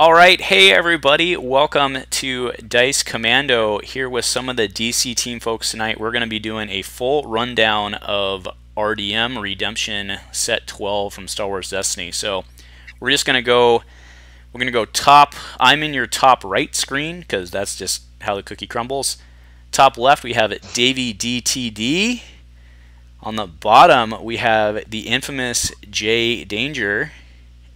All right, hey everybody, welcome to Dice Commando here with some of the DC team folks tonight. We're going to be doing a full rundown of RDM Redemption Set 12 from Star Wars Destiny. So we're just going to go, top, I'm in your top right screen because that's just how the cookie crumbles. Top left we have Davey DTD. On the bottom we have the infamous J Danger.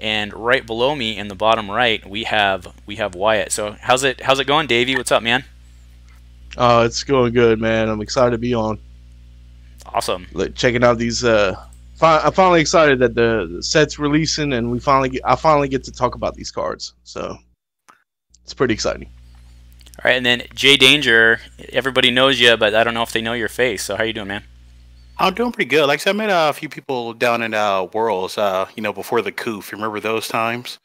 And right below me in the bottom right, we have Wyatt. So how's it going, Davey? What's up, man? It's going good, man. I'm excited to be on. Awesome. Checking out these. I'm finally excited that the set's releasing, and I finally get to talk about these cards. So it's pretty exciting. All right, and then Jay Danger. Everybody knows you, but I don't know if they know your face. So how you doing, man? I'm doing pretty good. Like I said, I met a few people down in Worlds, before the coup. If you remember those times.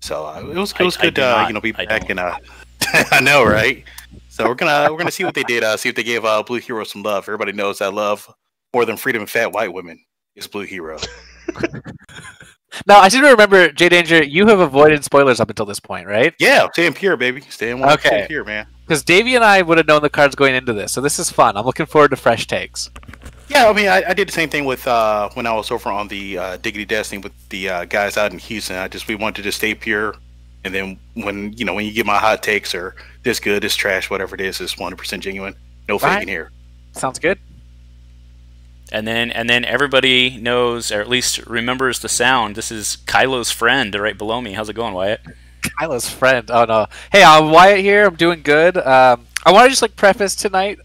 So it was good to be back in. I know, right? So we're gonna see what they did. See if they gave Blue Hero some love. Everybody knows I love more than freedom and fat white women is Blue Hero. Now, I seem to remember, J Danger, you have avoided spoilers up until this point, right? Yeah, staying pure, baby. Staying pure, man. Because Davey and I would have known the cards going into this, so this is fun. I'm looking forward to fresh takes. Yeah, I mean, I did the same thing with when I was over on the Diggity Destiny with the guys out in Houston. We wanted to just stay pure, and then when you get my hot takes or this good, this trash, whatever it is 100% genuine. No faking here. Sounds good. And then everybody knows, or at least remembers the sound. This is Kylo's friend right below me. How's it going, Wyatt? Kylo's friend. Oh no. Hey, I'm Wyatt here. I'm doing good. I want to just preface tonight.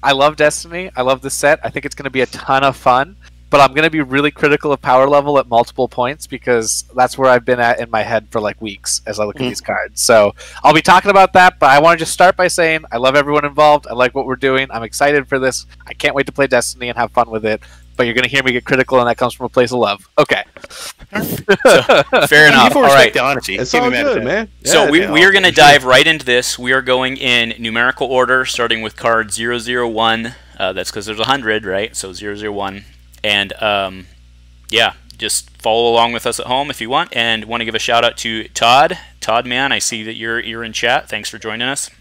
I love Destiny. I love this set. I think it's going to be a ton of fun. But I'm going to be really critical of power level at multiple points because that's where I've been at in my head for weeks as I look at these cards. So I'll be talking about that, but I want to just start by saying I love everyone involved. I like what we're doing. I'm excited for this. I can't wait to play Destiny and have fun with it. But you're going to hear me get critical, and that comes from a place of love. Okay. So, fair enough. All right. It's all good, man. Yeah, so we are going to dive right into this. We are going in numerical order, starting with card 001. That's because there's 100, right? So 001. And yeah, just follow along with us at home if you want. And want to give a shout out to Todd. Todd, man, I see that you're in chat. Thanks for joining us.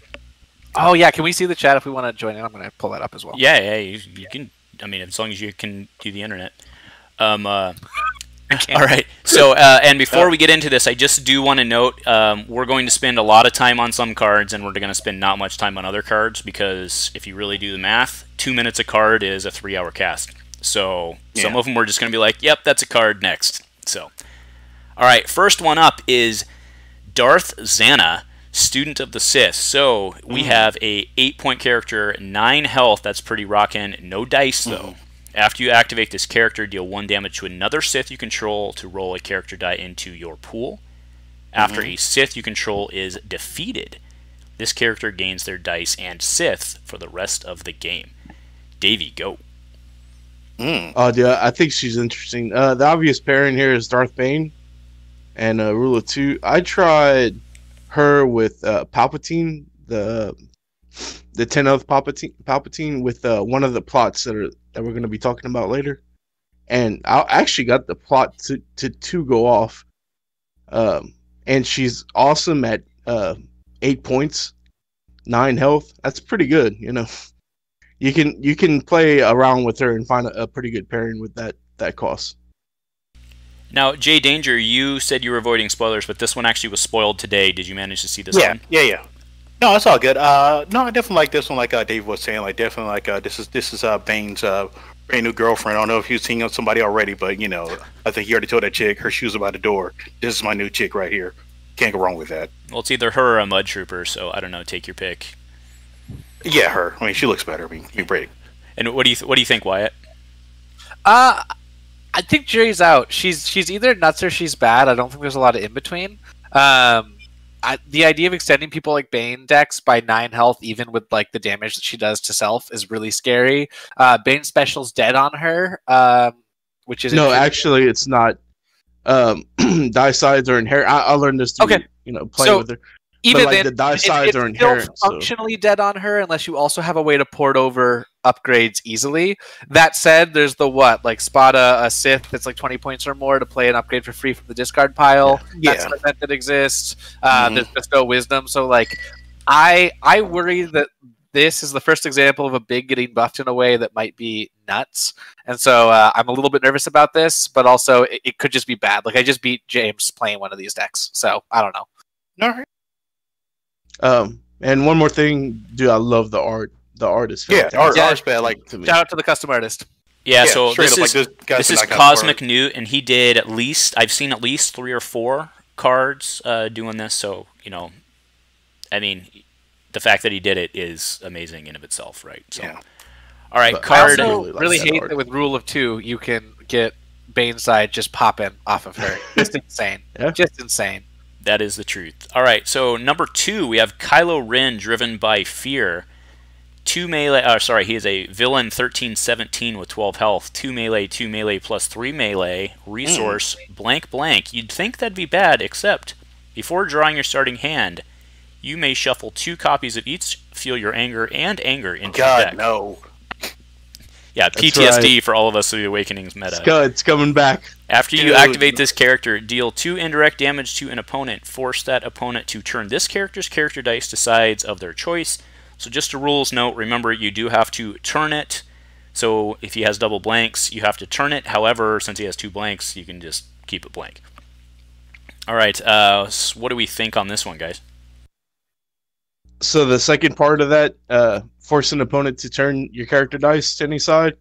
Oh yeah, can we see the chat if we want to join in? I'm going to pull that up as well. Yeah, you can. I mean, as long as you can do the internet. All right. So, and before we get into this, I just do want to note we're going to spend a lot of time on some cards, and we're going to spend not much time on other cards because if you really do the math, 2 minutes a card is a 3-hour cast. So some of them we're just going to be like, yep, that's a card next. So, all right, first one up is Darth Zana, Student of the Sith. So we have a 8-point character, 9 health. That's pretty rockin'. No dice, though. After you activate this character, deal 1 damage to another Sith you control to roll a character die into your pool. After a Sith you control is defeated, this character gains their dice and Sith for the rest of the game. Davey, go. Oh, dude, I think she's interesting. The obvious pairing here is Darth Bane and Rula 2. I tried her with Palpatine, the 10th Palpatine with one of the plots that we're going to be talking about later, and I actually got the plot to go off. And she's awesome at 8 points, 9 health. That's pretty good, You can play around with her and find a pretty good pairing with that cost. Now, Jay Danger, you said you were avoiding spoilers, but this one actually was spoiled today. Did you manage to see this one? Yeah. No, it's all good. No, I definitely like this one. Like Dave was saying, this is Bane's brand new girlfriend. I don't know if you've seen somebody already, but I think you already told that chick her shoes are by the door. This is my new chick right here. Can't go wrong with that. Well, it's either her or a mud trooper, so I don't know. Take your pick. Yeah, her. I mean, she looks better. I mean, you break. And what do you think, Wyatt? I think jury's out. She's either nuts or she's bad. I don't think there's a lot of in between. The idea of extending people like Bane decks by 9 health, even with the damage that she does to self, is really scary. Bane special's dead on her, which is actually it's not. Die sides are inherent. I learned this through playing with her. Even but, the die sides are inherent. Functionally dead on her unless you also have a way to port over upgrades easily. That said, there's the like spot a Sith that's like 20 points or more to play an upgrade for free from the discard pile. That's an event that exists. There's bestow wisdom. So like, I worry that this is the first example of a big getting buffed in a way that might be nuts. And so I'm a little bit nervous about this, but also it could just be bad. Like I just beat James playing one of these decks. So I don't know. All right. And one more thing, dude, I love the art. The art is fantastic. Art's bad. Like, shout out to the custom artist. Yeah, so this is Cosmic Newt, Newt, and he did at least, I've seen at least 3 or 4 cards doing this, so, you know, I mean, the fact that he did it is amazing in of itself, right? So, all right, but card. I also really hate that with Rule of 2, you can get Baneside just popping off of her. Just insane. Just insane. That is the truth. All right, so number 2, we have Kylo Ren, Driven by Fear. 2 melee, he is a villain 13-17 with 12 health, 2 melee plus 3 melee, resource, blank. You'd think that'd be bad, except before drawing your starting hand, you may shuffle 2 copies of each Feel Your Anger and Anger into your deck. No. Yeah, That's PTSD right. for all of us of the Awakenings meta. It's coming back. After you activate this character, deal 2 indirect damage to an opponent. Force that opponent to turn this character's character dice to sides of their choice. So just a rules note, remember you do have to turn it. So if he has double blanks, you have to turn it. However, since he has 2 blanks, you can just keep it blank. All right, so what do we think on this one, guys? So the second part of that, force an opponent to turn your character dice to any side,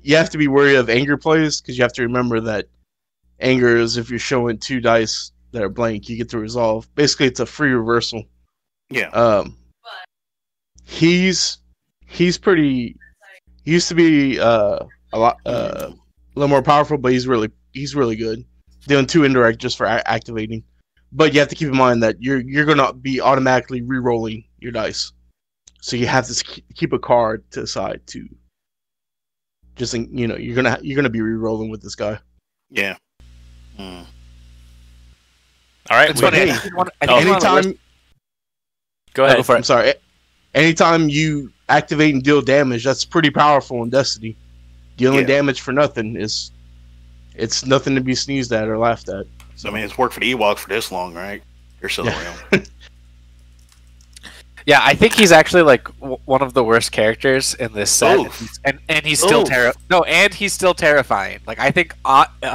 you have to be wary of anger plays, because you have to remember that anger is if you're showing 2 dice that are blank, you get to resolve. Basically, it's a free reversal. Yeah. He's pretty. He used to be a little more powerful, but he's really good. Doing 2 indirect just for activating. But you have to keep in mind that you're gonna be automatically re-rolling your dice, so you have to keep a card to the side too. Just you're gonna be re-rolling with this guy. Yeah. All right. It's funny. Anytime. Go ahead. Go for it. I'm sorry. Anytime you activate and deal damage, that's pretty powerful in Destiny. Dealing damage for nothing it's nothing to be sneezed at or laughed at. So I mean, it's worked for the Ewoks for this long, right? You're still around. Yeah, I think he's actually like one of the worst characters in this set, and he's still he's still terrifying. Like I think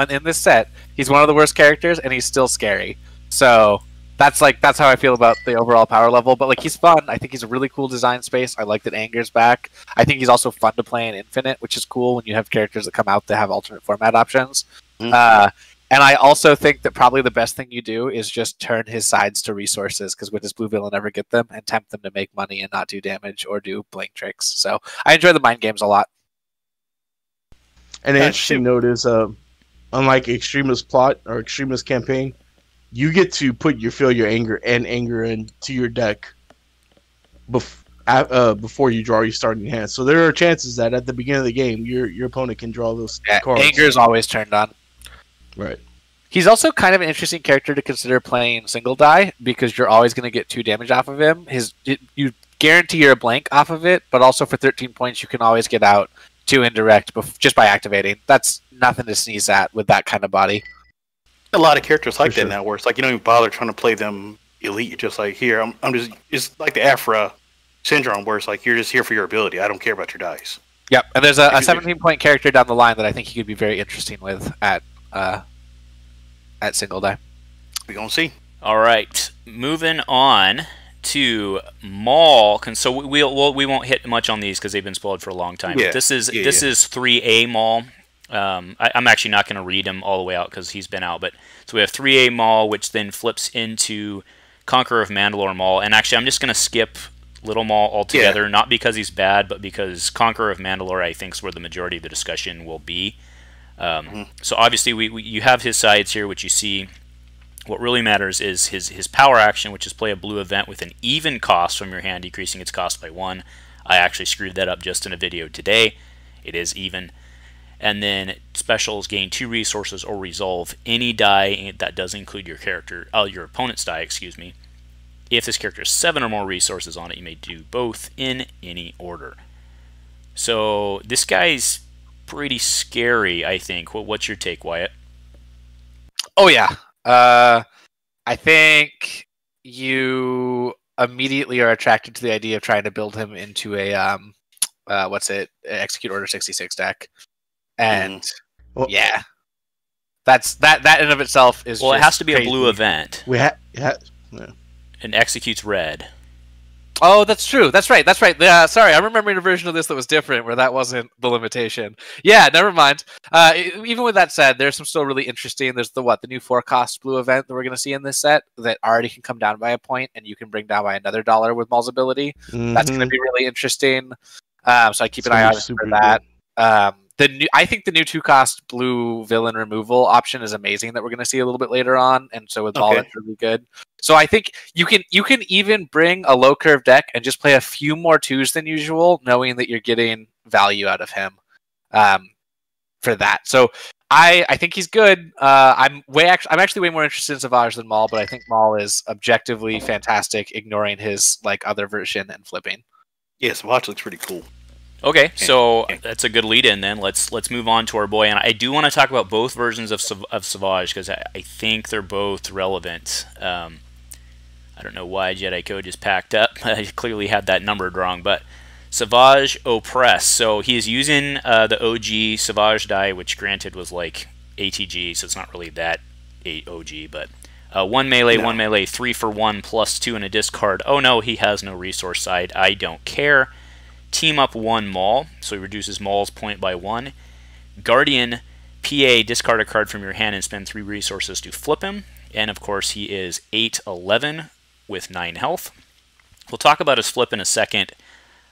in this set, he's one of the worst characters, and he's still scary. So that's how I feel about the overall power level. But like he's fun. I think he's a really cool design space. I like that Anger's back. I think he's also fun to play in Infinite, which is cool when you have characters that come out that have alternate format options. And I also think that probably the best thing you do is just turn his sides to resources, because with his blue villain, never get them, and tempt them to make money and not do damage or do blank tricks. So I enjoy the mind games a lot. And an interesting note is, unlike Extremist Plot or Extremist Campaign, you get to put your Feel Your Anger and Anger into your deck before you draw your starting hand. So there are chances that at the beginning of the game, your opponent can draw those cards. Anger is always turned on. Right. He's also kind of an interesting character to consider playing single die, because you're always going to get 2 damage off of him. You guarantee you're a blank off of it, but also for 13 points you can always get out 2 indirect just by activating. That's nothing to sneeze at with that kind of body. A lot of characters like that now, where it's like you don't even bother trying to play them elite. You're just like, here, I'm just, it's like the Aphra syndrome, where it's like you're just here for your ability. I don't care about your dice. Yep, and there's a 17-point character down the line that I think he could be very interesting with at single die. We gonna see. All right, moving on to Maul. So we won't hit much on these because they've been spoiled for a long time. Yeah. But this is 3A Maul. I'm actually not going to read him all the way out because he's been out. But so we have 3A Maul, which then flips into Conqueror of Mandalore Maul. And actually, I'm just going to skip Little Maul altogether, not because he's bad, but because Conqueror of Mandalore, I think, is where the majority of the discussion will be. So obviously, you have his sides here, which you see. What really matters is his power action, which is play a blue event with an even cost from your hand, decreasing its cost by 1. I actually screwed that up just in a video today. It is even. And then specials gain 2 resources or resolve any die that does include your opponent's die, excuse me. If this character has 7 or more resources on it, you may do both in any order. So this guy's pretty scary, I think. What's your take, Wyatt? Oh yeah. I think you immediately are attracted to the idea of trying to build him into a Execute Order 66 deck, and yeah, that in and of itself is well. It has to be crazy. A blue event. Yeah. And executes red. Oh, that's true. That's right. Yeah, sorry, I'm remembering a version of this that was different, where that wasn't the limitation. Yeah, never mind. Even with that said, there's some still really interesting. There's the new 4-cost blue event that we're going to see in this set that already can come down by a point, and you can bring down by another $1 with Maul's ability. That's going to be really interesting. So I keep an eye out for that. I think the new 2-cost blue villain removal option is amazing that we're going to see a little bit later on, and so with Maul, that's really good. So I think you can even bring a low curve deck and just play a few more 2s than usual, knowing that you're getting value out of him for that. So I think he's good. I'm actually way more interested in Savage than Maul, but I think Maul is objectively fantastic, ignoring his other version and flipping. Yeah, Savage looks pretty cool. Okay, so that's a good lead-in then. Let's move on to our boy, and I do want to talk about both versions of Savage because I think they're both relevant. I don't know why Jedi Code just packed up. I clearly had that numbered wrong, but Savage Oppress. So he is using the OG Savage die, which granted was like ATG, so it's not really that OG, but 1 melee, 1 melee, 3 for 1, +2 and a discard. Oh no, he has no resource side. I don't care. Team up 1 Maul, so he reduces Maul's point by 1. Guardian, PA, discard a card from your hand and spend 3 resources to flip him. And of course he is 8/11 with 9 health. We'll talk about his flip in a second,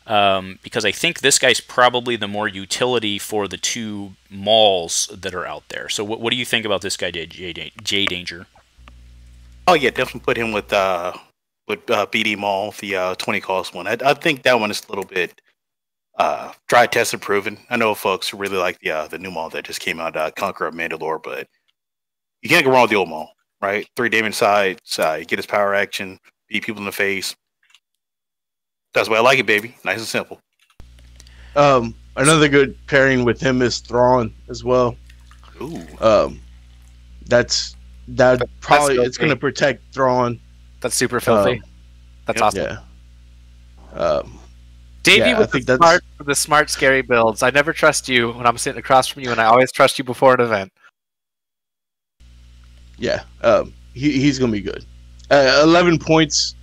because I think this guy's probably the more utility for the 2 Mauls that are out there. So what do you think about this guy, J Danger? Oh yeah, definitely put him with BD Maul, the 20-cost one. I think that one is a little bit tried, tested, proven. I know folks really like the new Maul that just came out, Conqueror of Mandalore, but you can't go wrong with the old Maul, right? 3 damage sides, you get his power action, beat people in the face. That's why I like it, baby. Nice and simple. Another good pairing with him is Thrawn as well. Ooh. It's going to protect Thrawn. That's super filthy. That's awesome. Yeah. Davey with the smart, scary builds. I never trust you when I'm sitting across from you, and I always trust you before an event. Yeah. He's going to be good. 11 points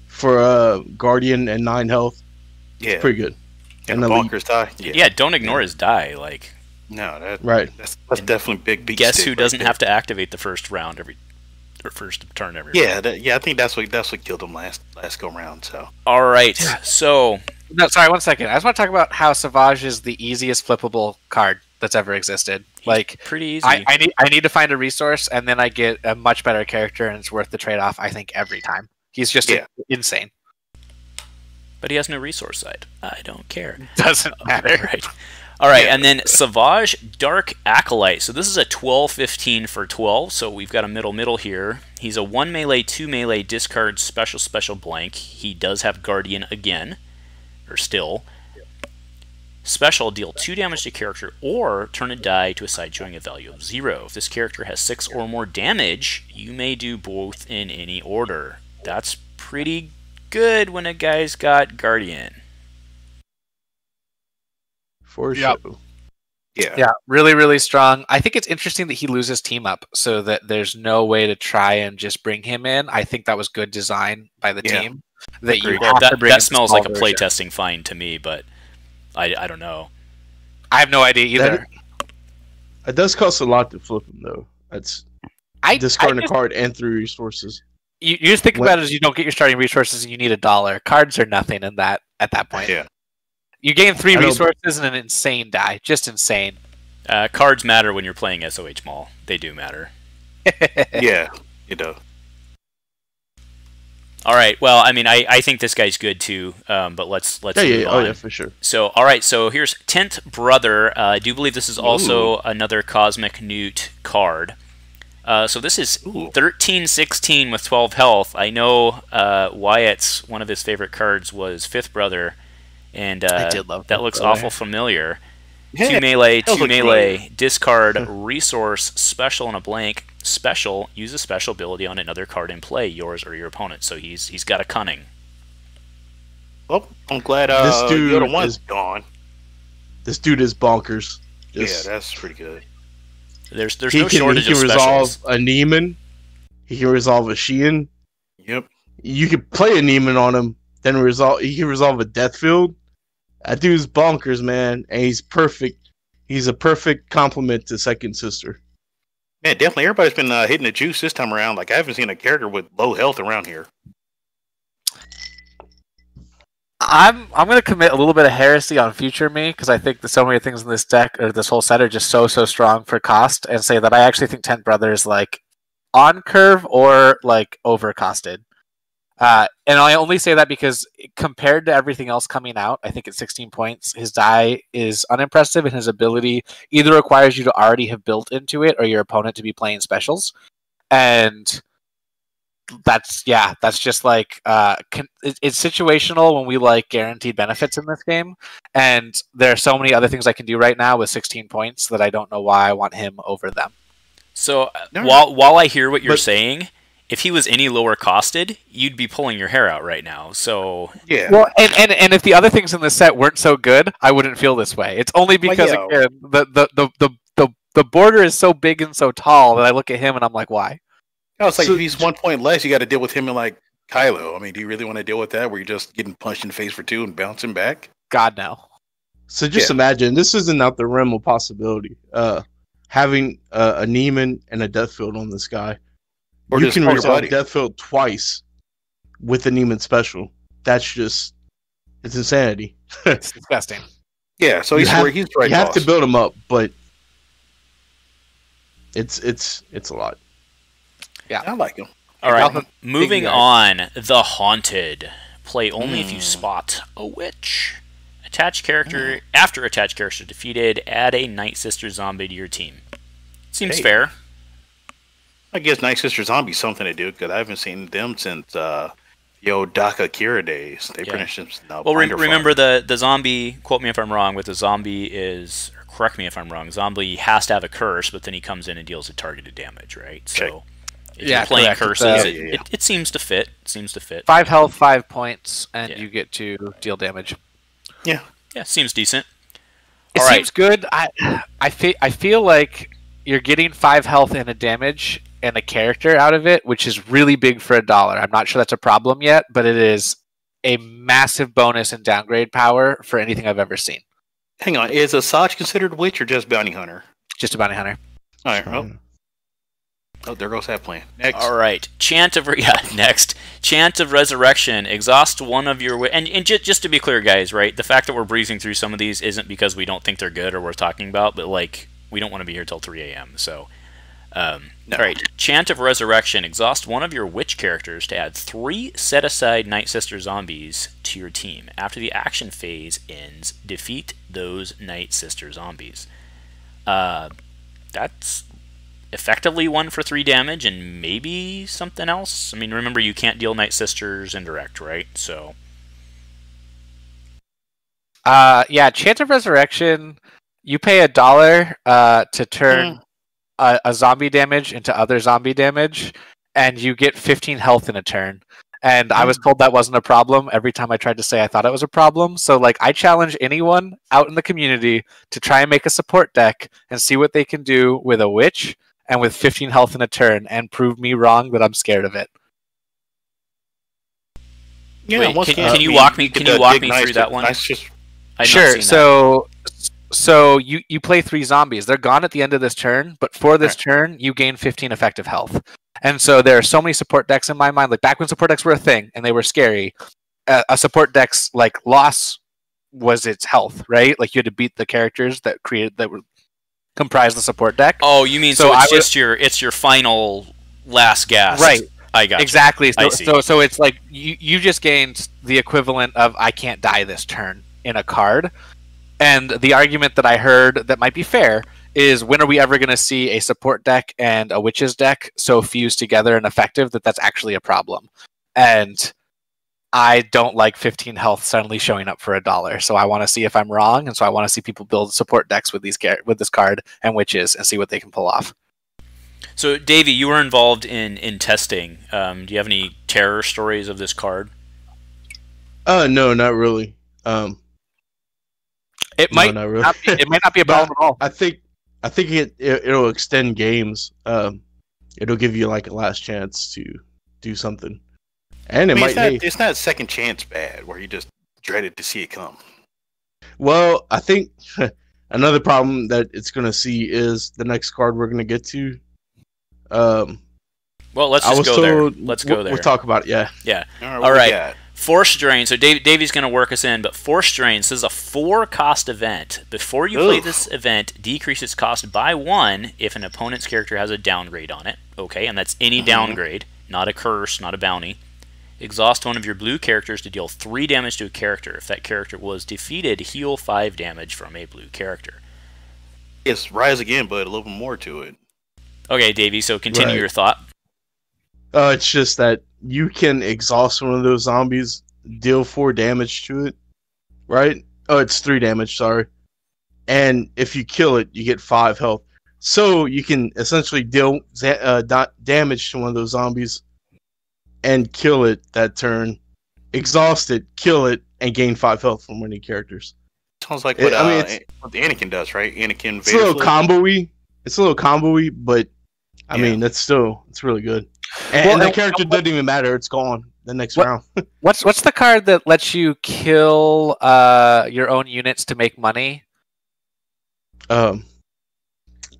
for Guardian and 9 health. Yeah. Pretty good. And the bonkers die. Yeah, don't ignore his die. No, that's definitely big beat. Guess who doesn't have to activate the first round first turn every round. I think that's what killed him last go round. So all right, so no, sorry, 1 second. I just want to talk about how Savage is the easiest flippable card that's ever existed. Pretty easy. I need to find a resource, and then I get a much better character, and it's worth the trade-off. I think every time. He's just insane. But he has no resource side. I don't care. Doesn't matter. Right. All right, and then Savage Dark Acolyte. So this is a 12/15 for 12. So we've got a middle here. He's a 1 melee, 2 melee, discard special blank. He does have Guardian again, or still. Special, deal 2 damage to character, or turn a die to a side showing a value of 0. If this character has 6 or more damage, you may do both in any order. That's pretty good when a guy's got Guardian. For sure. Yeah, really, really strong. I think it's interesting that he loses team up, so that there's no way to try and just bring him in. I think that was good design by the team. That smells like a playtesting find to me, but I don't know. I have no idea either. It does cost a lot to flip him, though. That's discarding a card and 3 resources. You just think about it as you don't get your starting resources and you need $1. Cards are nothing at that point. Yeah. You gain 3 resources and an insane die. Just insane. Cards matter when you're playing SOH Maul. They do matter. Yeah, you know. All right. Well, I mean, I think this guy's good too. But let's move on. Oh yeah, for sure. So all right. So here's Tent Brother. I do believe this is also another Cosmic Newt card. So this is 13/16 with 12 health. I know Wyatt's one of his favorite cards was Fifth Brother, And I did love that looks awful familiar. Yeah, 2 melee, 2 melee, familiar. discard resource special on a blank. Special, use a special ability on another card in play, yours or your opponent. So he's got a cunning. Well, I'm glad This dude Yoda 1's is- gone. This dude is bonkers. Just- Yeah, that's pretty good. There's he no can, shortage he can of resolve specials. a Neiman. He can resolve a Sheehan. Yep. You can play a Neiman on him, then he can resolve a Deathfield. That dude's bonkers, man, and he's perfect. He's a perfect complement to Second Sister. Man, definitely everybody's been hitting the juice this time around. Like, I haven't seen a character with low health around here. I'm going to commit a little bit of heresy on future me because I think that so many things in this deck or this whole set are just so strong for cost, and say that I actually think 10th Brother is like on curve or like overcosted. And I only say that because compared to everything else coming out, I think at 16 points, his die is unimpressive, and his ability either requires you to already have built into it or your opponent to be playing specials. And that's just like it's situational when we like guaranteed benefits in this game, and there are so many other things I can do right now with 16 points that I don't know why I want him over them. So No. while I hear what you're saying, if he was any lower costed, you'd be pulling your hair out right now. So Yeah. Well, and if the other things in the set weren't so good, I wouldn't feel this way. It's only because yeah. again, the border is so big and so tall that I look at him and I'm like, why? No, it's like So- if he's 1 point less, you got to deal with him in like Kylo. I mean, do you really want to deal with that where you're just getting punched in the face for 2 and bouncing back? God no. So just Yeah. imagine, this isn't out the realm of possibility. Having a Neiman and a Deathfield on this guy. Or You just can for your resolve buddy. Deathfield twice with a Neiman special. That's just, it's insanity. It's disgusting. Yeah, so You he's have- right. He's right. You have to boss. build him up, but it's a lot. I like him. all right, Big moving guy. on. The Haunted. Play only if you spot a witch. Attach character after attached character defeated. Add a Night Sister zombie to your team. Seems Hey. fair. I guess Night Sister Zombie's something to do because I haven't seen them since Daka Kira days. They Yeah. finished them. No, Well, Binder remember Farm. the zombie. Quote me if I'm wrong. But the zombie is, or correct me if I'm wrong. Zombie has to have a curse, but then he comes in and deals a targeted damage, right? So if Yeah, you're playing correct. curses, It's, it seems to fit. It seems to fit. 5 health, 5 points, and Yeah. you get to deal damage. Yeah. Yeah, seems decent. It All right. seems good. I feel like you're getting 5 health and a damage and a character out of it, which is really big for $1. I'm not sure that's a problem yet, but it is a massive bonus in downgrade power for anything I've ever seen. Hang on, is Asajj considered witch or just bounty hunter? Just a bounty hunter. All right. Oh, there goes that plan. Next. All right, next Chant of Resurrection. Exhaust one of your and just to be clear, guys, right? The fact that we're breezing through some of these isn't because we don't think they're good or worth talking about, but like we don't want to be here till 3 a.m. So, No. all right, Chant of Resurrection. Exhaust one of your witch characters to add 3 set-aside Night Sister zombies to your team. After the action phase ends, defeat those Night Sister zombies. That's effectively 1 for 3 damage and maybe something else. I mean, remember you can't deal Night Sisters indirect, right? So Yeah, Chant of Resurrection, you pay $1 to turn a zombie damage into other zombie damage, and you get 15 health in a turn. And I was told that wasn't a problem every time I tried to say I thought it was a problem. So, like, I challenge anyone out in the community to try and make a support deck and see what they can do with a witch and with 15 health in a turn, and prove me wrong that I'm scared of it. Yeah, Wait, once can again, you I mean, walk me- you can could, you walk dig me Nice through that to- one? Nice just I've not Sure. seen that. So you play 3 zombies. They're gone at the end of this turn, but for this turn, you gain 15 effective health. And so there are so many support decks in my mind. Like back when support decks were a thing and they were scary, a support deck's like loss was its health, right? Like you had to beat the characters that were comprised the support deck. Oh, you mean So so I it's would- just your final last gasp? Right. I got you. Exactly. I So, see. so it's like you just gained the equivalent of I can't die this turn in a card. And the argument that I heard that might be fair is when are we ever going to see a support deck and a witches deck so fused together and effective that that's actually a problem? And I don't like 15 health suddenly showing up for $1. So I want to see if I'm wrong, and so I want to see people build support decks with this card and witches and see what they can pull off. So, Davey, you were involved in testing. Do you have any terror stories of this card? No, not really. It might not really. it might not be a problem at all. I think it'll extend games. It'll give you like a last chance to do something, and it's not second chance bad where you just dreaded to see it come. Well, I think another problem that it's gonna see is the next card we're gonna get to. Well, let's just go there. Let's go there. We'll talk about it. Yeah. Yeah. All right. Force Drain. So Davey's going to work us in, but Force Drain, this is a 4-cost event. Before you play this event, decrease its cost by 1 if an opponent's character has a downgrade on it. Okay, and that's any downgrade, not a curse, not a bounty. Exhaust one of your blue characters to deal 3 damage to a character. If that character was defeated, heal 5 damage from a blue character. Yes, rise again, but a little bit more to it. Okay, Davey, so continue your thought. It's just that you can exhaust one of those zombies, deal 4 damage to it, right? Oh, it's 3 damage, sorry. And if you kill it, you get 5 health. So you can essentially deal damage to one of those zombies and kill it that turn, exhaust it, kill it, and gain 5 health from one of your characters. Sounds like what Anakin does, right? Anakin. It's a little combo-y. It's a little combo-y, but I mean, it's really good. And the character doesn't even matter; it's gone the next round. What's the card that lets you kill your own units to make money?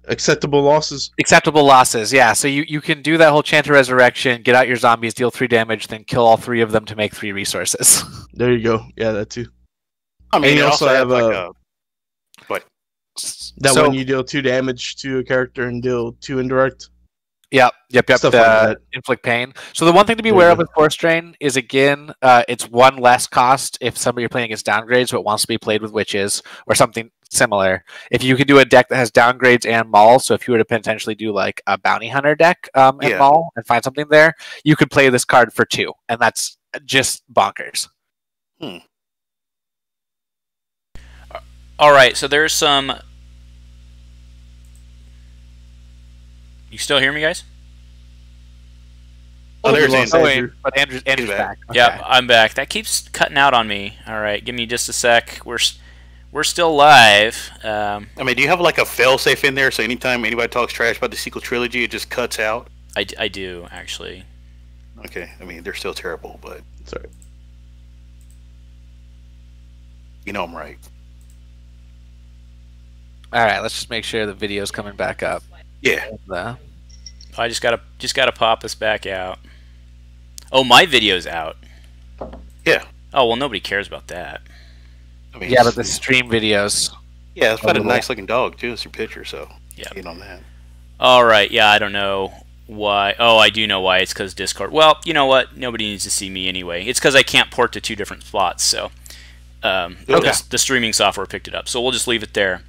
Acceptable losses. Acceptable losses, yeah. So you can do that whole Chant of Resurrection, get out your zombies, deal 3 damage, then kill all 3 of them to make 3 resources. There you go. Yeah, that too. I mean, you also have when you deal 2 damage to a character and deal 2 indirect. Yep. Stuff like that. Inflict pain. So the one thing to be aware of with Force Drain is, again, it's 1 less cost if somebody you're playing against downgrades but wants to be played with witches or something similar. If you can do a deck that has downgrades and Maul, so if you were to potentially do like a Bounty Hunter deck and Maul and find something there, you could play this card for 2, and that's just bonkers. All right, so there's some... You still hear me, guys? Oh, there's Andrew. But Andrew's back. Okay. Yeah, I'm back. That keeps cutting out on me. All right, give me just a sec. We're still live. I mean, do you have like a failsafe in there so anytime anybody talks trash about the sequel trilogy, it just cuts out? I do, actually. Okay, I mean, they're still terrible, but... Sorry. You know I'm right. All right, let's just make sure the video's coming back up. Yeah. I just gotta pop this back out. Oh, my video's out. Yeah. Oh well, nobody cares about that. I mean, yeah, but the stream videos. Yeah, it's got a nice looking dog too. It's your picture, so yeah. Get on that. All right. Yeah, I don't know why. Oh, I do know why. It's because Discord. Well, you know what? Nobody needs to see me anyway. It's because I can't port to 2 different spots. So, the streaming software picked it up. So we'll just leave it there.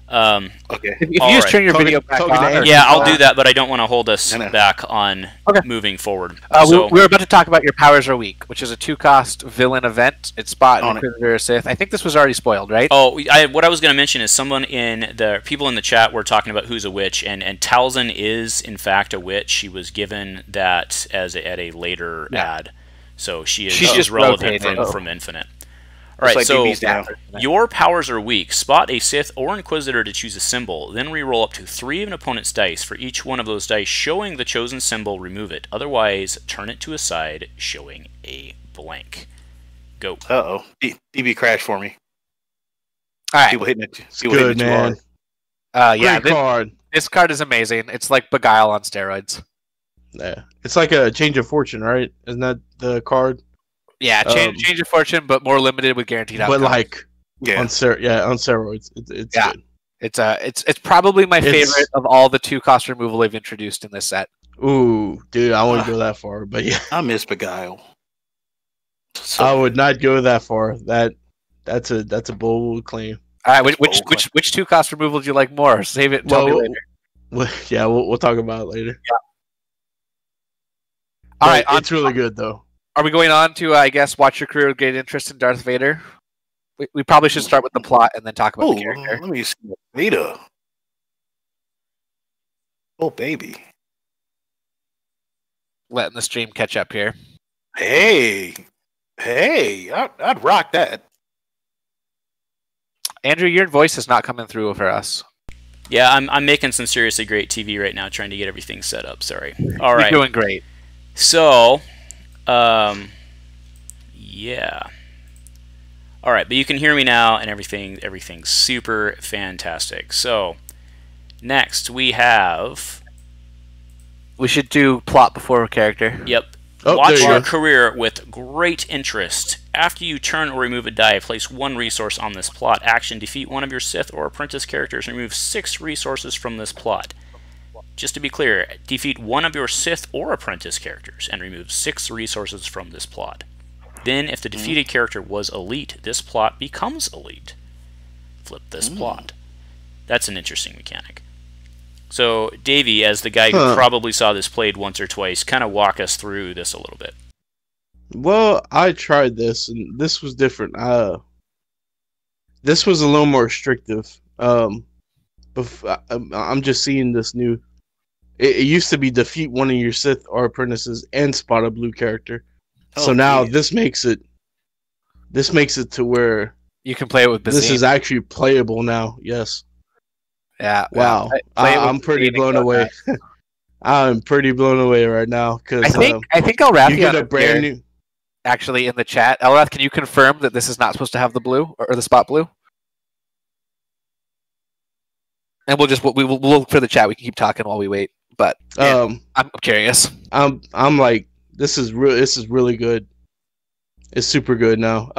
Okay. If you just turn your video back on. Yeah, I'll do that, but I don't want to hold us back on moving forward. We were about to talk about your Powers Are Weak, which is a 2-cost villain event. It's Spot and Inquisitor or Sith. I think this was already spoiled, right? Oh, what I was going to mention is people in the chat were talking about who's a witch, and Talzin is in fact a witch. She was given that at a later ad, so she's just relevant from Infinite. All right, so your powers are weak. Spot a Sith or Inquisitor to choose a symbol. Then re-roll up to 3 of an opponent's dice. For each one of those dice showing the chosen symbol, remove it. Otherwise, turn it to a side showing a blank. Go. Uh-oh. DB crashed for me. All right. People hitting it. Good, man. This card is amazing. It's like Beguile on steroids. Yeah. It's like a Change of Fortune, right? Isn't that the card? Yeah, change of fortune, but more limited with guaranteed outcome. But like, on steroids. It's good. It's probably my favorite of all the 2-cost removal they've introduced in this set. Ooh, dude, I wouldn't go that far, but yeah, I miss Beguile. I would not go that far. That's a bold claim. All right, which 2-cost removal do you like more? Save it and tell me later. We'll talk about it later. Yeah. All right, it's really good though. Are we going on to, I guess, watch your career with great interest in Darth Vader? We probably should start with the plot and then talk about the character. Let me see Vader. Oh, baby. Letting the stream catch up here. Hey, I'd rock that. Andrew, your voice is not coming through for us. Yeah, I'm making some seriously great TV right now, trying to get everything set up. Sorry. All right. You're doing great. So, yeah. All right, but you can hear me now, and everything's super fantastic. So, next we have. We should do plot before character. Yep. Oh, Watch you your go. career with great interest. After you turn or remove a die, place 1 resource on this plot. Action: defeat one of your Sith or Apprentice characters and remove 6 resources from this plot. Just to be clear, defeat one of your Sith or Apprentice characters and remove 6 resources from this plot. Then, if the defeated character was elite, this plot becomes elite. Flip this plot. That's an interesting mechanic. So, Davey, as the guy who probably saw this played once or twice, kind of walk us through this a little bit. Well, I tried this, and this was different. This was a little more restrictive. I'm just seeing this new. It used to be defeat one of your Sith or Apprentices and spot a blue character. So now this makes it to where you can play it with Bazine. This is actually playable now. Yes. Yeah. Wow. I'm pretty blown away. I'm pretty blown away right now because I think Elrath you get a brand new. Actually, in the chat, Elrath, can you confirm that this is not supposed to have the blue or the spot blue? And we'll look for the chat. We can keep talking while we wait. But I'm curious. I'm like, this is really good. It's super good now.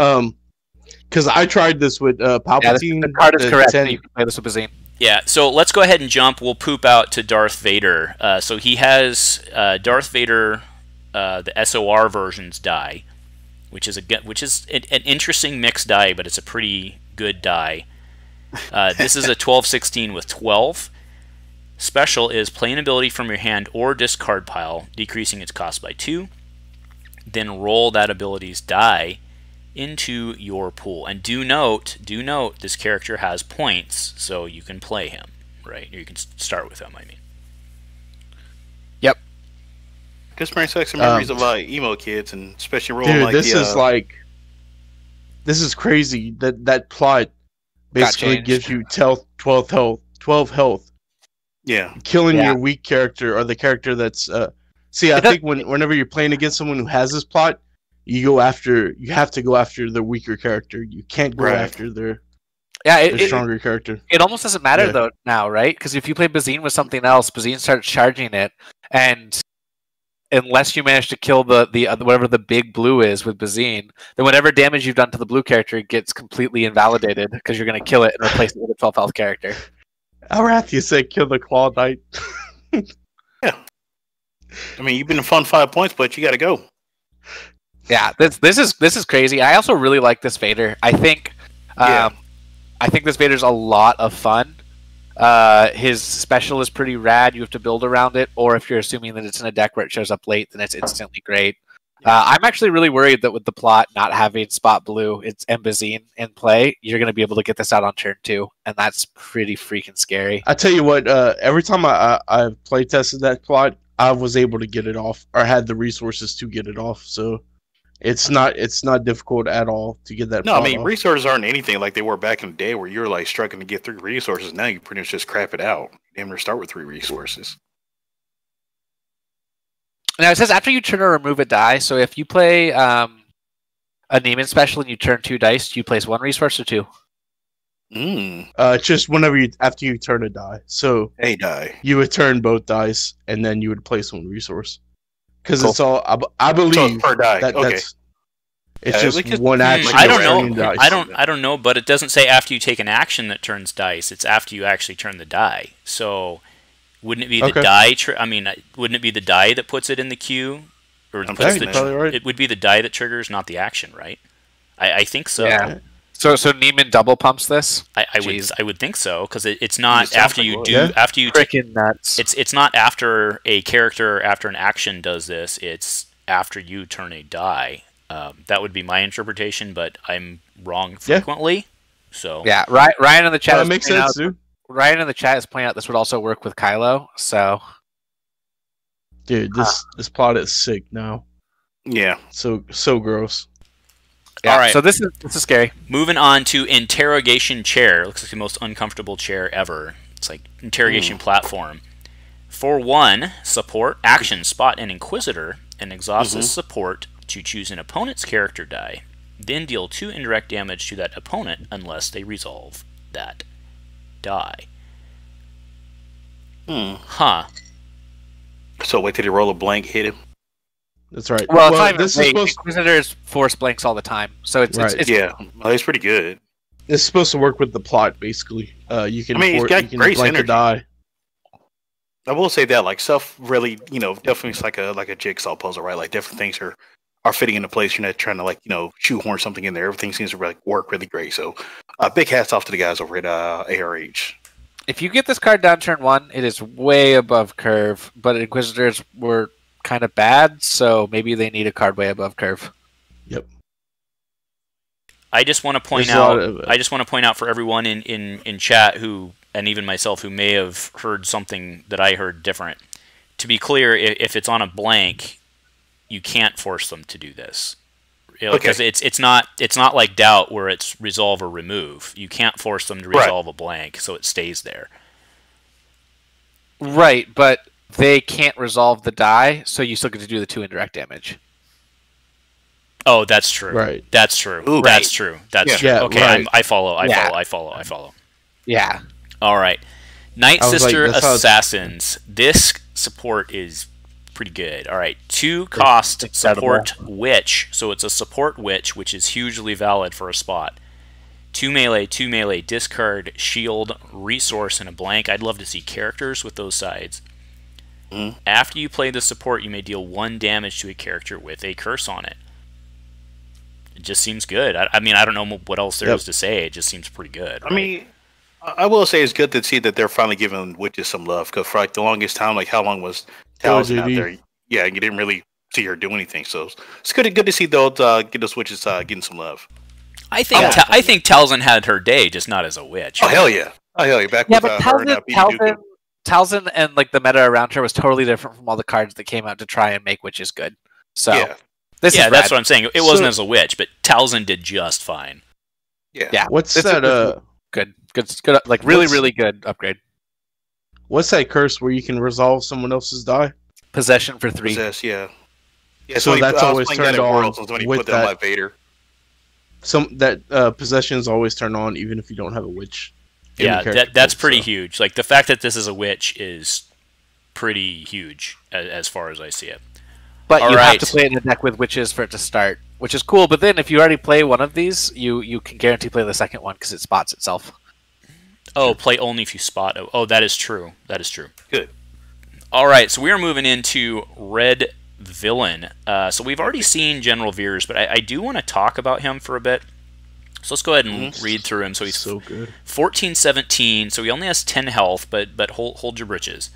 Because I tried this with Palpatine. The card is correct. You can play this with Bazine. Yeah, so let's go ahead and jump. We'll poop out to Darth Vader. So he has Darth Vader, the SOR versions die, which is an interesting mixed die, but it's a pretty good die. This is a 12-16 with 12. Special is play an ability from your hand or discard pile, decreasing its cost by 2. Then roll that ability's die into your pool. And do note, this character has points, so you can play him, right? Or you can start with him, I mean. Yep. This brings back some memories of emo kids, and especially rolling dude, this is crazy. That plot basically gives you 12 health. Yeah. Killing your weak character or the character that's see, I think whenever you're playing against someone who has this plot, you have to go after the weaker character. You can't go after their stronger character. It almost doesn't matter though now, right? Because if you play Bazine with something else, Bazine starts charging it, and unless you manage to kill the whatever the big blue is with Bazine, then whatever damage you've done to the blue character gets completely invalidated because you're going to kill it and replace it with a 12 health character. Arathia said kill the Claw Knight. Yeah. I mean, you've been in fun 5 points, but you got to go. Yeah, this is crazy. I also really like this Vader. I think this Vader's a lot of fun. His special is pretty rad. You have to build around it, or if you're assuming that it's in a deck where it shows up late, then it's instantly great. I'm actually really worried that with the plot not having spot blue, it's Bazine in play, you're going to be able to get this out on turn 2, and that's pretty freaking scary. I tell you what, every time I play tested that plot, I was able to get it off, or had the resources to get it off. So it's not difficult at all to get that. No, I mean off. Resources aren't anything like they were back in the day where you're like struggling to get 3 resources. Now you pretty much just crap it out. Damn near start with 3 resources. Now it says after you turn or remove a die. So if you play a Neiman special and you turn 2 dice, do you place 1 resource or 2? Just whenever after you turn a die. So a die, you would turn both dice and then you would place 1 resource. Because it's all I believe per die. It's just one action. I don't know. I don't know, but it doesn't say after you take an action that turns dice. It's after you actually turn the die. So wouldn't it be the die? Wouldn't it be the die that puts it in the queue, or it would be the die that triggers, not the action, right? I think so. Yeah. So Neiman double pumps this. I would think so, because it's not after you freaking nuts. It's not after a character after an action does this. It's after you turn a die. That would be my interpretation, but I'm wrong frequently. So yeah, Ryan in the chat. That makes sense, dude. Ryan in the chat is pointing out this would also work with Kylo. So, dude, this plot is sick now. Yeah. So gross. Yeah, all right. So this is scary. Moving on to interrogation chair. Looks like the most uncomfortable chair ever. It's like interrogation platform. For 1, support, action, spot, and inquisitor, and exhausts support to choose an opponent's character die. Then deal 2 indirect damage to that opponent unless they resolve that die. Huh. So wait till they roll a blank, hit him. That's right. Well, this is supposed. Inquisitors force blanks all the time, so it's yeah, well, it's pretty good. It's supposed to work with the plot, basically. You can. He's got you can great blank a synergy. die. I will say that, like, stuff really, definitely it's like a jigsaw puzzle, right? Like, different things are fitting into place. You're not trying to, shoehorn something in there. Everything seems to work really great. So, big hats off to the guys over at ARH. If you get this card down turn 1, it is way above curve, but Inquisitors were kind of bad, so maybe they need a card way above curve. Yep. I just want to point out for everyone in chat who, and even myself, who may have heard something that I heard different. To be clear, if it's on a blank, you can't force them to do this. Because it's not like Doubt where it's resolve or remove. You can't force them to resolve a blank, so it stays there. Right, but they can't resolve the die, so you still get to do the 2 indirect damage. Oh, that's true. Right. That's true. Ooh, that's true. That's true. Yeah, okay, right. I follow. I follow. Yeah. All right. Night I was Sister like, Assassins. This support is pretty good. All right. 2 cost support witch. So it's a support witch, which is hugely valid for a spot. 2 melee, discard, shield, resource, and a blank. I'd love to see characters with those sides. After you play the support, you may deal 1 damage to a character with a curse on it. It just seems good. I mean, I don't know what else there is to say. It just seems pretty good. Right? I mean, I will say it's good to see that they're finally giving witches some love, because for the longest time, how long was Taliesin out there? Yeah, you didn't really see her do anything. So it's good to see those witches getting some love. I think Taliesin had her day, just not as a witch. Oh hell yeah! Back with but her and Taliesin and the meta around her was totally different from all the cards that came out to try and make witches good. So that's what I'm saying. It wasn't as a witch, but Taliesin did just fine. Yeah. What's that? Good. Like really good upgrade. What's that curse where you can resolve someone else's die? Possession for 3. Yeah. So that's always turned on with that Vader. Possession is always turned on even if you don't have a witch. Yeah, that's pretty huge. Like the fact that this is a witch is pretty huge as far as I see it. But you have to play it in a deck with witches for it to start, which is cool. But then if you already play one of these, you can guarantee play the second one because it spots itself. Oh, play only if you spot. Oh, that is true. Good. All right, so we are moving into Red Villain. So we've already seen General Veers, but I do want to talk about him for a bit. So let's go ahead and read through him. So he's so good. 14-17, so he only has 10 health, but hold your britches.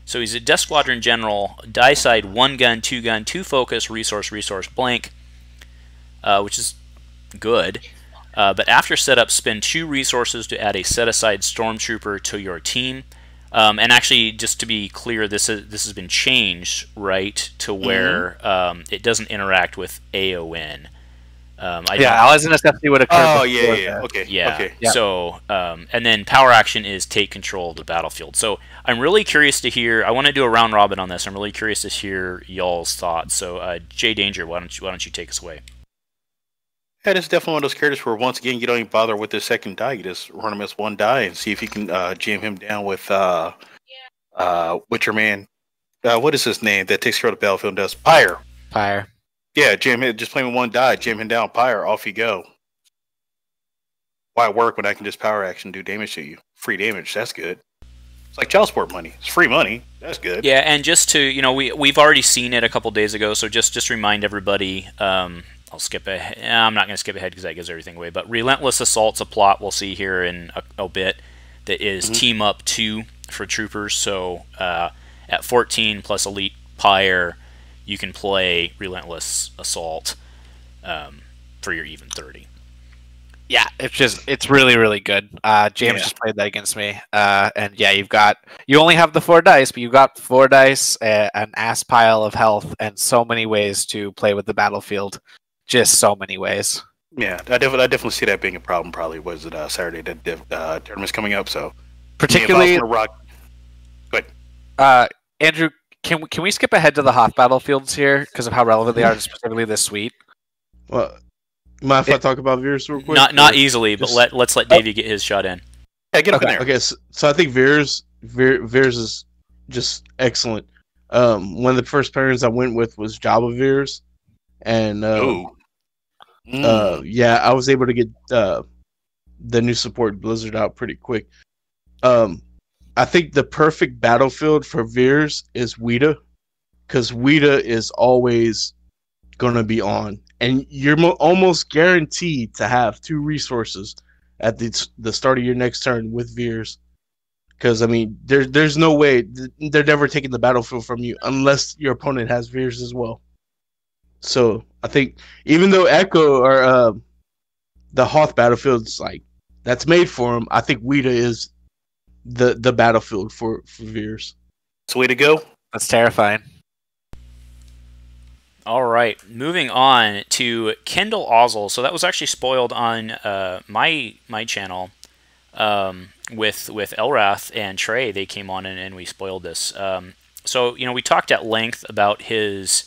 So he's a Death Squadron General, die side 1 gun, 2 gun, 2 focus, resource, blank, which is good. But after setup, spend 2 resources to add a set-aside Stormtrooper to your team. And actually, just to be clear, this has been changed, right, to where it doesn't interact with AON. Allies and necessity would occur. Oh, yeah. Okay. Yeah. Okay. So, and then power action is take control of the battlefield. So I'm really curious to hear. I want to do a round robin on this. I'm really curious to hear y'all's thoughts. So, Jay Danger, why don't you take us away? Yeah, this is definitely one of those characters where once again you don't even bother with the second die. You just run him as 1 die and see if you can jam him down with Witcher Man. What is his name that takes care of the battlefield and does Pyre? Yeah, jam him. Just play him 1 die, jam him down, Pyre, off you go. Why work when I can just power action do damage to you? Free damage, that's good. It's like child support money. It's free money. That's good. Yeah, and just to we've already seen it a couple days ago, so just remind everybody. I'll skip ahead. I'm not going to skip ahead because that gives everything away. But Relentless Assault's a plot we'll see here in a bit that is team up 2 for troopers. So at 14 plus Elite Pyre, you can play Relentless Assault for your even 30. Yeah, it's really, really good. James just played that against me, and yeah, you only have the 4 dice, but you've got 4 dice, an ass pile of health, and so many ways to play with the battlefield. Just so many ways. Yeah, I definitely see that being a problem. Probably was it Saturday that tournament's coming up, so particularly rock. But Andrew, can we skip ahead to the Hoth battlefields here because of how relevant they are, specifically this suite? Well, mind if I talk about Veers real quick? Not easily, but let's let Davey get his shot in. Yeah, get up in there. Okay, so I think Veers is just excellent. One of the first pairings I went with was Jabba Veers, and yeah, I was able to get the new support Blizzard out pretty quick. I think the perfect battlefield for Veers is Weta, because Weta is always going to be on, and you're almost guaranteed to have 2 resources at the start of your next turn with Veers. Because, I mean, there's no way they're never taking the battlefield from you unless your opponent has Veers as well. So I think even though Echo or the Hoth battlefield's like that's made for him, I think Weta is the battlefield for Veers. It's the way to go. That's terrifying. All right, moving on to Kendall Ozzel. So that was actually spoiled on my channel with Elrath and Trey. They came on and we spoiled this. So we talked at length about his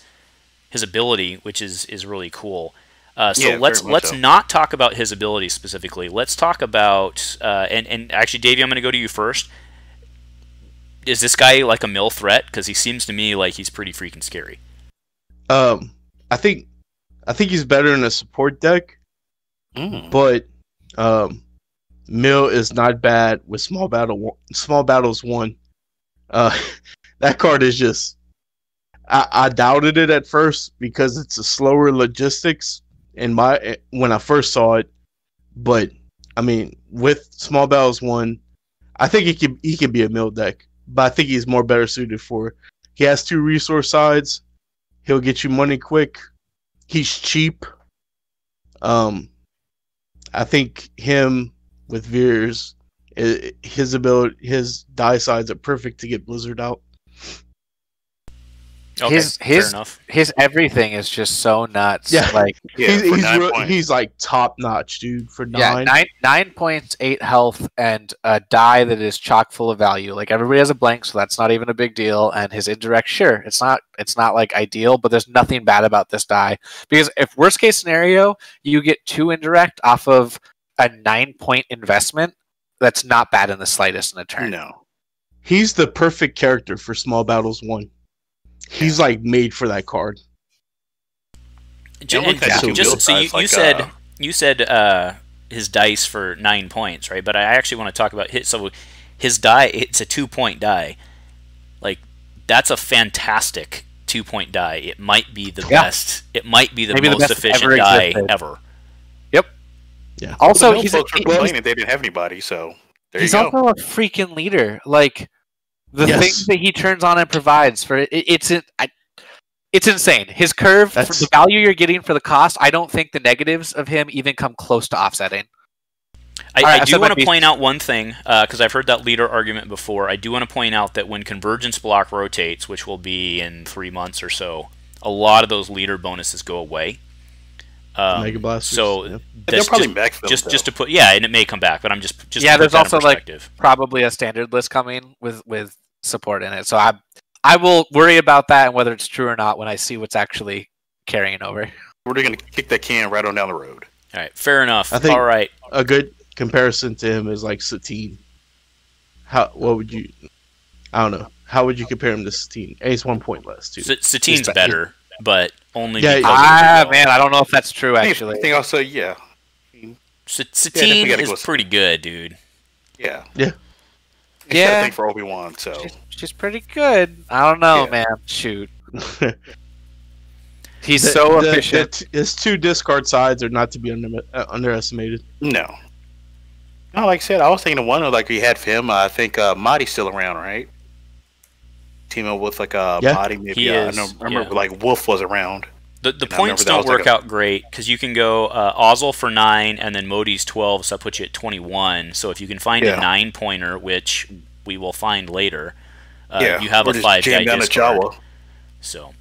ability, which is really cool. So let's not talk about his ability specifically. Let's talk about and actually, Davey, I'm going to go to you first. Is this guy like a mill threat? Because he seems to me like he's pretty freaking scary. I think he's better in a support deck, but mill is not bad with small battles 1. That card is just. I doubted it at first because it's a slower logistics when I first saw it, but I mean with small battles 1, I think he can be a mill deck, but I think he's more better suited for. He has 2 resource sides. He'll get you money quick. He's cheap. I think him with Veers, his die sides are perfect to get Blizzard out. Okay, fair enough. His everything is just so nuts. Yeah, like he's like top notch, dude. For 9, 9 points, 8 health, and a die that is chock full of value. Like everybody has a blank, so that's not even a big deal. And his indirect, sure, it's not like ideal, but there's nothing bad about this die because if worst case scenario you get 2 indirect off of a 9-point investment, that's not bad in the slightest in a turn. No, he's the perfect character for small battles 1. He's like made for that card. So you said his dice for 9 points, right? But I actually want to talk about his die. It's a 2-point die. Like that's a fantastic 2-point die. It might be the best. It might be the most efficient die ever. Yep. Yeah. Also, he's complaining they didn't have anybody, so he's also a freaking leader. Like. The things that he turns on and provides for it's insane. His curve, for the value you're getting for the cost, I don't think the negatives of him even come close to offsetting. I do want to point out one thing, because I've heard that leader argument before. I do want to point out that when Convergence block rotates, which will be in 3 months or so, a lot of those leader bonuses go away. Mega Blasters. So they're probably backfilled. Just to put, and it may come back, but I'm just there's also like probably a standard list coming with support in it. So I will worry about that and whether it's true or not when I see what's actually carrying over. We're going to kick that can right on down the road. All right, fair enough. I think all right, a good comparison to him is like Satine. What would you? I don't know. How would you compare him to Satine? He's 1 point less too. Satine's better, but only because man, I don't know if that's true actually. I think also, Satine is pretty good, dude. Yeah. Yeah. Thing for Obi-Wan, so she's pretty good. I don't know, man. Shoot. He's so efficient. His 2 discard sides are not to be underestimated. No, like I said, I was thinking of one like we had for him. I think Mahdi's still around, right? team up with like a body. Maybe he is, I remember like Wolf was around. The points don't work out great because you can go Ozzel for 9 and then Modi's 12, so that puts you at 21. So if you can find a 9-pointer, which we will find later, you have a 5-guy discard. So,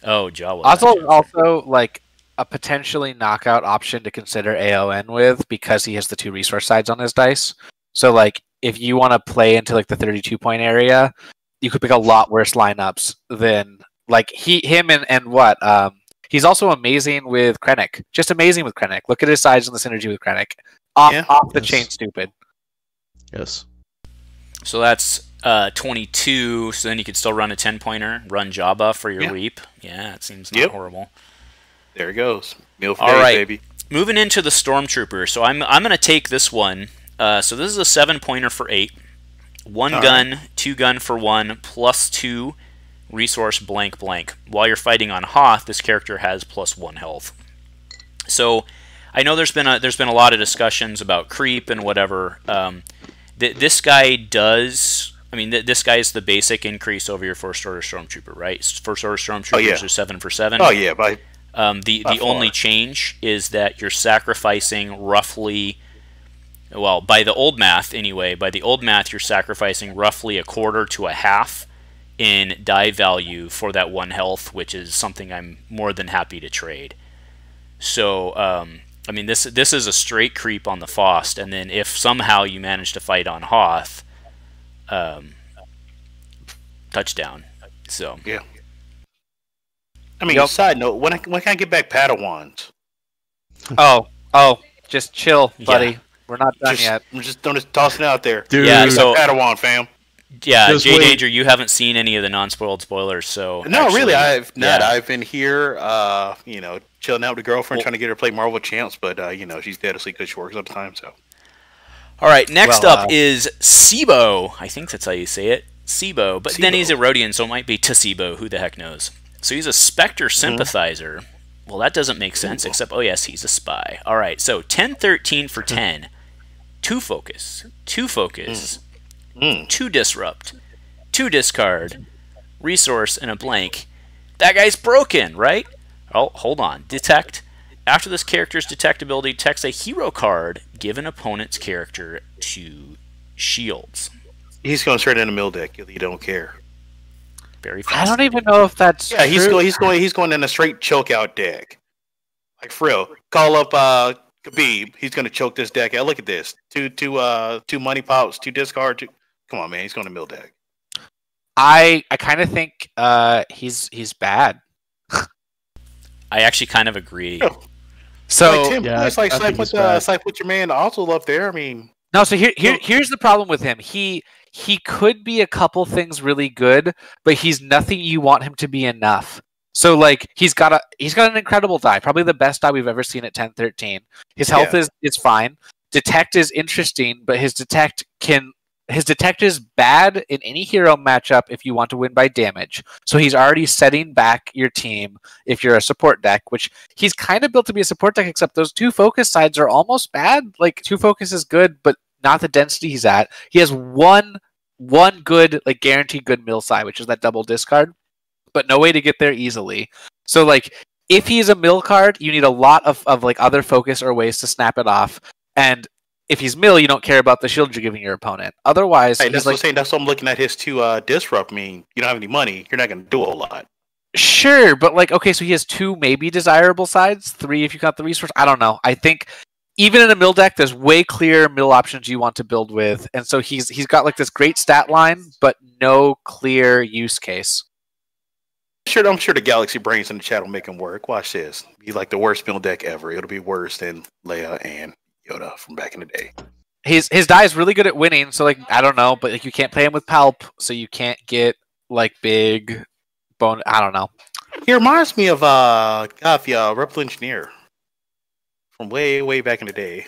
Jawa. Ozzel is also like a potentially knockout option to consider AON with because he has the 2 resource sides on his dice. So like if you want to play into like the 32-point area, you could pick a lot worse lineups than like him and what he's also amazing with Krennic. Just amazing with Krennic. Look at his sides and the synergy with Krennic. Off the chain stupid. Yes. So that's 22. So then you could still run a 10-pointer, run Jabba for your Reap. Yeah, it seems not horrible. There it goes. Meal for All days, right. baby. Moving into the Stormtrooper. So I'm going to take this one. So this is a 7-pointer for 8. 1 gun, right. 2 gun for 1, plus 2 resource blank blank. While you're fighting on Hoth, this character has plus 1 health. So I know there's been a lot of discussions about creep and whatever. This guy does. I mean, this guy is the basic increase over your First Order Stormtrooper, right? First Order Stormtroopers are 7 for 7. Oh yeah, the only change is that you're sacrificing roughly. Well, by the old math anyway, you're sacrificing roughly a quarter to a half in die value for that 1 health, which is something I'm more than happy to trade. So, I mean, this is a straight creep on the Faust, and then if somehow you manage to fight on Hoth, touchdown. So yeah. I mean, side note, when can I get back Padawans? Oh, just chill, buddy. Yeah. We're not done yet. I'm just tossing it out there. Dude. Yeah, so Padawan, fam. Yeah, J Danger, you haven't seen any of the non-spoiled spoilers, so no, actually, really, I've not. Yeah. I've been here, chilling out with the girlfriend, trying to get her to play Marvel Champs, but she's dead asleep because she works all the time. So, all right, next up is Sibo. I think that's how you say it, Sibo. But then he's a Rodian, so it might be Tasibo. Who the heck knows? So he's a Spectre sympathizer. Well, that doesn't make sense, except yes, he's a spy. All right, so 10-13 for 10, 2 focus, 2 disrupt, 2 discard, resource, and a blank. That guy's broken, right? Oh, hold on. Detect. After this character's detect ability detects a hero card, give an opponent's character 2 shields. He's going straight into mill deck. You don't care. Very fast. I don't even know if that's true. He's going in a straight choke out deck. Like for real. Call up Khabib. He's going to choke this deck out. Look at this. 2 money pops, 2 discard. Come on, man. He's going to mill deck. I kind of think he's bad. I actually kind of agree. Yeah. So like Tim, it's like put your man also up there. I mean, no. So here's the problem with him. He could be a couple things really good, but he's nothing you want him to be enough. So like he's got an incredible die, probably the best die we've ever seen at 10-13. His health is fine. Detect is interesting, but his detect is bad in any hero matchup if you want to win by damage. So he's already setting back your team if you're a support deck, which he's kind of built to be a support deck, except those 2 focus sides are almost bad. Like 2 focus is good, but not the density he's at. He has one good, like guaranteed good mill side, which is that double discard, but no way to get there easily. So like if he's a mill card, you need a lot of like other focus or ways to snap it off. And if he's mill, you don't care about the shield you're giving your opponent. Otherwise, hey, that's what I'm looking at his 2 disrupt. I mean, you don't have any money, you're not going to do a lot. Sure, but like, okay, so he has 2 maybe desirable sides, 3 if you got the resource. I don't know. I think even in a mill deck, there's way clear mill options you want to build with, and so he's got like this great stat line, but no clear use case. I'm sure the Galaxy Brains in the chat will make him work. Watch this. He's like the worst mill deck ever. It'll be worse than Leia and Yoda from back in the day. His die is really good at winning, so like I don't know, but like you can't play him with Palp, so you can't get like big bone. I don't know. He reminds me of Rebel Engineer from way back in the day.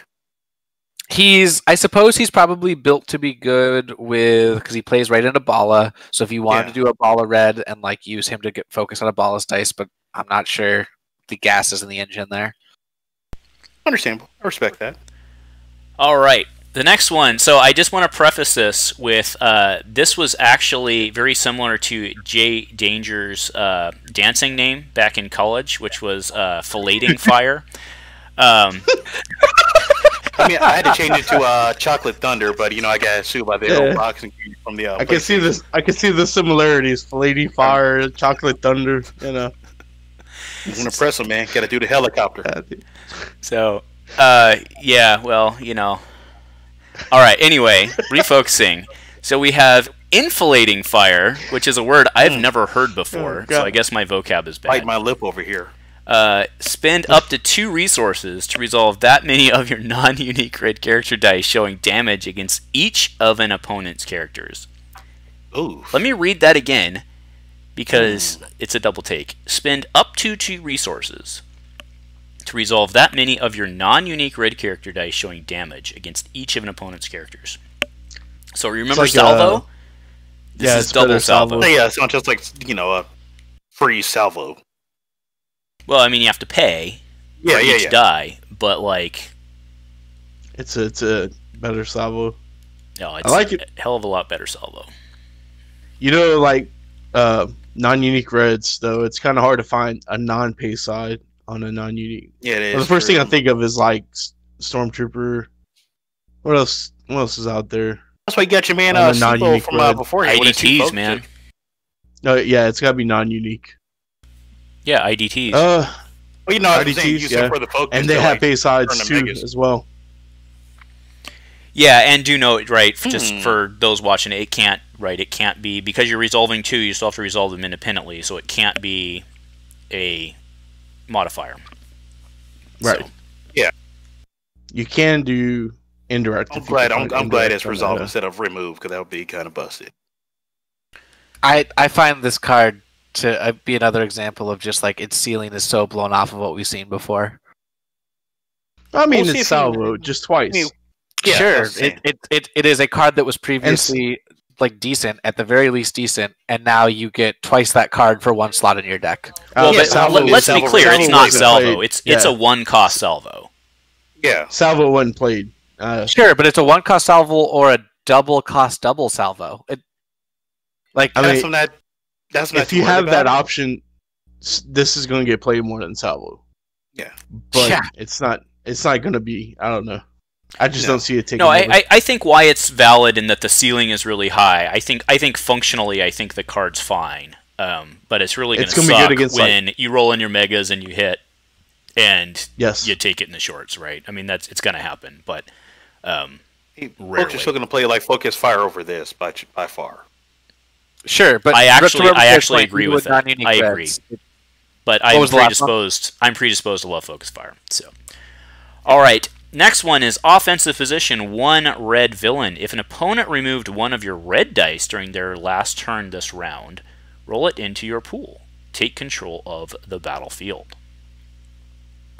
I suppose he's probably built to be good with because he plays right into Bala. So if you wanted to do a Bala red and like use him to get focus on a Bala's dice, but I'm not sure the gas is in the engine there. Understandable. I respect that. All right. The next one, so I just want to preface this with this was actually very similar to Jay Danger's dancing name back in college, which was Filleting Fire. I mean, I had to change it to Chocolate Thunder, but I got sued by the old boxing from the. I can see this. I can see the similarities: Filleting Fire, Chocolate Thunder. You know, I'm gonna press him, man. Got to do the helicopter. So, yeah, well, All right. Anyway, refocusing. So we have Infilating Fire, which is a word I've never heard before. So I guess my vocab is bad. Bite my lip over here. Spend up to 2 resources to resolve that many of your non-unique red character dice showing damage against each of an opponent's characters. Ooh. Let me read that again because it's a double take. Spend up to 2 resources to resolve that many of your non-unique red character dice showing damage against each of an opponent's characters. So remember like salvo? This is double salvo. Yeah, it's not just like, a free salvo. Well, I mean, you have to pay for each die, but like... It's a better salvo. No, it's I like it. A hell of a lot better salvo. Like, non-unique reds, though, it's kind of hard to find a non-pay side on a non-unique. Yeah, it is. Well, the first thing I think of is like Stormtrooper. What else? What else is out there? That's why you got your man non-unique from before. IDTs, man. No, yeah, it's gotta be non-unique. Yeah, IDTs. Well, IDTs, yeah. For the focus, and they have pay sides too, as well. Yeah, and do note, right? Just for those watching, it can't be because you're resolving 2. You still have to resolve them independently, so it can't be a modifier. Right. So, yeah. You can do indirect. I'm glad it's resolved instead of removed, because that would be kind of busted. I find this card to be another example of just like its ceiling is so blown off of what we've seen before. I mean, it's salvo just twice. Sure, it is a card that was previously like decent, at the very least decent, and now you get twice that card for 1 slot in your deck. Well, but let's be clear, it's not salvo. It's a 1-cost salvo. Yeah, salvo wasn't played. Sure, but it's a 1-cost salvo or a double-cost double salvo. If you have that option, this is going to get played more than salvo. Yeah, but it's not going to be. I don't know. I just don't see it taking. No, I think why it's valid and that the ceiling is really high. I think functionally, I think the card's fine. But it's really going to suck when you roll in your megas and you hit, and you take it in the shorts, right? I mean, it's going to happen, but folks are still going to play like Focus Fire over this by far. Sure, but I actually agree with that. I agree, but I'm predisposed to love Focus Fire. So, all right. Next one is offensive position 1 red villain. If an opponent removed 1 of your red dice during their last turn this round, roll it into your pool. Take control of the battlefield.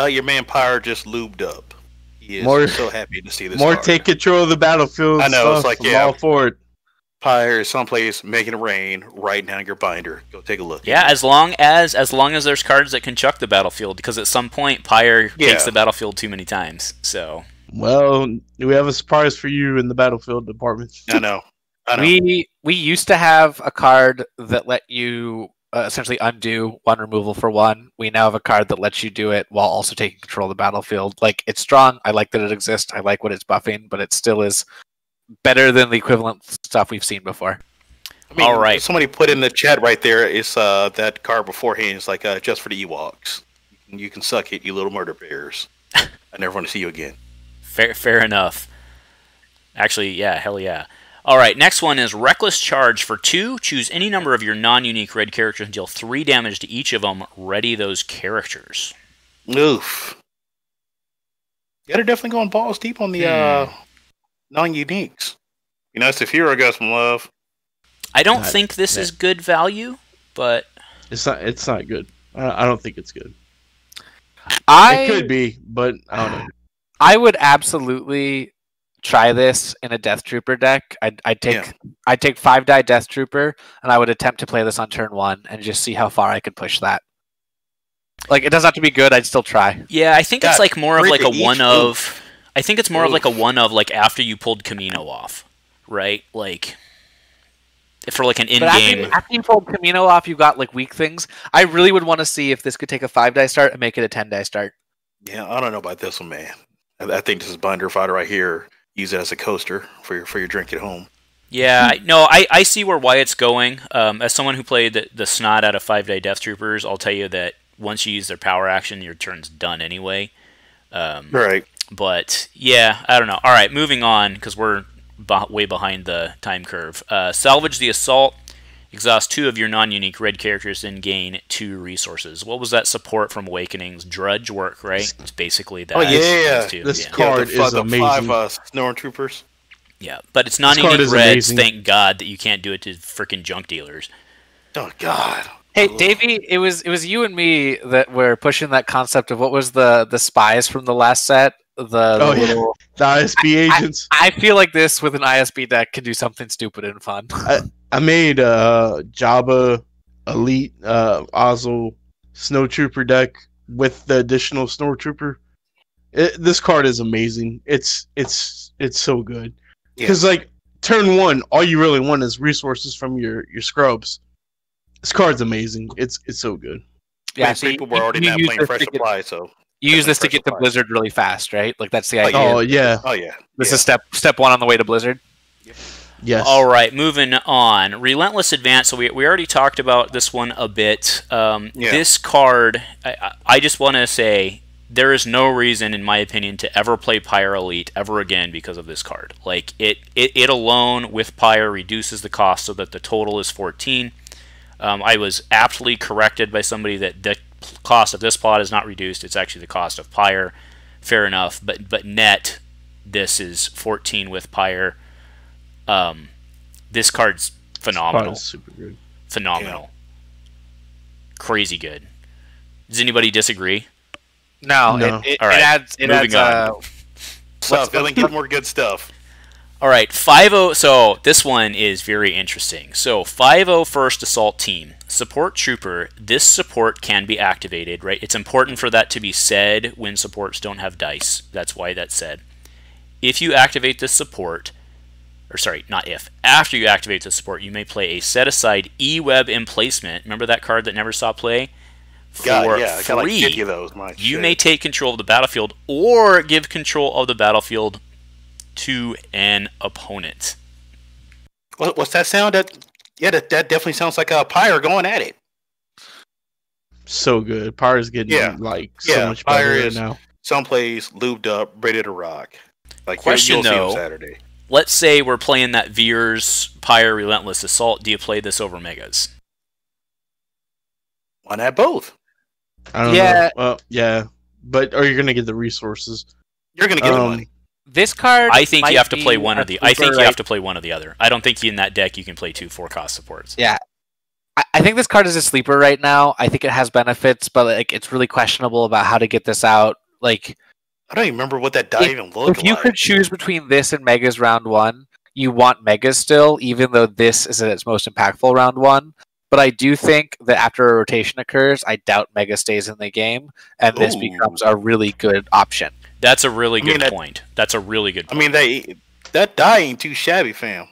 Your man Pyre just lubed up. He is so happy to see this. Take control of the battlefield. I know, it's like all for it. Pyre is someplace making it rain right now in your binder. Go take a look. Yeah, as long as there's cards that can chuck the battlefield, because at some point Pyre takes the battlefield too many times. So well, we have a surprise for you in the battlefield department. I know. We used to have a card that let you essentially undo 1 removal for 1. We now have a card that lets you do it while also taking control of the battlefield. Like, it's strong. I like that it exists. I like what it's buffing, but it still is better than the equivalent stuff we've seen before. I mean, all right. Somebody put in the chat right there is that card beforehand is like just for the Ewoks. You can suck it, you little murder bears. I never want to see you again. Fair enough. Actually, yeah, hell yeah. All right, next one is Reckless Charge for 2. Choose any number of your non-unique red characters and deal 3 damage to each of them. Ready those characters. Oof. Yeah, they're definitely going balls deep on the non-uniques. Saphira got some love. I don't think this is good value, but it's not good. I don't think it's good. It could be, but I don't know. I would absolutely try this in a Death Trooper deck. I'd take 5-die Death Trooper, and I would attempt to play this on turn 1 and just see how far I could push that. Like, it doesn't have to be good. I'd still try. Yeah, I think it's like more of like a one of. I think it's more of like a one of like after you pulled Camino off, right? Like for like an in-game. After you pulled Camino off, you got like weak things. I really would want to see if this could take a 5-die start and make it a 10-die start. Yeah, I don't know about this one, man. I think this is Binder Fighter right here. Use it as a coaster for your drink at home. Yeah, no, I see where Wyatt's going. As someone who played the snot out of 5-die Death Troopers, I'll tell you that once you use their power action, your turn's done anyway. Right. But, yeah, I don't know. All right, moving on, because we're way behind the time curve. Salvage the Assault. Exhaust 2 of your non-unique red characters and gain 2 resources. What was that support from Awakening's? Drudge work, right? It's basically that. Oh, yeah. This card is amazing. The 5 Stormtroopers. Yeah, but it's non-unique reds. Thank God that you can't do it to freaking junk dealers. Oh, God. Hey, Davey, it was you and me that were pushing that concept of what was the spies from the last set? The ISB agents. I feel like this with an ISB deck can do something stupid and fun. I made a Jabba Elite Ozzel Snowtrooper deck with the additional Snowtrooper. This card is amazing. It's so good because like turn 1, all you really want is resources from your scrubs. This card's amazing. It's so good. Yeah, people were already not playing fresh supply, so. You use this to get to Blizzard really fast, right? Like that's the idea. Oh yeah. This is step 1 on the way to Blizzard. Yes. All right, moving on. Relentless Advance. So we already talked about this one a bit. This card, I just want to say there is no reason, in my opinion, to ever play Pyre Elite ever again because of this card. Like it alone with Pyre reduces the cost so that the total is 14. I was aptly corrected by somebody that the cost of this plot is not reduced. It's actually the cost of Pyre. Fair enough. But net, this is 14 with Pyre. This card's phenomenal. Super good. Phenomenal. Crazy good. Does anybody disagree? No. It adds. Moving on. Feeling get more good stuff. All right, 5-0. So this one is very interesting. So 5-0 First Assault Team. Support Trooper. This support can be activated, right? It's important for that to be said when supports don't have dice. That's why that's said. If you activate this support, or sorry, not if. After you activate the support, you may play a set-aside E-Web Emplacement. Remember that card that never saw play? For free, like 50 of those. You may take control of the battlefield or give control of the battlefield to an opponent. What's that sound? That definitely sounds like a Pyre going at it. So good. Pyre's getting so much better right now. Some plays lubed up, ready to rock. Like question though, Saturday. Let's say we're playing that Veers Pyre Relentless Assault. Do you play this over Megas? Why not both? I don't know. Well, yeah, but are you going to get the resources? You're going to get the money. This card, I think you have to play one of the. I think you have to play one of the other. I don't think in that deck you can play 2 4-cost supports. Yeah, I think this card is a sleeper right now. I think it has benefits, but like it's really questionable about how to get this out. Like, I don't even remember what that die even looked like. If you could choose between this and Megas round 1, you want Megas still, even though this is its most impactful round 1. But I do think that after a rotation occurs, I doubt Mega stays in the game, and this becomes a really good option. That's a really good point. That's a really good point. I mean, that die ain't too shabby, fam.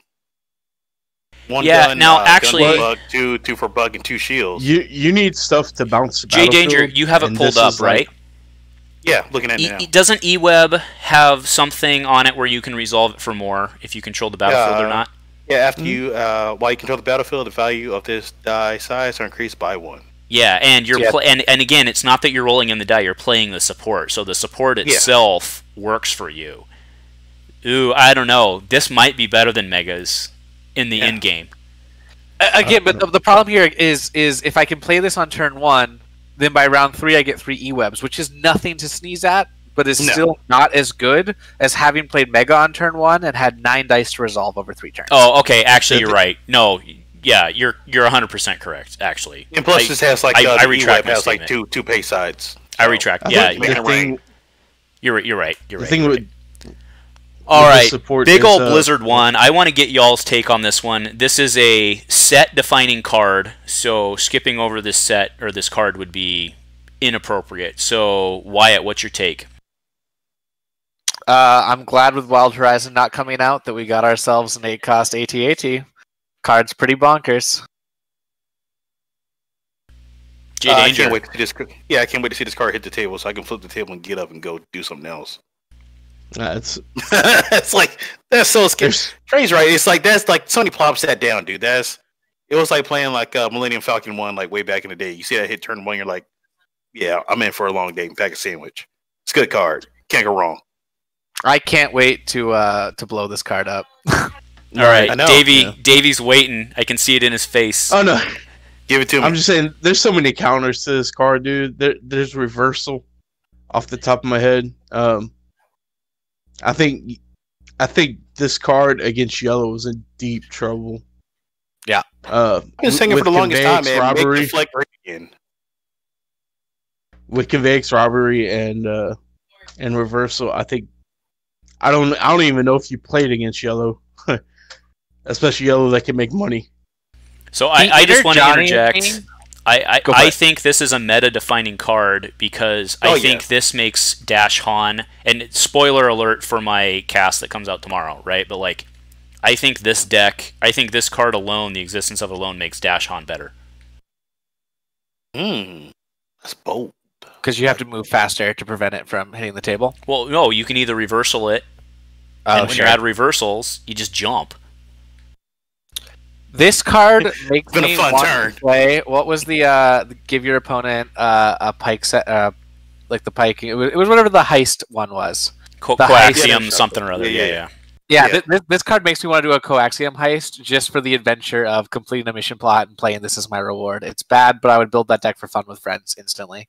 One gun, now actually, bug, two for bug and 2 shields. You need stuff to bounce. J Danger, you have it pulled up, right? Yeah, looking at it now. Doesn't E-Web have something on it where you can resolve it for more if you control the battlefield or not? Yeah, after you, while you control the battlefield, the value of this die size are increased by 1. Yeah, and you're and again, it's not that you're rolling in the die; you're playing the support. So the support itself works for you. Ooh, I don't know. This might be better than Megas in the end game. Again, but the problem here is if I can play this on turn 1, then by round 3 I get 3 E-Webs, which is nothing to sneeze at, but is still not as good as having played Mega on turn 1 and had 9 dice to resolve over 3 turns. Oh, okay. Actually, you're right. No, yeah, you're 100% correct. Actually, and plus this has like I retract my has statement. like two pay sides. I retract. Yeah, you're right. You're right. The thing with all right, big old Blizzard one. I want to get y'all's take on this one. This is a set-defining card, so skipping over this set or this card would be inappropriate. So, Wyatt, what's your take? I'm glad with Wild Horizon not coming out that we got ourselves an 8-cost AT-AT. Card's pretty bonkers. I can't wait to see this. Yeah, I can't wait to see this card hit the table so I can flip the table and get up and go do something else. It's it's like that's so scary. Trey's right. It's like that's like Sony plops that down, dude. It was like playing like Millennium Falcon 1 like way back in the day. You see that hit turn 1, you're like, yeah, I'm in for a long day and pack a sandwich. It's a good card. Can't go wrong. I can't wait to blow this card up. All right, Davey. Yeah. Davey's waiting. I can see it in his face. Oh no, give it to me. I'm just saying, there's so many counters to this card, dude. There's reversal, off the top of my head. I think this card against yellow was in deep trouble. Yeah. I've been saying it for the longest time, man. Robbery, make the flag great again. With Convex Robbery and reversal, I don't even know if you played against yellow, especially yellow that can make money. So I just want to interject. I think this is a meta-defining card because I think this makes Dash Han, and spoiler alert for my cast that comes out tomorrow, right? But like, I think this card alone, the existence of it alone, makes Dash Han better. That's bold. Because you have to move faster to prevent it from hitting the table. Well, no, you can either reversal it, and when you're out of reversals, you just jump. This card makes been me a fun want turn. to play. What was the give your opponent a pike set, like the pike? It was whatever the heist one was. Coaxium something or other. Yeah. This card makes me want to do a Coaxium heist just for the adventure of completing a mission plot and playing this as my reward. It's bad, but I would build that deck for fun with friends instantly.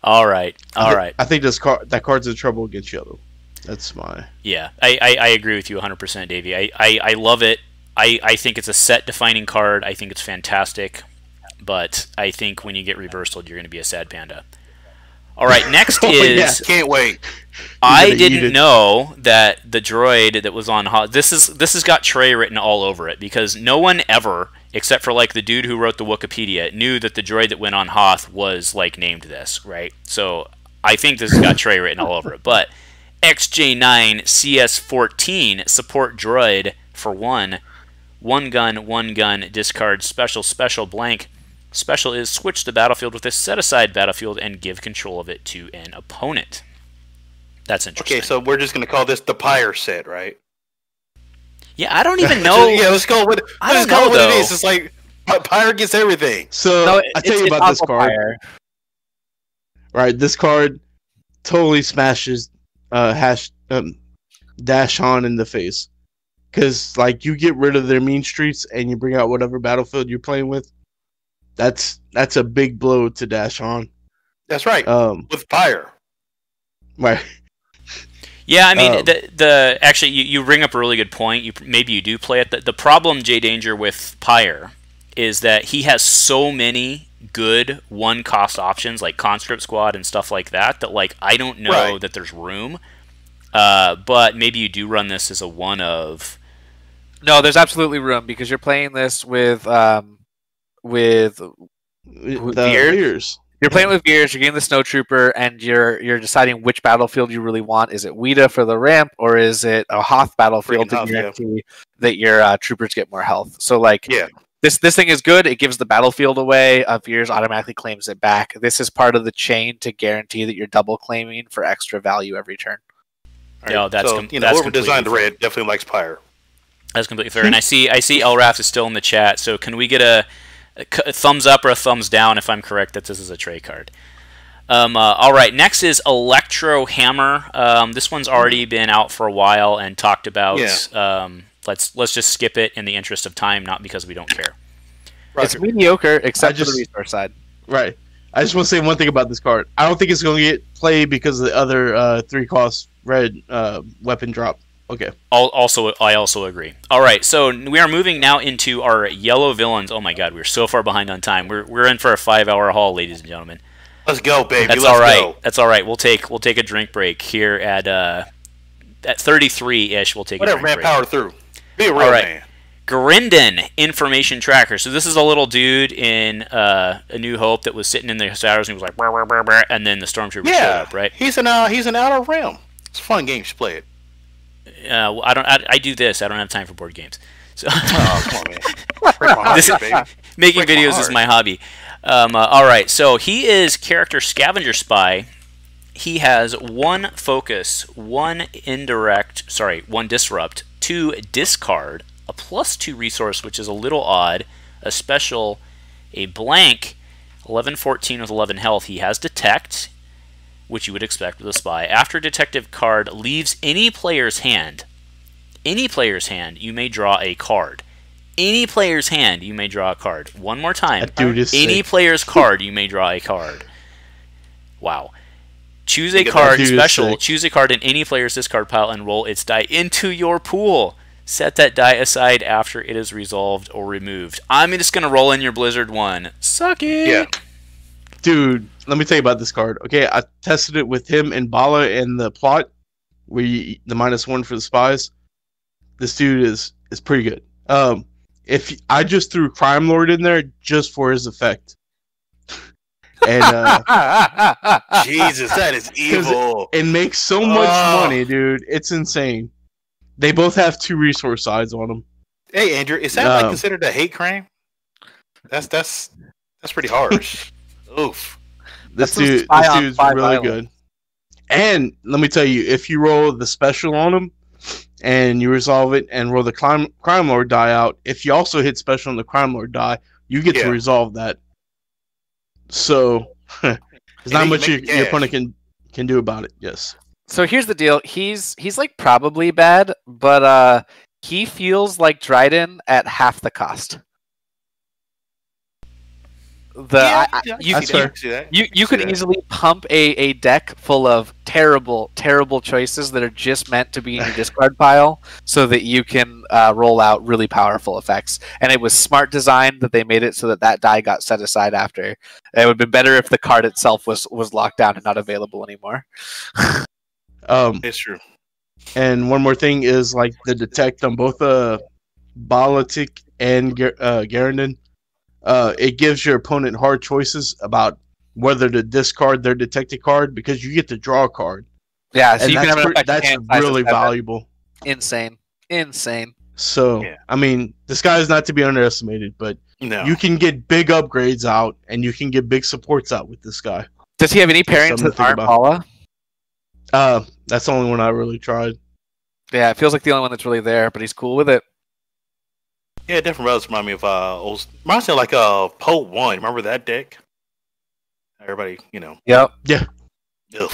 All right. I think that card's in trouble against yellow. That's my... Yeah, I agree with you 100%, Davey. I love it. I think it's a set-defining card. I think it's fantastic. But I think when you get reversaled, you're going to be a sad panda. All right, next is... Can't wait. I didn't know that the droid that was on Hoth... This has got Trey written all over it, because no one ever, except for like the dude who wrote the Wikipedia, knew that the droid that went on Hoth was like named this, right? So I think this has got Trey written all over it. But XJ9 CS14 support droid for one gun, discard, special, blank. Special is switch the battlefield with a set-aside battlefield and give control of it to an opponent. That's interesting. Okay, so we're just going to call this the Pyre set, right? Yeah, I don't even know. Yeah, let's go with it is. It's like Pyre gets everything. So I tell you about this card. Right, this card totally smashes Dash Han in the face. Because like you get rid of their mean streets and you bring out whatever battlefield you're playing with. That's a big blow to Dash Han. That's right. With Pyre. Right. Yeah, I mean, actually, you bring up a really good point. Maybe you do play it. The problem, J Danger, with Pyre is that he has so many good one-cost options like Conscript Squad and stuff like that like I don't know that there's room. But maybe you do run this as a one of. No, there's absolutely room because you're playing this with Veers. You're playing with Veers, you're getting the Snowtrooper, and you're deciding which battlefield you really want. Is it Weta for the ramp, or is it a Hoth battlefield to guarantee that your troopers get more health? So, like, this thing is good. It gives the battlefield away. Veers automatically claims it back. This is part of the chain to guarantee that you're double claiming for extra value every turn. Right. No, that's whoever designed the red definitely likes Pyre. That's completely fair. And I see Elraf is still in the chat. So can we get a thumbs up or a thumbs down if I'm correct that this is a Trey card? All right, next is Electro Hammer. This one's already been out for a while and talked about. Yeah. Let's just skip it in the interest of time, not because we don't care. It's mediocre, except for the resource side. Right. I just want to say one thing about this card. I don't think it's going to get played because of the other 3-cost red weapon drop. Okay. I also agree. All right, so we are moving now into our yellow villains. Oh my God, we're so far behind on time. We're in for a 5-hour haul, ladies and gentlemen. Let's go, baby. That's all right. That's all right. We'll take a drink break here at 33-ish. We'll take a drink break. Whatever, man. Power through. Be a real man. Grindon Information Tracker. So this is a little dude in A New Hope that was sitting in the shadows and he was like, brr, brr, brr, brr, and then the stormtrooper showed up, right? He's an Outer Realm. It's a fun game. You should play it. I do this. I don't have time for board games. So Oh, come on, man. Break my heart, baby. making Break my videos is heart. my hobby. All right, so he is character scavenger spy. He has 1 focus, 1 disrupt, 2 discard, a +2 resource, which is a little odd, a special, a blank, 11-14 with 11 health. He has detect, which you would expect with a spy. After detective card leaves any player's hand, you may draw a card. Any player's hand, you may draw a card. One more time. That dude is Any sick. player's card, you may draw a card. Wow. Choose a Think of card that dude is special. sick. Choose a card in any player's discard pile and roll its die into your pool. Set that die aside after it is resolved or removed. I'm just going to roll in your Blizzard 1. Suck it! Yeah. Dude, let me tell you about this card. Okay, I tested it with him and Bala in the plot, where the -1 for the spies. This dude is pretty good. If I just threw Crime Lord in there just for his effect, and Jesus, that is evil. it makes so much Oh. money, dude. It's insane. They both have 2 resource sides on them. Hey, Andrew, is that like Um, considered a hate crime? That's pretty harsh. Oof. This That's some dude, spy this on dude's spy really violence. good. And let me tell you, if you roll the special on him and you resolve it and roll the crime lord die out, if you also hit special on the crime lord die, you get Yeah. to resolve that. So there's And not then you much make your cash. opponent can do about it. Yes. So here's the deal. He's like probably bad, but he feels like Dryden at half the cost. You That's could fair. you could easily pump a deck full of terrible choices that are just meant to be in your discard pile, so that you can roll out really powerful effects. And it was smart design that they made it so that die got set aside after. It would be better if the card itself was locked down and not available anymore. It's true. And one more thing is like the detect on both Balatik and Garandon. It gives your opponent hard choices about whether to discard their detected card because you get to draw a card. Yeah, so And you can have an effect that's hand size really of 7. valuable. Insane. So, Yeah. I mean, this guy is not to be underestimated, but No. you can get big upgrades out and you can get big supports out with this guy. Does he have any pairings Something to that think aren't about. Paula? That's the only one I really tried. Yeah, it feels like the only one that's really there, but he's cool with it. Yeah, different routes remind me of reminds me of like Poe 1. Remember that deck? Everybody, Yep. ugh.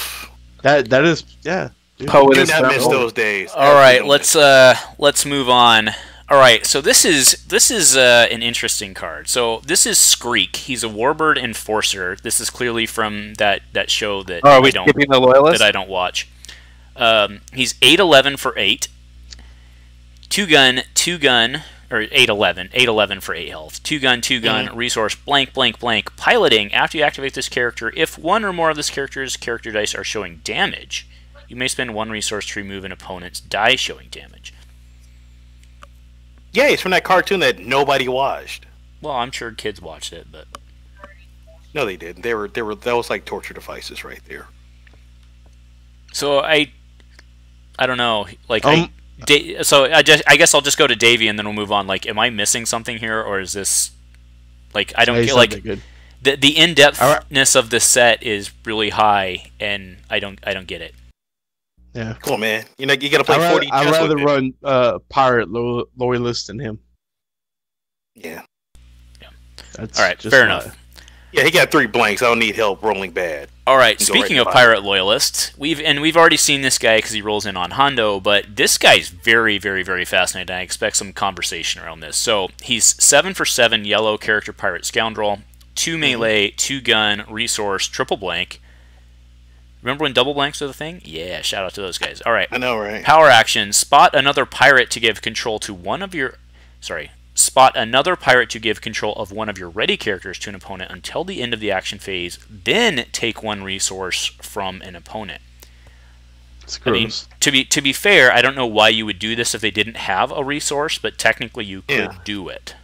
That is, yeah. dude. Poe with Do his not miss thermal. those days. All right, Don't let's miss move on. All right, so this is an interesting card. So this is Skreek. He's a Warbird Enforcer. This is clearly from that show that Oh, are we I don't skipping the loyalist? that I don't watch. He's 8/11 for 8. 2 gun, or 8/11 for 8 health. 2 gun, resource, blank. Piloting. After you activate this character, if one or more of this character's character dice are showing damage, you may spend 1 resource to remove an opponent's die showing damage. Yeah, it's from that cartoon that nobody watched. Well, I'm sure kids watched it, but No, they didn't. They were. That was like torture devices right there. so I don't know. Like So I guess I'll just go to Davey and then we'll move on. Like, am I missing something here, or is this like I don't he's get not like that good. the in-depthness of the set is really high, and I don't get it. Yeah. Come on, man. You got to play 40. I'd chess rather with it. run pirate loyalist than him. Yeah. That's All right, just fair my- enough. Yeah, he got 3 blanks. I don't need help rolling bad. All right, You can go speaking right of to pirate loyalists, we've already seen this guy because he rolls in on Hondo, but this guy's very, very, very fascinating. I expect some conversation around this. So he's 7 for 7 yellow character pirate scoundrel, 2 melee, 2 gun, resource, triple blank. Remember when double blanks were the thing? Yeah, shout out to those guys. All right. I know, right? Power action. Spot another pirate to give control to one of your... Spot another pirate to give control of one of your ready characters to an opponent until the end of the action phase. Then take 1 resource from an opponent. It's I mean, gross. to be fair, I don't know why you would do this if they didn't have a resource, but technically you could Yeah. do it.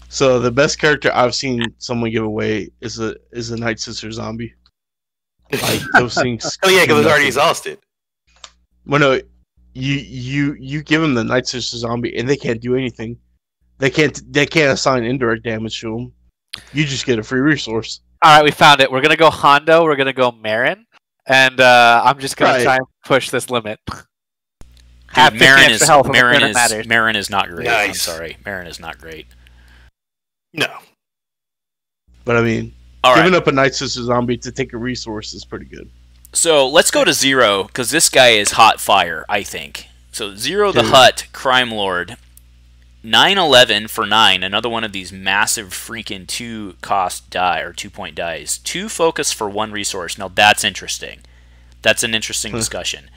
So the best character I've seen someone give away is a Night Sister zombie. Like those things. Oh yeah, because it's already exhausted. Well, no, you give them the Night Sister zombie, and they can't do anything. They can't assign indirect damage to them. You just get a free resource. All right, we found it. We're gonna go Hondo. We're gonna go Marin, and I'm just gonna try and push this limit. Dude, Marin is not great. Nice. I'm sorry, Marin is not great. No, but I mean, giving up a Night Sister zombie to take a resource is pretty good. So let's go to Zero, because this guy is hot fire, I think. So Zero the Hutt, Crime Lord. 9/11 for 9, another one of these massive freaking 2-cost die, or 2-point dies. 2 focus for 1 resource. Now that's interesting. That's an interesting discussion.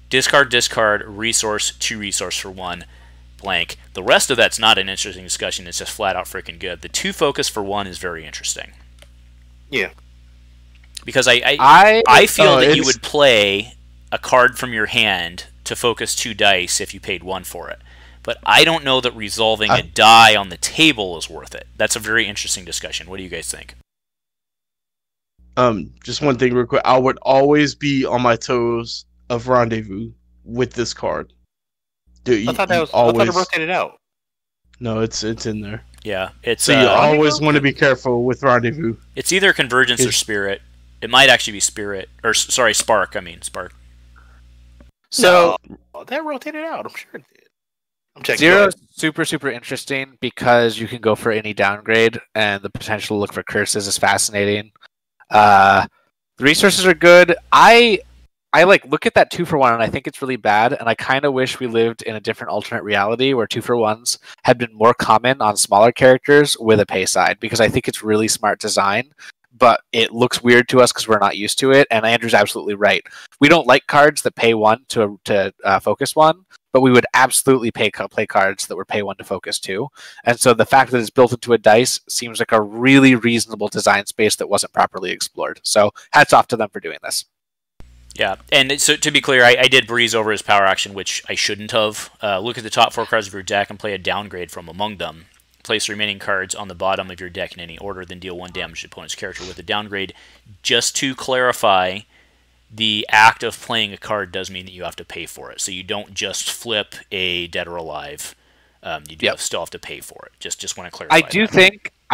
Discard, resource, 2 resource for 1, blank. The rest of that's not an interesting discussion, it's just flat out freaking good. The 2 focus for 1 is very interesting. Yeah. Because I feel that you would play a card from your hand to focus 2 dice if you paid 1 for it. But I don't know that resolving a die on the table is worth it. That's a very interesting discussion. What do you guys think? Just one thing real quick. I would always be on my toes of Rendezvous with this card. Dude, I thought it rotated out. No, it's in there. Yeah, it's. So you always want to be careful with Rendezvous. It's either Convergence or Spirit. It might actually be Spirit, or sorry, Spark. I mean Spark. So that rotated out. I'm sure it did. I'm checking. Zero is super interesting because you can go for any downgrade, and the potential to look for curses is fascinating. The resources are good. I like look at that 2 for 1, and I think it's really bad. And I kind of wish we lived in a different alternate reality where 2 for 1s had been more common on smaller characters with a pay side, because I think it's really smart design. But it looks weird to us because we're not used to it. And Andrew's absolutely right. We don't like cards that pay 1 to focus 1, but we would absolutely play cards that would pay 1 to focus 2. And so the fact that it's built into a dice seems like a really reasonable design space that wasn't properly explored. So hats off to them for doing this. Yeah, and so to be clear, I did breeze over his power action, which I shouldn't have. Look at the top 4 cards of your deck and play a downgrade from among them. Place the remaining cards on the bottom of your deck in any order, then deal 1 damage to the opponent's character with a downgrade. Just to clarify, the act of playing a card does mean that you have to pay for it. So you don't just flip a Dead or Alive. You do still have to pay for it. Just want to clarify. I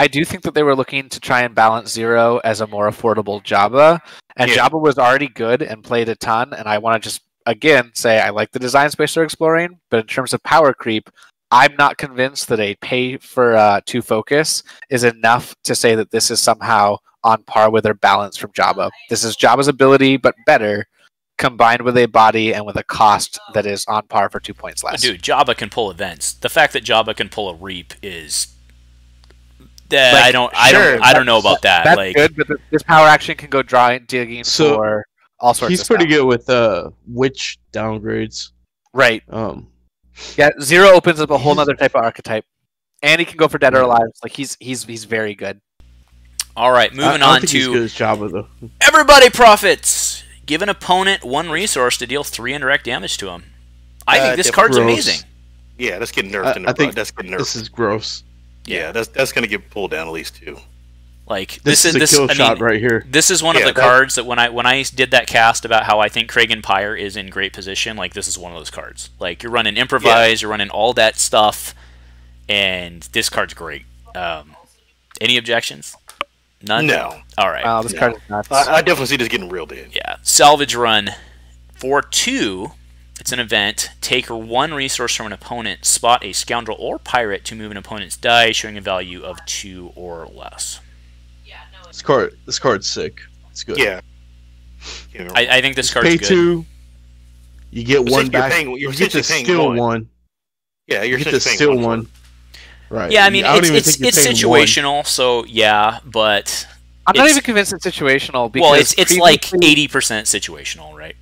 do think that they were looking to try and balance Zero as a more affordable Jabba, and Jabba was already good and played a ton. And I want to just again say I like the design space they're exploring, but in terms of power creep, I'm not convinced that a pay for 2 focus is enough to say that this is somehow on par with their balance from Jabba. This is Jabba's ability, but better, combined with a body and with a cost that is on par for 2 points less. Dude, Jabba can pull events. The fact that Jabba can pull a Reap is... I don't know about that. That's good, but this power action can go digging for all sorts of stuff. He's pretty good with witch downgrades. Right. Yeah, Zero opens up a whole other type of archetype, and he can go for Dead or Alive. Like he's very good. All right, moving on to he's good as Jabba, though. Everybody Profits. Give an opponent 1 resource to deal 3 indirect damage to him. I think this card's amazing. Yeah, that's getting nerfed. I think that's getting nerfed. This is gross. Yeah, that's going to get pulled down at least 2. Like this is a kill shot right here. This is one of the cards that when I did that cast about how I think Kragan Pyre is in great position, like this is one of those cards. Like you're running improvise, you're running all that stuff, and this card's great. Any objections? None. No. All right. This card is nuts. I definitely see this getting reeled in. Yeah. Salvage Run for 2. It's an event. Take 1 resource from an opponent. Spot a scoundrel or pirate to move an opponent's die, showing a value of 2 or less. This card's sick. It's good. Yeah. I think this card's pay good. 2. You get 1 back. You're get to steal 1. Yeah, you're get to steal 1. Right. Yeah, I mean it's situational, so yeah, but I'm not even convinced it's situational because it's like 80% situational, right?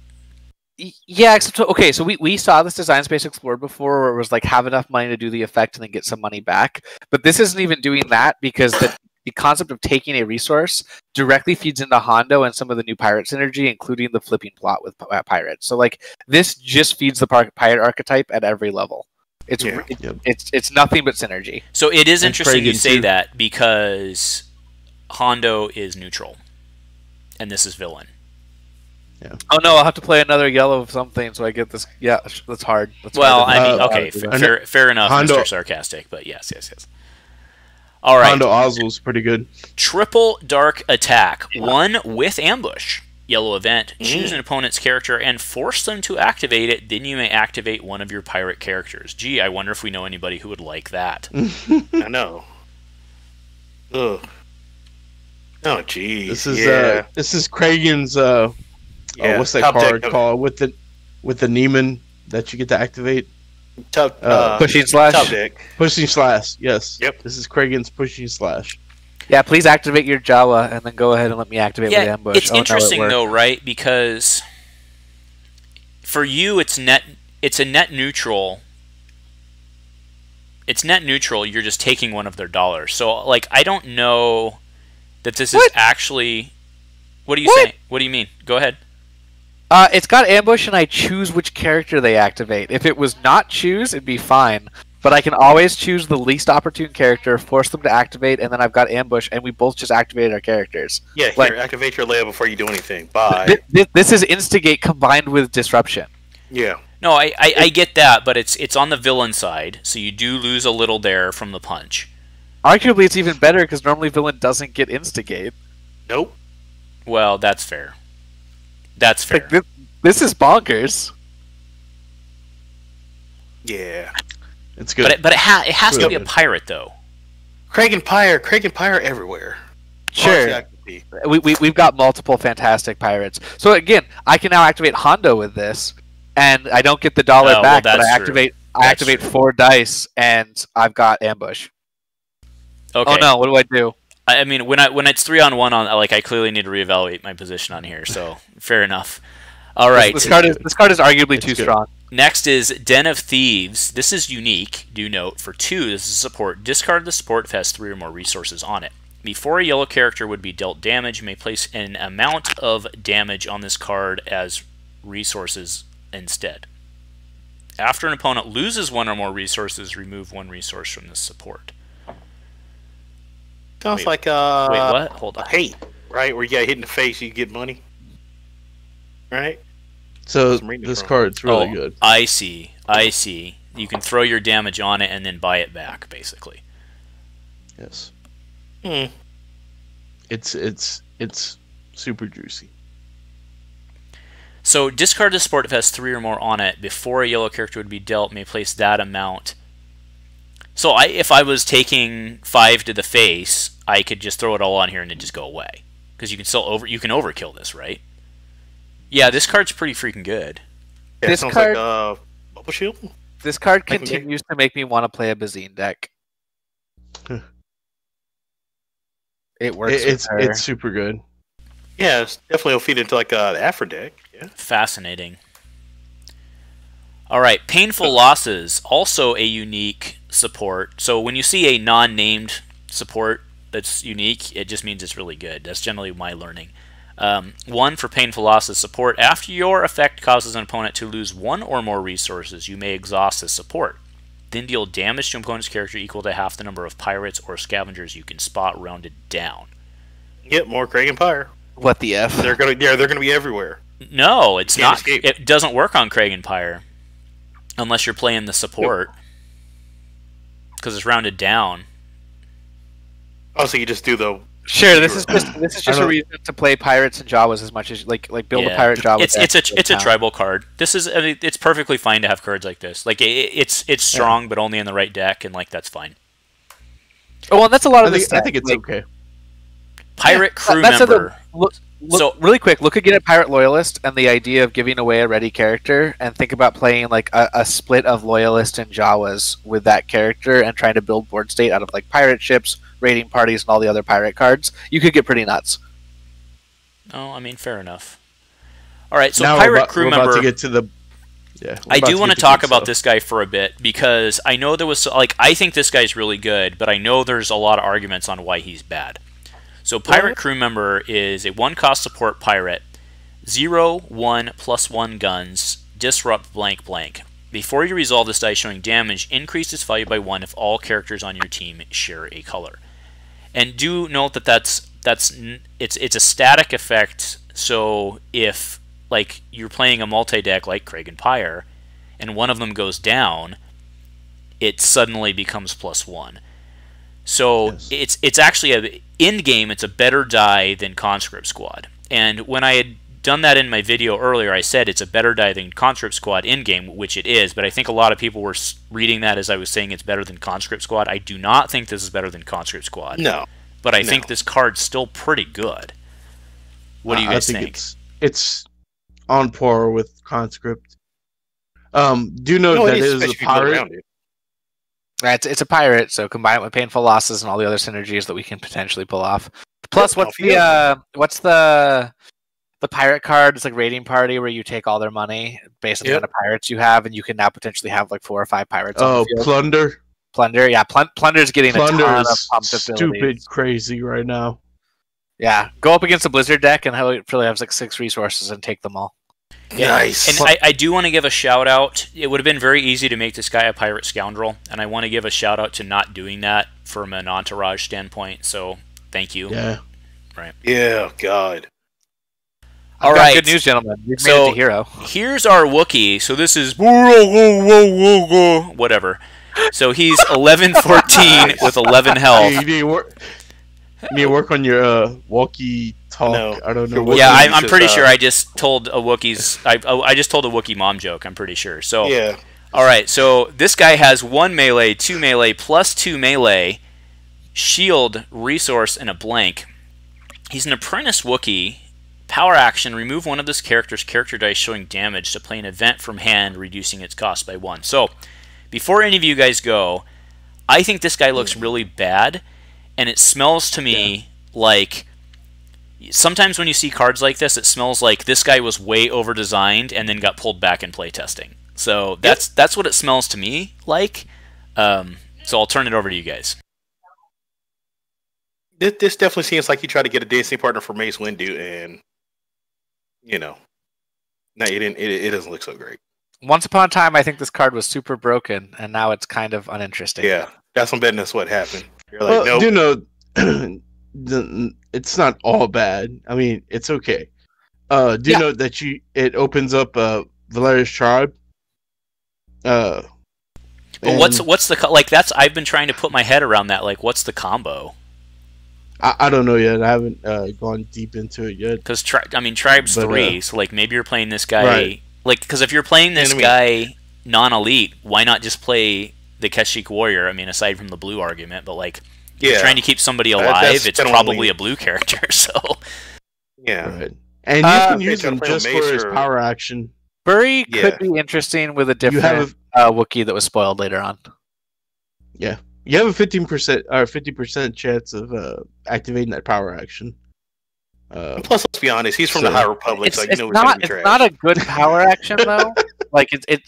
Yeah, except okay, so we saw this design space explored before where it was like have enough money to do the effect and then get some money back. But this isn't even doing that because the concept of taking a resource directly feeds into Hondo and some of the new pirate synergy, including the flipping plot with pirates. So like this just feeds the pirate archetype at every level. It's nothing but synergy. So it is interesting you say that because Hondo is neutral. and this is villain. Yeah. Oh no, I'll have to play another yellow of something so I get this. Yeah, that's hard. That's Well, hard I mean, okay, fair enough, Hondo, Mr. Sarcastic, but yes. All right. Hondo Oswald's pretty good. Triple Dark Attack. 1 with Ambush. Yellow event. Choose an opponent's character and force them to activate it. Then you may activate one of your pirate characters. Gee, I wonder if we know anybody who would like that. I know. Ugh. Oh, geez. This is Kragen's. What's that card called with the Neiman that you get to activate? Pushing Slash. Top deck. Pushing Slash. Yes. Yep. This is Kragen's Pushing Slash. Yeah, please activate your Jawa and then go ahead and let me activate with Ambush. It's interesting though, right? Because for you, it's a net neutral. It's net neutral. You're just taking one of their dollars. So, like, I don't know that this is actually. What are you saying? What do you mean? Go ahead. It's got Ambush, and I choose which character they activate. If it was not choose, it'd be fine. But I can always choose the least opportune character, force them to activate, and then I've got Ambush, and we both just activated our characters. Yeah, here, activate your layout before you do anything. Bye. This is Instigate combined with Disruption. Yeah. No, I get that, but it's on the villain side, so you do lose a little there from the punch. Arguably, it's even better, because normally villain doesn't get Instigate. Nope. Well, that's fair. That's fair. Like, this is bonkers. Yeah. It's good. But it has to be a pirate, though. Kragen Pyre everywhere. Sure. We've got multiple fantastic pirates. So again, I can now activate Hondo with this, and I don't get the dollar back, but I activate 4 dice, and I've got Ambush. Okay. Oh no, what do I do? I mean, when it's 3-on-1 on, like, I clearly need to reevaluate my position on here. So fair enough. All right. This card is arguably too strong. Next is Den of Thieves. This is unique. Do note, for 2, this is support. Discard the support if it has 3 or more resources on it. Before a yellow character would be dealt damage, you may place an amount of damage on this card as resources instead. After an opponent loses 1 or more resources, remove 1 resource from this support. Sounds like wait, what? Hold on. Hate, right? Where you get hit in the face, you get money. Right? So this card's really good. I see. You can throw your damage on it and then buy it back, basically. Yes. Hmm. It's super juicy. So discard the support if it has 3 or more on it. Before a yellow character would be dealt, may place that amount. So if I was taking 5 to the face, I could just throw it all on here and it just go away. Because you can still overkill this, right? Yeah, this card's pretty freaking good. Yeah, this card, like Bubble Shield. This card continues to make me want to play a Bazine deck. It works. It's super good. Yeah, it's definitely will feed into like the Afro deck. Yeah. Fascinating. All right, Painful Losses, also a unique support. So when you see a non-named support that's unique, it just means it's really good. That's generally my learning. 1 for Painful Losses support. After your effect causes an opponent to lose 1 or more resources, you may exhaust this support. Then deal damage to an opponent's character equal to half the number of pirates or scavengers you can spot, rounded down. Yep, more Kragen Pyre. What the F? They're gonna be everywhere. No, it's not. Escape. It doesn't work on Kragen Pyre unless you're playing the support because it's rounded down. Oh, so you just do the. Sure, this is just a reason to play pirates and Jawas as much as like build a pirate Jawa. It's a tribal card. This is it's perfectly fine to have cards like this. Like it's strong, but only in the right deck, and like that's fine. Oh, well, that's a lot of this. I think it's okay. Pirate crew member. So really quick, look again at Pirate Loyalist and the idea of giving away a ready character, and think about playing like a split of Loyalist and Jawas with that character, and trying to build board state out of like pirate ships, raiding parties, and all the other pirate cards. You could get pretty nuts. Oh, I mean, fair enough. All right, so now pirate crew member. About to get to the. Yeah, I do want to talk about this guy for a bit because I know there was like I think this guy's really good, but I know there's a lot of arguments on why he's bad. So pirate crew member is a 1-cost support pirate, 0, 1, +1 guns, disrupt blank blank. Before you resolve this die showing damage, increase its value by 1 if all characters on your team share a color. And do note that that's it's a static effect. So if like you're playing a multi-deck like Kragan Pyre, and one of them goes down, it suddenly becomes +1. So it's actually in game. It's a better die than Conscript Squad. And when I had done that in my video earlier, I said it's a better die than Conscript Squad in game, which it is. But I think a lot of people were reading that as I was saying it's better than Conscript Squad. I do not think this is better than Conscript Squad. No. But I think this card's still pretty good. What do you guys think? It's on par with Conscript. Do know that it is a pirate. It's a pirate, so combine it with Painful Losses and all the other synergies that we can potentially pull off. Plus, what's the pirate card? It's like Raiding Party, where you take all their money based on the amount of pirates you have, and you can now potentially have like 4 or 5 pirates. Oh, Plunder. Plunder, yeah. Plunder's getting a ton of pumped stupid crazy right now. Yeah, go up against a Blizzard deck and probably have like 6 resources and take them all. Yeah. Nice. And I do want to give a shout out. It would have been very easy to make this guy a pirate scoundrel, and I want to give a shout out to not doing that from an entourage standpoint. So thank you. Yeah. Right. Yeah. God. All right. Good news, gentlemen. We've made it to hero. Here's our Wookiee. So this is whatever. So he's 11-14 with 11 health. Hey, you need to work on your walkie talk. No. I don't know. Yeah, I'm pretty sure I just told a Wookiee's. I just told a Wookiee mom joke. I'm pretty sure. So yeah. All right. So this guy has 1 melee, 2 melee, +2 melee, shield, resource, and a blank. He's an apprentice Wookiee. Power action: remove one of this character's character dice showing damage to play an event from hand, reducing its cost by 1. So before any of you guys go, I think this guy looks really bad. And it smells to me like, sometimes when you see cards like this, it smells like this guy was way over-designed and then got pulled back in playtesting. So that's what it smells to me like. So I'll turn it over to you guys. This definitely seems like you tried to get a dancing partner for Mace Windu, and no, it doesn't look so great. Once upon a time, I think this card was super broken, and now it's kind of uninteresting. Yeah, that's what betting. That's what happened. You're like, nope. Do know, it's not all bad. I mean, it's okay. Do you know that it opens up Valeria's Tribe? But what's the like? That's I've been trying to put my head around that. Like, what's the combo? I don't know yet. I haven't gone deep into it yet. Because Tribe's 3, so like maybe you're playing this guy. Right. Like, because if you're playing this guy non-elite, why not just play the Kashyyyk Warrior? I mean, aside from the blue argument, but like, if you're trying to keep somebody alive, it's probably a blue character. So yeah, right. And you can use him just for his power action. Burry could be interesting with a different Wookiee that was spoiled later on. Yeah, you have a 15% or 50% chance of activating that power action. Plus, let's be honest, he's from the High Republic, so it's not a good power action though. Like it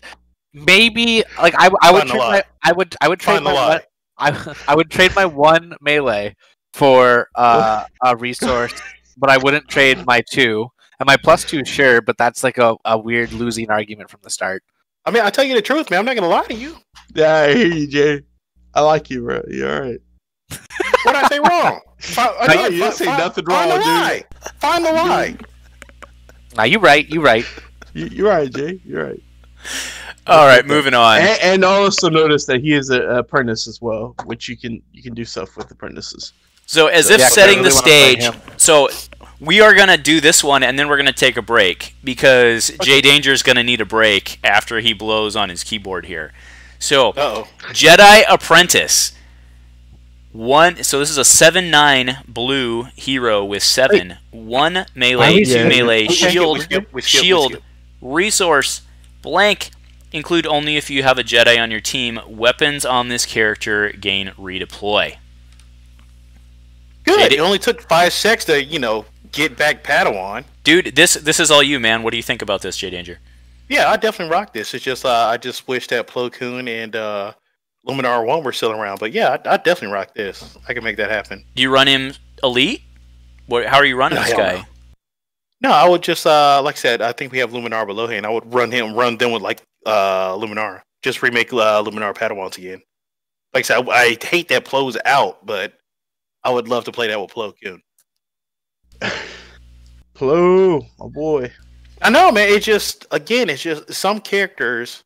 maybe like I would trade my 1 melee for a resource, but I wouldn't trade my 2. And my +2, sure, but that's like a weird losing argument from the start. I mean, I'll tell you the truth, man. I'm not gonna lie to you. Yeah, I hear you, Jay. I like you, bro. You're all right. What did I say wrong? You didn't say nothing wrong, dude. Find the lie. Nah, you're right. You're right. You're right, Jay. You're right. All right, moving on. And also notice that he is an apprentice as well, which you can do stuff with apprentices. So as if setting the stage, so we are gonna do this one, and then we're gonna take a break because Jay Danger is gonna need a break after he blows on his keyboard here. So Jedi Apprentice. So this is a 7/9 blue hero with 7, 1 melee, 2 melee, shield, resource, blank. Include only if you have a Jedi on your team. Weapons on this character gain redeploy. Good. It only took 5 seconds to get back Padawan. Dude, this is all you, man. What do you think about this, Jay Danger? Yeah, I definitely rock this. It's just I just wish that Plo Koon and Luminar 1 were still around, but yeah, I definitely rock this. I can make that happen. Do you run him elite? How are you running this guy? No, I would just like I said, I think we have Luminar below him. I would run them with like Luminar. Just remake Luminar Padawans again. Like I said, I hate that Plo's out, but I would love to play that with Plo Koon. Hello, my boy. I know, man. It's just some characters,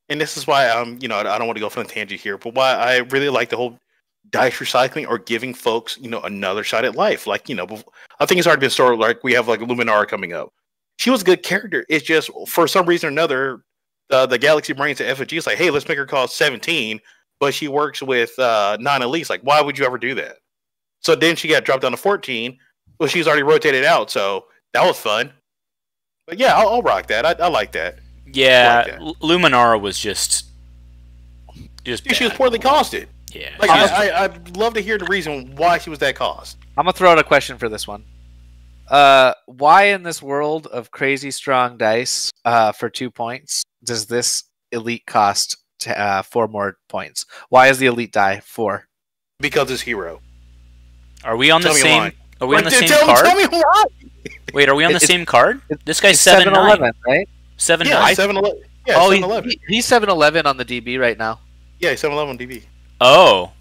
and this is why I don't want to go from the tangent here, but why I really like the whole dice recycling or giving folks, another shot at life. Like, I think it's already been sort of like we have like Luminara coming up. She was a good character. It's just for some reason or another, the Galaxy Brains at FFG is like, hey, let's make her cost 17, but she works with non-elites. Like, why would you ever do that? So then she got dropped down to 14. Well, she's already rotated out, so that was fun. But yeah, I'll rock that. I like that. Yeah, I like that. Luminara was just She was poorly costed. Yeah. Like I'd love to hear the reason why she was that cost. I'm gonna throw out a question for this one. Why in this world of crazy strong dice for 2 points does this elite cost 4 more points? Why is the elite die 4? Because it's hero. Are we on the Tell me same? why. Are we on the Wait, same tell card? me why. Wait, are we on the same card? This guy's It's 7-9. right? 7-9. Yeah, 7-11. Yeah, Oh, 7-11. he's 7-11 on the DB right now. Yeah, 7-11 DB. Oh,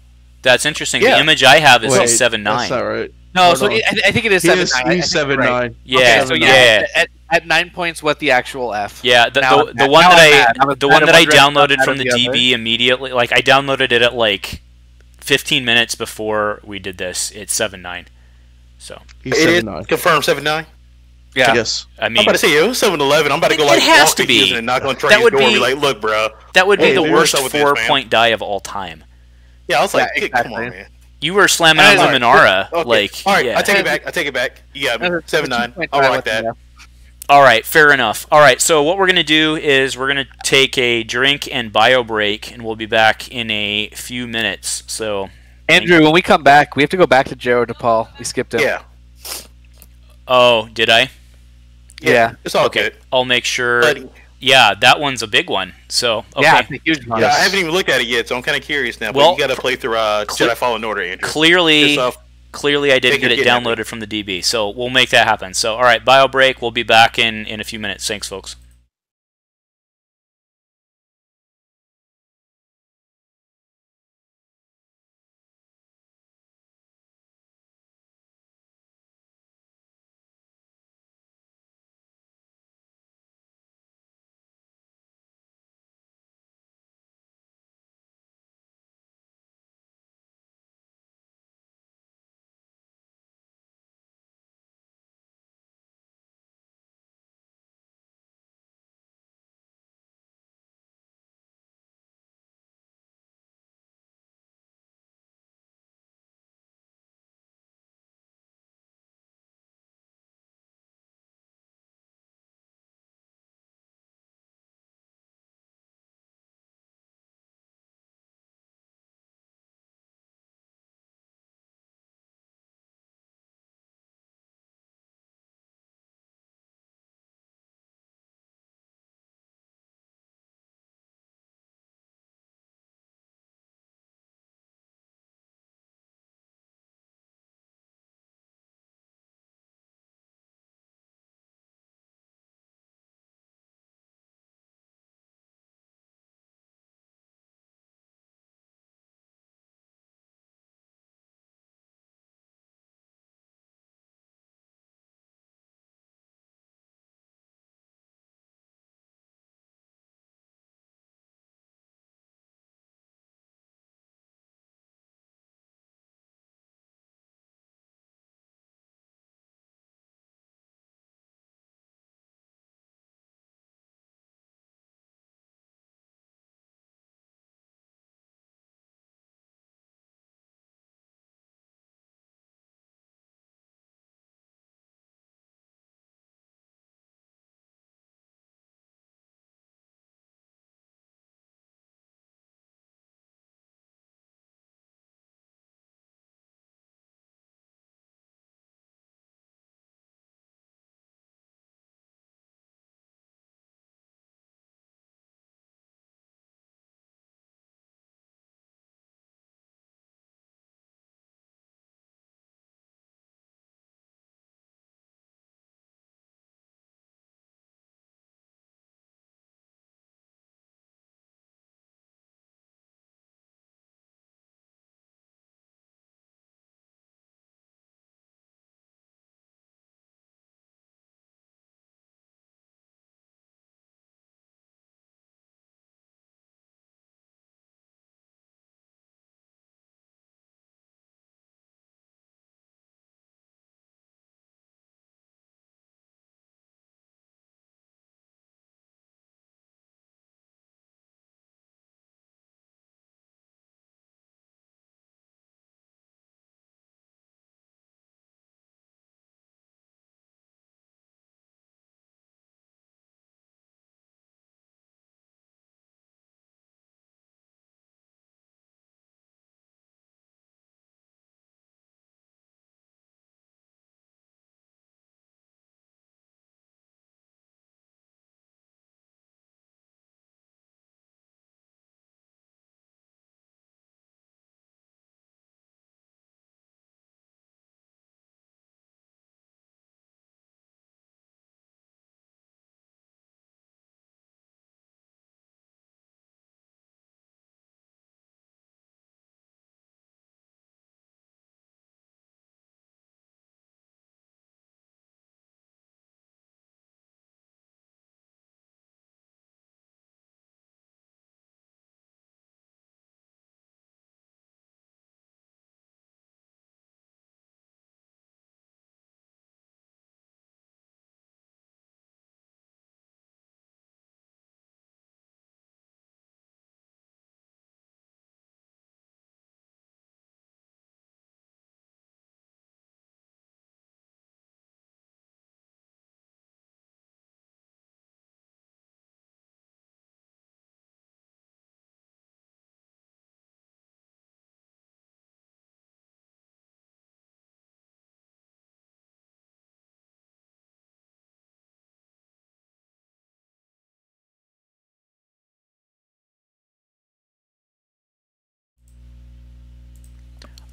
that's interesting. Yeah. The image I have is Wait, 7-9. That's not right. No, Hold so on. I think it is He 7-9. He's 7-9. Yeah. Okay, so yeah. at 9 points, what the actual F? Yeah, the Now- one now that I'm the mad. one I'm that I wondering if I'm downloaded mad from at the the other. DB immediately, like I downloaded it at like 15 minutes before we did this. It's 7-9. So He's It is 7-9. confirmed 7-9. Yeah. Yes. I I'm mean, about to say it was 7-11. I'm about to go It like has walk to to be. Houston and knock on That Trey's would door and be- be like, look, bro. that would be Hey, the dude, worst what's up with this, 4-point die of all time. Yeah, I was like, Yeah, come on, exactly. man. You were slamming on All right, Luminara, okay. like all right, yeah. I take it back. Yeah, Another 7-9. 2-point I'll die rock with the that. F. All right, fair enough. All right, so what we're going to do is we're going to take a drink and bio break, and we'll be back in a few minutes. So, Andrew, when we come back, we have to go back to Jared DePaul. We skipped him. Yeah. oh, did I? Yeah. It's all Okay, good. I'll make sure. But, Yeah, that one's a big one. So, okay. Yeah, it's a huge one. yeah, Yes. I haven't even looked at it yet, so I'm kind of curious now. But Well, you got to play through Jedi Fallen Order, Andrew. Clearly, Yourself. I didn't Take get it it again, downloaded from the DB, so we'll make that happen. So, all right, bio break. We'll be back in a few minutes. Thanks, folks.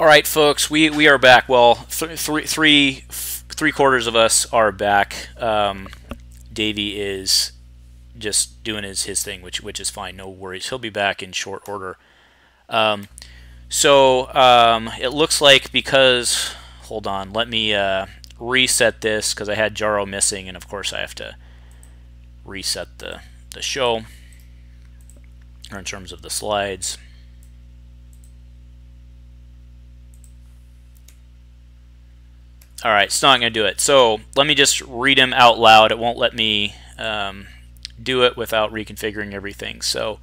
All right, folks, we are back. Well, three quarters of us are back. Davey is just doing his thing, which is fine. No worries. He'll be back in short order. It looks like because hold on, let me reset this because I had Jaro missing, and of course I have to reset the show, or in terms of the slides. All right, it's not going to do it. So let me just read him out loud. It won't let me do it without reconfiguring everything. So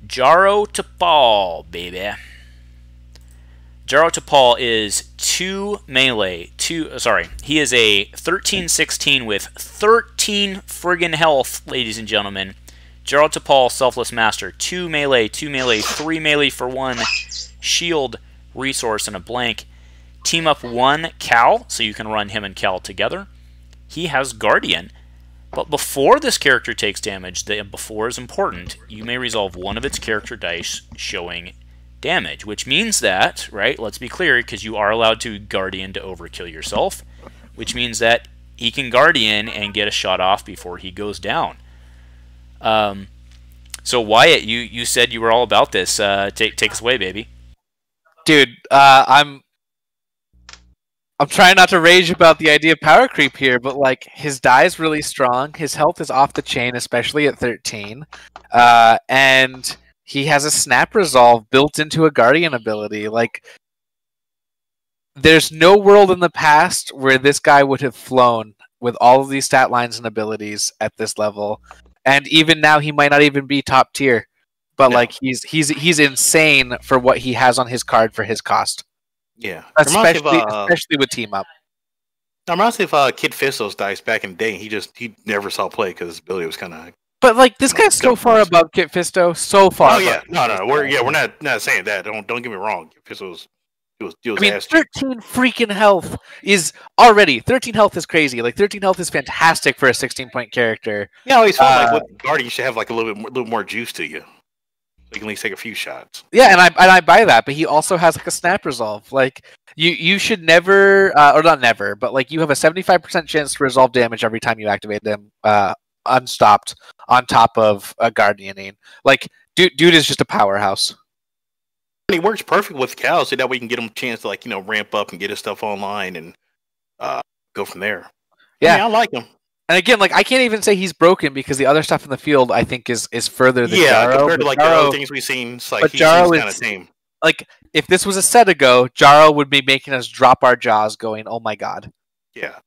Jaro Tapal, baby. Jaro Tapal is 2 melee. He is a 13-16 with 13 friggin' health, ladies and gentlemen. Jaro Tapal, Selfless Master. 2 melee, 3 melee for 1 shield resource and a blank. Team up 1 Cal, so you can run him and Cal together. He has Guardian, but before this character takes damage, the before is important, you may resolve one of its character dice showing damage, which means that, right, let's be clear, because you are allowed to Guardian to overkill yourself, which means that he can Guardian and get a shot off before he goes down. So Wyatt, you said you were all about this. Take us away, baby. Dude, I'm trying not to rage about the idea of power creep here, but like his die is really strong. His health is off the chain, especially at 13, and he has a snap resolve built into a Guardian ability. Like, there's no world in the past where this guy would have flown with all of these stat lines and abilities at this level, and even now he might not even be top tier. But no. Like he's insane for what he has on his card for his cost. Yeah, especially with team up. I'm honestly if Kid Fisto's dice back in the day, he never saw play because his ability was kind of. But like this guy's so far above Kit Fisto, so far. Oh yeah, no, we're not saying that. Don't get me wrong. Kit Fisto's I mean, 13 freaking health is already 13 health is crazy. Like 13 health is fantastic for a 16-point character. Yeah, I always felt like with Guardian, you should have like a little more juice to you. You can at least take a few shots. Yeah, and I buy that, but he also has like a snap resolve. Like you should never, or not never, but like you have a 75% chance to resolve damage every time you activate them, unstopped, on top of a Guardianing. Like dude is just a powerhouse. And he works perfect with Cal, so that way we can get him a chance to ramp up and get his stuff online and go from there. Yeah, I like him. And again, like I can't even say he's broken because the other stuff in the field I think is further than Jaro. Compared to the other things we've seen, it's like he's kind of tame. Like if this was a set ago, Jaro would be making us drop our jaws, going, "Oh my god!" Yeah.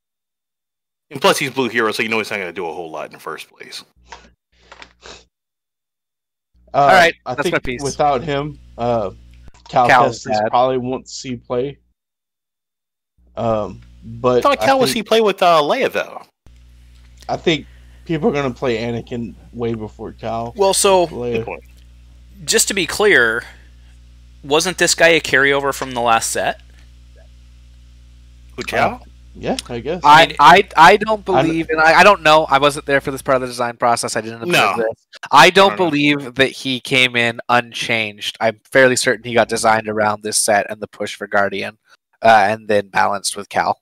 And plus, he's blue hero, so you know he's not going to do a whole lot in the first place. All right, I that's think my piece. Without him, Cal Kestis probably won't see play. But I thought Cal would see play with Leia though. I think people are going to play Anakin way before Cal. Well, so just to be clear, wasn't this guy a carryover from the last set? Who, Cal? Yeah, I guess. I don't believe, and I don't know. I wasn't there for this part of the design process. I didn't observe this. I don't believe that he came in unchanged. I'm fairly certain he got designed around this set and the push for Guardian, and then balanced with Cal.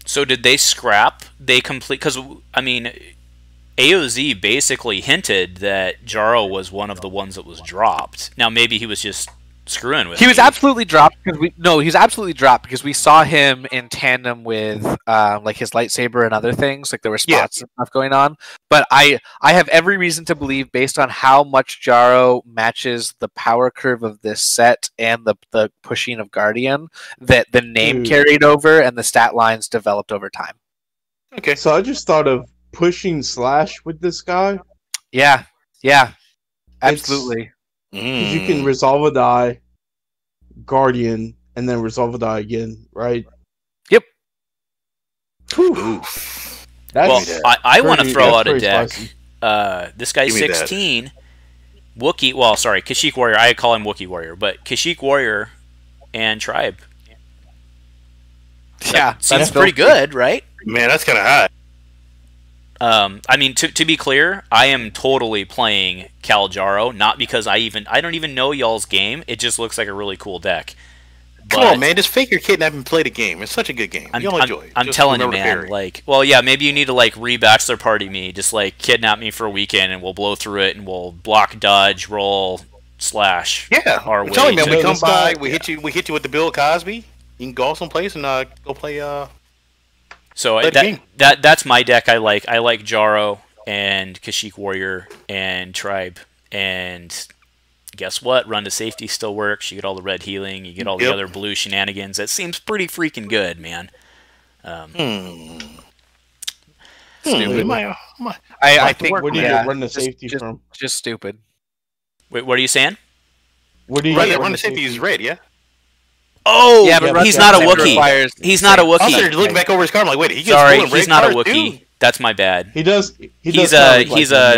So did they scrap? They complete because I mean, AOZ basically hinted that Jaro was one of the ones that was dropped. Now maybe he was just screwing with. He was absolutely dropped because he was absolutely dropped because we saw him in tandem with like his lightsaber and other things. Like there were spots and stuff going on. But I have every reason to believe, based on how much Jaro matches the power curve of this set and the pushing of Guardian, that the name carried over and the stat lines developed over time. Okay, so I just thought of pushing Slash with this guy. Yeah, absolutely. Because you can resolve a die, Guardian, and then resolve a die again, right? Yep. I want to throw out a deck. This guy's 16. Wookiee. Well, sorry, Kashyyyk Warrior. I call him Wookiee Warrior, but Kashyyyk Warrior and Tribe. Yeah, seems pretty good, right? Man, that's kind of high. I mean, to be clear, I am totally playing Cal Jaro, not because I don't even know y'all's game. It just looks like a really cool deck. Come on, man! Just fake your kidnap and play the game. It's such a good game. You'll enjoy it. I'm telling you, man. Like, well, yeah, maybe you need to like re-bachelor party me. Just like kidnap me for a weekend, and we'll blow through it, and we'll block, dodge, roll, slash. Yeah, I'm telling you, man. We come by, we hit you with the Bill Cosby. You can go someplace and go play. So that's my deck. I like Jaro and Kashyyyk Warrior and Tribe, and guess what? Run to safety still works. You get all the red healing. You get all the other blue shenanigans. That seems pretty freaking good, man. Stupid. I think where do you run the safety from? Just stupid. Wait, what are you saying? Where do you run the safety? Is red, yeah. Oh, yeah, but he's not a Wookiee. He's not a Wookiee. I was looking back over his card. I'm like, wait, he gets he's not a Wookiee. Too? That's my bad. He's a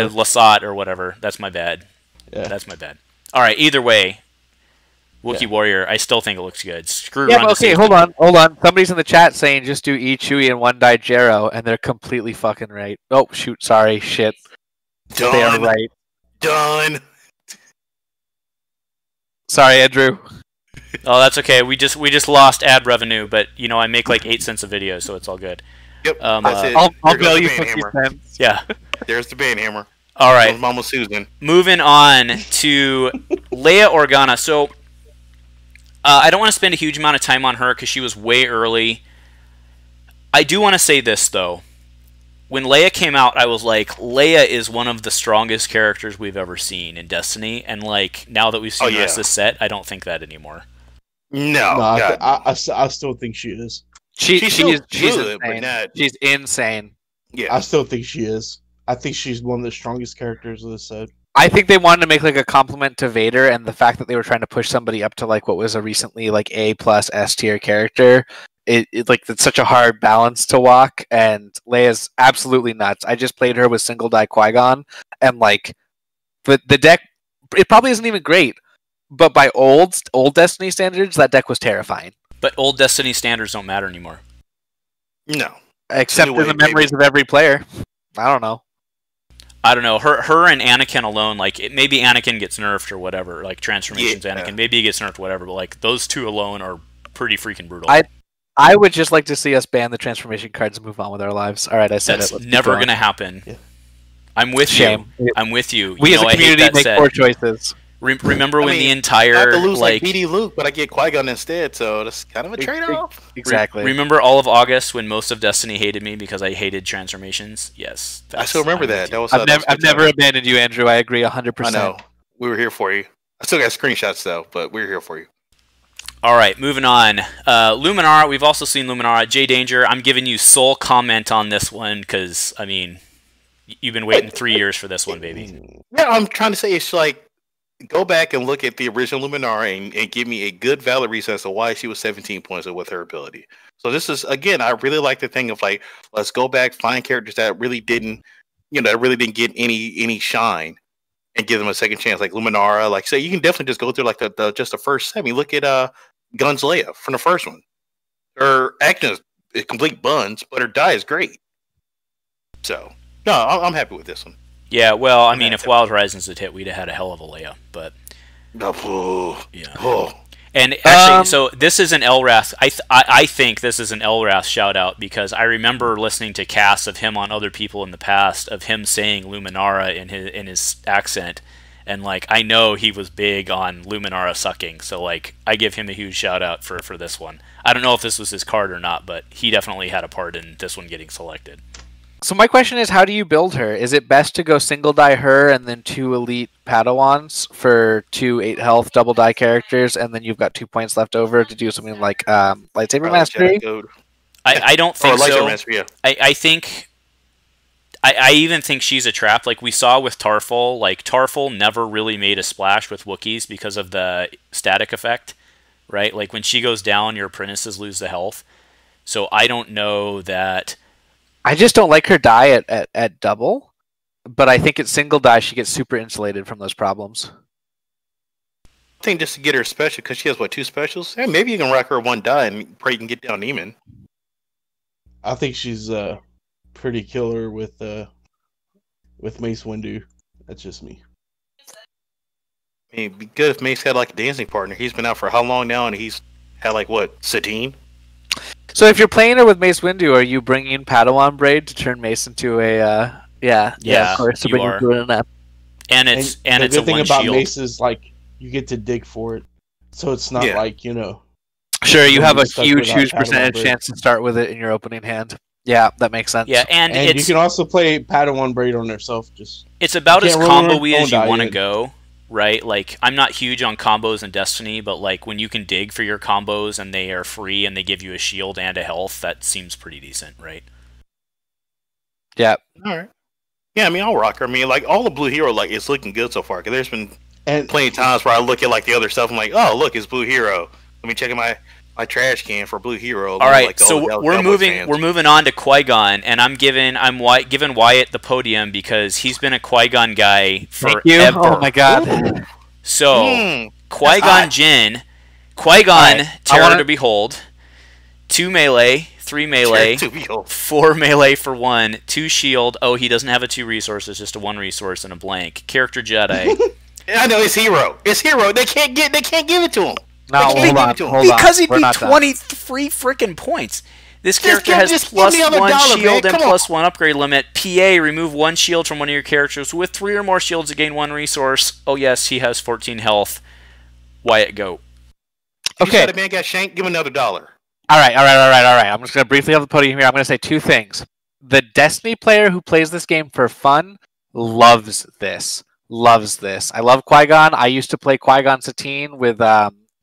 Lasat or whatever. That's my bad. Yeah. That's my bad. All right. Either way, Wookiee Warrior. I still think it looks good. Screw. Yeah. Okay. Hold on. Somebody's in the chat saying just do E Chewie and 1 die Jaro, and they're completely fucking right. Oh shoot! Sorry. Shit. Done. They are right. Done. Sorry, Andrew. Oh, that's okay. We just lost ad revenue, but you know I make like 8 cents a video, so it's all good. Yep. That's it. I'll bill you 50 cents. Yeah. There's the bane hammer. All right. Mama Susan. Moving on to Leia Organa. So I don't want to spend a huge amount of time on her because she was way early. I do want to say this though. When Leia came out, I was like, Leia is one of the strongest characters we've ever seen in Destiny, and like now that we've seen the rest of the set, I don't think that anymore. No, I still think she is. She's good, insane. She's insane. Yeah, I still think she is. I think she's one of the strongest characters of the set. I think they wanted to make like a compliment to Vader, and the fact that they were trying to push somebody up to like what was a recently like A+ S tier character. It's such a hard balance to walk, and Leia's absolutely nuts. I just played her with single die Qui-Gon, and like the deck, it probably isn't even great, but by old Destiny standards, that deck was terrifying. But old Destiny standards don't matter anymore. No, except in the memories of every player. I don't know. Her and Anakin alone, like maybe Anakin gets nerfed or whatever, like transformations. Anakin, maybe he gets nerfed, whatever. But like those two alone are pretty freaking brutal. I would just like to see us ban the transformation cards and move on with our lives. All right, I said That's it. That's never going to happen. Yeah. I'm with you. I'm with you. We as a community make poor choices. Remember when the entire I have to lose like BD Luke, but I get Qui-Gon instead, so that's kind of a trade-off. Exactly. Remember all of August when most of Destiny hated me because I hated transformations? Yes. I still remember that. I've never abandoned you, Andrew. I agree 100%. I know. We were here for you. I still got screenshots though, but we were here for you. All right, moving on. Luminara, we've also seen Luminara. J Danger, I'm giving you sole comment on this one because, I mean, you've been waiting 3 years for this one, baby. Yeah, I'm trying to say it's like, go back and look at the original Luminara and give me a good, valid reason as to why she was 17 points with her ability. So this is, again, I really like the thing of like, let's go back, find characters that really didn't get any shine and give them a second chance, like Luminara. Like, say, you can definitely just go through like just the first 7. Look at Guns Leia from the first one. Her action is complete buns, but her die is great. So, no, I'm happy with this one. Yeah, well, I mean, if Wild Horizons had hit, we'd have had a hell of a Leia, but... Yeah. And actually, so this is an Elrath. I think this is an Elrath shout-out because I remember listening to casts of him on other people in the past, of him saying Luminara in his accent, and like I know he was big on Luminara sucking, so like I give him a huge shout-out for this one. I don't know if this was his card or not, but he definitely had a part in this one getting selected. So my question is, how do you build her? Is it best to go single die her and then 2 elite Padawans for 2 8 health double die characters, and then you've got 2 points left over to do something like lightsaber mastery? I don't think so. Mastery, yeah. I think I even think she's a trap. Like we saw with Tarful, like Tarful never really made a splash with Wookiees because of the static effect, right? Like when she goes down, your apprentices lose the health. So I don't know that. I just don't like her die at double, but I think at single die she gets super insulated from those problems. I think just to get her special, because she has, 2 specials? Hey, maybe you can rock her 1 die and pray you can get down Neiman. I think she's pretty killer with Mace Windu. That's just me. I mean, it'd be good if Mace had like a dancing partner. He's been out for how long now, and he's had like what, Satine? So if you're playing her with Mace Windu, are you bringing Padawan Braid to turn Mace into a? Yeah, of course. You are. And it's the a thing one about shield. Mace is like you get to dig for it, so it's not like Sure, you have a huge Padawan percentage Braid. chance to start with it in your opening hand. Yeah, that makes sense. Yeah, and you can also play Padawan Braid on herself. It's about as combo-y ruin as you want to yet. go, right? Like, I'm not huge on combos in Destiny, but like when you can dig for your combos and they are free and they give you a shield and a health, that seems pretty decent, right? Yeah. All right. Yeah, I mean, I'll rock her. I mean, like all the Blue Hero, like it's looking good so far. Cause there's been plenty of times where I look at like the other stuff. I'm like, oh, look, it's Blue Hero. Let me check in my trash can for Blue Hero. All right, so we're moving on to Qui-Gon, and I'm giving Wyatt the podium because he's been a Qui-Gon guy forever. Thank you. Oh my god. So Qui-Gon Jinn, Qui-Gon Terror to Behold, 2 melee, 3 melee, 4 melee for 1, 2 shield. Oh, he doesn't have a 2 resources, just a 1 resource and a blank. Character Jedi. I know it's hero. It's hero. They can't give it to him. No, hold on. Because he'd be 23 freaking points. This character has +1 shield and +1 upgrade limit. PA, remove 1 shield from one of your characters. With 3 or more shields to gain 1 resource. Oh yes, he has 14 health. Wyatt, go. Okay. You said a man got shanked, give him another $1. All right. I'm just going to briefly have the podium here. I'm going to say 2 things. The Destiny player who plays this game for fun loves this. I love Qui-Gon. I used to play Qui-Gon Satine with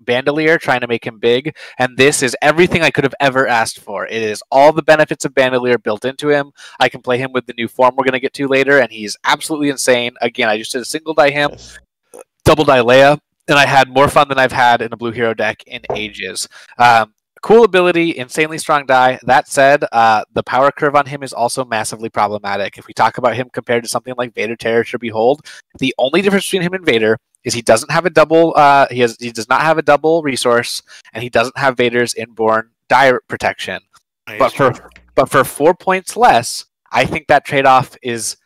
Bandolier, trying to make him big, and this is everything I could have ever asked for. It is all the benefits of Bandolier built into him. I can play him with the new form we're going to get to later, and he's absolutely insane. Again, I just did a single die him, double die Leia, and I had more fun than I've had in a Blue Hero deck in ages. Cool ability, insanely strong die. That said, the power curve on him is also massively problematic. If we talk about him compared to something like Vader Terror to Behold, the only difference between him and Vader is he doesn't have a double. He does not have a double resource, and he doesn't have Vader's inborn die protection. But for 4 points less, I think that trade-off is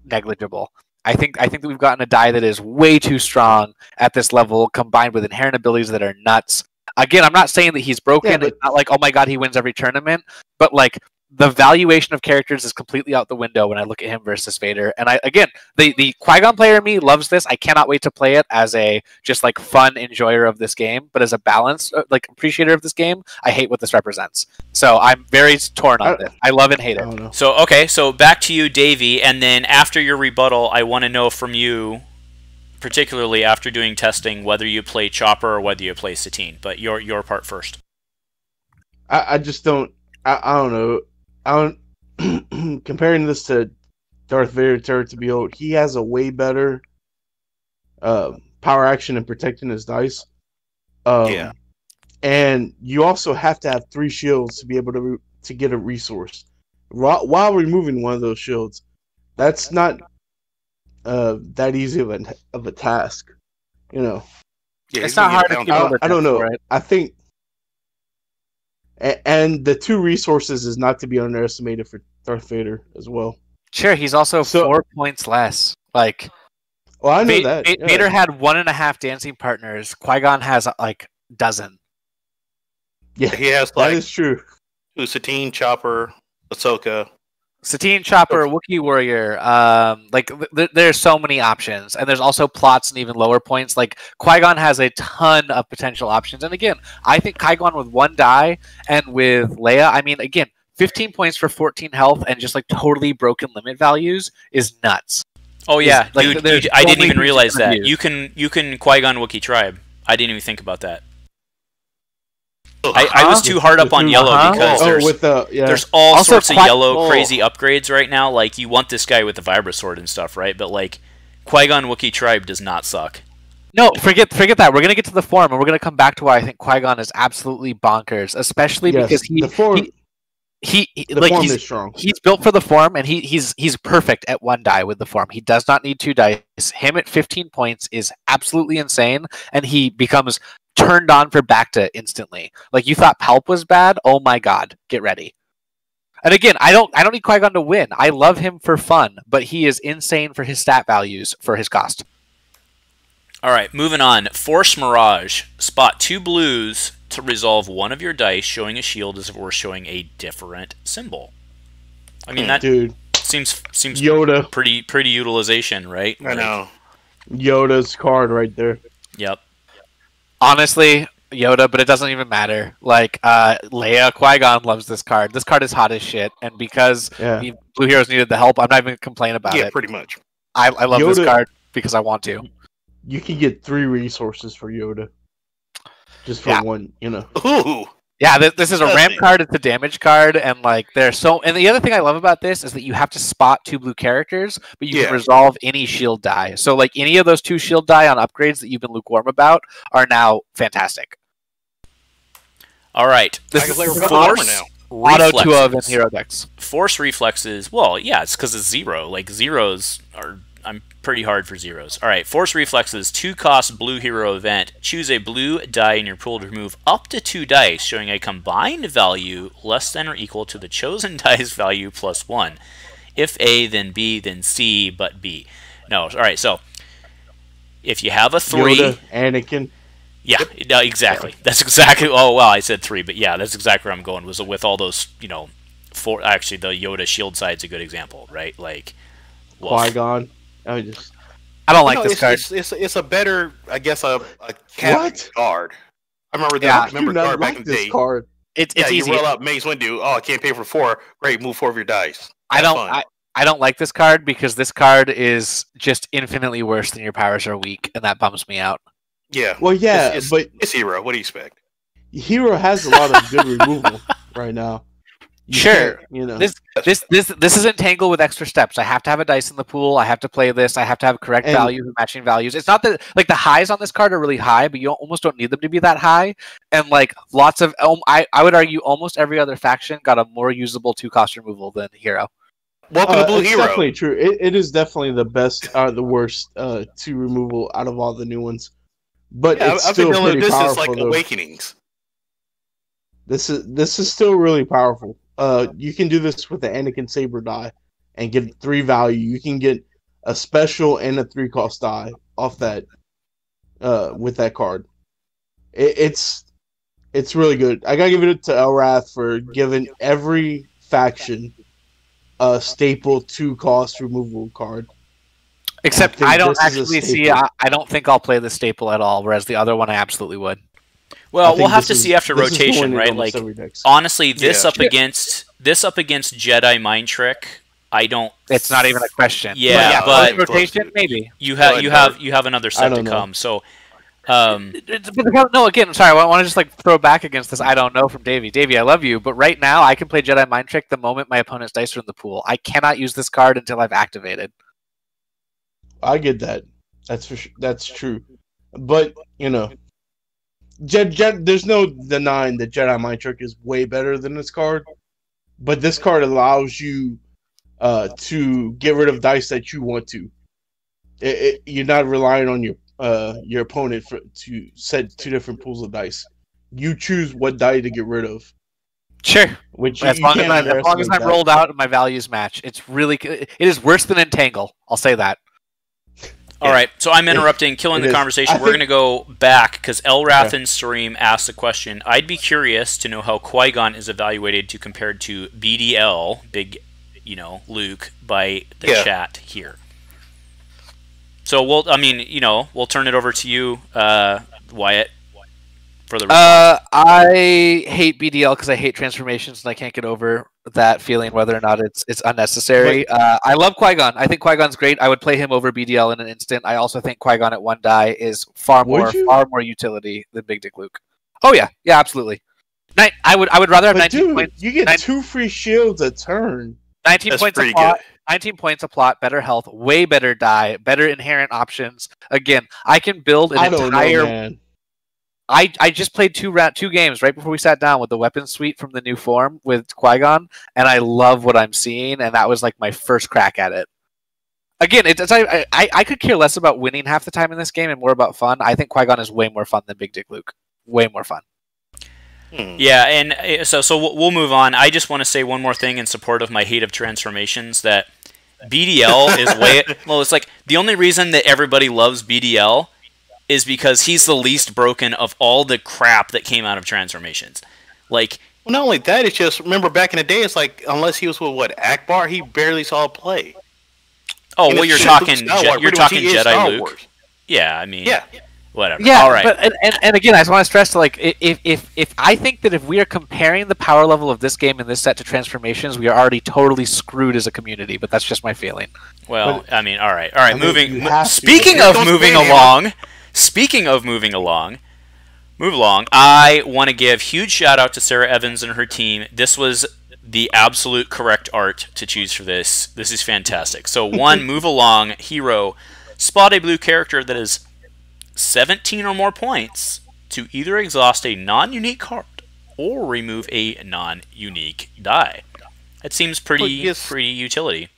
negligible. I think that we've gotten a die that is way too strong at this level, combined with inherent abilities that are nuts. Again, I'm not saying that he's broken. Yeah, it's not like, oh my god, he wins every tournament. But like the valuation of characters is completely out the window when I look at him versus Vader. And the Qui-Gon player in me loves this. I cannot wait to play it as a just like fun enjoyer of this game. But as a balanced like appreciator of this game, I hate what this represents. So I'm very torn on this. I love and hate it. So back to you, Davey. And then after your rebuttal, I want to know from you, particularly after doing testing, whether you play Chopper or whether you play Satine. But your part first. I just don't. I don't know. Comparing this to Darth Vader Terror to Behold, he has a way better power action in protecting his dice. And you also have to have 3 shields to be able to get a resource while removing one of those shields. That's not that easy of a task, you know. Yeah, it's not hard to keep I don't know. Right? I think, and the 2 resources is not to be underestimated for Darth Vader as well. Sure, he's also 4 points less. Like, well, I know that Vader had 1.5 dancing partners. Qui-Gon has like dozen. Yeah, he has like that is true. Satine, Chopper, Ahsoka. Satine, Chopper, Wookiee Warrior, there's so many options, and there's also plots and even lower points. Like Qui-Gon has a ton of potential options, and again, I think Qui-Gon with 1 die and with Leia, I mean, again, 15 points for 14 health and just like totally broken limit values is nuts. Oh yeah, dude, I didn't even realize that. You can Qui-Gon Wookiee Tribe. I didn't even think about that. I was too hard up on yellow because there's all sorts of yellow crazy upgrades right now. Like, you want this guy with the Vibra Sword and stuff, right? But like, Qui-Gon Wookiee Tribe does not suck. No, forget that. We're gonna get to the form, and we're gonna come back to why I think Qui-Gon is absolutely bonkers, especially because the form is strong. He's built for the form, and he's perfect at 1 die with the form. He does not need 2 dice. Him at 15 points is absolutely insane, and he becomes turned on for Bacta instantly. Like, you thought Palp was bad? Oh my god, get ready. And again, I don't need Qui-Gon to win. I love him for fun, but he is insane for his stat values for his cost. All right, moving on. Force Mirage. Spot 2 blues, to resolve one of your dice showing a shield as if it were showing a different symbol. I mean, that seems Yoda. pretty utilization, right? I know. Yoda's card right there. Yep. Honestly, Yoda, but it doesn't even matter. Like, Leia, Qui-Gon loves this card. This card is hot as shit, and because the Blue Heroes needed the help, I'm not even going to complain about it. Yeah, pretty much. I love this card because I want to. You can get 3 resources for Yoda. Just for one, you know. Ooh! Yeah, this is a ramp card, it's a damage card, and like and the other thing I love about this is that you have to spot 2 blue characters, but you can resolve any shield die. So like any of those 2 shield die on upgrades that you've been lukewarm about are now fantastic. All right. This is Force Auto 2 of in hero decks. Force reflexes. Well, yeah, it's because it's 0. Like zeros are. I'm pretty hard for zeros. All right. Force reflexes. 2-cost blue hero event. Choose a blue die in your pool to remove up to 2 dice, showing a combined value less than or equal to the chosen dice value plus 1. If A, then B, then C, but B. No. All right. So if you have a 3, Yoda, Anakin. Yeah, no, exactly. That's exactly. Oh well, I said 3, but yeah, that's exactly where I'm going. Was with all those, you know, 4. Actually, the Yoda shield side's a good example, right? Like Qui-Gon. I don't like this card. It's a better, I guess, a card. I remember that. I remember card back in the day. Card. It's easy. You roll out Mace Windu. Oh, I can't pay for 4. Great, move 4 of your dice. I don't like this card because this card is just infinitely worse than your powers are weak, and that bums me out. Yeah. Well, yeah, but it's Hero. What do you expect? Hero has a lot of good removal right now. Sure, you know this isn't Tangle with extra steps. I have to have a dice in the pool. I have to play this. I have to have correct values and matching values. It's not that like the highs on this card are really high, but you almost don't need them to be that high. And like lots of, I would argue almost every other faction got a more usable 2-cost removal than Hero. Welcome to Blue Hero. It's definitely true. It is definitely the best, the worst 2 removal out of all the new ones. But it's still pretty this powerful. Is like though. Awakenings. This is still really powerful. You can do this with the Anakin Saber die and get 3 value. You can get a special and a 3-cost die off that with that card. It's really good. I gotta give it to Elrath for giving every faction a staple 2-cost removal card. Except I don't actually see. I don't think I'll play the staple at all. Whereas the other one, I absolutely would. Well, we'll have to see after rotation, right? Like, honestly, this up against Jedi Mind Trick, I don't. It's not even a question. Yeah, but rotation, maybe you have another set to come. So, no, again, sorry, I want to just like throw back against this. I don't know from Davey. Davey, I love you, but right now I can play Jedi Mind Trick the moment my opponent's dice are in the pool. I cannot use this card until I've activated. I get that. That's true. But you know, there's no denying that Jedi Mind Trick is way better than this card. But this card allows you to get rid of dice that you want to. You're not relying on your opponent to set 2 different pools of dice. You choose what die to get rid of. Sure. Which as long as I'm rolled out and my values match, it's really it is worse than Entangle. I'll say that. All right, so I'm interrupting, killing the conversation. We're going to go back because Elrath in stream asked a question. I'd be curious to know how Qui-Gon is evaluated to compared to BDL, Big, Luke, by the chat here. So we'll turn it over to you, Wyatt, for the response. I hate BDL because I hate transformations and I can't get over that feeling whether or not it's unnecessary. I love Qui-Gon. I think Qui-Gon's great. I would play him over BDL in an instant. I also think Qui-Gon at 1 die is far more utility than Big Dick Luke. Oh yeah, absolutely. I would rather have 19 points. You get 2 free shields a turn. 19 points a plot. 19 points a plot, better health, way better die, better inherent options. Again, I can build an entire. I just played 2 games right before we sat down with the weapon suite from the new form with Qui-Gon, and I love what I'm seeing, and that was like my first crack at it. Again, I could care less about winning half the time in this game and more about fun. I think Qui-Gon is way more fun than Big Dick Luke. Way more fun. Yeah, and so we'll move on. I just want to say one more thing in support of my hate of transformations, that BDL is way... Well, it's like the only reason that everybody loves BDL is because he's the least broken of all the crap that came out of transformations. Like, well, not only that, it's just remember back in the day, it's like unless he was with what Akbar, he barely saw play. Oh, well, you're talking Jedi Luke. Wars. Yeah, I mean, whatever. Yeah, all right. But and again, I just want to stress, like, if I think that if we are comparing the power level of this game and this set to transformations, we are already totally screwed as a community. But that's just my feeling. Well, I mean, all right. Speaking of moving along, I want to give huge shout out to Sarah Evans and her team. This was the absolute correct art to choose for this. This is fantastic. So one, move along, hero, spot a blue character that is 17 or more points to either exhaust a non-unique card or remove a non-unique die. That seems pretty utility.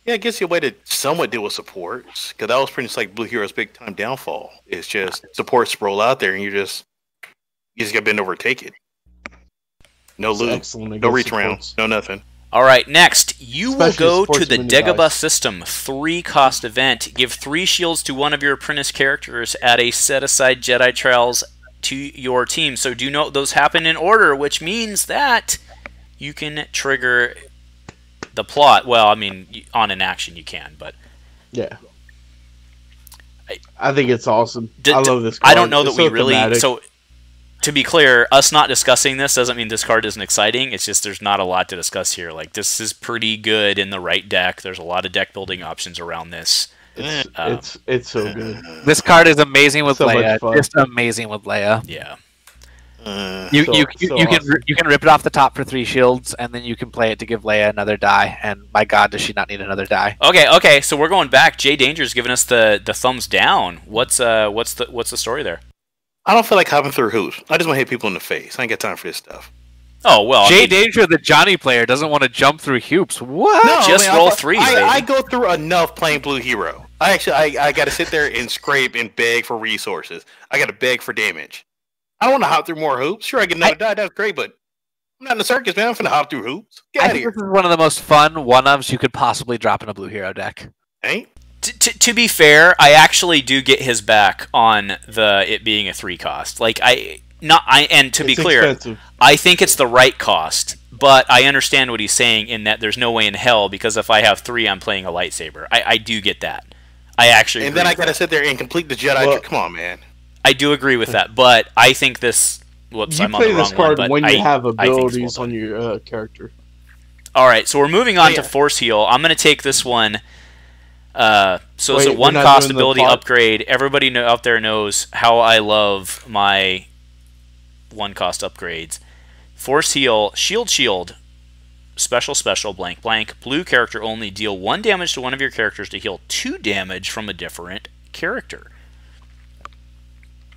Yeah, it gives you a way to somewhat deal with supports, because that was pretty much like Blue Hero's big time downfall. It's just supports sprawl out there, and you just got to bend over and take it. No loot, no reach around, no nothing. All right, next, you will go to the Dagobah system 3-cost event. Give 3 shields to one of your apprentice characters. Add a set-aside Jedi Trials to your team. So do note those happen in order, which means that you can trigger the plot. Well, I mean, on an action you can, but... Yeah. I think it's awesome. I love this card. I don't know that we really... Thematic. So, to be clear, us not discussing this doesn't mean this card isn't exciting. It's just there's not a lot to discuss here. Like, this is pretty good in the right deck. There's a lot of deck building options around this. It's so good. This card is amazing with Leia. Just amazing with Leia. Yeah. You can rip it off the top for 3 shields, and then you can play it to give Leia another die. And my God, does she not need another die? Okay. So we're going back. Jay Danger's giving us the thumbs down. What's the story there? I don't feel like hopping through hoops. I just want to hit people in the face. I ain't got time for this stuff. Oh, well. Jay Danger, the Johnny player, doesn't want to jump through hoops. What? No, just roll 3s, baby. I go through enough playing Blue Hero. I got to sit there and scrape and beg for resources. I got to beg for damage. I don't want to hop through more hoops. Sure, I get another die. That's great, but I'm not in the circus, man. I'm finna hop through hoops. Get out of here. This is one of the most fun one-ofs you could possibly drop in a Blue Hero deck. Ain't? To be fair, I actually do get his back on it being a 3-cost. Like and to be clear, expensive. I think it's the right cost, but I understand what he's saying in that there's no way in hell, because if I have 3, I'm playing a lightsaber. I do get that. I actually. And then I gotta sit there and complete the Jedi. Well, come on, man. I do agree with that, but I think this. Whoops, I'm on the wrong one. You play this card when you have abilities on your character. All right, so we're moving on to Force Heal. I'm going to take this one. So it's a 1-cost ability upgrade. Everybody out there knows how I love my 1-cost upgrades. Force Heal, Shield, Special, blank, blue character only. Deal 1 damage to one of your characters to heal 2 damage from a different character.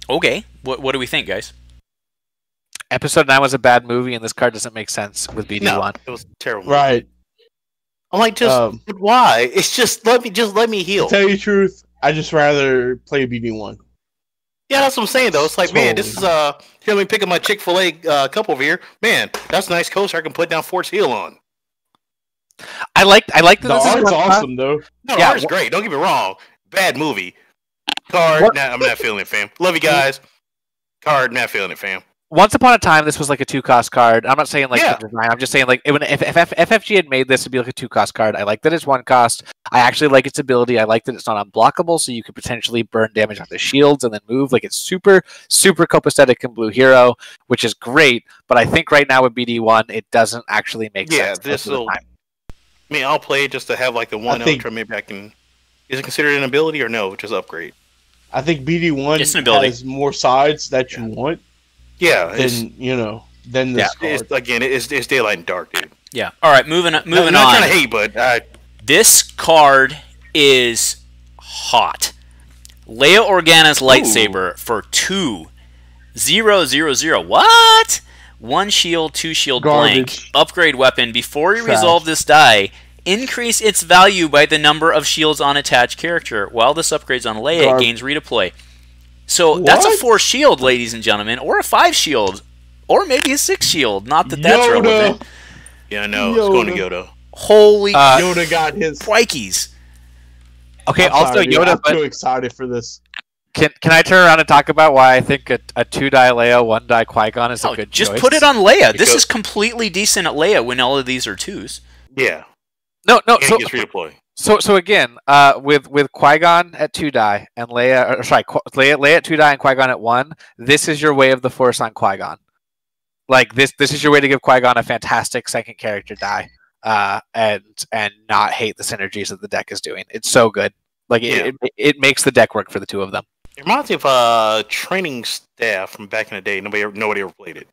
Okay, what do we think, guys? Episode 9 was a bad movie, and this card doesn't make sense with BD1. No, it was terrible. Right. I'm like, why? It's just let me heal. To tell you the truth, I just rather play BD1. Yeah, that's what I'm saying though. It's like, man, this is here. Let me pick up my Chick-fil-A cup over here. Man, that's a nice coaster I can put down Force Heal on. I like that. The art's awesome though. No, the art's great. Don't get me wrong. Bad movie. Card, I'm not feeling it, fam. Love you guys. Card, not feeling it, fam. Once upon a time, this was like a 2-cost card. I'm not saying like the design. I'm just saying like if FFG had made this, it'd be like a 2-cost card. I like that it's 1 cost. I actually like its ability. I like that it's not unblockable, so you could potentially burn damage on the shields and then move. Like, it's super copacetic in Blue Hero, which is great. But I think right now with BD1, it doesn't actually make sense. Yeah, this will. I mean, I'll play it just to have like the one ultra. Maybe I can. Is it considered an ability or no? Just upgrade. I think BD1 has more sides that you want. Yeah, than this card. It's Daylight and Dark, dude. Yeah. All right, moving on. I'm not trying to hate, but this card is hot. Leia Organa's lightsaber for 2/0/0/0. What? 1 shield, 2 shield, blank. Upgrade weapon. Before you resolve this die, increase its value by the number of shields on attached character. While this upgrades on Leia, it gains redeploy. So that's a 4 shield, ladies and gentlemen, or a 5 shield, or maybe a 6 shield. Not that that's relevant. Yeah, I know. It's going to Yoda. Holy Yoda got his Pikes. Okay, I'm also sorry, Yoda. I'm so excited for this. Can I turn around and talk about why I think a 2-die Leia, 1-die Qui-Gon is a good just choice? Put it on Leia. This is completely decent at Leia when all of these are 2s. Yeah. No. And so, gets redeploy. So again, with Qui-Gon at 2-die and Leia, Leia at 2-die and Qui-Gon at 1, this is your way of the Force on Qui-Gon. Like this is your way to give Qui-Gon a fantastic second character die, and not hate the synergies that the deck is doing. It's so good. Like it makes the deck work for the two of them. It reminds me of training staff from back in the day. Nobody ever played it.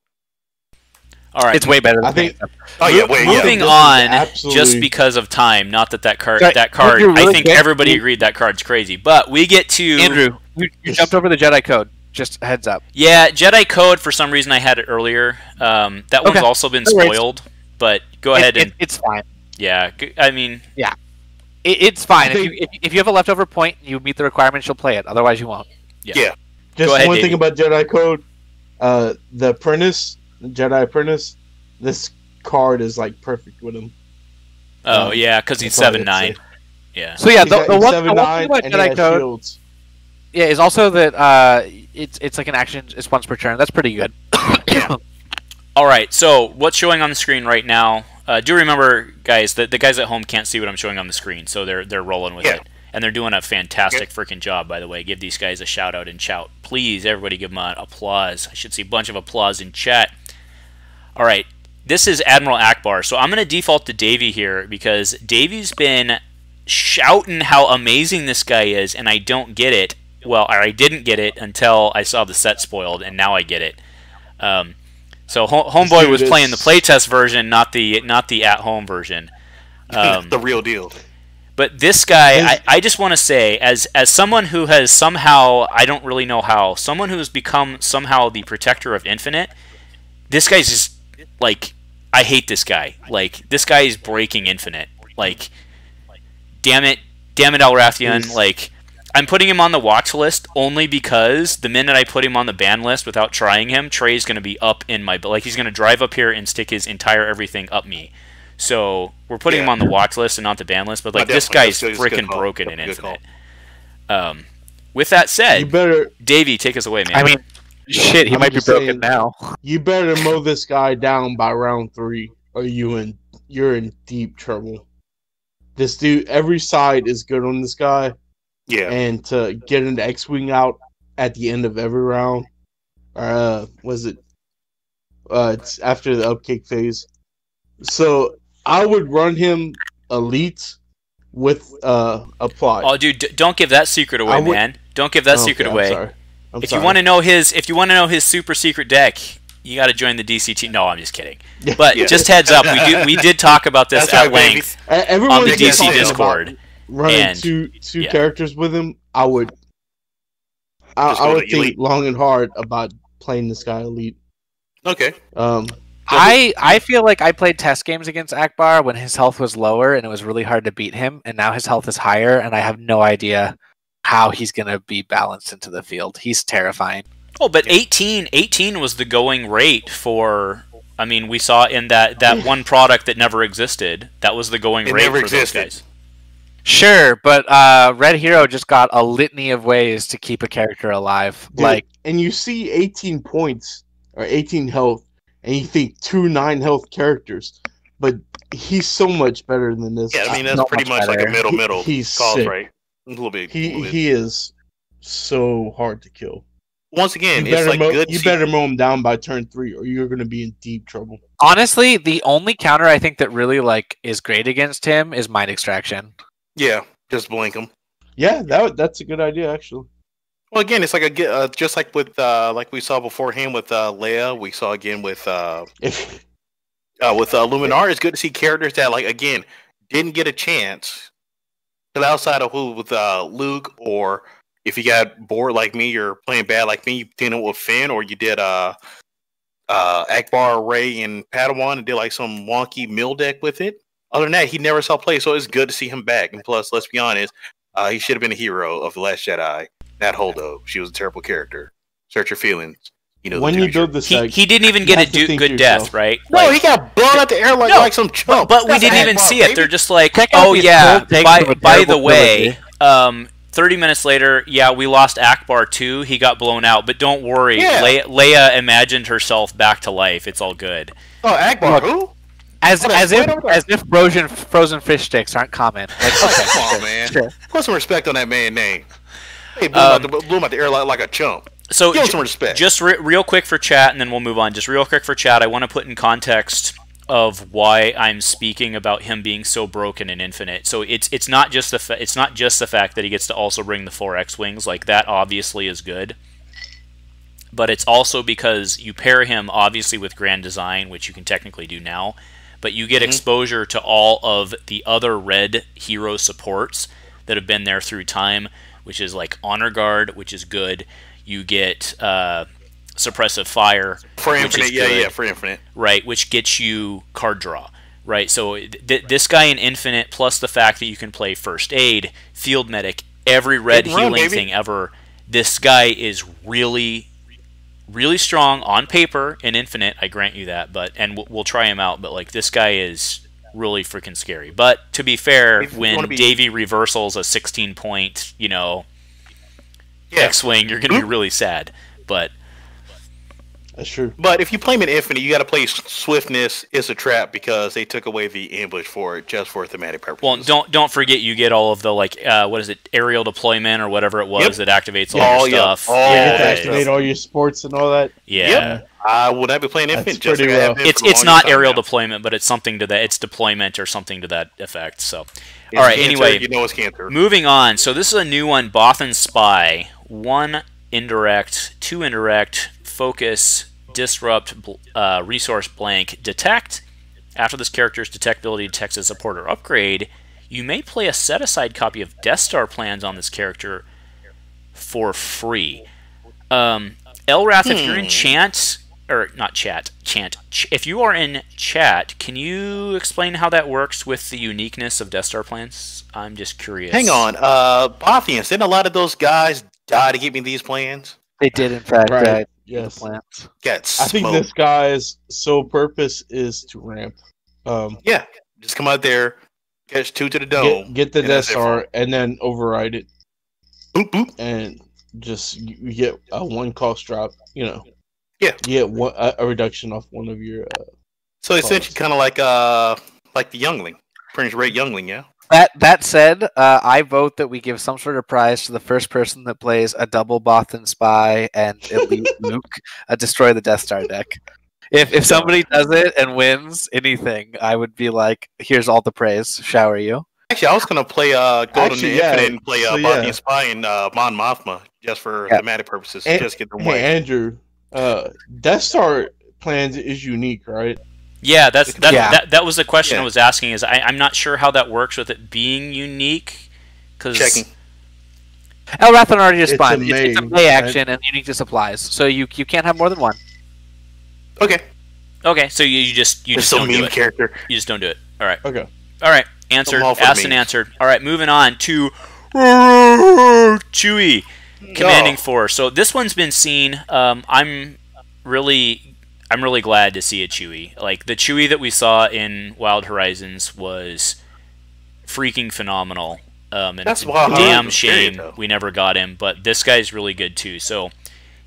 All right, it's way better. Than I think. Moving on, just because of time. Not that card. That card. I think everybody agreed that card's crazy. But we get to Andrew. You jumped over the Jedi Code. Just a heads up. Yeah, Jedi Code. For some reason, I had it earlier. That one's also been spoiled. But go ahead and it's fine. Yeah, I mean. Yeah. It's fine. If you have a leftover point, you meet the requirements, you'll play it. Otherwise, you won't. Yeah. Just one thing about Jedi Code, the Apprentice, Jedi Apprentice, this card is like perfect with him. Oh yeah, because he's 7/9. Yeah. So yeah, the one thing about Jedi Code, shields. Yeah, is also that it's like an action. It's once per turn. That's pretty good. All right. So what's showing on the screen right now? Do remember, guys, that the guys at home can't see what I'm showing on the screen, so they're rolling with it, and they're doing a fantastic freaking job. By the way, give these guys a shout out in chat, please. Everybody, give them an applause. I should see a bunch of applause in chat. All right, this is Admiral Ackbar, so I'm going to default to Davey here because Davey's been shouting how amazing this guy is, and I don't get it. Well, I didn't get it until I saw the set spoiled, and now I get it. So Homeboy was playing the playtest version, not the at-home version. The real deal. But this guy, I just want to say, as someone who has somehow, I don't really know how, someone who has become somehow the protector of Infinite, this guy's just, like, I hate this guy. Like, this guy is breaking Infinite. Like, damn it, Elrathian, like... I'm putting him on the watch list only because the minute I put him on the ban list without trying him, Trey's going to be up in my... Like, he's going to drive up here and stick his entire everything up me. So, we're putting him on the watch list and not the ban list, but, like, this guy's freaking broken in Infinite. With that said, Davey, take us away, man. I mean, shit, he might be broken now. You better mow this guy down by round 3, or you're in deep trouble. This dude, every side is good on this guy. Yeah, and to get an X-Wing out at the end of every round, it's after the upkick phase. So I would run him elite with apply. Oh, dude, don't give that secret away, man. Don't give that secret away. If you want to know his super secret deck, you got to join the DC team. No, I'm just kidding. But just heads up, we did talk about this at length on the DC Discord. Running two characters with him, I would think long and hard about playing this guy elite. Okay. I feel like I played test games against Ackbar when his health was lower and it was really hard to beat him, and now his health is higher, and I have no idea how he's gonna be balanced into the field. He's terrifying. Oh, but 18 was the going rate for. I mean, we saw in that one product that never existed. That was the going rate for those guys. Sure, but Red Hero just got a litany of ways to keep a character alive. Dude, and you see 18 points or 18 health, and you think 2 9-health characters, but he's so much better than this. Yeah, I mean that's pretty much like a middle. He's calls, sick. Right? A little bit. He is so hard to kill. Once again, you better mow him down by turn 3, or you're going to be in deep trouble. Honestly, the only counter I think that really is great against him is Mind Extraction. Yeah, just blink them. Yeah, that's a good idea, actually. Well, again, it's like just like with like we saw beforehand with Leia, we saw again with Luminar. It's good to see characters that again didn't get a chance. Because outside of with Luke, or if you got bored like me, you're playing bad like me, you did it with Finn, or you did Ackbar, Rey, and Padawan, and did some wonky mill deck with it. Other than that, he never saw play, so it's good to see him back. And plus, let's be honest, he should have been a hero of The Last Jedi. Not Holdo. She was a terrible character. Search your feelings. When you build this deck, he didn't even get a good death, right? No, he got blown out the air like some chump. But we didn't even see it. They're just like, oh yeah, by the way, 30 minutes later, yeah, we lost Akbar too. He got blown out, but don't worry. Yeah. Leia imagined herself back to life. It's all good. Oh, Akbar, who? As if frozen fish sticks aren't common. Like, okay, Come on, man. Sure. Put some respect on that man's name. Hey, blew him out the air like a chump. So Give him some respect. Just real quick for chat, and then we'll move on. Just real quick for chat, I want to put in context of why I'm speaking about him being so broken in Infinite. So it's not just the fact that he gets to also bring the 4 X-wings. Like, that obviously is good, but it's also because you pair him obviously with Grand Design, which you can technically do now, but you get exposure to all of the other red hero supports that have been there through time, which is like Honor Guard, which is good. You get Suppressive Fire for Infinite, for Infinite. Right, which gets you card draw. Right, so this guy in Infinite, plus the fact that you can play First Aid, Field Medic, every red healing thing ever, this guy is really, really strong on paper in Infinite, I grant you that, and we'll try him out, but like, this guy is really freaking scary. But to be fair, when Davey reversals a 16-point, X-Wing, you're going to be really sad. But that's true. But if you play him in Infinite, you got to play Swiftness is a trap because they took away the ambush for it just for thematic purposes. Well, don't forget you get all of the what is it, aerial deployment or whatever it was that activates all your stuff. You get to activate all your sports and all that. Yeah. Yep. Would I be playing Infinite? Just it's not aerial deployment, but it's something to that. It's deployment or something to that effect. So, all right. Anyway, it's Cancer. Moving on. So this is a new one, Bothan Spy. 1 indirect, 2 indirect, focus, disrupt, resource blank, detect. After this character's detect ability detects a support or upgrade, you may play a set-aside copy of Death Star plans on this character for free. Elrath, if you're in chant, or not chant, if you are in chat, can you explain how that works with the uniqueness of Death Star plans? I'm just curious. Hang on, Bothians, didn't a lot of those guys die to give me these plans? They did, in fact. Right. Yes. Plans. I think this guy's sole purpose is to ramp. Yeah, just come out there, catch 2 to the dome, get the Death Star, and then override it. Boop boop, and just you get a 1 cost drop. Yeah, you get a reduction off one of your. So essentially, kind of like the Youngling, Prince Ray Youngling, yeah. That said, I vote that we give some sort of prize to the first person that plays a double Bothan Spy and Elite Luke destroy the Death Star deck. If somebody does it and wins anything, I would be like, here's all the praise. Shower you. Actually, I was going to play Golden Infinite and play Bothan Spy and Mon Mothma just for thematic purposes. Just get them away. Hey, Andrew, Death Star plans is unique, right? Yeah, that was the question I was asking. Is I'm not sure how that works with it being unique. Checking. Elrathan already just fine. It's a May action and uniqueness applies, so you can't have more than 1. Okay. Okay, so you just don't do it. Character. You just don't do it. All right. Okay. All right. Answered. Asked and answered. All right. Moving on to Chewie, Commanding Force. So this one's been seen. I'm really glad to see a Chewie. Like, the Chewie that we saw in Wild Horizons was freaking phenomenal. And that's it's a damn shame we never got him. But this guy's really good too. So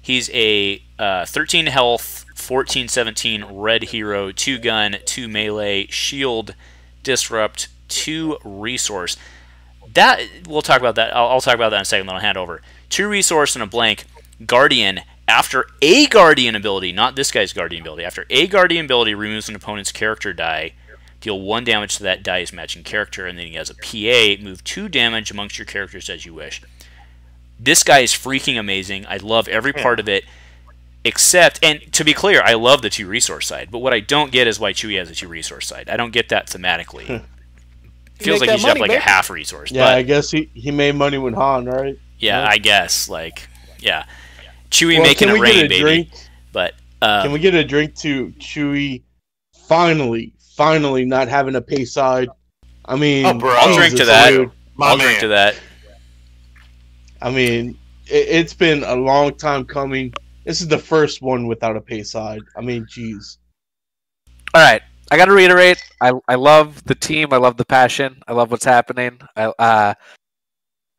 he's a 13 health, 14/17 red hero, 2 gun, 2 melee, shield, disrupt, 2 resource. That we'll talk about that. I'll talk about that in a second. Then I'll hand over. 2 resource and a blank. Guardian. After a Guardian ability, not this guy's Guardian ability, after a Guardian ability removes an opponent's character die, deal 1 damage to that die's matching character, and then he has a PA, move 2 damage amongst your characters as you wish. This guy is freaking amazing. I love every part of it, except, and to be clear, I love the 2 resource side, but what I don't get is why Chewie has a 2 resource side. I don't get that thematically. Feels like he should have like a half resource. Yeah, but I guess he made money with Han, right? Yeah, I guess. Chewie making a rain, baby. Drink? But can we get a drink to Chewie finally not having a pay side? I mean, I'll drink to that. I'll drink to that. I mean, it's been a long time coming. This is the first one without a pay side. I mean, geez. All right, I got to reiterate. I love the team. I love the passion. I love what's happening.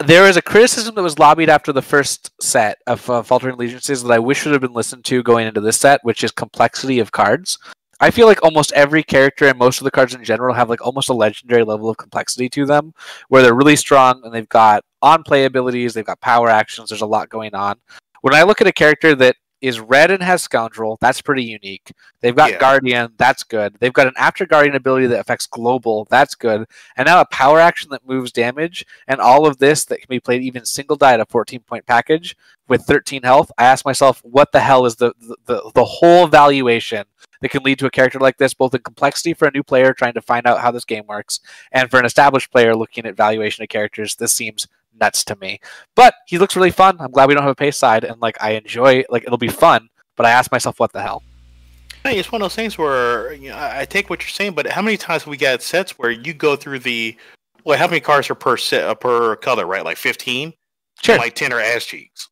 There is a criticism that was lobbied after the first set of Faltering Allegiances that I wish would have been listened to going into this set, which is complexity of cards. I feel like almost every character and most of the cards in general have like almost a legendary level of complexity to them, where they're really strong and they've got on-play abilities, they've got power actions, there's a lot going on. When I look at a character that is red and has Scoundrel, that's pretty unique. They've got Guardian, that's good. They've got an After Guardian ability that affects Global, that's good. And now a power action that moves damage, and all of this that can be played even single die at a 14-point package with 13 health. I ask myself, what the hell is the whole valuation that can lead to a character like this, both in complexity for a new player trying to find out how this game works, and for an established player looking at valuation of characters? This seems nuts to me. But he looks really fun. I'm glad we don't have a pace side, and like I enjoy, like it'll be fun, but I ask myself, what the hell? Hey, it's one of those things where, you know, I take what you're saying, but how many times have we got sets where you go through how many cards are per set, per color, right? Like 15? Sure. And like 10 are ass cheeks.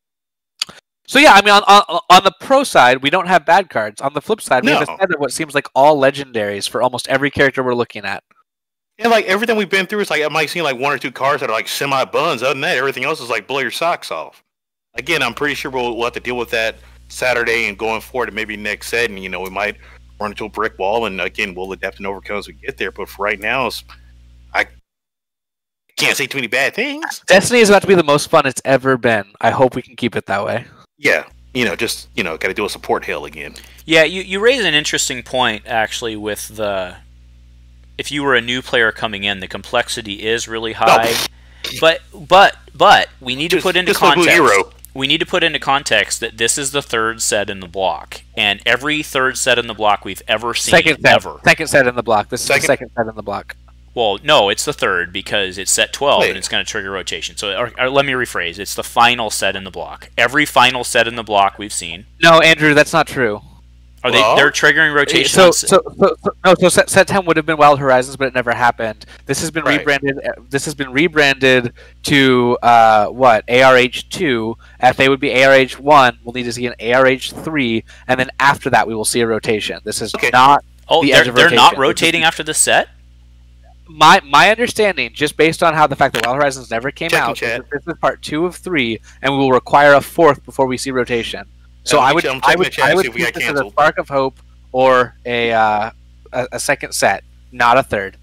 So yeah, I mean, on the pro side, we don't have bad cards. On the flip side, we have a set of what seems like all legendaries for almost every character we're looking at. And like everything we've been through, it's like I might see like one or two cards that are like semi-buns. Other than that, everything else is like blow your socks off. Again, I'm pretty sure we'll have to deal with that Saturday and going forward, and maybe next set, and you know we might run into a brick wall. And again, we'll adapt and overcome as we get there. But for right now, I can't say too many bad things. Destiny is about to be the most fun it's ever been. I hope we can keep it that way. Yeah, got to do a support hill again. Yeah, you raise an interesting point actually with if you were a new player coming in, the complexity is really high. But we need to put into context. We need to put into context that this is the third set in the block, and every third set in the block we've ever seen Second set in the block. This is the second set in the block. Well, no, it's the third because it's set 12 and it's going to trigger rotation. So or let me rephrase. It's the final set in the block. Every final set in the block we've seen. No, Andrew, that's not true. They're triggering rotation. So set 10 would have been Wild Horizons, but it never happened. This has been rebranded. This has been rebranded to ARH2. FA would be ARH1. We'll need to see an ARH3, and then after that we will see a rotation. This is not. Oh, they're not rotating after the set. My understanding, just based on how the fact that Wild Horizons never came out, this is part 2 of 3, and we will require a 4th before we see rotation. So I would keep this as a spark of hope or a second set, not a third.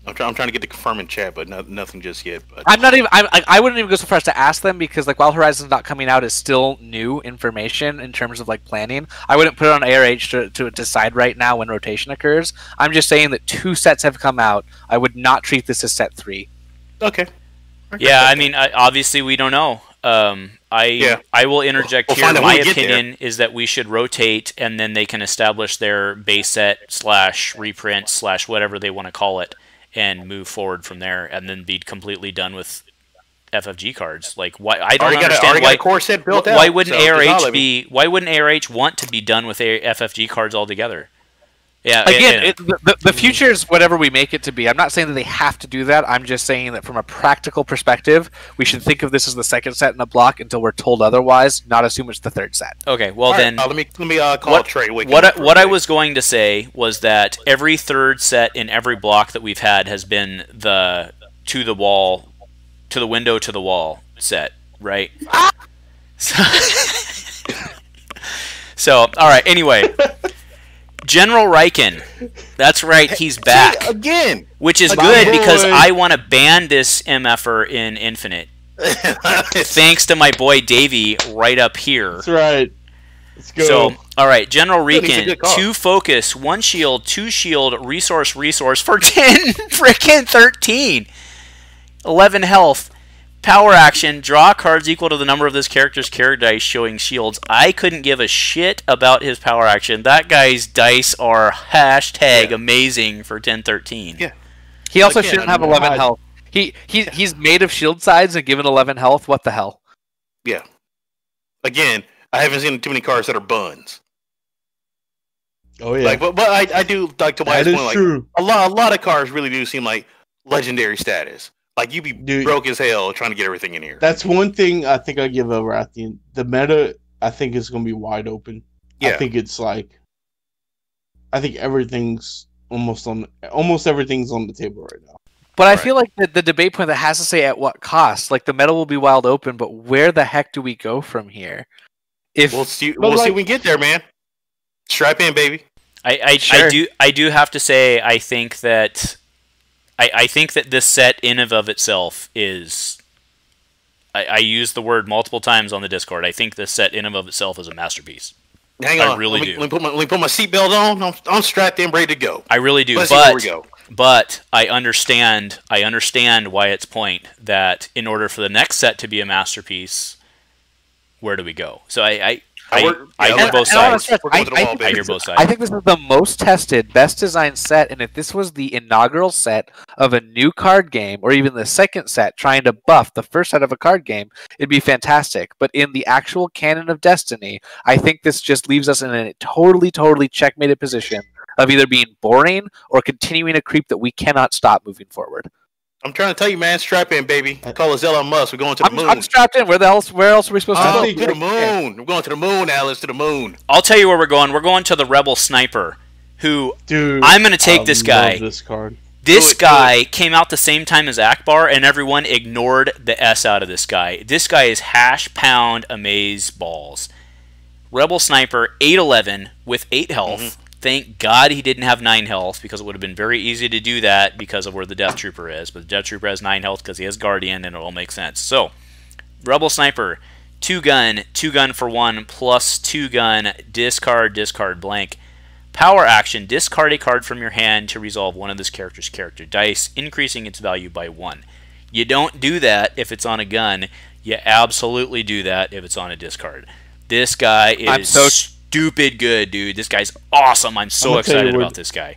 I'm trying to get the confirm in chat, but nothing just yet. But I'm not even. I wouldn't even go so far as to ask them because like Wild Horizons not coming out is still new information in terms of like planning. I wouldn't put it on ARH to decide right now when rotation occurs. I'm just saying that 2 sets have come out. I would not treat this as set 3. Okay. Yeah, I mean, obviously we don't know. I will interject here. My opinion is that we should rotate, and then they can establish their base set / reprint / whatever they want to call it, and move forward from there, and then be completely done with FFG cards. Like, why? I don't understand why. Core set built why wouldn't ARH be? Why wouldn't ARH want to be done with FFG cards altogether? Yeah. Again, the future is whatever we make it to be. I'm not saying that they have to do that. I'm just saying that from a practical perspective, we should think of this as the second set in the block until we're told otherwise, not assume it's the third set. Okay, well then... let me call Trey. What I was going to say was that every third set in every block that we've had has been the to the wall, to the window, to the wall set, right? So all right, anyway... General Riken. That's right, he's back. Again! Which is good because I want to ban this MFer in Infinite. Thanks to my boy Davey right up here. That's right. Let's go. So, alright, General Riken, 2 focus, 1 shield, 2 shield, resource for 10 frickin' 13. 11 health. Power action, draw cards equal to the number of this character's character dice showing shields. I couldn't give a shit about his power action. That guy's dice are #amazing for 10-13. Yeah. He also shouldn't have 11 health. He's made of shield sides and given 11 health. What the hell? Yeah. Again, I haven't seen too many cards that are buns. Oh yeah. Like, but I do like to Wyatt's point. Like, true. A lot of cards really do seem like legendary status. Like, you be broke as hell trying to get everything in here. That's one thing I think I give a Rathian. The meta, I think, is going to be wide open. Yeah. I think it's like... I think everything's almost everything's on the table right now. But I feel like the debate point that has to say at what cost. Like the meta will be wild open, but where the heck do we go from here? If we'll see when we get there, man. Strap in, baby. I do have to say I think that this set in and of itself is. I use the word multiple times on the Discord. I think this set in and of itself is a masterpiece. Hang on, I really do. Let me put my seatbelt on. I'm strapped in, ready to go. I really do. But I understand Wyatt's point that in order for the next set to be a masterpiece, where do we go? So I hear both sides. I hear both sides. I think this is the most tested, best designed set, and if this was the inaugural set of a new card game, or even the second set trying to buff the first set of a card game, it'd be fantastic. But in the actual canon of Destiny, I think this just leaves us in a totally checkmated position of either being boring or continuing a creep that we cannot stop moving forward. I'm trying to tell you, man, strap in, baby. Call us Elon Musk. We're going to the moon. I'm strapped in. Where else are we supposed to go? To the moon. We're going to the moon, Alice, to the moon. I'll tell you where we're going. We're going to the Rebel Sniper, who I'm going to take this guy. This card. This guy came out the same time as Akbar, and everyone ignored the S out of this guy. This guy is hash pound amaze balls. Rebel Sniper, 8'11", with 8 health. Mm-hmm. Thank God he didn't have 9 health, because it would have been very easy to do that because of where the Death Trooper is. But the Death Trooper has 9 health because he has Guardian, and it all makes sense. So, Rebel Sniper, 2 gun for 1, plus 2 gun, discard blank. Power action, discard a card from your hand to resolve one of this character's character dice, increasing its value by 1. You don't do that if it's on a gun. You absolutely do that if it's on a discard. This guy is stupid good, dude. This guy's awesome. I'm so excited about this guy.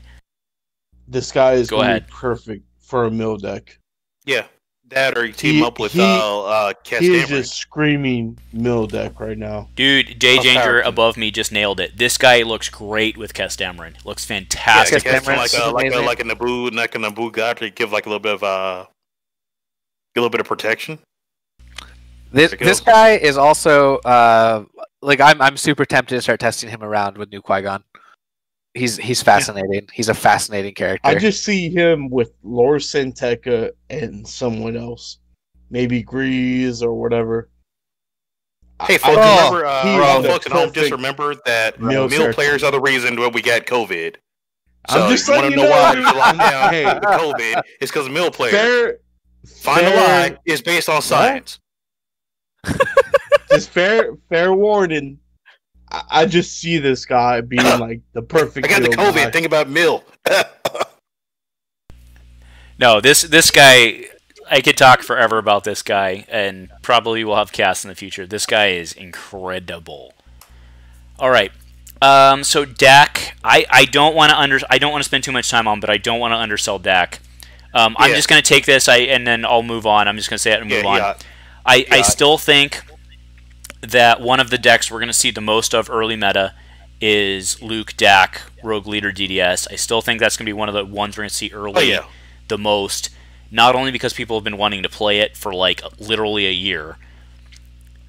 This guy is going to be perfect for a mill deck. Yeah, that or you team up with Cass He is just screaming mill deck right now. Dude, Jay Janger above me just nailed it. This guy looks great with Cass-Dameron. Looks fantastic. Yeah, like a Naboo god to give like a little bit of protection. This guy is also like I'm super tempted to start testing him around with new Qui-Gon. He's fascinating. Yeah. He's a fascinating character. I just see him with Lord San Tekka and someone else, maybe Grease or whatever. Hey, folks, folks at home, just remember that meal players are the reason why we got COVID. So I'm just want to know why we locked down COVID. It's because of meal players. Final Lie is based on science. Just fair warning. I just see this guy being like the perfect. I got the COVID. Guy. Think about Mill. No, this guy. I could talk forever about this guy, and probably we'll have Cass in the future. This guy is incredible. All right. So Dak, I don't want to spend too much time on, but I don't want to undersell Dak. I'm just going to take this, and then I'll move on. I'm just going to say it and move on. I still think that one of the decks we're going to see the most of early meta is Luke, Dak, Rogue Leader, DDS. I still think that's going to be one of the ones we're going to see early the most, not only because people have been wanting to play it for like literally a year,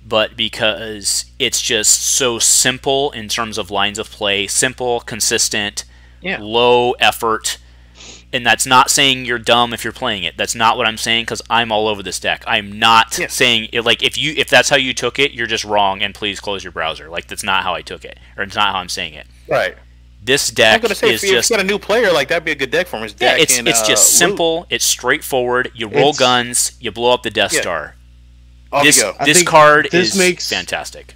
but because it's just so simple in terms of lines of play, simple, consistent, low effort. And that's not saying you're dumb if you're playing it. That's not what I'm saying, because I'm all over this deck. I'm not saying it, like if that's how you took it, you're just wrong. And please close your browser. Like that's not how I took it, or it's not how I'm saying it. Right. This deck I'm gonna say, if you got a new player, like that'd be a good deck for him. It's just simple. It's straightforward. You roll guns. You blow up the Death Star. This card is fantastic.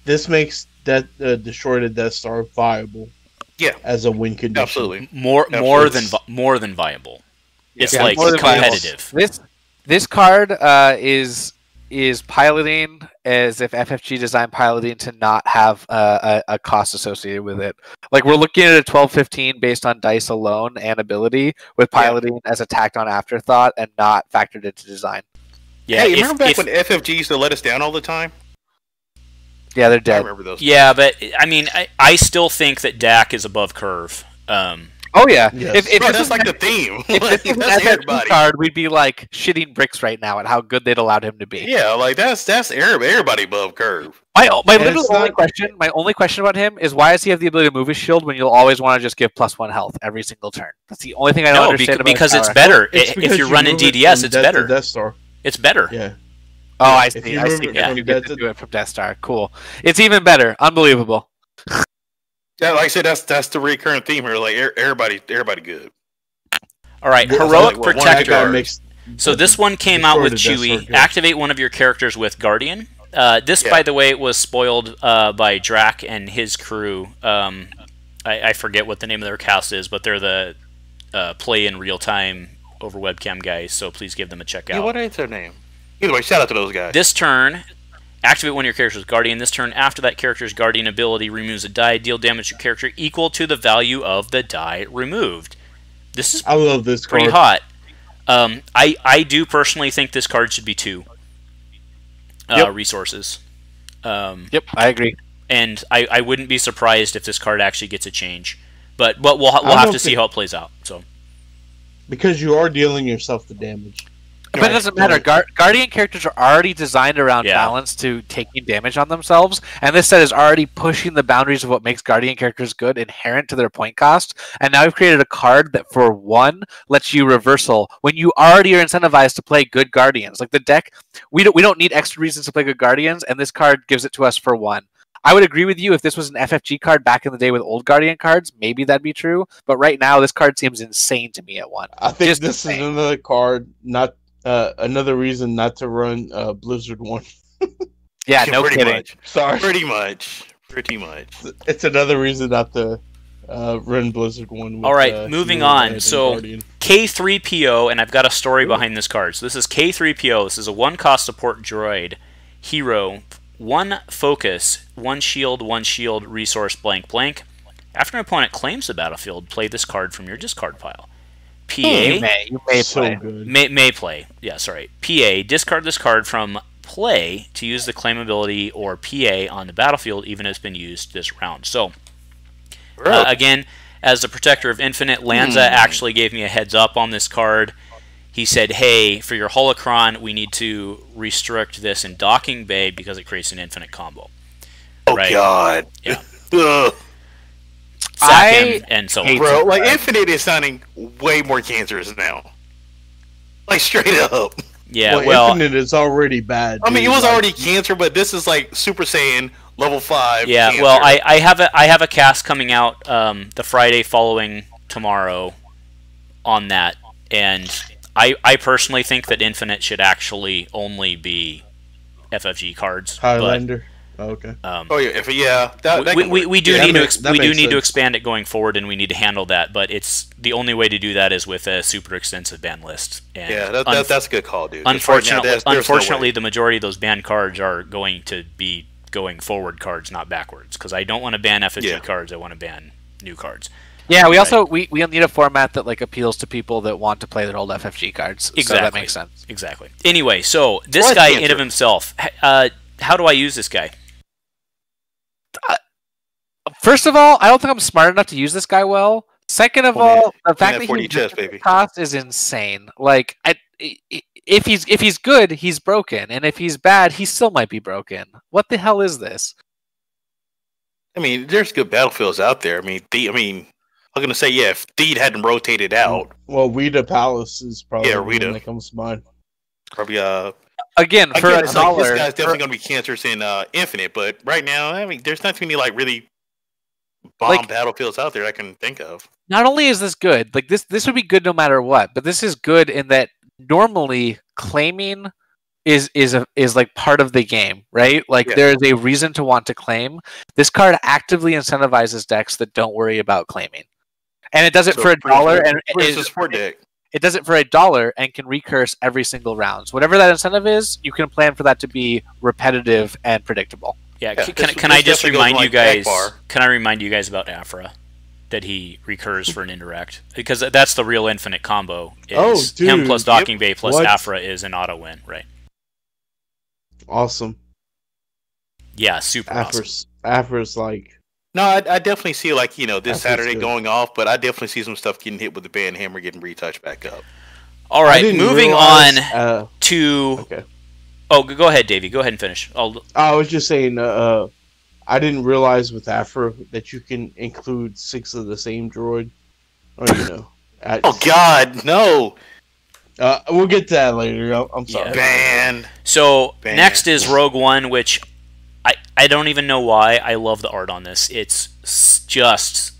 This makes that destroy the Death Star viable. Yeah, as a win condition. Absolutely. More than viable. It's like competitive. This card is piloting as if FFG designed piloting to not have a cost associated with it. Like we're looking at a 12-15 based on dice alone and ability, with piloting as a tacked on afterthought and not factored into design. Yeah, hey, remember back when FFG used to let us down all the time? Yeah, they're dead. I remember those. Yeah, but I mean, I still think that Dak is above curve. Oh yeah. Yes. If Bro, this that's was like an- the theme. if Like, this was an that's FFG everybody. card, we'd be like shitting bricks right now at how good they'd allowed him to be. Yeah, like that's everybody above curve. My And literal it's only not- question, my only question about him is why does he have the ability to move his shield when you'll always want to just give +1 health every single turn? That's the only thing I don't No, understand about because his it's power. better. It's If because you're you running move it DDS, from it's Death to better. Death Star. It's better. Yeah. Oh, I If see. you I move see. it Yeah, from you get Death to to- do it from Death Star. Cool. It's even better. Unbelievable. Yeah, like I said, that's the recurrent theme here. Like everybody good. All right, Yeah, heroic like, what, one protector. guy makes So this one came Before out with the Death Star Chewie. goes. Activate one of your characters with Guardian. This, Yeah. by the way, was spoiled by Drac and his crew. I forget what the name of their cast is, but they're the play in real time over webcam guys. So please give them a check Yeah, out. what is their name? Either way, shout out to those guys. This turn, activate one of your characters with Guardian. This turn, after that character's Guardian ability removes a die, deal damage to your character equal to the value of the die removed. This is I love this card. pretty hot. I do personally think this card should be 2 Yep. resources. Yep, I agree. And I wouldn't be surprised if this card actually gets a change. But we'll I have don't to see think- how it plays out. So Because you are dealing yourself the damage. But it doesn't matter. Guardian characters are already designed around Yeah. balance to taking damage on themselves, and this set is already pushing the boundaries of what makes Guardian characters good, inherent to their point cost. And now we've created a card that, for one, lets you reversal when you already are incentivized to play good Guardians. Like the deck, we don't need extra reasons to play good Guardians, and this card gives it to us for one. I would agree with you if this was an FFG card back in the day with old Guardian cards, maybe that'd be true. But right now, this card seems insane to me at one. I think Just this is insane. another card, not another reason not to run Blizzard 1. Yeah, no pretty kidding. much. Sorry. Pretty much. It's another reason not to run Blizzard 1. With, All right, moving Hero on. and So- Guardian. K3PO, and I've got a story behind this card. So this is K3PO. This is a 1-cost support droid hero. 1 focus, 1 shield, 1 shield, resource blank blank. After an opponent claims the battlefield, play this card from your discard pile. PA You may so play. good. may play. Yeah, sorry. PA, discard this card from play to use the claim ability or PA on the battlefield, even if it's been used this round. So, again, as the protector of Infinite, Lanza actually gave me a heads up on this card. He said, hey, for your holocron, we need to restrict this in docking bay because it creates an infinite combo. Oh Right. God. Yeah. Ugh. Sack him, and so on. hate Bro, like Infinite is sounding way more cancerous now. Like straight up. Yeah, well, Infinite is already bad. I mean, dude. it was Like, already cancer, but this is like Super Saiyan level 5. Yeah, cancer. well, I have a cast coming out the Friday following tomorrow on that, and I personally think that Infinite should actually only be FFG cards. Highlander. Oh, okay. But, Oh yeah, that we do Yeah, need that to makes- that we do makes need to sense. expand it going forward, and we need to handle that. But it's the only way to do that is with a super extensive ban list. And yeah, that's a good call, dude. Unfortunately, the majority of those banned cards are going to be going forward cards, not backwards. Because I don't want to ban FFG Yeah. cards. I want to ban new cards. Yeah, we also we need a format that like appeals to people that want to play their old FFG cards. Exactly. So that makes sense. Exactly. Anyway, so this Well, guy that's the in of answer. himself. How do I use this guy? First of all, I don't think I'm smart enough to use this guy well. Second of all, the fact that that 40 he's chest, baby. cost is insane. Like, if he's good, he's broken, and if he's bad, he still might be broken. What the hell is this? I mean, there's good battlefields out there. I mean, I'm gonna say if Theed hadn't rotated out, Well, Rita Palace is probably Yeah, the one Rita. that comes to mind. probably Again, for again, a it's like, dollar, this guy's definitely gonna be cancerous in Infinite. But right now, I mean, there's not too many like really bomb Like- battlefields out there I can think of. not only is this good, like this would be good no matter what, but this is good in that normally claiming is like part of the game, right? Like Yeah. there is a reason to want to claim. This card actively incentivizes decks that don't worry about claiming. And it does it So for $1 and It's a support deck. it does it for $1 and can recurse every single round. So whatever that incentive is, you can plan for that to be repetitive and predictable. Yeah, Yeah, can this I just definitely goes remind you like guys? Akbar. Can I remind you guys about Afra? That he recurs for an indirect, because that's the real infinite combo. Is Oh, him dude, plus docking bay plus What? Afra is an auto win, right? Awesome. Yeah, super awesome. Afra's like No, I definitely see like this Saturday going off, but I definitely see some stuff getting hit with the band hammer, getting retouched back up. All right, moving on to. Okay. Oh, go ahead, Davey. Go ahead and finish. I was just saying. I didn't realize with Afro that you can include 6 of the same droid. Or oh God, no. We'll get to that later. I'm sorry. Yeah. Banned. So next is Rogue One, which I don't even know why. I love the art on this. It's just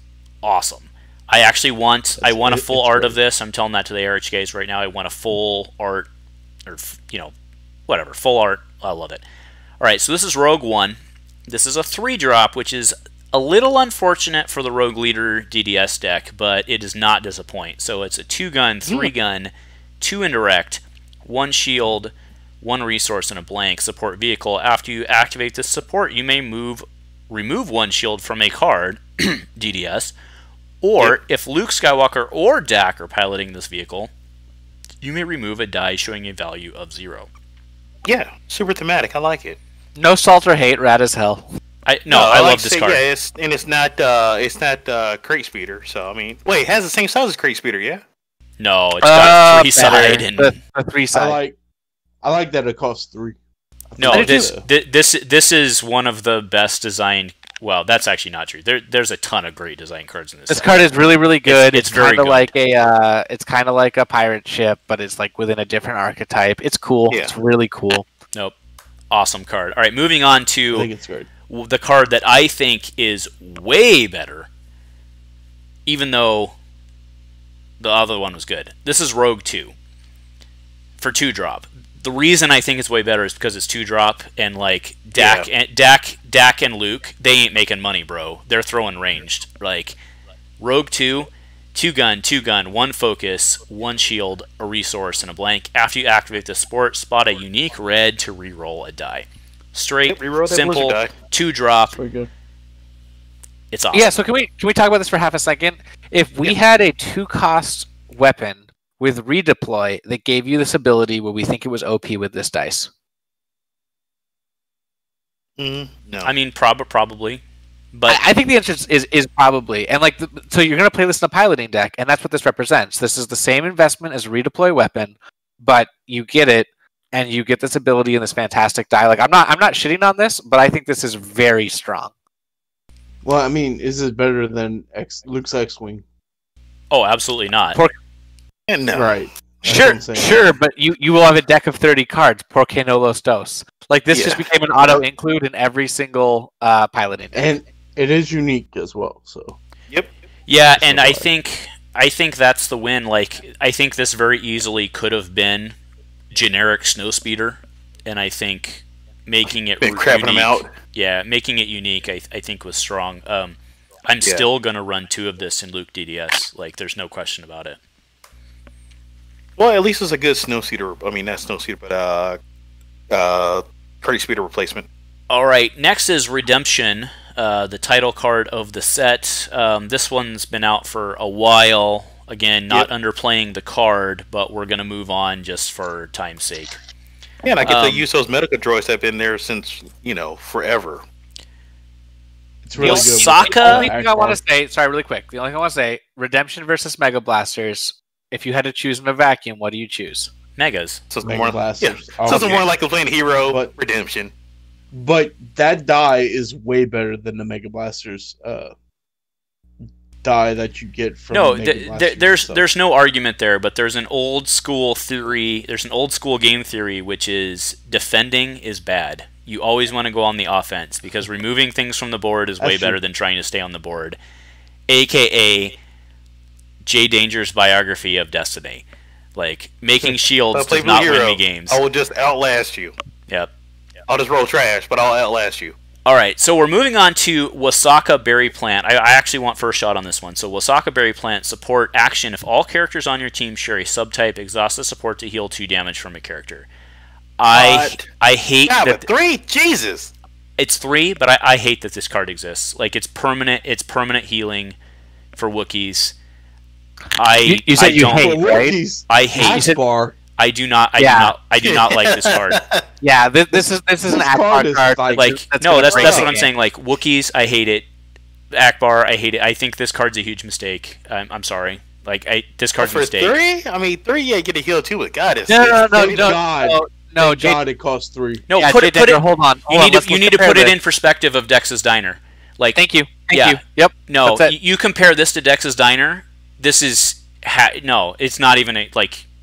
awesome. I actually want a full art of this. I'm telling that to the ARH guys right now. I want a full art, or whatever, full art. I love it. All right, so this is Rogue One. This is a 3-drop, which is a little unfortunate for the Rogue Leader DDS deck, but it does not disappoint. So it's a 2-gun, 3-gun, 2 indirect, 1 shield, 1 resource, and a blank support vehicle. After you activate this support, you may remove 1 shield from a card, DDS, or if Luke Skywalker or Dak are piloting this vehicle, you may remove a die showing a value of 0. Yeah, super thematic. I like it. No salt or hate, rad as hell. I love this card. Yeah, it's not Crate Speeder. So I mean, wait, it has the same size as Crate Speeder, yeah? No, it's got a 3-side and the 3-side. I like that it costs 3. No, this is one of the best designed. Well, that's actually not true. There's a ton of great design cards in this. This card is really, really good. It's very kind of good. like it's kind of like a pirate ship, but it's like within a different archetype. It's cool. Yeah. It's really cool. Nope. Awesome card. All right, moving on to I think it's good. The card that I think is way better, even though the other one was good. This is Rogue 2 for 2-drop. The reason I think it's way better is because it's 2-drop, and like Dak and Luke, they ain't making money, bro. They're throwing ranged. Like Rogue 2, 2-gun, 1 focus, 1 shield, a resource, and a blank. After you activate the support, spot a unique red to reroll a die. Straight, simple, 2-drop. It's awesome. Yeah. So can we talk about this for half a second? If we had a 2-cost weapon with redeploy that gave you this ability, would we think it was OP with this dice? No. I mean, probably. But I think the answer is probably. And like, so you're going to play this in a piloting deck, and that's what this represents. This is the same investment as a redeploy weapon, but you get it, and you get this ability and this fantastic die. Like, I'm not shitting on this, but I think this is very strong. Well, I mean, is it better than Luke's X-Wing? Oh, absolutely not. No. Right. Sure, but you will have a deck of 30 cards. Porque no los dos. Like, this just became an auto-include in every single piloting deck. And it is unique as well, so. Yep. Yeah, and I think that's the win. Like, I think this very easily could have been generic Snowspeeder, and I think making it unique, crapping them out. Yeah, making it unique, I think was strong. I'm still gonna run 2 of this in Luke DDS. Like, there's no question about it. Well, at least it's a good Snowspeeder. I mean, not Snowspeeder, but Crate Speeder replacement. All right, next is Redemption, the title card of the set. This one's been out for a while. Again, not underplaying the card, but we're going to move on just for time's sake. Yeah, and I get to use those medical droids that have been there since, forever. It's really good. Osaka? The only thing I want to say, sorry, really quick. The only thing I want to say, Redemption versus Mega Blasters. If you had to choose in a vacuum, what do you choose? Megas. So it's Mega more, Blasters. So it's more like a playing Hero Redemption. But that die is way better than the Mega Blasters die that you get from there's no argument there, but there's an old school theory, there's an old school game theory, which is defending is bad. You always want to go on the offense, because removing things from the board is way better than trying to stay on the board. AKA Jay Danger's biography of Destiny. Like, making shields does not win me games. I will just outlast you. Yep. I'll just roll trash, but I'll outlast you. Alright, so we're moving on to Wasaka Berry Plant. I actually want first shot on this one. So Wasaka Berry Plant, support action. If all characters on your team share a subtype, exhaust the support to heal 2 damage from a character. I hate that. But 3? Jesus! It's 3, but I hate that this card exists. Like, it's permanent healing for Wookiees. You said you hate, right? I hate. I do not like this card. Yeah, this is an Akbar card. Like, no, that's what I'm saying. Like, Wookiees, I hate it. Akbar, I hate it. I think this card's a huge mistake. I'm sorry. Like, this card's a mistake. 3? I mean, 3, yeah, get a heal 2 with Goddess. No, God, it costs 3. No, yeah, put it. Hold on. You need to put it in perspective of Dex's Diner. Like, thank you. Yep. No, you compare this to Dex's Diner. This is no. It's not even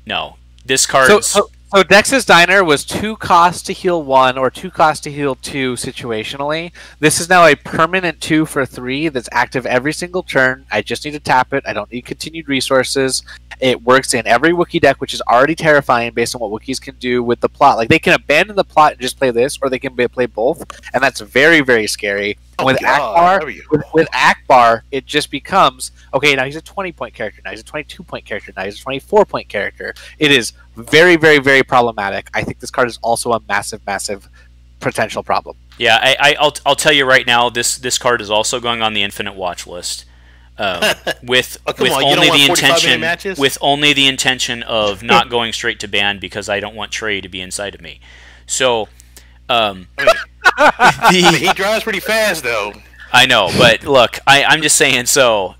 no. This card. So Dex's Diner was 2 costs to heal 1 or 2 costs to heal 2 situationally. This is now a permanent 2 for 3 that's active every single turn. I just need to tap it. I don't need continued resources. It works in every Wookiee deck, which is already terrifying based on what Wookiees can do with the plot. Like, they can abandon the plot and just play this, or they can play both, and that's very, very scary. With Akbar, it just becomes, okay, now he's a 20-point character, now he's a 22-point character, now he's a 24-point character. It is very, very, very problematic. I think this card is also a massive, massive potential problem. Yeah, I'll tell you right now, this card is also going on the Infinite Watch list. With only the intention of not going straight to ban because I don't want Trey to be inside of me. So, he drives pretty fast though. I know, but look, I'm just saying. So,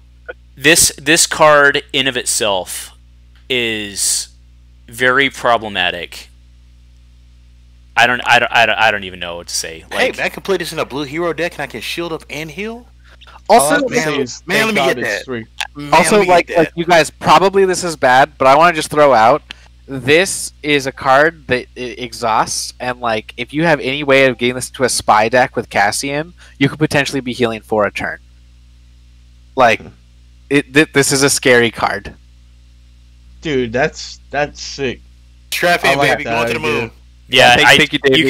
this card in of itself is very problematic. I don't even know what to say. Like, hey, I can play this in a blue hero deck and I can shield up and heal. Also, man, let me get that. Also, like you guys, probably this is bad, but I want to just throw out, this is a card that exhausts, and like, if you have any way of getting this to a spy deck with Cassian, you could potentially be healing for a turn. Like, this is a scary card. Dude, that's sick. Strap in, baby, going to the moon. Yeah, thank you, Davey. You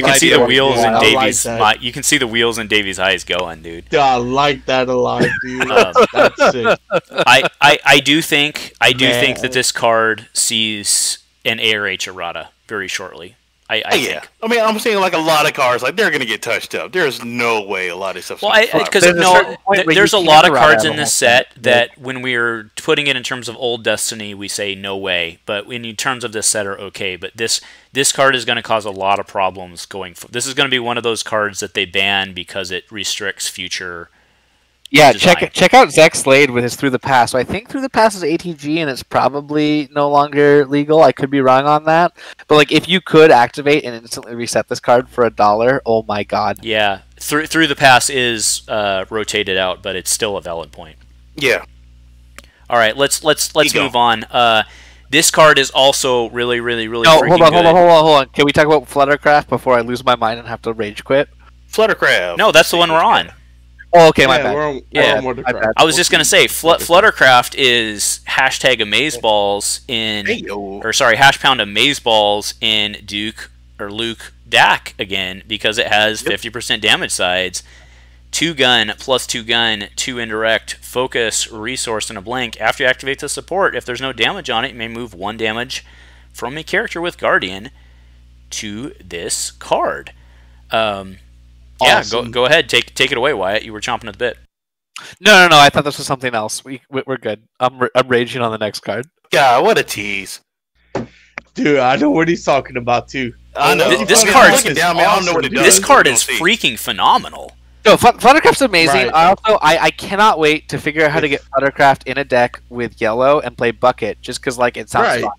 can see the wheels in Davey's. You can see the wheels in Davey's eyes going, dude. Yeah, I like that a lot, dude. That's sick. I do think that this card sees an ARH errata very shortly. I think. I mean, I'm saying like a lot of cards, like they're gonna get touched up. There's no way a lot of stuff. Well, because there's a lot of cards in this set that when we're putting it in terms of old Destiny, we say no way. But in terms of this set, are okay. But this card is going to cause a lot of problems going. This is going to be one of those cards that they ban because it restricts future. Yeah, check out Zach Slade with his Through the Past. So I think Through the Past is ATG, and it's probably no longer legal. I could be wrong on that. But like, if you could activate and instantly reset this card for $1, oh my god. Yeah, Through the Past is rotated out, but it's still a valid point. Yeah. All right, let's move on. This card is also really No, hold on. Can we talk about Fluttercraft before I lose my mind and have to rage quit? Fluttercraft. No, that's the one we're on. Oh, okay, my bad. My bad. I was just gonna say, Fluttercraft is hashtag Amazeballs in, hash pound Amazeballs in Duke or Luke Dak again because it has 50% damage sides, 2 gun plus 2 gun, 2 indirect, focus, resource, and a blank. After you activate the support, if there's no damage on it, you may move 1 damage from a character with Guardian to this card. Yeah, awesome. Go ahead. Take it away, Wyatt. You were chomping at the bit. No. I thought this was something else. We're good. I'm raging on the next card. God, what a tease. Dude, I know what he's talking about too. I know. This card is freaking phenomenal. No, Fluttercraft's amazing. Right. I cannot wait to figure out how to get Fluttercraft in a deck with yellow and play Bucket, just because like it sounds fun.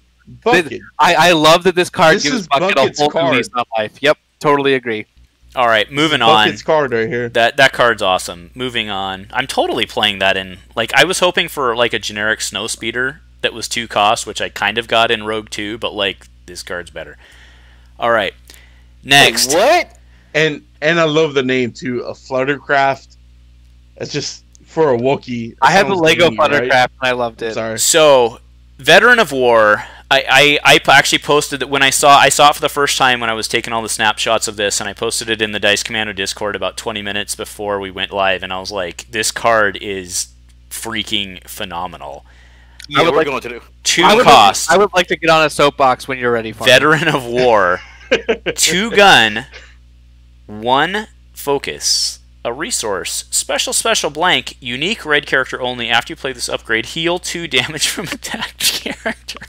Bucket. I love that this card gives Bucket a whole new lease on life. Yep, totally agree. All right, moving on. Bucket's card right here. That card's awesome. Moving on. I'm totally playing that in. Like, I was hoping for like a generic snow speeder that was 2 cost, which I kind of got in Rogue 2, but like this card's better. All right, next. Wait, what? And I love the name too. A Fluttercraft. It's just for a Wookiee. I have the Lego Fluttercraft, right? And I loved it. Sorry. So, Veteran of War. I actually posted that when I saw it for the first time when I was taking all the snapshots of this, and I posted it in the Dice Commando Discord about 20 minutes before we went live, and I was like, this card is freaking phenomenal. Yeah, we're going to do 2 costs. I would like to get on a soapbox when you're ready for Veteran of War, 2 gun, 1 focus, a resource, special blank, unique red character only. After you play this upgrade, heal 2 damage from attacked character.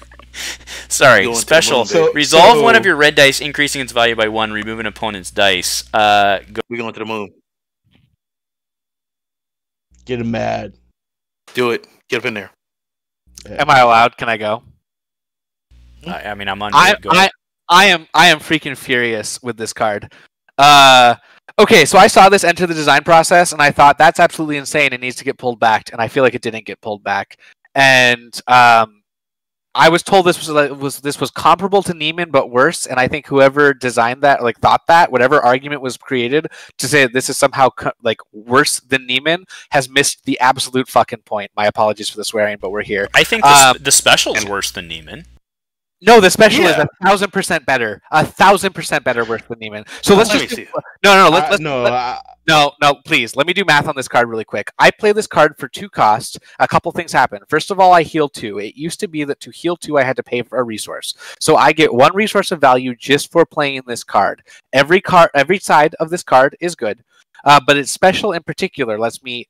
Sorry, special. Resolve one of your red dice, increasing its value by 1. Remove an opponent's dice. We're going to the moon. Get him mad. Do it. Get up in there. Yeah. Am I allowed? Can I go? I mean, I'm on. I am freaking furious with this card. Okay, so I saw this enter the design process, and I thought that's absolutely insane. It needs to get pulled back, and I feel like it didn't get pulled back. And I was told this was comparable to Neiman but worse, and I think whoever designed that, like, thought that whatever argument was created to say that this is somehow like worse than Neiman has missed the absolute fucking point. My apologies for the swearing, but we're here. I think the special is worse than Neiman. No, the special is 1,000% better. 1,000% better worse than Neiman. So let's just no, please. Let me do math on this card really quick. I play this card for 2 costs. A couple things happen. First of all, I heal 2. It used to be that to heal 2, I had to pay for a resource. So I get 1 resource of value just for playing this card. Every side of this card is good, but its special in particular lets me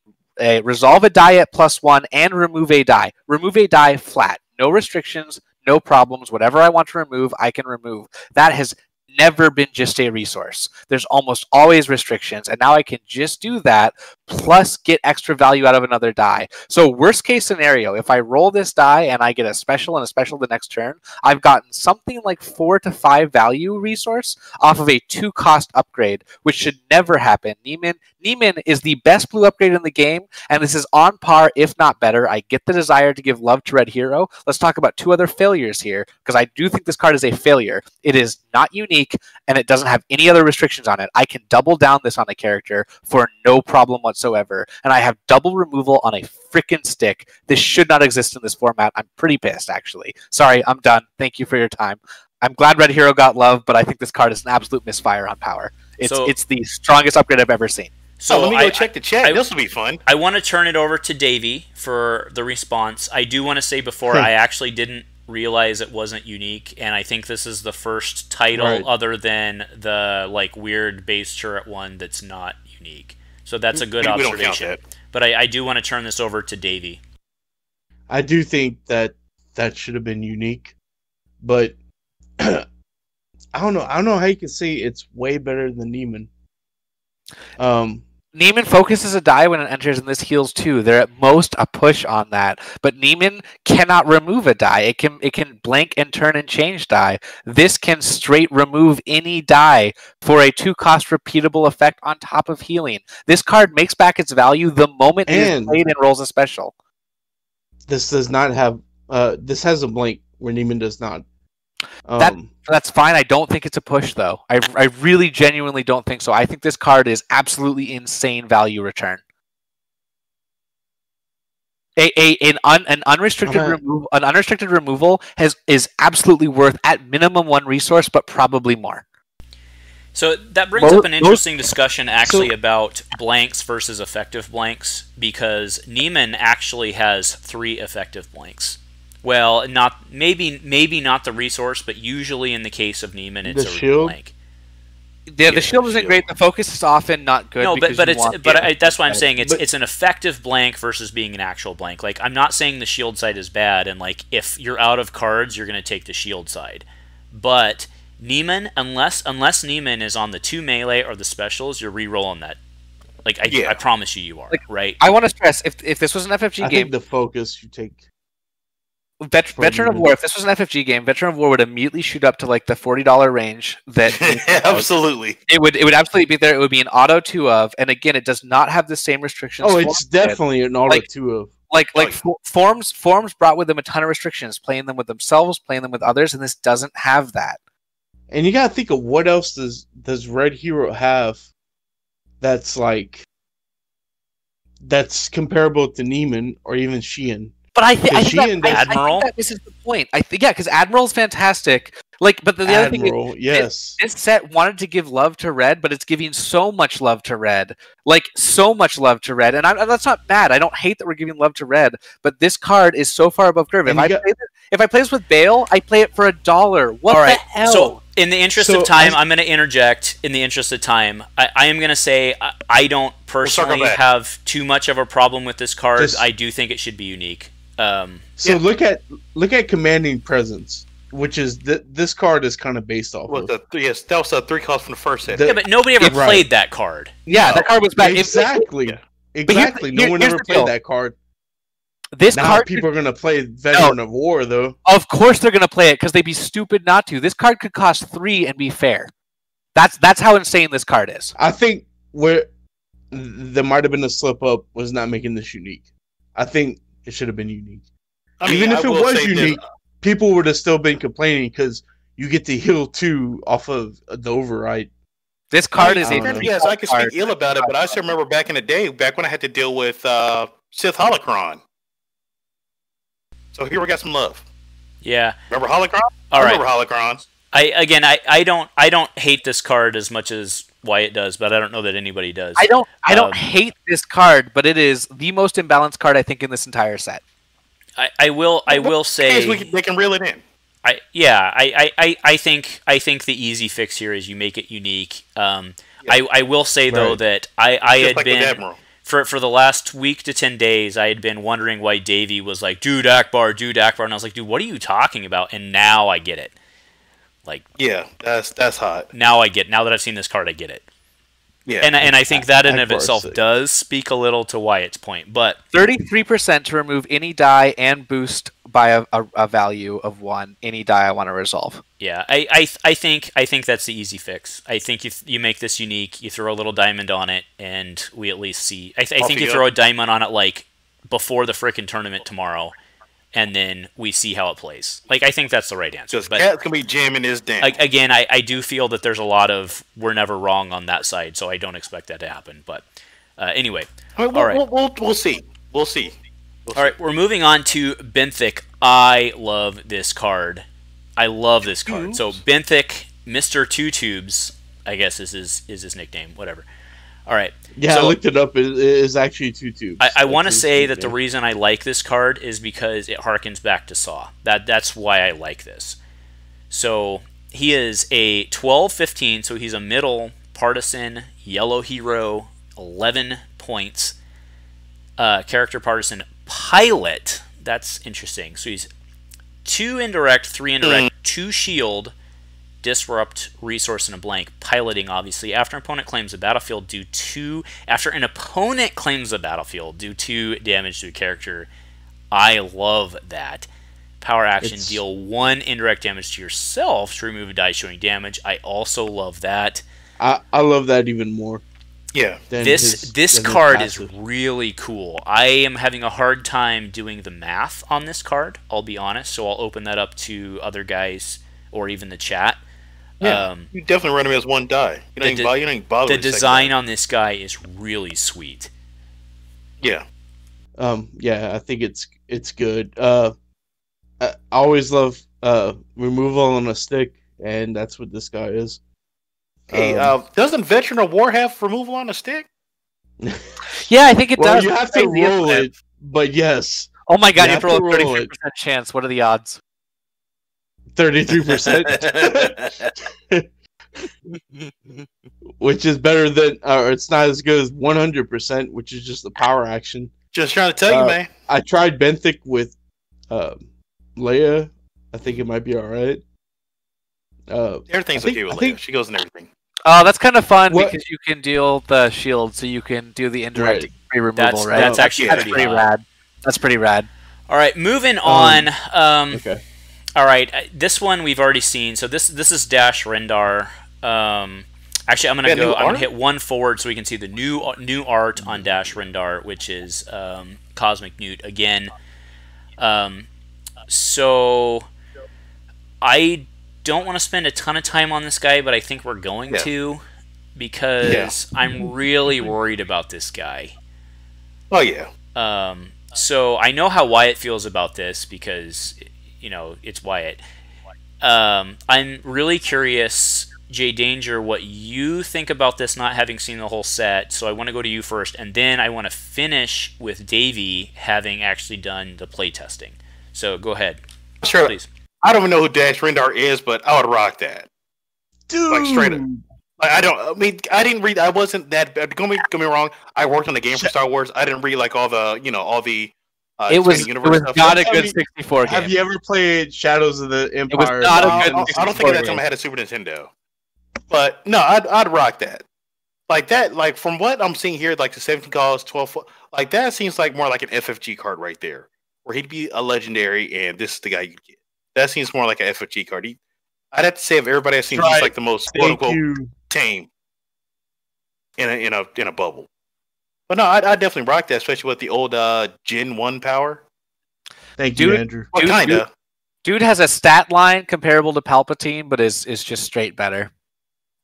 resolve a die at +1 and remove a die. Remove a die flat. No restrictions. No problems. Whatever I want to remove, I can remove. That has never been just a resource. There's almost always restrictions, and now I can just do that plus get extra value out of another die. So worst case scenario, if I roll this die and I get a special and a special the next turn, I've gotten something like 4 to 5 value resource off of a 2 cost upgrade, which should never happen. Neiman is the best blue upgrade in the game, and this is on par, if not better. I get the desire to give love to Red Hero. Let's talk about 2 other failures here, because I do think this card is a failure. It is not unique, and it doesn't have any other restrictions on it. I can double down this on a character for no problem whatsoever, and I have double removal on a frickin' stick. This should not exist in this format. I'm pretty pissed, actually. Sorry, I'm done. Thank you for your time. I'm glad Red Hero got love, but I think this card is an absolute misfire on power. It's the strongest upgrade I've ever seen. So let me go check the chat. This will be fun. I want to turn it over to Davey for the response. I do want to say before, I actually didn't realize it wasn't unique, and I think this is the first title other than the like weird base turret one that's not unique. So that's a good observation. But I do want to turn this over to Davey. I do think that should have been unique, but I don't know how you can say it's way better than Neiman. Neiman focuses a die when it enters, and this heals 2. They're at most a push on that, but Neiman cannot remove a die. It can blank and turn and change die. This can straight remove any die for a 2 cost repeatable effect on top of healing. This card makes back its value the moment it is played and rolls a special. This does not have. This has a blank where Neiman does not. That's fine. I don't think it's a push, though. I really genuinely don't think so. I think this card is absolutely insane value return. An unrestricted removal is absolutely worth at minimum 1 resource, but probably more. So that brings up an interesting discussion actually about blanks versus effective blanks, because Neiman actually has 3 effective blanks. Well, maybe not the resource, but usually in the case of Neiman, it's a blank. Yeah, the shield isn't great. The focus is often not good. No, but that's why I'm saying it's an effective blank versus being an actual blank. Like, I'm not saying the shield side is bad, and like if you're out of cards, you're going to take the shield side. But Neiman, unless Neiman is on the 2 melee or the specials, you're re-rolling that. Like I promise you are, right? I want to stress if this was an FFG game, I think the focus you take. Veteran of War, if this was an FFG game, Veteran of War would immediately shoot up to like the $40 range. That absolutely, it would absolutely be there. It would be an auto 2 of, and again, it does not have the same restrictions. Oh, it's definitely an auto 2 of. Forms brought with them a ton of restrictions, playing them with themselves, playing them with others, and this doesn't have that. And you gotta think of what else does Red Hero have that's comparable to Neiman or even Sheehan. But I think Admiral. that this is the point. Because Admiral's fantastic. But the other thing is, this set wanted to give love to Red, but it's giving so much love to Red, so much love to Red, and that's not bad. I don't hate that we're giving love to Red, but this card is so far above curve. If I play this with Bale, I play it for $1. What the hell? So, in the interest of time, I'm going to interject. In the interest of time, I am going to say I don't personally have too much of a problem with this card. I do think it should be unique. Look at Commanding Presence, which is this card is kind of based off of. That was a 3 cost from the first set. But nobody ever played that card. Yeah, that card was bad. Exactly. Exactly. No one ever played that card. This now card people are going to play Veteran of War, though. Of course they're going to play it, because they'd be stupid not to. This card could cost 3 and be fair. That's how insane this card is. I think where there might have been a slip up was not making this unique. I think it should have been unique. Even if it was unique, people would have still been complaining because you get to heal 2 off of the override. This card is yes, I can speak ill about it, but I still remember back in the day, back when I had to deal with Sith Holocron. So here we got some love. Yeah. Remember Holocron? Remember Holocron. I don't hate this card as much as Wyatt does, but I don't know that anybody does. I don't hate this card, but it is the most imbalanced card I think in this entire set. I will say they can reel it in. I think the easy fix here is you make it unique. I will say though that I had been for the last week to 10 days I had been wondering why Davey was like, dude Akbar, and I was like, dude, what are you talking about? And now I get it. Like, yeah, that's hot. Now that I've seen this card, I get it. Yeah, and I think that in of itself does speak a little to Wyatt's point. But 33% to remove any die and boost by a value of 1 any die I want to resolve. Yeah, I think that's the easy fix. I think you make this unique. You throw a little diamond on it, and we at least see. I think you throw a diamond on it like before the frickin' tournament tomorrow. And then we see how it plays. Like, I think that's the right answer. Because Cat's going to be jamming his damn. Again, I do feel that there's a lot of we're never wrong on that side, so I don't expect that to happen. But anyway. All right. We'll see. We'll see. All right, we're moving on to Benthic. I love this card. I love this card. So, Benthic, Mr. Two Tubes, I guess is his nickname. Whatever. All right. Yeah, I looked it up. It is actually 2 tubes. I want to say that the reason I like this card is because it harkens back to Saw. That's why I like this. So he is a 12-15, so he's a middle partisan yellow hero, 11 points. Character partisan pilot. That's interesting. So he's 2 indirect, 3 indirect, 2 shield. Disrupt, resource, and a blank. Piloting, obviously. After an opponent claims the battlefield, do 2 damage to a character. I love that. Power action, deal 1 indirect damage to yourself to remove a die showing damage. I also love that. I love that even more. Yeah. This card is really cool. I am having a hard time doing the math on this card, I'll be honest, so I'll open that up to other guys or even the chat. Yeah, you definitely run him as 1 die. You don't even bother. The design on this guy is really sweet. Yeah. Yeah, I think it's good. I always love removal on a stick, and that's what this guy is. Hey, doesn't Veteran of War have removal on a stick? Yeah, I think it does. You have to roll it, but yes. Oh my god, you have to roll a 33% chance. What are the odds? 33%, which is better than, or it's not as good as 100%, which is just the power action. Just trying to tell you, man. I tried Benthic with Leia. I think it might be all right. Everything's okay with Leia. She goes in everything. Oh, that's kind of fun because you can deal the shield, so you can do the indirect removal. That's actually pretty rad. That's pretty rad. All right, moving on. Okay. All right, this one we've already seen. So this is Dash Rendar. Actually, I'm gonna hit 1 forward so we can see the new art on Dash Rendar, which is Cosmic Newt again. So I don't want to spend a ton of time on this guy, but I think we're going to because I'm really worried about this guy. Oh yeah. So I know how Wyatt feels about this because, you know, it's Wyatt. I'm really curious, Jay Danger, what you think about this, not having seen the whole set. So I want to go to you first, and then I want to finish with Davey having actually done the playtesting. So go ahead. Sure. Please. I don't even know who Dash Rendar is, but I would rock that. Dude. Like, straight up. I didn't read. I wasn't that bad. Don't get me wrong. I worked on the game for Star Wars. I didn't read like all the it was not a good 64 game. Have you ever played Shadows of the Empire? It was not a good 64 I don't think at that time I had a Super Nintendo. But no, I'd rock that. like that. Like from what I'm seeing here, like the 17 calls, 12, like that seems like more like an FFG card right there, where he'd be a legendary, and this is the guy you get. That seems more like an FFG card. I'd have to say, of everybody I've seen, he's like the most quote unquote tame in a bubble. But no, I definitely rock that, especially with the old Gen 1 power. Thank you, Andrew. Well, kinda. Dude has a stat line comparable to Palpatine, but is just straight better.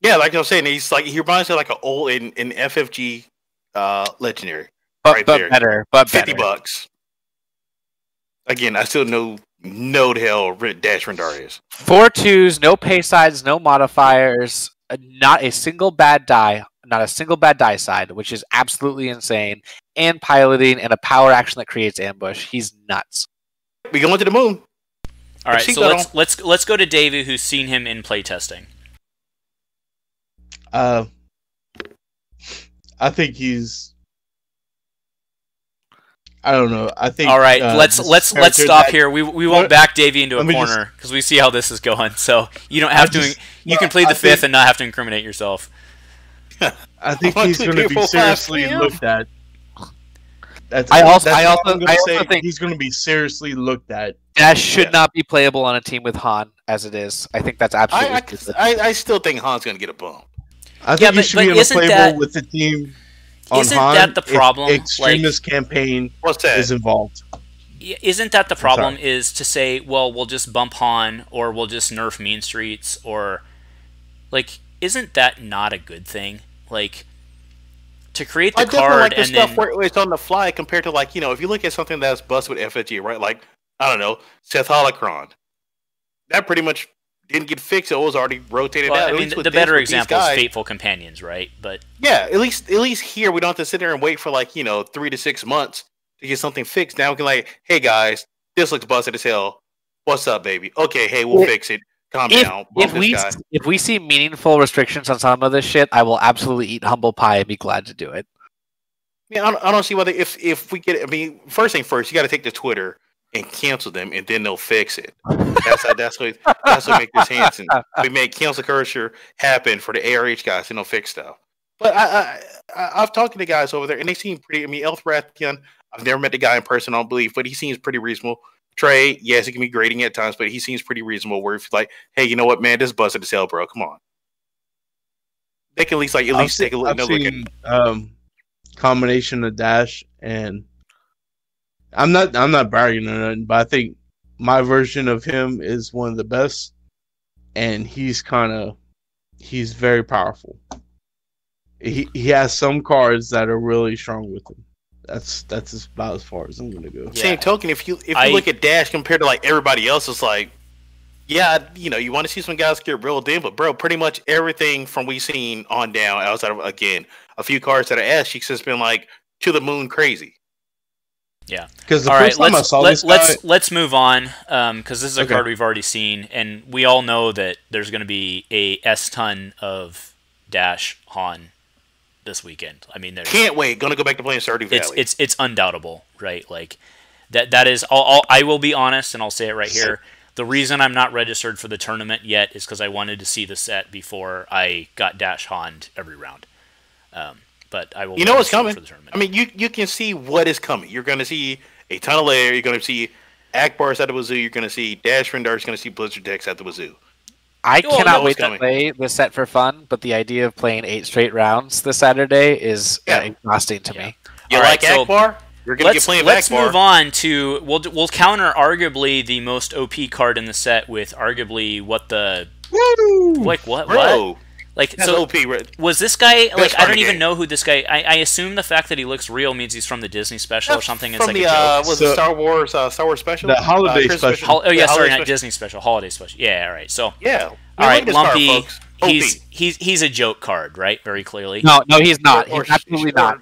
Yeah, like I was saying, he reminds me of like an old in FFG legendary. But better. But $50. Again, I still know the hell Dash Rendar is. 4 2s, no pay sides, no modifiers, not a single bad die side, which is absolutely insane, and piloting and a power action that creates ambush. He's nuts. We going to the moon. All right, so let's go to Davey, who's seen him in playtesting. I think he's. I don't know. I think. All right, let's stop here. We won't back Davey into a corner because we see how this is going. So you don't have to. You can plead the fifth and not have to incriminate yourself. I think he's going to be seriously looked at. I also think he's going to be seriously looked at. Dash should not be playable on a team with Han as it is. I think that's absolutely. I still think Han's going to get a bump. I think he should be unplayable with the team. Isn't that the problem? Extremist campaign is involved. Isn't that the problem? Is to say, well, we'll just bump Han, or we'll just nerf Mean Streets, or like, isn't that not a good thing? Like, to create the card like the and stuff then where it's on the fly compared to like if you look at something that's busted with FFG, right? Like I don't know, Seth Holocron. That pretty much didn't get fixed. It was already rotated out. I mean, the better example is Fateful Companions, right? But yeah, at least here we don't have to sit there and wait for 3 to 6 months to get something fixed. Now we can hey guys, this looks busted as hell. What's up, baby? Okay, hey, we'll fix it. Calm down. If we see meaningful restrictions on some of this shit, I will absolutely eat humble pie and be glad to do it. Yeah, I don't see whether if we get it. I mean, first thing first, you got to take to Twitter and cancel them, and then they'll fix it. That's what make this Hanson. We made cancel culture happen for the ARH guys, and they'll fix stuff. But I've talked to the guys over there, and they seem pretty. I mean, Elthrathian, I've never met the guy in person, I don't believe, but he seems pretty reasonable. Trey, yes, he can be grating at times, but he seems pretty reasonable. Where if hey, you know what, man, this busted as hell, bro. Come on. They can at least take a look. Combination of Dash and I'm not bragging or nothing, but I think my version of him is one of the best, and he's very powerful. He has some cards that are really strong with him. That's about as far as I'm gonna go. Yeah. Same token, if you look at Dash compared to everybody else, it's you want to see some guys get real in, but bro, pretty much everything from we've seen on down, outside of again a few cards that are ass cheeks, has been to the moon crazy. Yeah. Because the first time I saw this guy... let's move on because this is a card we've already seen, and we all know that there's going to be a S-ton of Dash Han this weekend. I mean, can't wait. Going to go back to playing Stardew Valley. It's undoubtable, right? That is. I will be honest, and I'll say it right here. The reason I'm not registered for the tournament yet is because I wanted to see the set before I got Dash Han every round. But I will. You know what's coming. For the tournament. I mean, you can see what is coming. You're going to see a ton of layer. You're going to see Akbars at the wazoo. You're going to see Dash Rendar. You're going to see Blizzard decks at the wazoo. I cannot wait to play the set for fun, but the idea of playing 8 straight rounds this Saturday is exhausting to me. You like Akbar? You're going to get playing Let's Akbar. move on to we'll counter arguably the most OP card in the set with arguably what the what Bro. That's so OP. Was this guy I don't even know who this guy. I assume the fact that he looks real means he's from the Disney special or something. It's from the was it Star Wars special? The holiday special. Not Disney special. Holiday special. Yeah, all right. So yeah. All right, Lumpy. He's a joke card, right? Very clearly. No, he's not. He's absolutely not.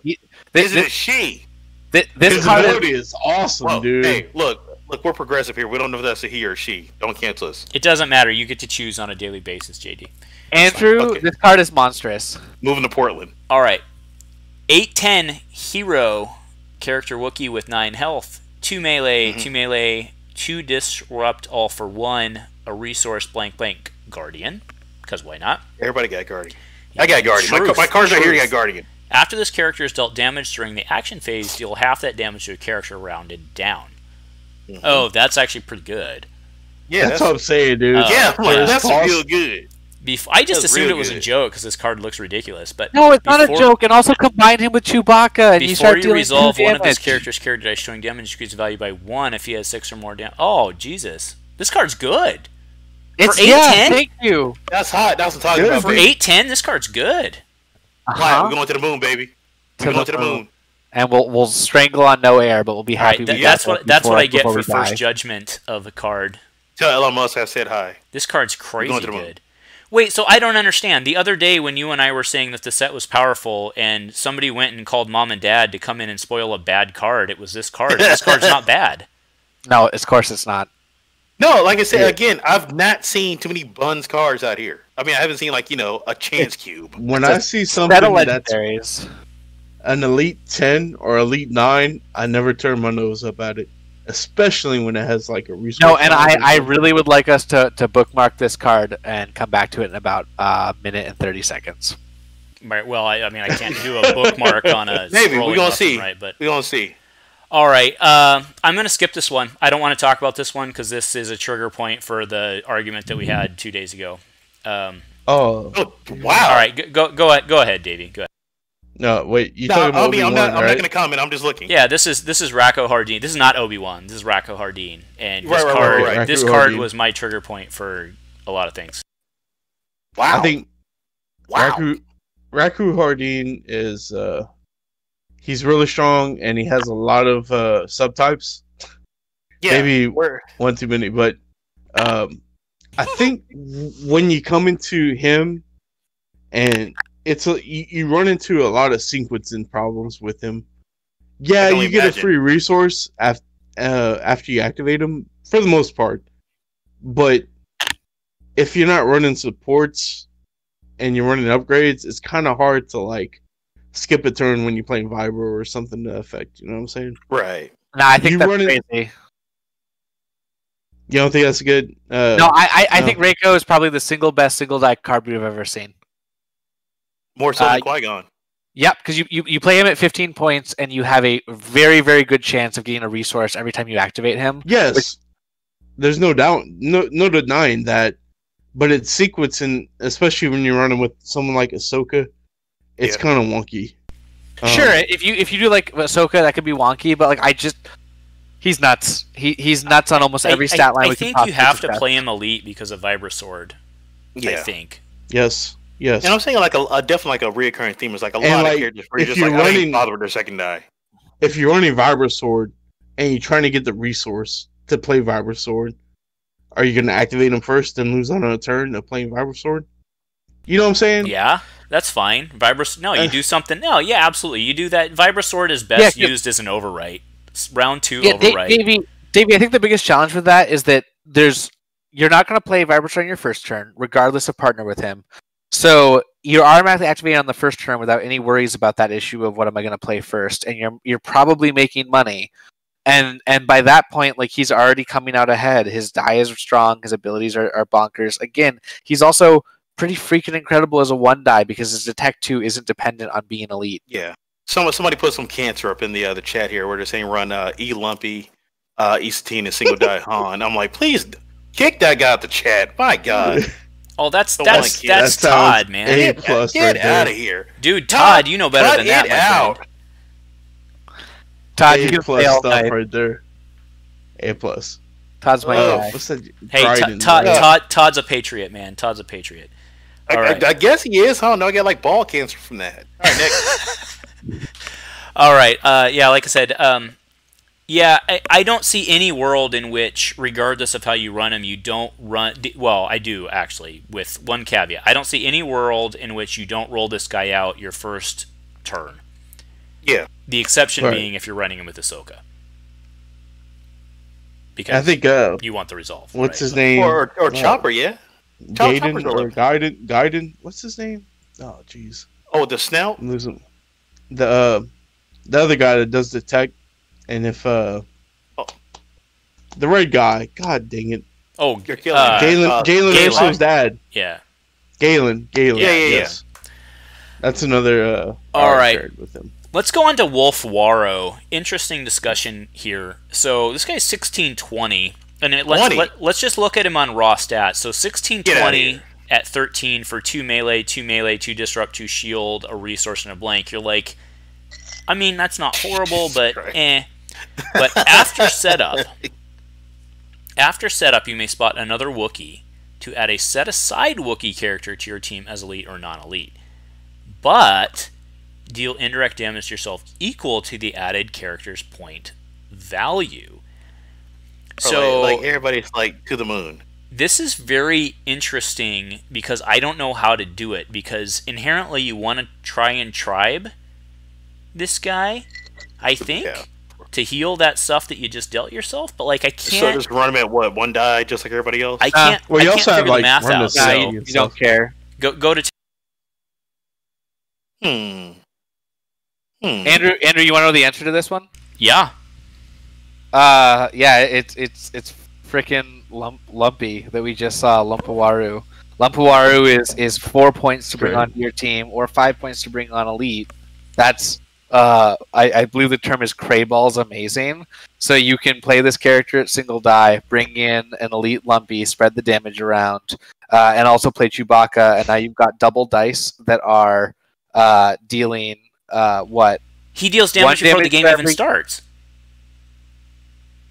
This is she. This card is awesome, dude. Hey, look, we're progressive here. We don't know if that's a he or she. Don't cancel us. It doesn't matter. You get to choose on a daily basis, JD. Andrew, this card is monstrous. Moving to Portland. All right. 8/10 hero character Wookiee with 9 health, 2 melee, 2 melee, 2 disrupt, all for 1, a resource blank Guardian, because why not? Everybody got Guardian. I got Guardian. My card's right here. I got Guardian. After this character is dealt damage during the action phase, deal half that damage to a character rounded down. Mm-hmm. Oh, that's actually pretty good. Yeah, that's what I'm saying, dude. That's real good. I just assumed it was a joke because this card looks ridiculous. But no, it's not a joke. And also combine him with Chewbacca, and before you resolve one of this character's character dice showing damage, increase the value by 1 if he has 6 or more damage. Oh, Jesus. This card's good. It's 8/10? Thank you. That's hot. That's what I'm talking about. For 8/10, this card's good. Right, we're going to the moon, baby. We're going to the moon. And we'll strangle on no air, but we'll be happy. Right, that's what I get for first judgment of a card. Tell Elon Musk I said hi. This card's crazy good. Wait, so I don't understand. The other day when you and I were saying that the set was powerful and somebody went and called mom and dad to come in and spoil a bad card, it was this card. And this card's not bad. No, of course it's not. No, like I said, again, I've not seen too many Buns cards out here. I mean, I haven't seen, like, a Chance Cube. When I see something that's an Elite 10 or Elite 9, I never turn my nose up at it. Especially when it has, like, a resource. No, and I really would like us to bookmark this card and come back to it in about a minute and 30 seconds. Right, well, I mean, I can't do a bookmark on a maybe, we're going to see. Right, but we're going to see. All right, I'm going to skip this one. I don't want to talk about this one because this is a trigger point for the argument that we had 2 days ago. Wow! All right, go ahead, Davey. Go ahead. No, wait. You talking about Obi-Wan, I'm not going to comment. I'm just looking. Yeah, this is Racco Hardeen. This is not Obi-Wan. This is Racco Hardeen, and this card was my trigger point for a lot of things. Wow! I think Racco Hardeen is he's really strong, and he has a lot of subtypes. Yeah, maybe one too many, but I think when you come into him, and you run into a lot of sequencing problems with him. Yeah, you get a free resource after you activate him for the most part, but if you're not running supports and you're running upgrades, it's kind of hard to like skip a turn when you're playing Vibro or something to affect. You know what I'm saying? Right. No, I think that's crazy. You don't think that's good? No, I think Reiko is probably the single best single die card we've ever seen. More so than Qui-Gon. Yep, because you play him at 15 points, and you have a very, very good chance of getting a resource every time you activate him. Yes, there's no doubt, no denying that. But it's sequencing, especially when you're running with someone like Ahsoka, it's kind of wonky. Sure, if you do like Ahsoka, that could be wonky, but like he's nuts. He's nuts on almost every stat line. I think you have to play him elite because of Vibrasword. Yeah. I think. Yes. And I'm saying like definitely like a reoccurring theme is like a lot of characters where you're just like, I ain't bothered with their second die. If you're running Vibrasword and you're trying to get the resource to play Vibrasword, are you going to activate him first and lose on a turn of playing Vibrasword? You know what I'm saying? Yeah, that's fine. You do something. No, yeah, absolutely. You do that. Vibrasword is best used as an overwrite. Round 2 overwrite. Davey, I think the biggest challenge with that is that you're not going to play Vibrasword on your first turn, regardless of partner with him. So you're automatically activated on the first turn without any worries about that issue of what am I going to play first, and you're probably making money, and by that point, like he's already coming out ahead. His die is strong, his abilities are bonkers. Again, he's also pretty freaking incredible as a 1-die because his Detect 2 isn't dependent on being elite. Yeah, somebody put some cancer up in the chat here where they're saying run E Lumpy, E Satine, and single die Han. I'm like, please kick that guy out the chat. My God. Oh, that's Todd, man. Get out of here, dude. Todd, you know better than that. Out. Todd, you can play all night right there. A+. Todd's my guy. Hey, Todd's a patriot, man. Todd's a patriot. I guess he is. I don't know. I got like ball cancer from that. All right, next. All right. Yeah, like I said. Yeah, I don't see any world in which, regardless of how you run him, you don't run... Well, I do, actually, with one caveat. I don't see any world in which you don't roll this guy out your first turn. Yeah. The exception being if you're running him with Ahsoka. Because I think, you want the resolve. What's his name? Or Chopper, yeah? Gaiden or Gaiden. What's his name? Oh, jeez. Oh, the snout? I'm losing. The other guy that does the tech. And if the right guy, god dang it! Oh, you're killing Galen Erso's dad. Yeah, Galen. Yeah. Yes. That's another All right. card with him. Let's go on to Wolfwaro. Interesting discussion here. So this guy's 1620, and let's just look at him on raw stats. So 1620 at 13 for 2 melee, 2 disrupt, 2 shield, a resource, and a blank. You're like, I mean, that's not horrible, but eh. But after setup, you may spot another Wookiee to add a set-aside Wookiee character to your team as elite or non-elite. But deal indirect damage to yourself equal to the added character's point value. So like everybody's like to the moon. This is very interesting because I don't know how to do it, because inherently you want to try and tribe this guy, I think, to heal that stuff that you just dealt yourself, but like I can't. So just run him at what, 1 die just like everybody else? I can't. Well, you I also can't have figure like the math run out. to sell. You don't care. Go to. Andrew, you want to know the answer to this one? Yeah. Yeah, it's freaking Lumpy that we just saw. Lumpawaru. Lumpawaru is 4 points to bring onto your team, or 5 points to bring on elite. That's I believe the term is Krayball's amazing. So you can play this character at single die, bring in an elite Lumpy, spread the damage around, and also play Chewbacca, and now you've got double dice that are dealing what? He deals damage before the game even starts.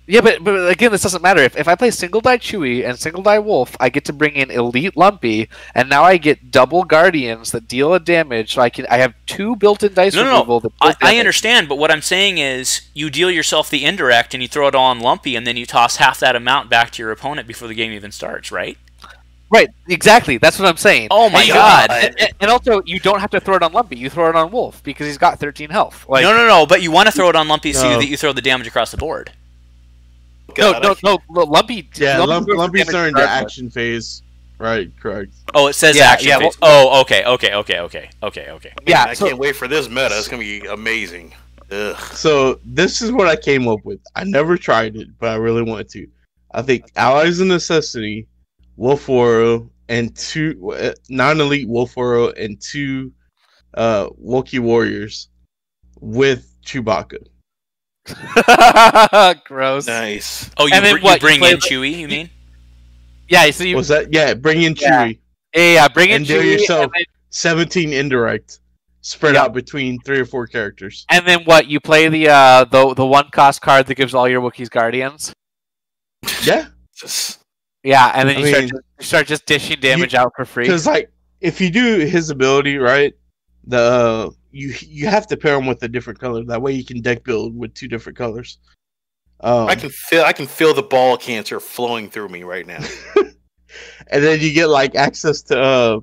Yeah, but again, this doesn't matter. If I play single die Chewie and single die Wolf, I get to bring in elite Lumpy, and now I get double Guardians that deal a damage. So I have 2 built-in dice removal. No. I understand, but what I'm saying is you deal yourself the indirect, and you throw it all on Lumpy, and then you toss half that amount back to your opponent before the game even starts, right? Right, exactly. That's what I'm saying. Oh my god! And also, you don't have to throw it on Lumpy. You throw it on Wolf because he's got 13 health. Like, no. But you want to throw it on Lumpy so that you throw the damage across the board. No, Lumpy. Yeah, Lumpy's during the action phase. Right, correct. Oh, it says action phase. Oh, okay. Yeah, I can't wait for this meta. It's gonna be amazing. Ugh. So this is what I came up with. I never tried it, but I really wanted to. I think Allies of Necessity, Wolfwaro, and 2 non-elite Wolfwaro and 2 Wookiee warriors with Chewbacca. Gross. Nice. Oh, you bring in Chewie, you mean? Yeah, so you... Was that? Yeah, bring in Chewie. Yeah, bring in and Chewie. And do yourself 17 indirect, spread out between 3 or 4 characters. And then what? You play the 1-cost card that gives all your Wookiees Guardians? Yeah. Yeah, and then you start just dishing damage out for free. Because, like, if you do his ability, right, you have to pair him with a different color. That way you can deck build with 2 different colors. I can feel the ball cancer flowing through me right now. And then you get like access to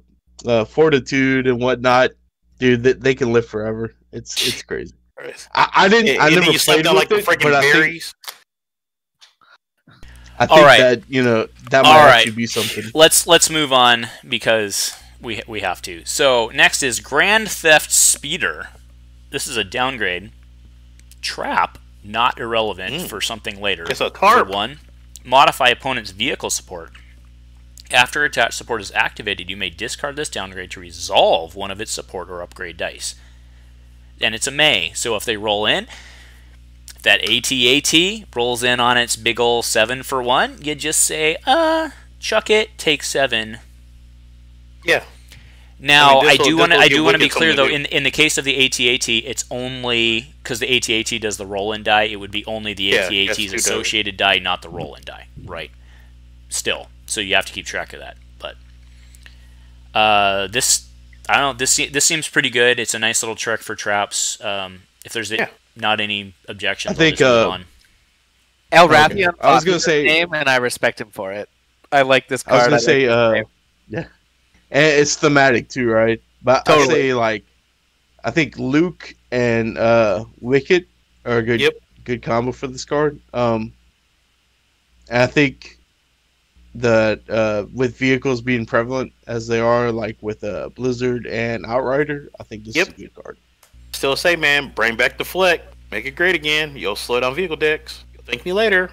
fortitude and whatnot, dude. They can live forever. It's crazy. I never played with it, but I think that that might actually be something. Let's move on because we have to. So next is Grand Theft Speeder. This is a downgrade. Trap, not irrelevant for something later. It's a card. 1. Modify opponent's vehicle support. After attached support is activated, you may discard this downgrade to resolve one of its support or upgrade dice. And it's a may, so if they roll in, if that AT-AT rolls in on its big ol' 7 for 1, you just say, chuck it, take 7. Yeah. Now, I do want to be clear, though, in the case of the AT-AT, it's only, because the AT-AT does the roll-in die, it would be only the AT-AT's associated die, not the roll-in die, right? Still. So you have to keep track of that. But this seems pretty good. It's a nice little trick for traps. If there's not any objections, I think on. El Rathian. I was gonna say name, and I respect him for it. I like this card. I was gonna say, yeah, and it's thematic too, right? But totally. I'd say I think Luke and Wicket are a good combo for this card. And I think that with vehicles being prevalent as they are, like with Blizzard and Outrider, I think this is a good card. Still say, man, bring back the Flick, make it great again. You'll slow down vehicle decks. You'll thank me later.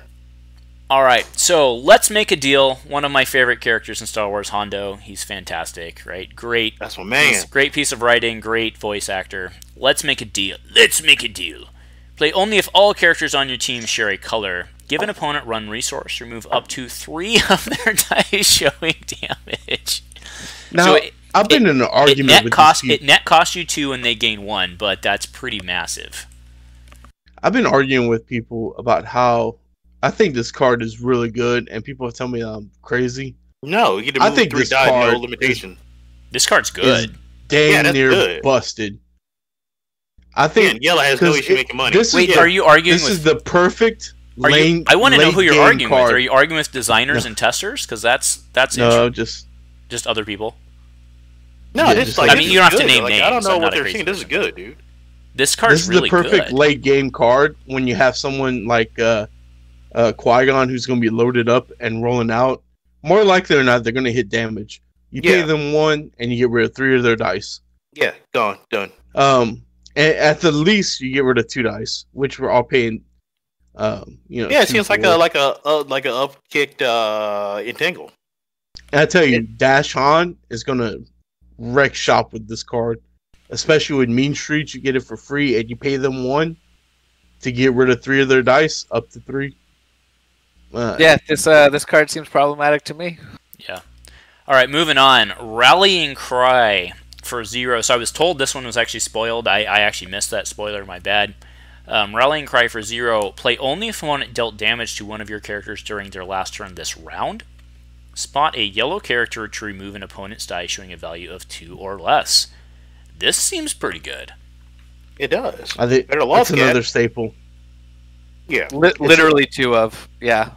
All right, so let's make a deal. One of my favorite characters in Star Wars, Hondo. He's fantastic, right? Great. That's my man. Great piece of writing, great voice actor. Let's make a deal. Let's make a deal. Play only if all characters on your team share a color. Give an opponent run resource. Remove up to 3 of their dice showing damage. Now, So I've been in an argument with these people. It net costs you 2 and they gain 1, but that's pretty massive. I've been arguing with people about how I think this card is really good, and people tell me I'm crazy. No, you get to move 3 die, no limitation. This card's good. Dang near good. Busted. I think Yellow has no issue making money. Wait, are you arguing this with... is the perfect lane. I want to know who you're arguing card. with. Are you arguing with designers and testers? Because that's no, just other people. No, yeah, this like, I mean, you don't have to name names. I don't know I'm what not a they're crazy seeing. This is person. good, dude. This card's really good. This is the perfect late game card when you have someone like Qui-Gon who's going to be loaded up and rolling out. More likely than not, they're going to hit damage. You pay them 1, and you get rid of 3 of their dice. Yeah, done. And at the least, you get rid of 2 dice, which we're all paying. Yeah, it seems like a up-kicked entangle. And I tell you, Dash Han is going to wreck shop with this card, especially with Mean Streets. You get it for free, and you pay them 1 to get rid of 3 of their dice, up to 3. Yeah, this card seems problematic to me. Yeah. All right, moving on. Rallying Cry for 0. So I was told this one was actually spoiled. I actually missed that spoiler. My bad. Rallying Cry for 0. Play only if one dealt damage to one of your characters during their last turn this round. Spot a yellow character to remove an opponent's die showing a value of 2 or less. This seems pretty good. It does. I think that's another staple. Yeah. Literally 2 of. Yeah.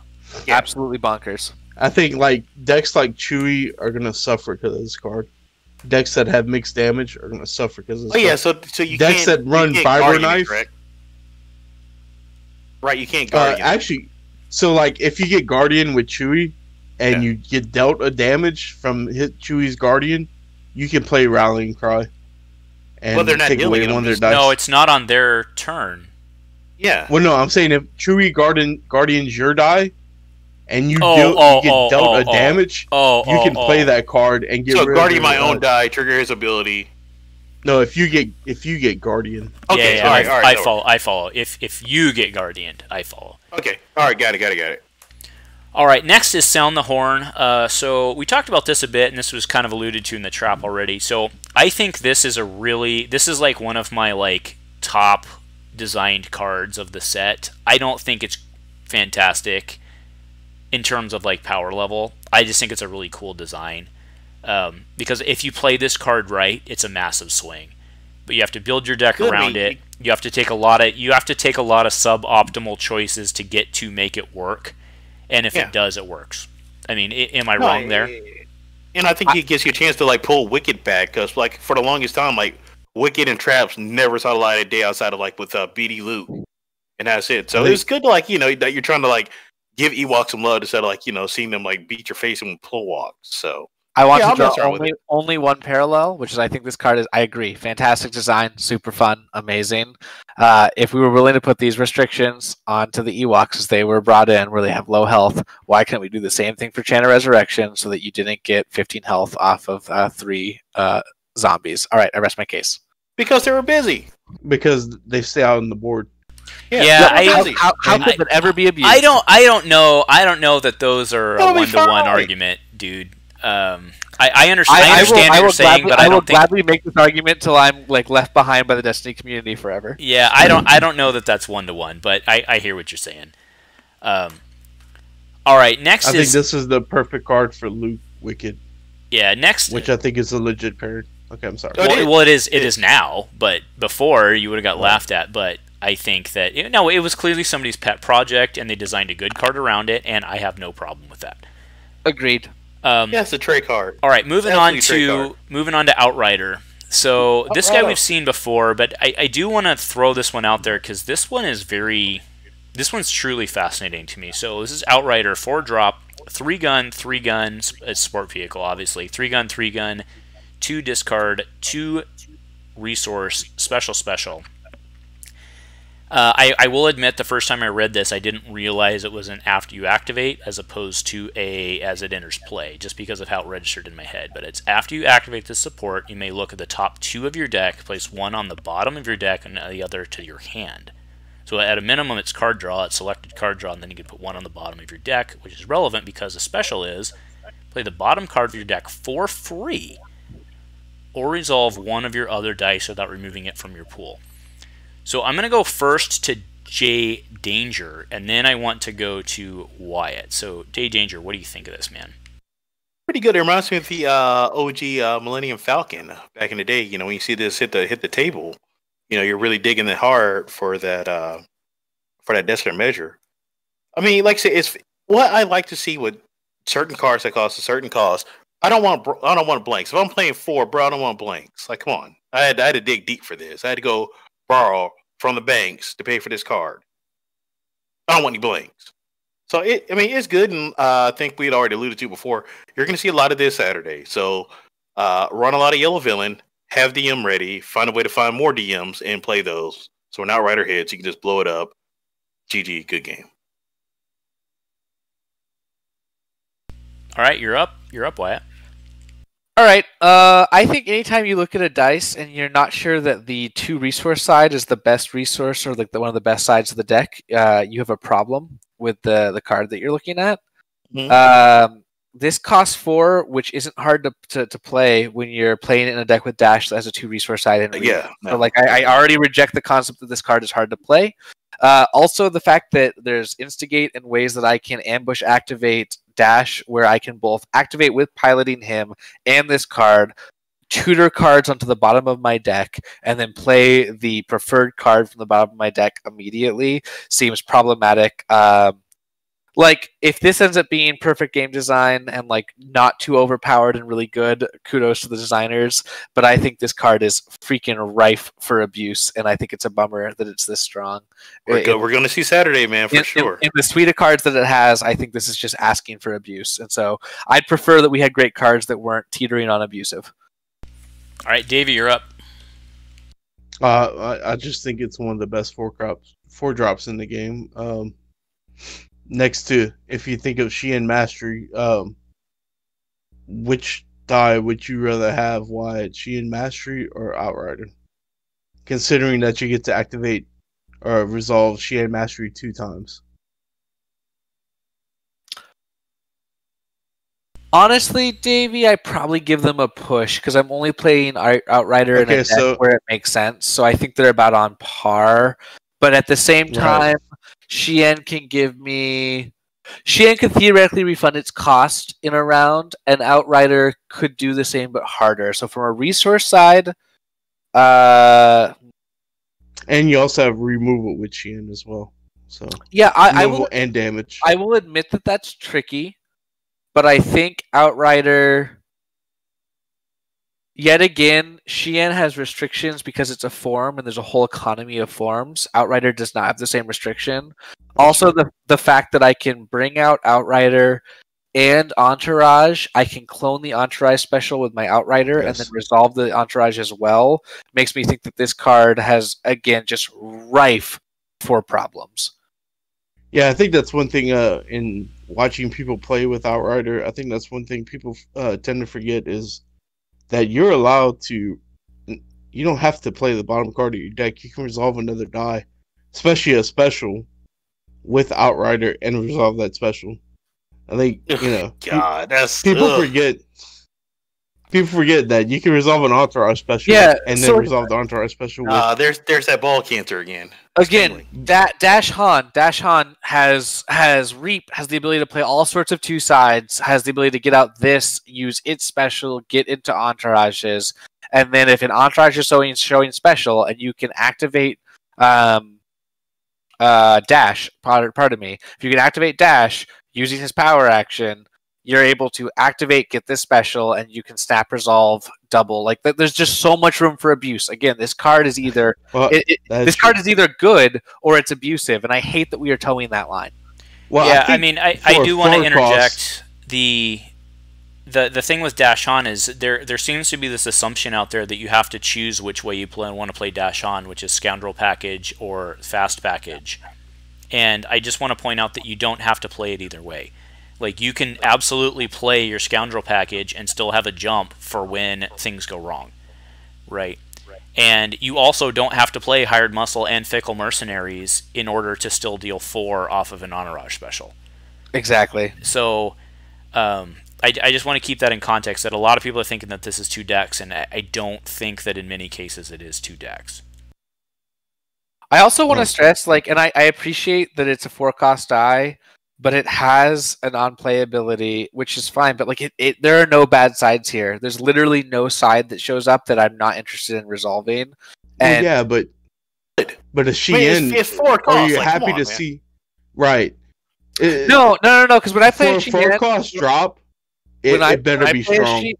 Absolutely bonkers. I think like decks like Chewie are gonna suffer because of this card. Decks that have mixed damage are gonna suffer because of this. Oh yeah, so you decks that run Fiber Knife. Right, you can't Guardian. Actually, so like if you get Guardian with Chewie, and you get dealt a damage from Chewie's Guardian, you can play Rallying Cry. And they're not take away one of their dice. No, it's not on their turn. Yeah. Well, no, I'm saying if Chewie Guardians your die, and you get dealt a damage, you can play that card and get rid of Guardian my own die, trigger his ability. No, if you get Guardian. Okay, yeah, all right. I follow. If you get Guardian, I follow. Okay, all right, got it. All right, next is Sound the Horn. So we talked about this a bit, and this was kind of alluded to in the trap already. So I think this is like one of my top designed cards of the set. I don't think it's fantastic in terms of power level. I just think it's a really cool design. Because if you play this card right, it's a massive swing. But you have to build your deck around it. You have to take a lot of suboptimal choices to get to make it work. And if it does, it works. I mean, am I wrong there? And I think it gives you a chance to pull Wicked back, because for the longest time, Wicked and Traps never saw the light of day outside of with BD Loot, and that's it. So it's good to that you're trying to give Ewoks some love instead of seeing them beat your face and pull walks. So I want to draw only one parallel, which is I think this card is, I agree, fantastic design, super fun, amazing. If we were willing to put these restrictions onto the Ewoks as they were brought in, where they have low health, why can't we do the same thing for Chant of Resurrection so that you didn't get 15 health off of 3 zombies? All right, I rest my case. Because they were busy. Because they stay out on the board. How could it ever be abused? I don't know that those are a one-to-one argument, dude. I understand what you're saying, but I will gladly make this argument till I'm left behind by the Destiny community forever. Yeah, I don't know that that's 1-to-1, but I hear what you're saying. All right, next I think this is the perfect card for Luke Wicked. Yeah, next, which I think is a legit pairing. Okay, I'm sorry. Well, it is now, but before you would have got laughed at. But I think that it was clearly somebody's pet project, and they designed a good card around it, and I have no problem with that. Agreed. It's a tray card. All right, moving on to Outrider. So this guy we've seen before, but I do want to throw this one out there because this one's truly fascinating to me. So this is Outrider, 4-drop, 3-gun, sport vehicle, obviously, 3-gun, 2 discard, 2 resource, special. I will admit the first time I read this, I didn't realize it was an after you activate as opposed to a as it enters play, just because of how it registered in my head. But it's after you activate this support, you may look at the top 2 of your deck, place one on the bottom of your deck and the other to your hand. So at a minimum, it's card draw, it's selected card draw, and then you can put one on the bottom of your deck, which is relevant because the special is play the bottom card of your deck for free, or resolve one of your other dice without removing it from your pool. So I'm going to go first to J Danger, and then I want to go to Wyatt. So J Danger, what do you think of this, man? Pretty good. It reminds me of the OG Millennium Falcon back in the day. You know, when you see this hit the table, you know, you're really digging it hard for that Desperate Measure. I mean, like I say, it's what I like to see with certain cards that cost a certain cost. I don't want blanks. If I'm playing 4, bro, I don't want blanks. Like, come on. I had to dig deep for this. I had to go borrow from the banks to pay for this card. I don't want any blanks. So it's good, and I think we'd already alluded to before. You're going to see a lot of this Saturday. So run a lot of Yellow Villain, have DM ready, find a way to find more DMs and play those. So we're not Outrider hits. You can just blow it up. GG, good game. All right, you're up. You're up, Wyatt. All right. I think anytime you look at a dice and you're not sure that the 2 resource side is the best resource or like one of the best sides of the deck, you have a problem with the card that you're looking at. Mm-hmm. This costs 4, which isn't hard to play when you're playing it in a deck with Dash that has a 2 resource side. And so like I already reject the concept that this card is hard to play. Also, the fact that there's Instigate and ways that I can ambush activate Dash, where I can both activate with piloting him and this card, tutor cards onto the bottom of my deck, and then play the preferred card from the bottom of my deck immediately, seems problematic. Like, if this ends up being perfect game design and like not too overpowered and really good, kudos to the designers. But I think this card is freaking rife for abuse, and I think it's a bummer that it's this strong. We're going to see Saturday, man, for sure. In the suite of cards that it has, I think this is just asking for abuse, and so I'd prefer that we had great cards that weren't teetering on abusive. All right, Davey, you're up. I just think it's one of the best 4 drops in the game. Next to, if you think of Xian Mastery, which die would you rather have, Wyatt? Xian Mastery or Outrider? Considering that you get to activate or resolve Xian Mastery 2 times. Honestly, Davey, I probably give them a push because I'm only playing Outrider in a deck where it makes sense. So I think they're about on par. But at the same time, Xian can give me... Xian could theoretically refund its cost in a round, and Outrider could do the same but harder. So from a resource side... And you also have removal with Xian as well. So yeah, I will, and damage. I will admit that that's tricky, but I think Outrider... Yet again, Xian has restrictions because it's a form and there's a whole economy of forms. Outrider does not have the same restriction. Also, the fact that I can bring out Outrider and Entourage, I can clone the Entourage special with my Outrider and then resolve the Entourage as well, makes me think that this card has, again, just rife for problems. Yeah, I think that's one thing in watching people play with Outrider. I think that's one thing people tend to forget is that you're allowed to, you don't have to play the bottom card of your deck. You can resolve another die, especially a special, with Outrider and resolve that special. I think, God, that's people forget. People forget that you can resolve an Entourage special and then resolve the Entourage special. There's that ball cancer again. Again, Dash Han has Reap, has the ability to play all sorts of 2 sides, has the ability to get out this, use its special, get into Entourages, and then if an Entourage is showing special and you can activate Dash, pardon me, if you can activate Dash using his power action, you're able to activate, get this special, and you can snap resolve double. Like there's just so much room for abuse. Again, this card is either card is either good or it's abusive, and I hate that we are towing that line. Well, yeah, I do want to interject. the thing with Dash On is there seems to be this assumption out there that you have to choose which way you want to play Dash On, which is Scoundrel Package or Fast Package. And I just want to point out that you don't have to play it either way. Like, you can absolutely play your Scoundrel Package and still have a jump for when things go wrong, right? And you also don't have to play Hired Muscle and Fickle Mercenaries in order to still deal 4 off of an Entourage special. Exactly. So, I just want to keep that in context, that a lot of people are thinking that this is 2 decks, and I don't think that in many cases it is 2 decks. I also want to stress, like, and I appreciate that it's a 4-cost die, but it has an on-playability, which is fine, but like there are no bad sides here. There's literally no side that shows up that I'm not interested in resolving. And yeah, but a Shein, it's 4 costs. are you like, happy on, to man. see? Right. No, because when I play for a 4-cost drop, it better be strong.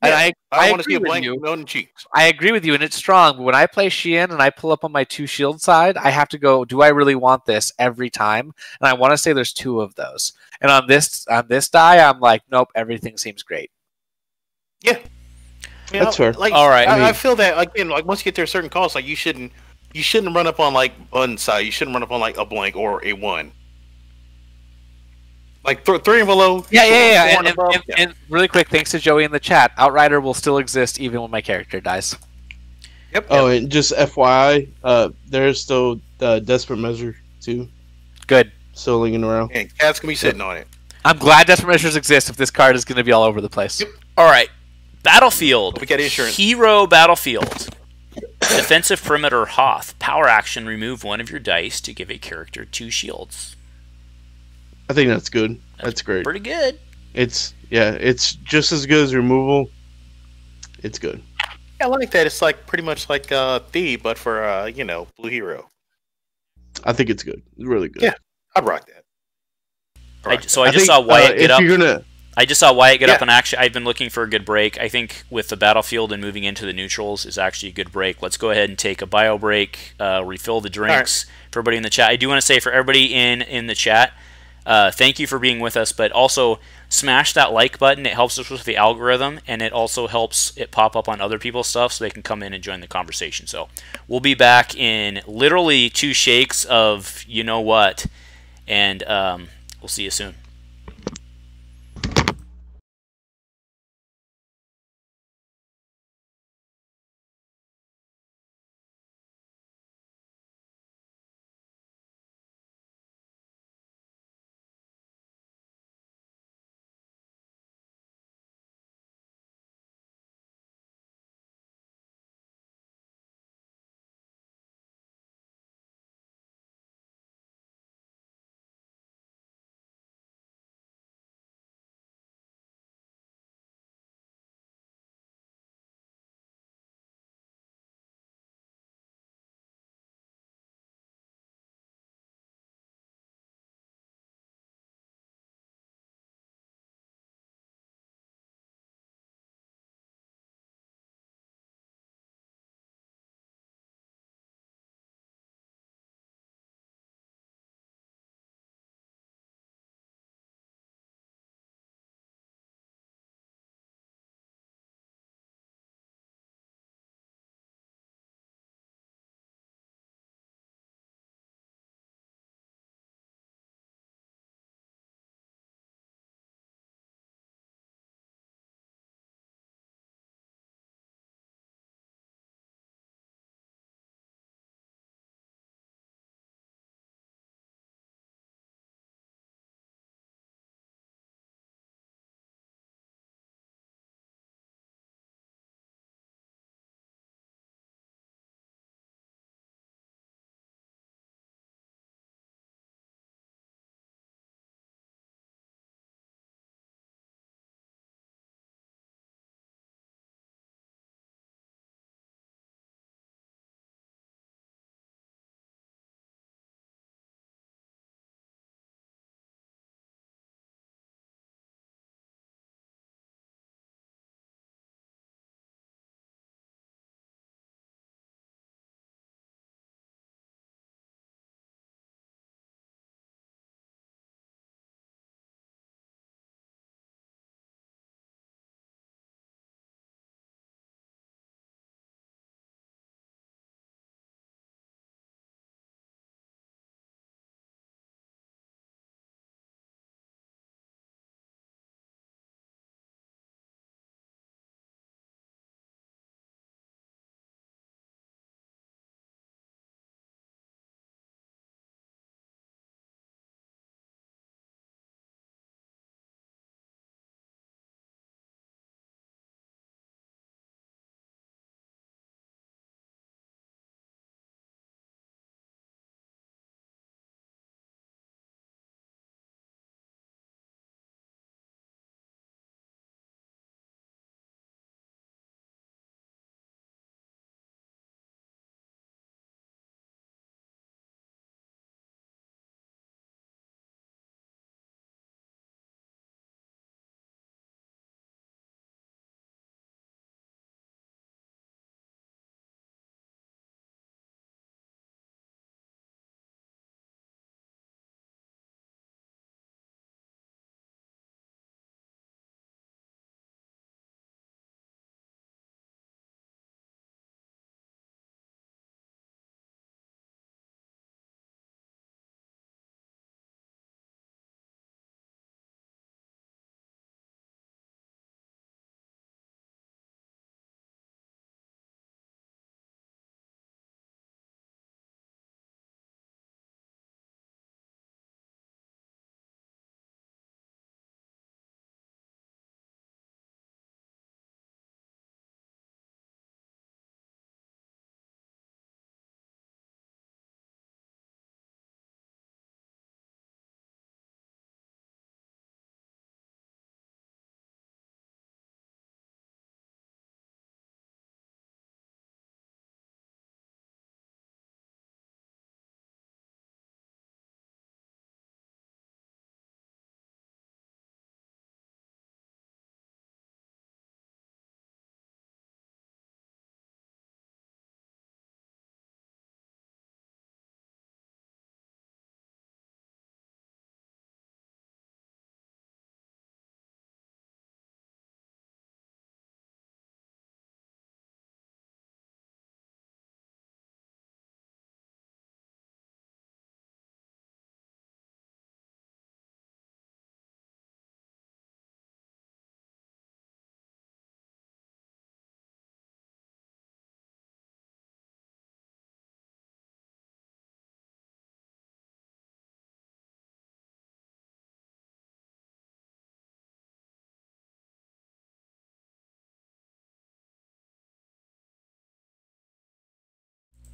And I want to see a agree with blank you. note in cheeks. I agree with you, and it's strong. But when I play Shein and I pull up on my 2 shield side, I have to go, do I really want this every time? And I want to say there's 2 of those. And on this die, I'm like, nope, everything seems great. Yeah. That's fair. Like, all right. I feel that, again, like, once you get to a certain cost, like, you shouldn't run up on, like, one side. You shouldn't run up on, like, a blank or a 1. Like 3 and below. Yeah. And really quick, thanks to Joey in the chat, Outrider will still exist even when my character dies. Yep. Oh, and just FYI, there's still Desperate Measure too. Good. Still lingering around. And Cat's gonna be sitting on it. I'm glad Desperate Measures exist if this card is going to be all over the place. Yep. All right. Battlefield. We got insurance. Hero Battlefield. Defensive Perimeter Hoth. Power action, remove 1 of your dice to give a character 2 shields. I think that's good. That's great. Pretty good. It's just as good as removal. It's good. Yeah, I like that. It's like pretty much like Thief, but for Blue Hero. I think it's good. It's really good. Yeah, I'd rock that. I just saw Wyatt get up. I just saw Wyatt get up Yeah. on action. I've been looking for a good break. I think with the battlefield and moving into the neutrals is actually a good break. Let's go ahead and take a bio break, refill the drinks for everybody in the chat. I do want to say for everybody in the chat, thank you for being with us, but also smash that like button. It helps us with the algorithm, and it also helps it pop up on other people's stuff so they can come in and join the conversation. So we'll be back in literally 2 shakes of you know what, and we'll see you soon.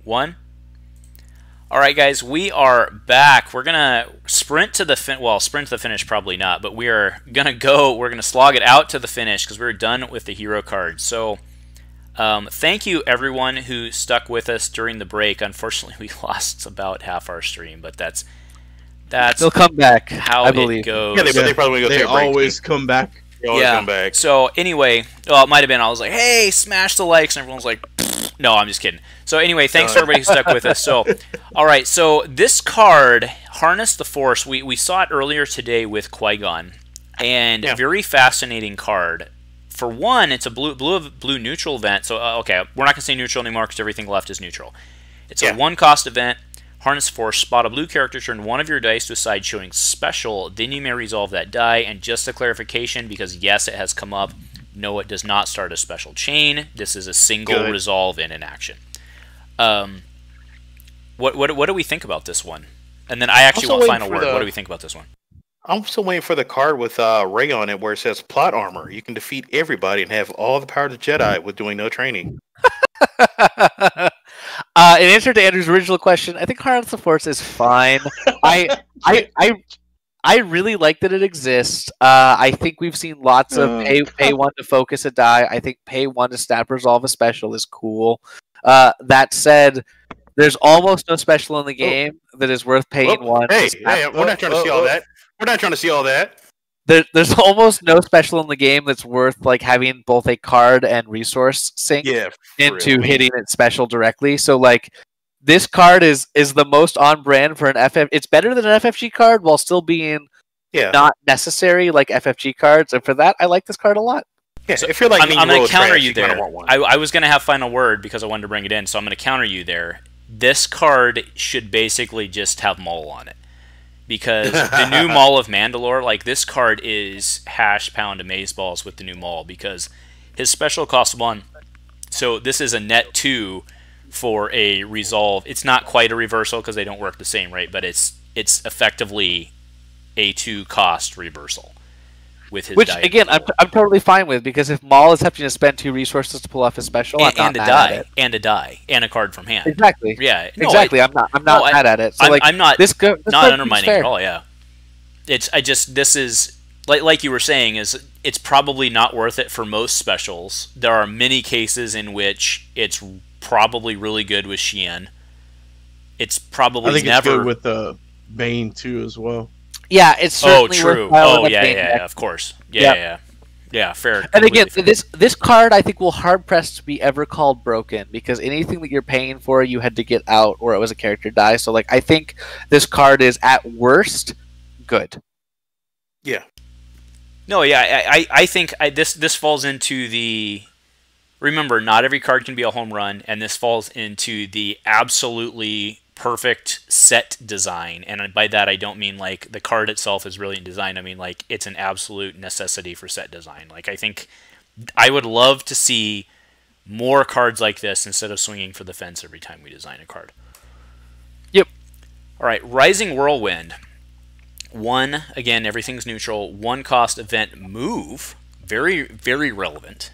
1. All right, guys, we are back. We're gonna sprint to the sprint to the finish, probably not, but we are gonna go. We're gonna slog it out to the finish because we're done with the hero card. So, thank you everyone who stuck with us during the break. Unfortunately, we lost about half our stream, but that's they'll come back. How I believe. it goes. Yeah, they probably go. They always come back. They always come back. So anyway, well, it might have been. I was like, "Hey, smash the likes," and everyone's like, "Pfft." "No, I'm just kidding." So anyway, thanks to everybody who stuck with us. So, all right. So this card, Harness the Force, we saw it earlier today with Qui-Gon, and very fascinating card. For one, it's a blue neutral event. So okay, we're not gonna say neutral anymore because everything left is neutral. It's a 1-cost event. Harness Force, spot a blue character, turn one of your dice to a side showing special, then you may resolve that die. And just a clarification, because yes, it has come up, no, it does not start a special chain. This is a single resolve in an action. What do we think about this one? And then I actually want final word. What do we think about this one? I'm still waiting for the card with Rey on it where it says plot armor. You can defeat everybody and have all the power of the Jedi with doing no training. In answer to Andrew's original question, I think Harness the Force is fine. I really like that it exists. I think we've seen lots of pay 1 to focus a die. I think pay 1 to stab resolve a special is cool. That said, there's almost no special in the game that is worth paying 1. Hey, we're not trying to see all that. We're not trying to see all that. There's almost no special in the game that's worth like having both a card and resource sync into hitting it special directly. So like this card is the most on brand for an FF. It's better than an FFG card while still being not necessary like FFG cards. And for that, I like this card a lot. Yeah, so if you're like I'm going to counter you there. I was going to have final word because I wanted to bring it in, so I'm going to counter you there. This card should basically just have Maul on it. Because the new Maul of Mandalore, like this card is hash pound amazeballs with the new Maul because his special costs 1. So this is a net 2 for a resolve. It's not quite a reversal because they don't work the same, right? But it's effectively a 2 cost reversal with his Which again, I'm totally fine with because if Maul is having to spend 2 resources to pull off his special, and a die and a card from hand. Exactly. Yeah. No, exactly. I'm not mad at it. So I'm not this not undermining at all. Yeah. This is like you were saying is it's probably not worth it for most specials. There are many cases in which it's probably really good with Xi'an. It's probably it's good with the Bane too as well. Yeah, it's certainly true. Oh, yeah, of course. Yeah, fair. And again, this card I think will hard pressed to be ever called broken because anything that you're paying for, you had to get out or it was a character die. So like, I think this card is at worst good. Yeah. No, yeah, I think this falls into the. Remember, not every card can be a home run, and this falls into the absolutely perfect set design, and by that I don't mean like the card itself is brilliant design. I mean like it's an absolute necessity for set design. Like I think I would love to see more cards like this instead of swinging for the fence every time we design a card. Yep. All right, Rising Whirlwind. 1, again, everything's neutral. 1 cost event move. Very, very relevant.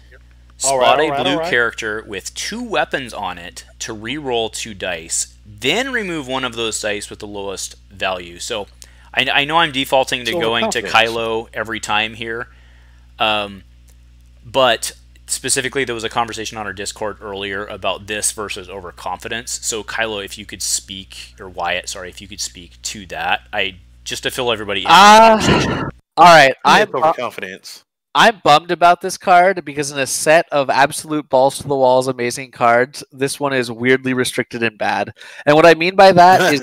Spot a blue character with 2 weapons on it to re-roll 2 dice. Then remove 1 of those dice with the lowest value. So I know I'm defaulting to going to Kylo every time here. But specifically, there was a conversation on our Discord earlier about this versus overconfidence. So Kylo, if you could speak, or Wyatt, sorry, if you could speak to that. Just to fill everybody in. All right. I'm overconfidence. I'm bummed about this card because in a set of absolute balls to the walls amazing cards, this one is weirdly restricted and bad. And what I mean by that is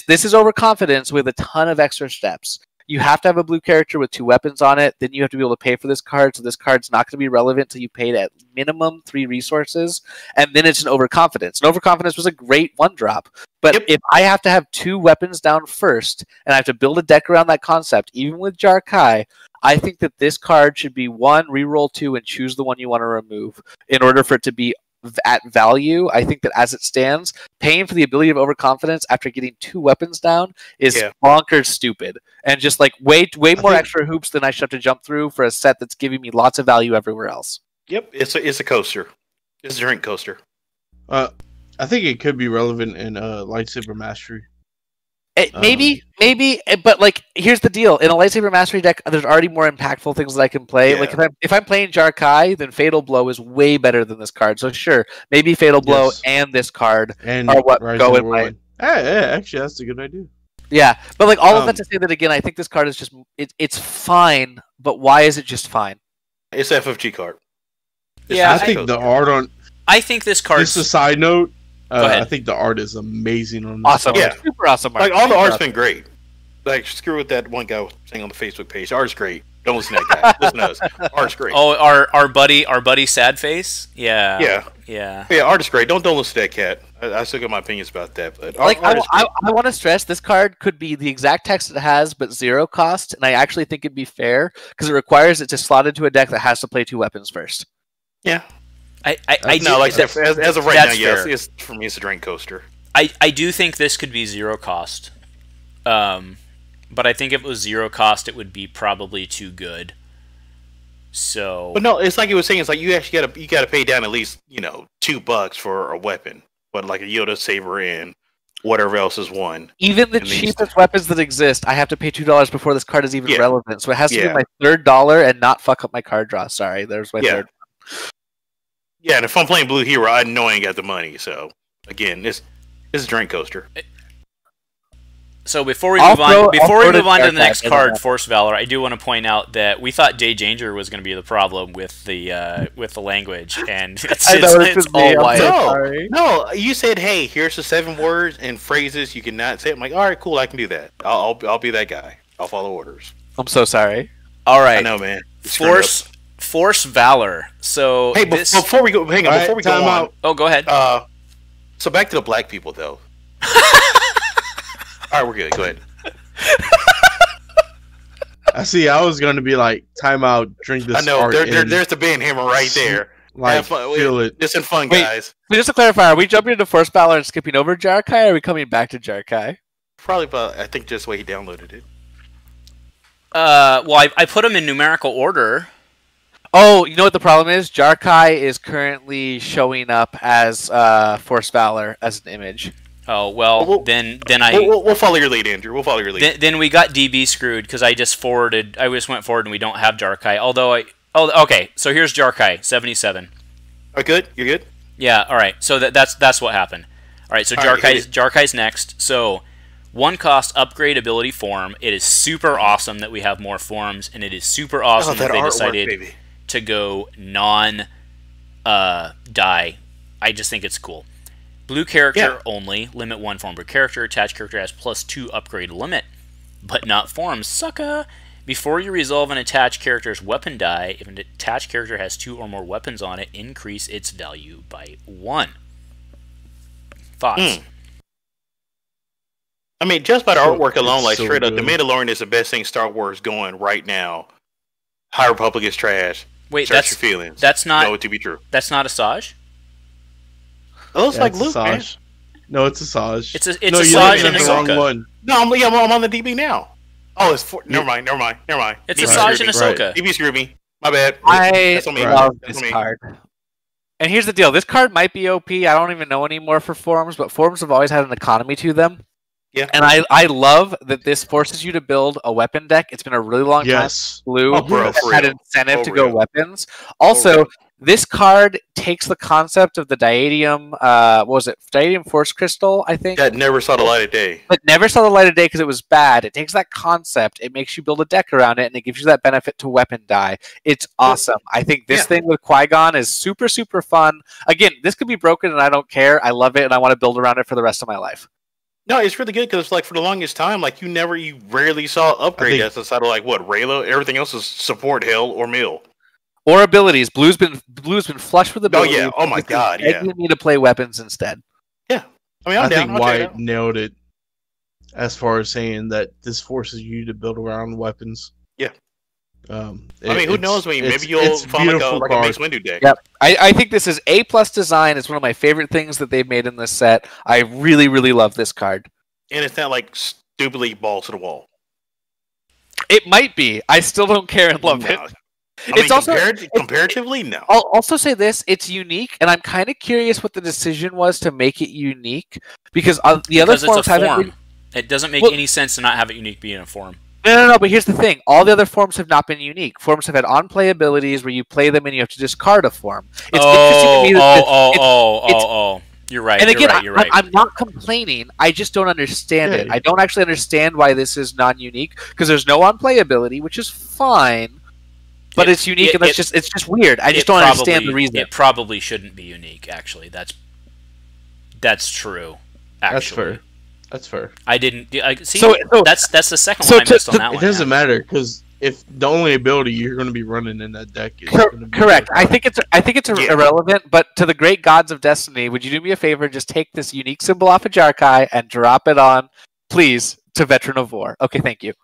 this is overconfidence with a ton of extra steps. You have to have a blue character with 2 weapons on it. Then you have to be able to pay for this card. So this card's not going to be relevant until you paid at minimum 3 resources. And then it's an overconfidence. And overconfidence was a great 1-drop. But if I have to have 2 weapons down first, and I have to build a deck around that concept, even with Jar Kai, I think that this card should be 1, reroll 2, and choose the one you want to remove in order for it to be at value. I think that as it stands, paying for the ability of overconfidence after getting 2 weapons down is bonkers stupid. And just like way more extra hoops than I should have to jump through for a set that's giving me lots of value everywhere else. Yep, it's a coaster. It's a drink coaster. I think it could be relevant in lightsaber mastery. Maybe, but like, here's the deal: in a lightsaber mastery deck, there's already more impactful things that I can play. Yeah. Like if I'm playing Jar-Kai, then Fatal Blow is way better than this card. So sure, maybe Fatal Blow and this card and are what Rise go of in my. Yeah, actually, that's a good idea. Yeah, but like all of that to say that again, I think this card is just it's fine. But why is it just fine? It's FFG card. Yeah, I think the art on. I think this card. Just a side note. Go ahead. I think the art is amazing on this. Awesome, card. Yeah. super awesome art. Like all the Super art's awesome. been great. Like screw with that one guy saying on the Facebook page. The art's great. Don't listen to that guy. Listen to us. Art's great. Oh, our buddy Sad Face. Yeah. Yeah, art is great. Don't listen to that cat. I still got my opinions about that, but Like art is great. I want to stress this card could be the exact text it has, but 0 cost, and I actually think it'd be fair because it requires it to slot into a deck that has to play 2 weapons first. Yeah. I No, do, like that- as of right that's now, yes. fair. It's for me. It's a drain coaster. I do think this could be 0 cost. But I think if it was 0 cost, it would be probably too good. So. But no, it's like you were saying. It's like you actually gotta pay down at least $2 for a weapon, but like a Yoda saber and whatever else is one. Even the And these- cheapest weapons that exist, I have to pay $2 before this card is even Yeah. relevant. So it has to Yeah. be my third dollar and not fuck up my card draw. Sorry, there's my Yeah. third. Yeah, and if I'm playing Blue Hero, I know I ain't got the money. So again, it's a drain coaster. So before we I'll move on, throw to it the back next at card, it. Force Valor, I do want to point out that we thought Day Danger was going to be the problem with the language, and it's, I know, it's just me. all I'm white. so No, sorry. no, you said, hey, here's the 7 words and phrases you cannot say. I'm like, all right, cool, I can do that. I'll be that guy. I'll follow orders. I'm so sorry. All I right, know, man. You screwed Force Valor. So up. Hey, before we go, hang on. All Before right, we go time on, out. oh, go ahead. so back to the black people though. All right, we're good. Go ahead. I see. I was gonna be like, time out, drink this. I know. art in, There's the band hammer right there. like Have fun. feel it. Listen, fun Wait. guys. So just to clarify, are we jumping into Force Valor and skipping over Jar-Kai, or are we coming back to Jar-Kai? Probably, but I think just the way he downloaded it. Well, I put them in numerical order. Oh, you know what the problem is? Jar-Kai is currently showing up as Force Valor as an image. Oh well, Well, then We'll follow your lead, Andrew. We'll follow your lead. then we got DB screwed because I just went forward and we don't have Jar-Kai. Okay, so here's Jar-Kai 77. Are good? You're good? Yeah, all right. So that's what happened. All right, so All right, hit it. Jar-Kai's next. So 1 cost upgrade ability form. It is super awesome that we have more forms, and it is super awesome that they decided baby. to go non die. I just think it's cool. Blue character Yeah. only. Limit 1 form per character. Attached character has +2 upgrade limit, but not forms. Sucka. Before you resolve an attached character's weapon die, if an attached character has 2 or more weapons on it, increase its value by 1. Thoughts? I mean, just by the artwork alone, it's like so straight up, The good. Mandalorian is the best thing Star Wars going right now. High Republic is trash. Wait, Search that's your feelings. that's not Know it to be true. that's not Asajj. It looks Yeah, like it's Luke, man. Asajj. No, it's Asajj. It's no, Asajj you're and looking at the wrong Ahsoka. one. No, I'm on the DB now. Oh, it's never mind. It's DB Asajj screwed and me. Ahsoka. DB screwed me. My bad. I That's on me. love That's this on me. card. And here's the deal. This card might be OP. I don't even know anymore for forms, but forms have always had an economy to them. Yeah. And I love that this forces you to build a weapon deck. It's been a really long time. Yes. Blue Oh, bro, has for had real. incentive For to go real. weapons. Also, real. this card takes the concept of the Diadium, what was it? Diadium Force Crystal, I think. That never saw the light of day. But never saw the light of day because it was bad. It takes that concept, it makes you build a deck around it, and it gives you that benefit to weapon die. It's awesome. I think this Yeah. thing with Qui-Gon is super, super fun. Again, this could be broken, and I don't care. I love it, and I want to build around it for the rest of my life. No, it's really good because like for the longest time, like you rarely saw upgrade think- that's outside of like what Raylo. Everything else is support, Hill, or Mill. Or abilities. Blue's been flush with Oh abilities. yeah. Oh my This is god. Yeah. begging me to play weapons instead. I mean, I'm I down. think I'll check it Wyatt out. nailed it as far as saying that this forces you to build around weapons. Yeah. I I mean, who knows? I mean, maybe you'll find like a Mace Windu deck. Yep. I think this is A+ design. It's one of my favorite things that they've made in this set. I really, really love this card. And it's not like stupidly balls to the wall. It might be. I still don't care and love it. No. It's also comparatively, no. I'll also say this: it's unique, and I'm kind of curious what the decision was to make it unique because the other forms haven't been... It doesn't make any sense to not have it unique being a form. No. But here's the thing: all the other forms have not been unique. Forms have had on-play abilities where you play them and you have to discard a form. It's interesting to me that You're right. And again, you're right. I'm not complaining. I just don't understand it. I don't actually understand why this is non-unique because there's no on-play ability, which is fine. But it's unique, and it's just weird. I just don't understand the reason. It probably shouldn't be unique. Actually, that's true. Actually, that's fair. I didn't see. So that's the second one I missed on that one. It doesn't matter because if the only ability you're going to be running in that deck is correct. I think it's irrelevant. But to the great gods of Destiny, would you do me a favor and just take this unique symbol off of Jarkai and drop it on, please, to Veteran of War? Okay, thank you.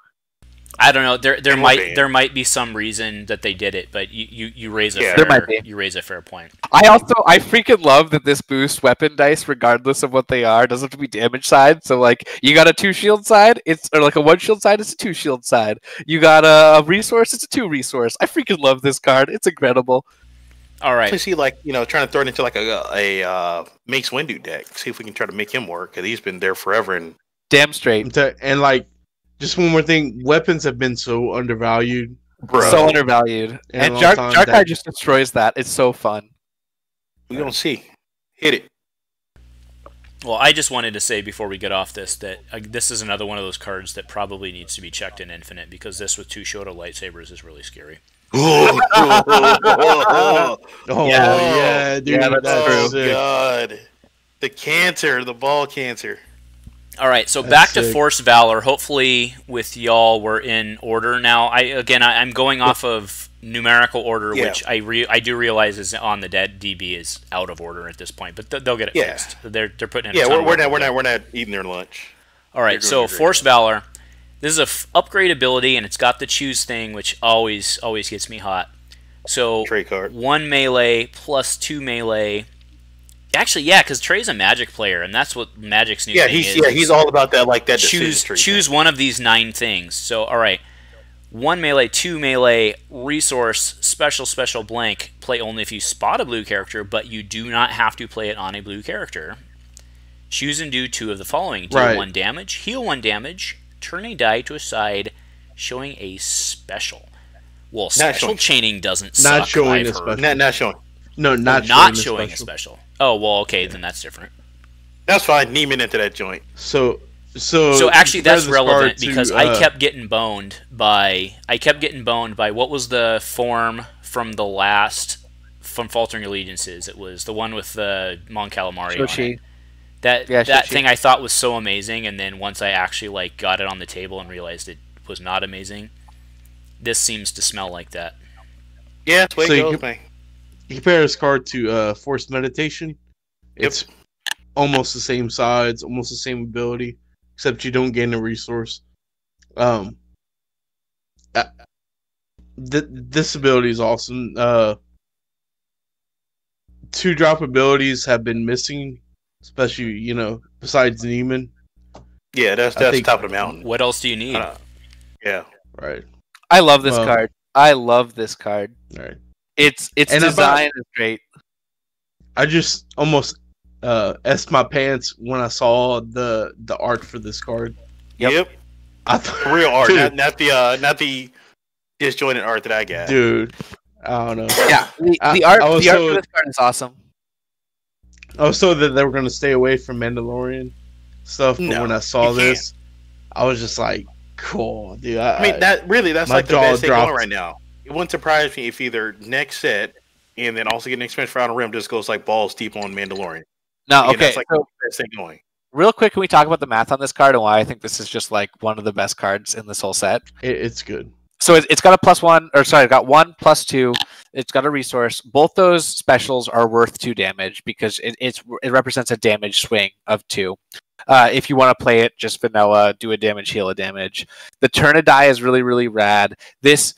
I don't know. There might be some reason that they did it, but you raise a fair point. I freaking love that this boosts weapon dice regardless of what they are. It doesn't have to be damage side. So like you got a 2 shield side, or like a 1 shield side, it's a 2 shield side. You got a resource, it's a 2 resource. I freaking love this card. It's incredible. All right. I see, like, trying to throw it into like a Mace Windu deck. See if we can try to make him work because he's been there forever and damn straight. And like. Just one more thing, weapons have been so undervalued. Bro. So undervalued. And Jarkai just destroys that. It's so fun. We don't see. Hit it. Well, I just wanted to say before we get off this that this is another one of those cards that probably needs to be checked in Infinite because this with 2 Shoto lightsabers is really scary. Oh, yeah, dude. Yeah, that's true. God. The ball cancer. All right, so back to Force Valor. Hopefully, with y'all, we're in order now. I'm going off of numerical order, which I do realize is on the DB is out of order at this point, but they'll get it fixed. They're putting in. Yeah, we're not eating their lunch. All right, so Force Valor. This is a upgrade ability, and it's got the choose thing, which always gets me hot. So 1 melee plus 2 melee. Actually, yeah, because Trey's a Magic player, and that's what Magic's new thing is. Yeah, he's all about that, like that. Choose one of these 9 things. So, all right, 1 melee, 2 melee, resource, special, blank. Play only if you spot a blue character, but you do not have to play it on a blue character. Choose and do 2 of the following: deal 1 damage, heal 1 damage, turn a die to a side, showing a special. Well, special chaining doesn't suck. Not showing a special. Not showing. No, not showing a special. Oh, well, okay, then that's different. That's fine. Neiman into that joint. So actually, that's relevant because I kept getting boned by what was the form from from Faltering Allegiances? It was the one with the Mon Calamari on it. That thing I thought was so amazing, and then once I actually got it on the table and realized it was not amazing, this seems to smell like that. Yeah, that's the way it goes, man. You compare this card to Forced Meditation. It's almost the same size, almost the same ability, except you don't gain a resource. This ability is awesome. 2-drop abilities have been missing, especially besides Neiman. Yeah, that's top of the mountain. What else do you need? Yeah, right. I love this card. I love this card. All right. Its design is great. I just almost essed my pants when I saw the art for this card. Yep. Real art, not the disjointed art that I got. Dude, I don't know. Yeah, the art for this card is awesome. I was told that they were going to stay away from Mandalorian stuff, but when I saw this, I was just like, cool, dude. That's like the best thing going right now. It wouldn't surprise me if either next set and then also get an expansion for Outer Rim just goes like balls deep on Mandalorian. No, okay. That's like the best thing going. Real quick, can we talk about the math on this card and why I think this is just like one of the best cards in this whole set? It's good. So it's got a +1, or sorry, it got 1 +2. It's got a resource. Both those specials are worth 2 damage because it represents a damage swing of 2. If you want to play it just vanilla, do a damage, heal a damage. The turn a die is really, really rad. This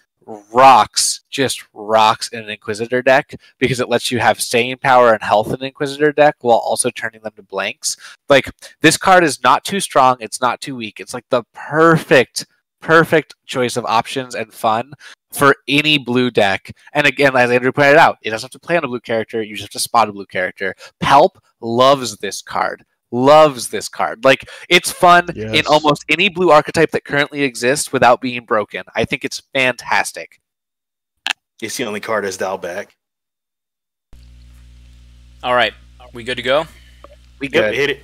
just rocks in an Inquisitor deck because it lets you have staying power and health in an Inquisitor deck while also turning them to blanks. Like, this card is not too strong, it's not too weak. It's like the perfect perfect choice of options and fun for any blue deck. And again, as Andrew pointed out, it doesn't have to play on a blue character. You just have to spot a blue character. Palp loves this card. Loves this card. Like, it's fun in almost any blue archetype that currently exists without being broken. I think it's fantastic. It's the only card that's dialed back. All right, we good to go? We good. Yep, hit it.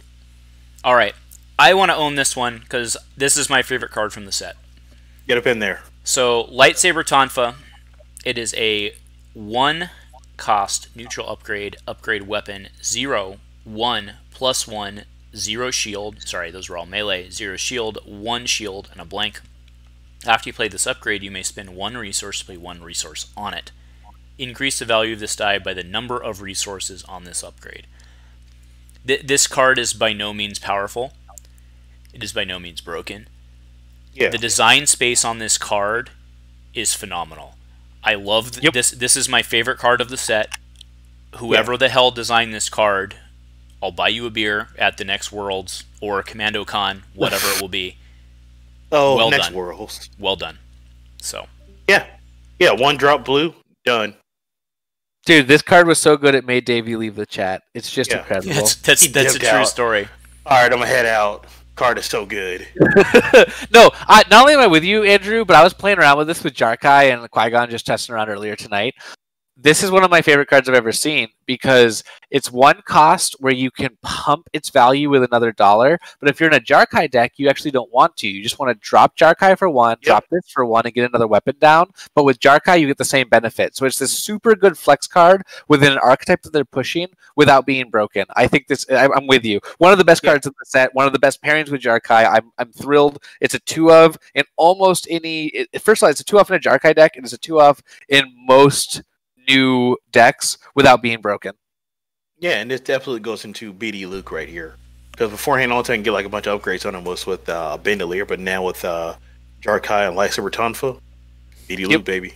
All right, I want to own this one because this is my favorite card from the set. Get up in there. So, Lightsaber Tonfa, it is a 1-cost neutral upgrade weapon, 0, 1, +1, 0 shield. Sorry, those were all melee. 0 shield, 1 shield, and a blank. After you play this upgrade, you may spend 1 resource to play 1 resource on it. Increase the value of this die by the number of resources on this upgrade. This card is by no means powerful. It is by no means broken. Yeah. The design space on this card is phenomenal. I love this. This is my favorite card of the set. Whoever the hell designed this card, I'll buy you a beer at the next Worlds or Commando Con, whatever it will be. Oh, well next done. Worlds. Well done. So. Yeah. 1 drop blue, done. Dude, this card was so good it made Davey leave the chat. It's just incredible. That's a true story. All right, I'm going to head out. Card is so good. No, not only am I with you, Andrew, but I was playing around with this with Jarkai and Qui-Gon just testing around earlier tonight. This is one of my favorite cards I've ever seen because it's 1 cost where you can pump its value with another $1. But if you're in a Jarkai deck, you actually don't want to. You just want to drop Jarkai for 1, drop this for 1, and get another weapon down. But with Jarkai, you get the same benefit. So it's this super good flex card within an archetype that they're pushing without being broken. I think this. I'm with you. One of the best cards in the set. One of the best pairings with Jarkai. I'm thrilled. It's a 2-of in almost any. First of all, it's a 2-of in a Jarkai deck, and it's a 2-of in most new decks without being broken. Yeah, and this definitely goes into BD Luke right here. Because beforehand, all the time you get like a bunch of upgrades on him was with Bandolier, but now with Jarkai and Lightsaber Tonfa, BD Luke, baby.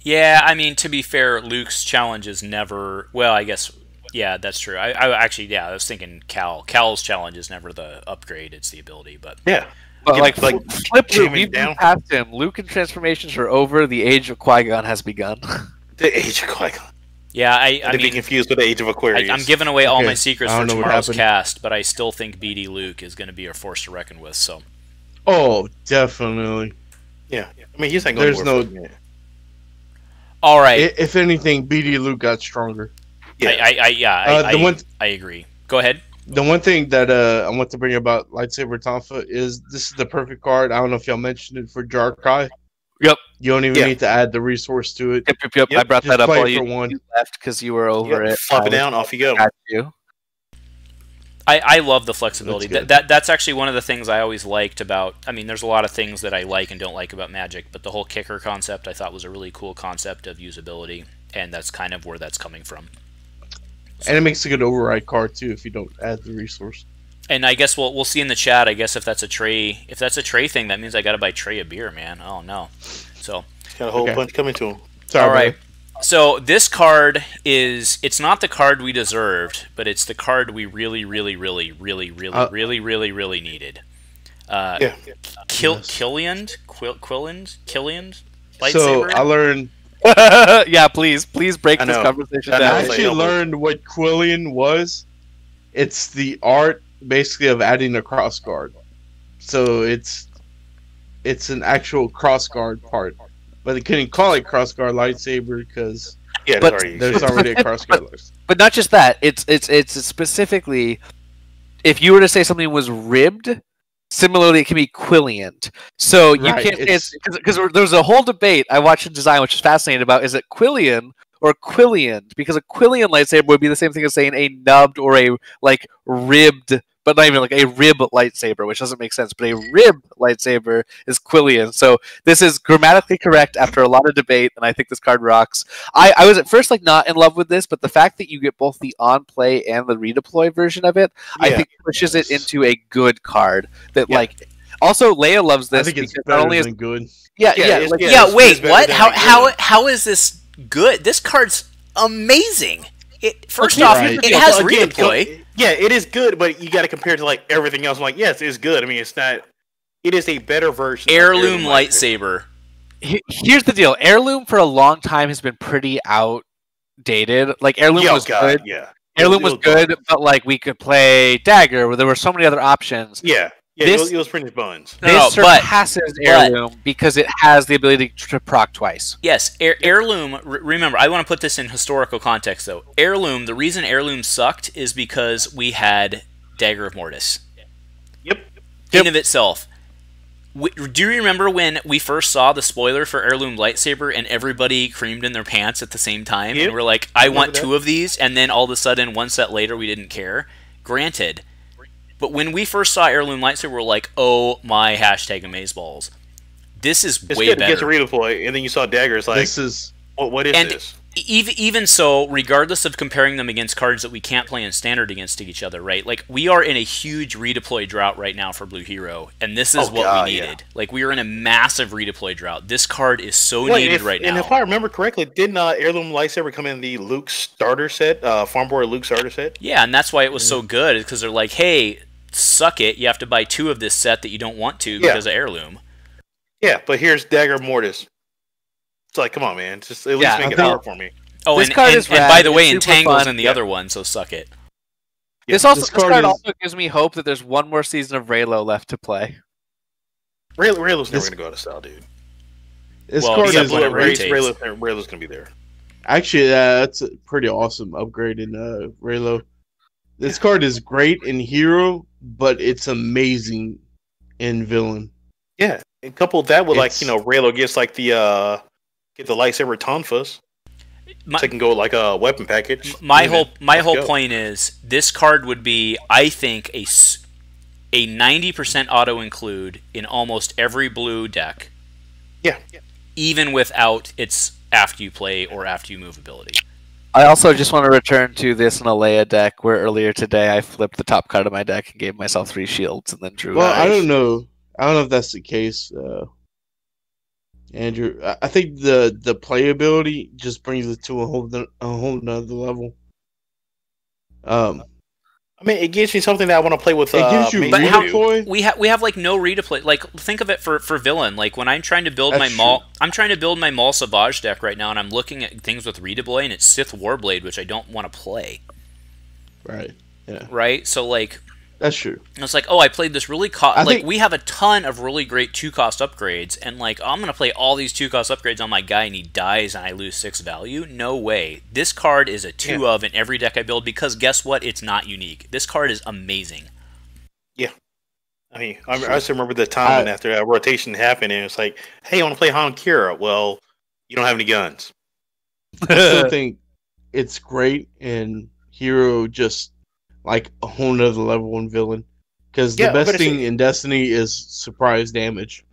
Yeah, I mean, to be fair, Luke's challenge is never... Well, I guess... Yeah, that's true. I actually, I was thinking Cal. Cal's challenge is never the upgrade, it's the ability, but... Yeah. But like flip Luke, we've moved past him. Luke and transformations are over. The age of Qui-Gon has begun. The age of Qui-Gon. Yeah, I mean, be confused with the age of Aquarius. I'm giving away all my secrets for tomorrow's cast, but I still think BD Luke is going to be a force to reckon with. So. Oh, definitely. Yeah, I mean he's not going anywhere. All right. If anything, BD Luke got stronger. Yeah, I agree. Go ahead. The one thing that I want to bring about Lightsaber Tonfa is this is the perfect card. I don't know if y'all mentioned it for Jarkai. Yep. You don't even need to add the resource to it. Yep. I brought that up while you left because you were over it. Flop it down, off you go. Got you. I love the flexibility. That's actually one of the things I always liked about... I mean, there's a lot of things that I like and don't like about Magic, but the whole kicker concept I thought was a really cool concept of usability, and that's kind of where that's coming from. So. And it makes a good override card, too, if you don't add the resource. And I guess we'll see in the chat. I guess if that's a tray thing, that means I got to buy Trey a beer, man. Oh no. So got a whole bunch coming to him. Sorry, all right. So this card it's not the card we deserved, but it's the card we really needed. Killian lightsaber. So I learned. Yeah, please break this conversation down. I actually learned what Quillian was. It's the art, basically, of adding a cross guard. So it's an actual cross guard part, but they couldn't call it cross guard lightsaber because there's already a cross guard. But not just that. It's specifically if you were to say something was ribbed. Similarly, it can be Quilliant. So you can't because there's a whole debate I watched in design, which is fascinating about is it Quillian or Quilliant? Because a Quillian lightsaber would be the same thing as saying a nubbed or a ribbed, but not even like a rib lightsaber, which doesn't make sense. But a rib lightsaber is Quillian. So this is grammatically correct after a lot of debate, and I think this card rocks. I was at first not in love with this, but the fact that you get both the on play and the redeploy version of it, I think pushes it into a good card. That also Leia loves this. I think it's better than good. Wait, what? How is this good? This card's amazing. First off, it has redeploy. Yeah, it is good, but you got to compare it to everything else. Yes, it's good. I mean, it's not It is a better version. Heirloom lightsaber. Here's the deal. Heirloom for a long time has been pretty outdated. Like Heirloom was good. Yeah. Heirloom was good, but like we could play Dagger, where there were so many other options. Yeah. Yeah, it was pretty buns. This surpasses Heirloom because it has the ability to proc twice. Yes, Heirloom, remember, I want to put this in historical context, though. Heirloom, the reason Heirloom sucked is because we had Dagger of Mortis. Yep. In of itself. Do you remember when we first saw the spoiler for Heirloom Lightsaber and everybody creamed in their pants at the same time? Yep. And we're like, I want 2 of these, and then all of a sudden, one set later, we didn't care? Granted. But when we first saw Heirloom Lightsaber, we're like, oh my #amazeballs. This is way better. It gets a redeploy, and then you saw Dagger. It's like, what is this? Even so, regardless of comparing them against cards that we can't play in Standard against each other, right? Like, we are in a huge redeploy drought right now for Blue Hero, and this is what we needed. Yeah. Like, we are in a massive redeploy drought. This card is so needed right now. And if I remember correctly, didn't Heirloom Lightsaber come in the Luke starter set, Farm Boy Luke starter set? Yeah, and that's why it was so good, because they're like, hey, suck it, you have to buy 2 of this set that you don't want to because of Heirloom. Yeah, but here's Dagger Mortis. It's like, come on, man. Just at least make it hard for me. Oh, and by the way, Entangle's in the other one, so suck it. Yeah, this card also gives me hope that there's one more season of Raylo left to play. Raylo's never going to go out of style, dude. This card is Raylo's going to be there. Actually, that's a pretty awesome upgrade in Raylo. This card is great in Hero, but it's amazing in Villain. Yeah, and couple that with Raylo gets like the get the lightsaber Tonfas. So it can go like a weapon package. My whole point is this card would be, I think, a 90% auto include in almost every blue deck. Yeah. Even without its after you play or after you move ability. I also just want to return to this in a Leia deck where earlier today I flipped the top card of my deck and gave myself 3 shields and then drew. Well, I don't know if that's the case, Andrew. I think the playability just brings it to a whole nother level. I mean, it gives me something that I want to play with. It gives you redeploy. We have like no redeploy. Like, think of it for Villain. Like, when I'm trying to build I'm trying to build my Maul Savage deck right now, and I'm looking at things with redeploy, and it's Sith Warblade, which I don't want to play. Right. Yeah. Right. So like. That's true. It's like, oh, I played this really we have a ton of really great 2-cost upgrades, and like, I'm gonna play all these 2-cost upgrades on my guy, and he dies, and I lose 6 value. No way. This card is a 2 of in every deck I build because guess what? It's not unique. This card is amazing. Yeah. I mean, I still remember the time when after that rotation happened, and it's like, hey, I want to play Han Kira. Well, you don't have any guns. I still think it's great in Hero, just like a whole nother level in Villain, because the best thing in Destiny is surprise damage,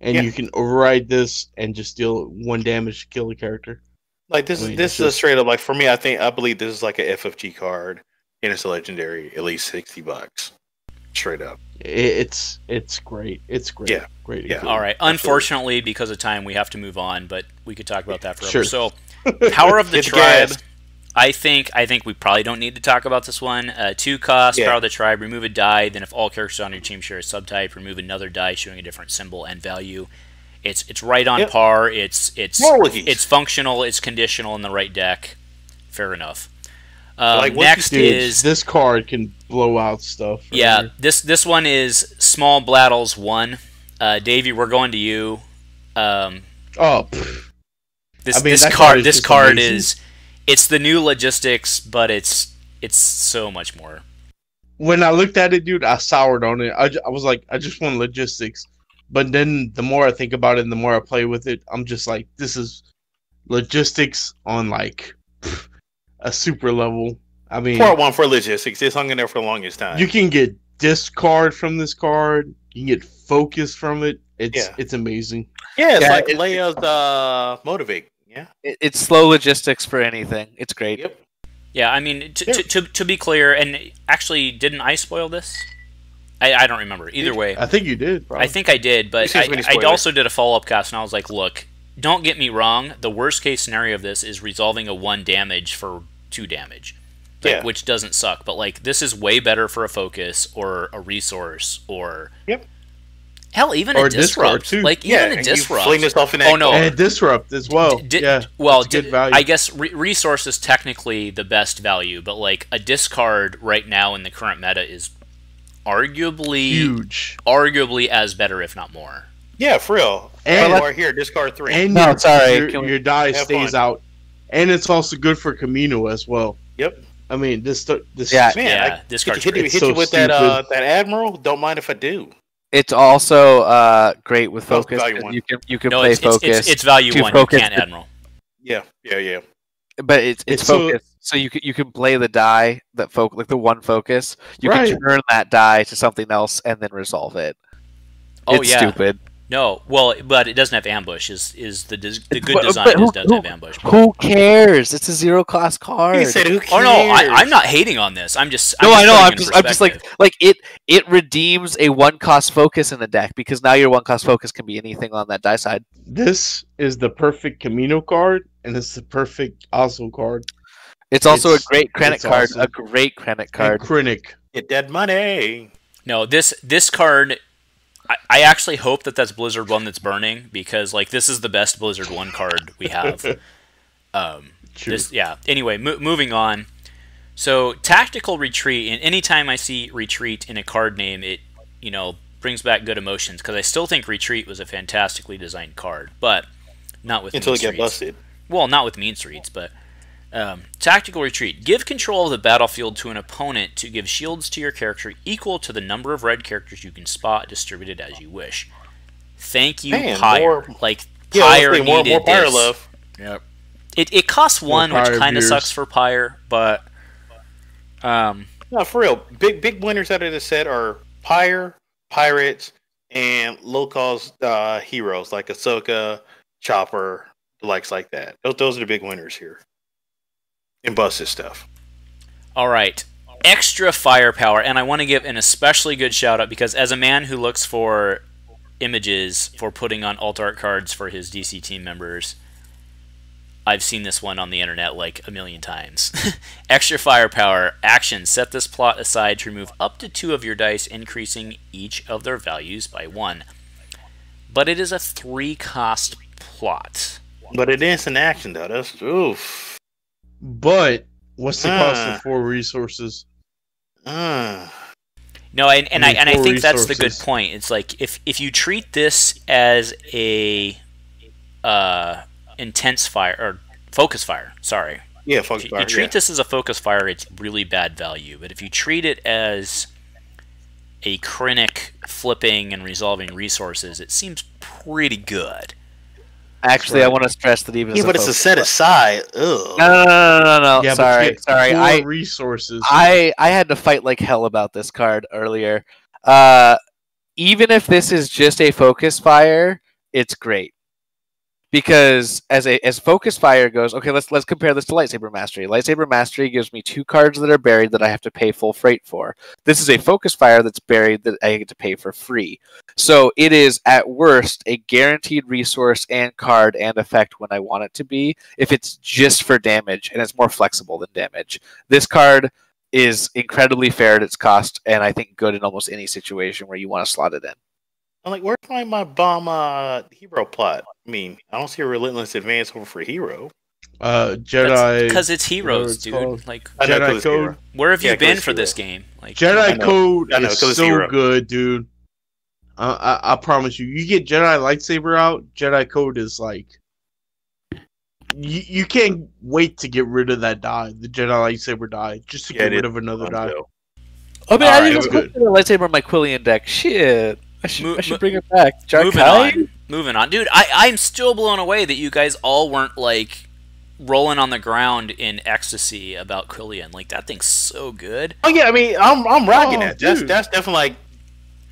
and you can override this and just deal 1 damage to kill the character. Like this is a straight up, like, for me, I believe this is like a FFG card, and it's a legendary, at least $60, straight up. It's great. It's great. Yeah. Great. Yeah. All right. Unfortunately, because of time, we have to move on, but we could talk about that forever. Sure. So, Power of the Tribe. I think we probably don't need to talk about this one. 2 cost, Power of the Tribe, remove a die, then if all characters on your team share a subtype, remove another die showing a different symbol and value. It's right on par. It's functional, it's conditional in the right deck. Fair enough. Next is this card can blow out stuff. Yeah, this one is Small Bladdles 1. Davey, we're going to you. This card is it's the new logistics, but it's so much more. When I looked at it, dude, I soured on it. I was like, I just want logistics. But then the more I think about it and the more I play with it, I'm just like, this is logistics on like a super level. I mean, part 1 for logistics. It's hung in there for the longest time. You can get discard from this card. You can get focus from it. It's amazing. Yeah, it's like Leia's Motivate. Yeah, it's slow logistics for anything. It's great. Yep. Yeah, I mean, to be clear, and actually, didn't I spoil this? I don't remember. Either way, I think you did. Probably. I think I did, but I also did a follow-up cast, and I was like, look, don't get me wrong. The worst-case scenario of this is resolving a 1 damage for 2 damage, which doesn't suck. But like, this is way better for a focus or a resource or Hell, even a disrupt too. Like even a disrupt. Fling this off in that and a disrupt as well. Well, good value. I guess resource is technically the best value, but like a discard right now in the current meta is arguably huge, arguably as better, if not more. Yeah, for real. And here, discard 3. And your die stays out, and it's also good for Camino as well. Yep. I mean, this man, this card hit you with that Admiral. Don't mind if I do. It's also great with focus. You can play focus. It's value 1. You can't Admiral. Yeah. But it's focus, so you can play the die that like the 1 focus. You can turn that die to something else and then resolve it. It's stupid. No, well, but it doesn't have ambush. Is the good design doesn't have ambush. Who cares? It's a 0-cost card. He said, "Who cares?" Oh no, I'm not hating on this. I'm just I know. I'm just like it redeems a 1-cost focus in the deck because now your 1-cost focus can be anything on that die side. This is the perfect Camino card, and it's the perfect Oslo card. It's also a great Krennic card. Awesome. A great Krennic card. Krennic. Get that money. No, this card. I actually hope that's Blizzard 1 that's burning because like this is the best Blizzard 1 card we have. Anyway, moving on. So tactical retreat, and anytime I see retreat in a card name, it brings back good emotions because I still think retreat was a fantastically designed card, but not with until it get busted. Well, not with mean streets, but tactical retreat. Give control of the battlefield to an opponent to give shields to your character equal to the number of red characters you can spot distributed as you wish. Thank you, Pyre. Pyre needed more Pyre this. Love. Yep. It costs 1, which kind of sucks for Pyre, but no, for real. Big winners out of this set are Pyre, Pirates, and low-cost heroes like Ahsoka, Chopper, the likes like that. Those are the big winners here. And busted stuff. All right. Extra firepower, and I want to give an especially good shout out because as a man who looks for images for putting on alt art cards for his DC team members, I've seen this one on the internet like a million times. Extra firepower action. Set this plot aside to remove up to 2 of your dice, increasing each of their values by 1. But it is a 3-cost plot. But it is an action though. That's oof. But what's the cost of 4 resources? No, and I think that's the good point. It's like if you treat this as a intense fire or focus fire, sorry. Yeah, focus fire. If you treat this as a focus fire, it's really bad value. But if you treat it as a Krennic flipping and resolving resources, it seems pretty good. Actually, I want to stress that even but it's a set aside. Ugh. No. Yeah, sorry. Resources. I had to fight like hell about this card earlier. Even if this is just a focus fire, it's great. Because as focus fire goes, okay, let's compare this to lightsaber mastery. Lightsaber mastery gives me 2 cards that are buried that I have to pay full freight for. This is a focus fire that's buried that I get to pay for free. So it is at worst a guaranteed resource and card and effect when I want it to be. If it's just for damage and it's more flexible than damage, this card is incredibly fair at its cost and I think good in almost any situation where you want to slot it in. I'm like, where can I find my bomb hero plot? I mean, I don't see a relentless advance over for hero. Jedi. Because it's heroes, dude. Called. Like Jedi Code. Where have you been for this game? Like Jedi Code is so good, dude. I promise you. You get Jedi lightsaber out, Jedi Code is like you can't wait to get rid of that die, the Jedi lightsaber die, just to get rid of another die. I mean, I didn't even put the lightsaber in my Quillian deck. Shit. I should bring it back. Moving on. Dude, I'm still blown away that you guys all weren't, like, rolling on the ground in ecstasy about Quillian. Like, that thing's so good. Oh, yeah, I mean, I'm rocking that. That's definitely,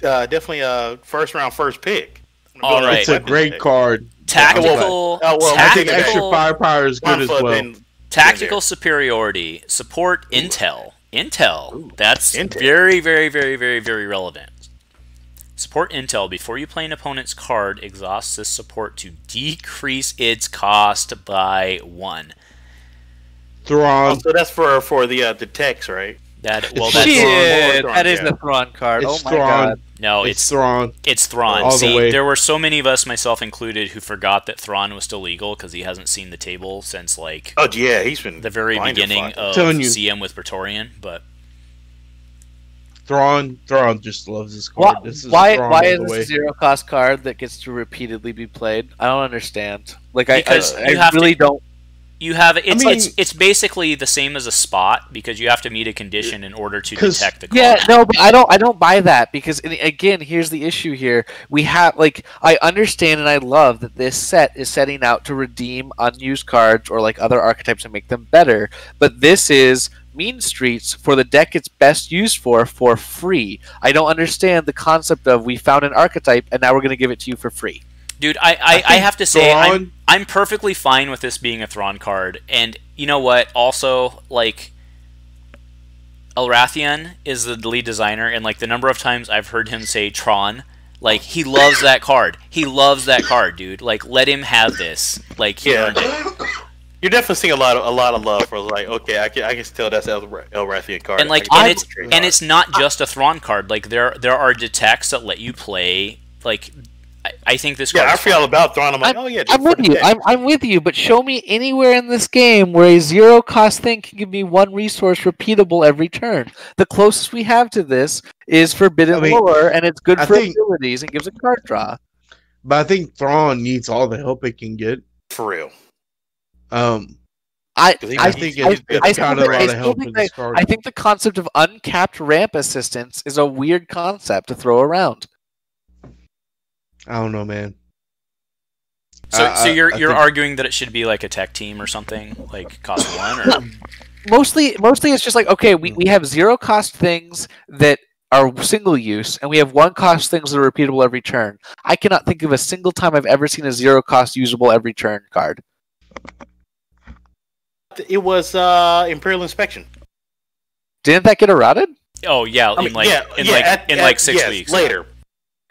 like, first round, first pick. All right. It's a great card. Tactical. I think extra firepower is good as well. Tactical superiority. Support intel. That's very, very, very, very, very relevant. Support intel. Before you play an opponent's card, exhaust this support to decrease its cost by 1. Thrawn. So that's for the text, right? That Shit, that is the Thrawn card. It's oh my Thrawn. god. No, It's Thrawn. It's Thrawn. All the See, way. there were so many of us, myself included, who forgot that Thrawn was still legal because he hasn't seen the table since like Oh yeah, he's been the very blind to beginning fuck. of Telling you. CM with Praetorian. But Thrawn just loves this Why, card. This is why Thrawn is all the this way. a zero cost card that gets to repeatedly be played? I don't understand. Like Because I you have really don't. you have it's mean- it's basically the same as a spot because you have to meet a condition in order to 'Cause- detect the card. Yeah, no, but I don't buy that because again, here's the issue here. We have like I understand and I love that this set is setting out to redeem unused cards or like other archetypes and make them better, but this is Mean Streets for the deck it's best used for free. I don't understand the concept of we found an archetype and now we're going to give it to you for free. Dude, I think have to say Thrawn- I'm perfectly fine with this being a Thrawn card, and you know what? Also, like Elrathian is the lead designer, and like the number of times I've heard him say Tron, like he loves that card. He loves that card, dude. Like let him have this. Like he earned it. You're definitely seeing a lot of love for like okay, I can tell that's El Rathian card. And like I and can tell it's not just a Thrawn card. Like there are detects that let you play. Like I think this card. yeah, I is feel fun. all about Thrawn. I'm like, oh yeah, I'm with you. I'm with you, but show me anywhere in this game where a zero cost thing can give me one resource repeatable every turn. The closest we have to this is Forbidden Lore, and it's good I for think- abilities and gives a card draw. But I think Thrawn needs all the help it can get. for real. I I think I it's still got a think- I lot of still help think in this that- card. I think the concept of uncapped ramp assistance is a weird concept to throw around. I don't know, man. So I you're think- arguing that it should be like a tech team or something, like cost one or Mostly it's just like, okay, we have zero cost things that are single use, and we have one cost things that are repeatable every turn. I cannot think of a single time I've ever seen a zero cost usable every turn card. It was Imperial Inspection. Didn't that get eroded? oh yeah, I mean, in like 6 yes, weeks later.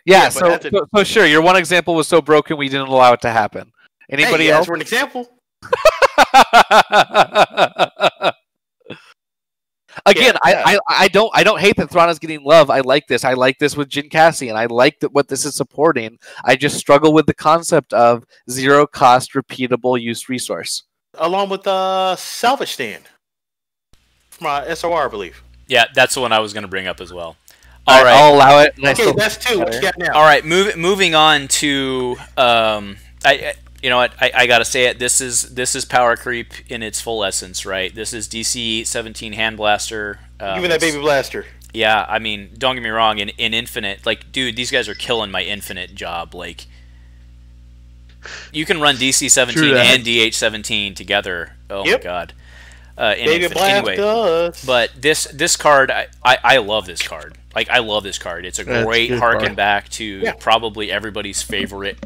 Yeah, Yeah, but so sure, your one example was so broken we didn't allow it to happen. Anybody hey, else? for an example. Again, Yeah. I don't hate that Thrawn is getting love. I like this. I like this with Jin Cassian. I like that what this is supporting. I just struggle with the concept of zero cost repeatable use resource. Along with Salvage Stand from SOR, I believe. Yeah, that's the one I was going to bring up as well. All All right, right, I'll allow it. And I Okay, still that's two. What you got now? all right. Moving on to you know what? I gotta say it. This is power creep in its full essence, right? This is DC 17 Hand Blaster. Give me that baby blaster. Yeah, I mean, don't get me wrong. In Infinite, like, dude, these guys are killing my Infinite job. Like, you can run DC 17 True that. and DH 17 together. Oh Yep. my god. In Baby Infinite. blast Anyway, us. but this card, I love this card. Like, I love this card. It's a Yeah, it's a great good harken card. back to Yeah. probably everybody's favorite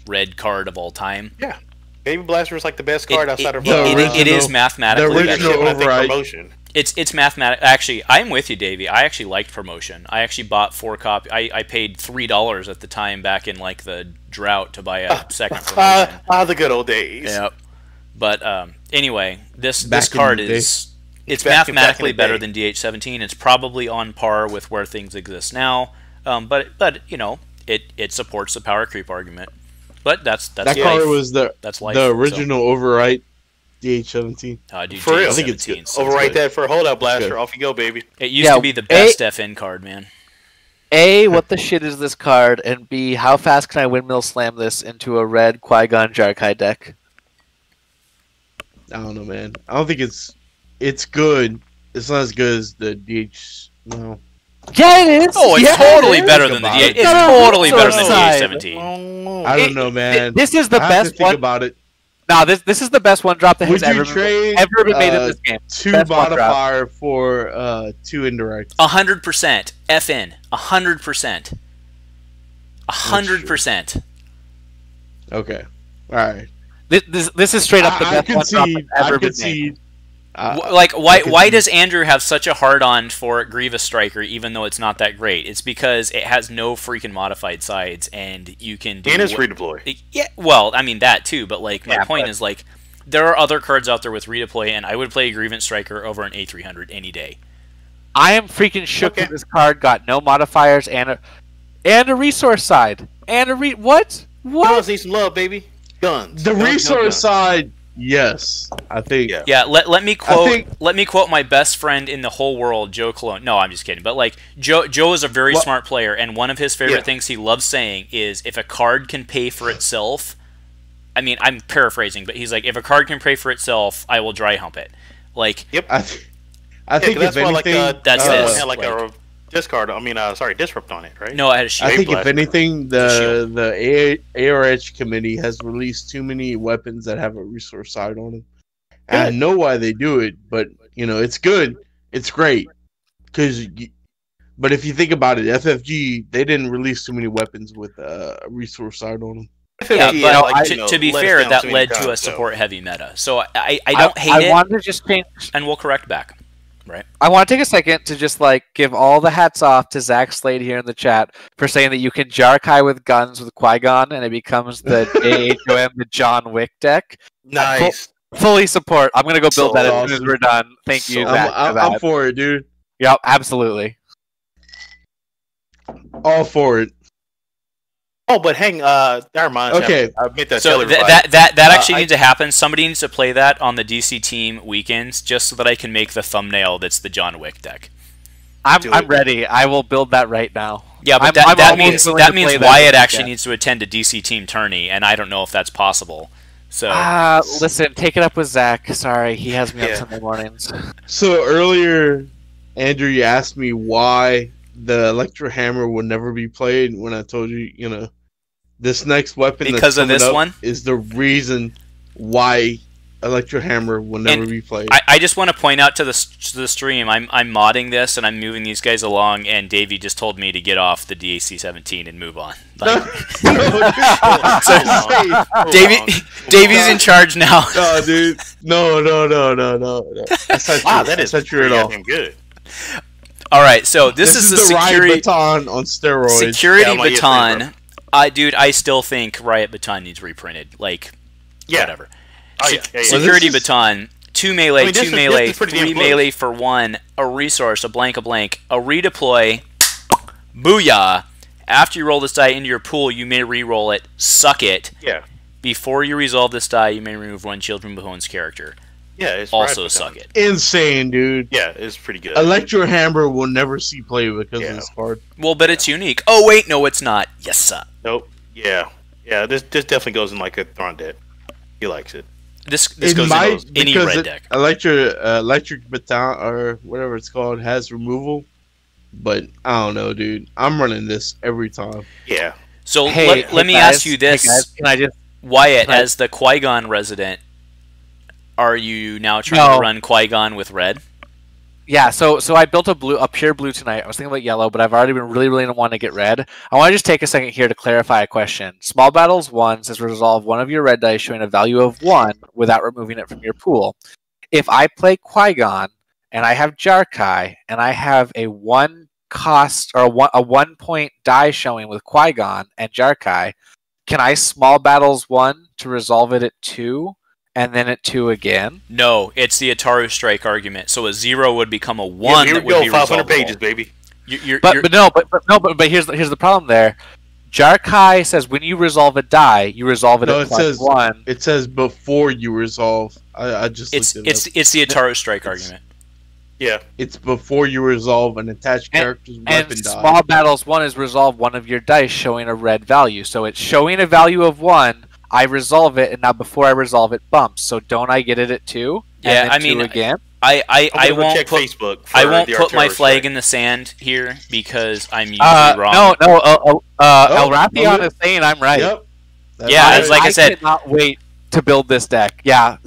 red card of all time. Yeah, Baby Blaster is like the best card outside of it is The mathematically original better. I think override. promotion. It's mathematic. Actually, I'm with you, Davey. I actually liked Promotion. I actually bought 4 copies. I paid $3 at the time back in like the drought to buy a second Promotion. The good old days. Yeah. But anyway, this Back in card the day. is it's Back in the mathematically better day. than DH17. It's probably on par with where things exist now. But you know, it supports the power creep argument. But that's That life. card was That's life. the original overwrite DH17. Dude, For real. I think it's DH17 good. so Overwrite good. that for a holdout blaster. good. Off you go, baby. It used Yeah, to be the best FN card, man. A, what the shit is this card? And B, how fast can I windmill slam this into a red Qui-Gon Jarkai deck? I don't know, man. I don't think it's good. It's not as good as the DH. No. Yeah, it is. Oh, it's Yeah, totally it is. better than the about DH. it. It's No, totally better than side. DH17. I don't know, man. This is the I have to best think one. about it. No, this is the best one drop that Would has you trade ever been made in this game. two Best one drop. modifier for 2 indirect? 100% FN. 100%. 100%. Okay. All right. This is straight up the I best one drop concede. that's ever I been made. concede. Like, I can why see- does Andrew have such a hard-on for Grievous Striker, even though it's not that great? It's because it has no freaking modified sides, and you can do... And it's redeploy. Yeah, well, I mean, that too, but, like, my Yeah, point but- is, like, there are other cards out there with redeploy, and I would play a Grievous Striker over an A300 any day. I am freaking shook that this card got no modifiers and a resource side and what? Guns need some love, baby. Guns. The resource side, yes, I think. Yeah. Let me quote my best friend in the whole world, Joe Colon. No, I'm just kidding. But like Joe is a very smart player, and one of his favorite things he loves saying is, if a card can pay for itself. I mean, I'm paraphrasing, but he's like, if a card can pay for itself, I will dry hump it. Like, I think if anything, that's this. Had like a discard. I mean, disrupt on it, right? No, I had a shield. I think if anything, the ARH committee has released too many weapons that have a resource side on them. And I know why they do it, but it's good, it's great. But if you think about it, FFG, they didn't release too many weapons with a resource side on them. Yeah, but to be fair, that led to a support-heavy meta. So I don't hate it. I wanted to just change, and we'll correct back. Right. I want to take a second to just give all the hats off to Zach Slade here in the chat for saying that you can Jar-Kai with guns with Qui-Gon and it becomes the JHOM, the John Wick deck. Nice. Fully support. I'm gonna go build that as soon as we're done. Thank you, Zach. I'm for it, dude. Yep, absolutely. All for it. Oh, but hang, that reminds me. Okay. So that actually needs to happen. Somebody needs to play that on the DC team weekends, just so that I can make the thumbnail that's the John Wick deck. I'm ready. I will build that right now. Yeah, but that means Wyatt actually needs to attend a DC team tourney, and I don't know if that's possible. So listen, take it up with Zach. Sorry, he has me on Sunday mornings. So earlier, Andrew, you asked me why the Electro Hammer would never be played when I told you, this next weapon because of this one is the reason why Electro Hammer will never be played. I just want to point out to the stream, I'm modding this and I'm moving these guys along, and Davey just told me to get off the DAC 17 and move on. Davey's in charge now. No, dude. No. That's not true. That is not true at all. Good. All right, so this is the security baton on steroids. Security baton. Dude, I still think Riot Baton needs reprinted. Whatever. Oh, yeah. Security Baton, 2 melee, 2 melee, 3 melee for 1, a resource, a blank, a redeploy, booyah. After you roll this die into your pool, you may re-roll it, suck it. Yeah. Before you resolve this die, you may remove 1 shield from Bahoon's character. Yeah, it's also suck it. Insane, dude. Yeah, it's pretty good. Electro Hammer will never see play because of this card. Well, but it's unique. Oh, wait, no, it's not. Yes, sir. Nope. Yeah. This definitely goes in like a Thrawn deck. He likes it. This goes in any red deck. Electric Baton, or whatever it's called, has removal. But I don't know, dude. I'm running this every time. Yeah. So let me ask you this. Hey guys, can I just... Wyatt, as the Qui-Gon resident, are you now trying to run Qui-Gon with red? Yeah, so I built a pure blue tonight. I was thinking about yellow, but I've already been really wanting to get red. I want to just take a second here to clarify a question. Small Battles 1 says resolve one of your red dice showing a value of 1 without removing it from your pool. If I play Qui-Gon and I have Jar-Kai and I have a 1 cost or a 1 point die showing with Qui-Gon and Jar-Kai, can I Small Battles 1 to resolve it at 2? And then at 2 again? No, it's the Ataru Strike argument. So a 0 would become a 1 that would be 500 pages, baby. But here's the problem there. Jar-Kai says when you resolve a die, you resolve it at +1. It says before you resolve. I just it's the Ataru Strike argument. Yeah. It's before you resolve an attached character's weapon die. Small Battles 1 is resolve one of your dice showing a red value. So it's showing a value of 1. I resolve it, and now before I resolve it, bumps. So don't I get it at 2? Yeah, I mean, again. I won't put Facebook. I won't put my flag in the sand here because I'm usually wrong. No. El Rapion is saying I'm right. Yep. I said, I cannot wait to build this deck. Yeah.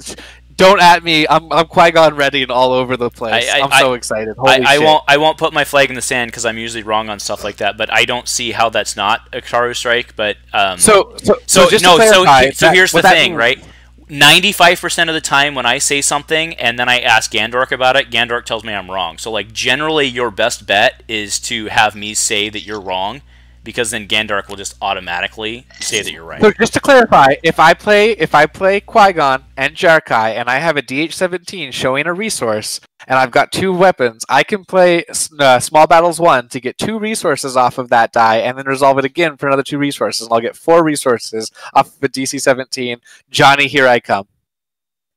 Don't at me. I'm Qui-Gon ready and all over the place. I'm so excited. I won't put my flag in the sand because I'm usually wrong on stuff like that. But I don't see how that's not a Ataru Strike. But so here's the thing, right? 95% of the time when I say something and then I ask Gandork about it, Gandork tells me I'm wrong. So generally, your best bet is to have me say that you're wrong, because then Gandark will just automatically say that you're right. So just to clarify, if I play Qui-Gon and Jar-Kai and I have a DH-17 showing a resource and I've got 2 weapons, I can play Small Battles 1 to get 2 resources off of that die and then resolve it again for another 2 resources, and I'll get 4 resources off of a DC-17. Johnny, here I come.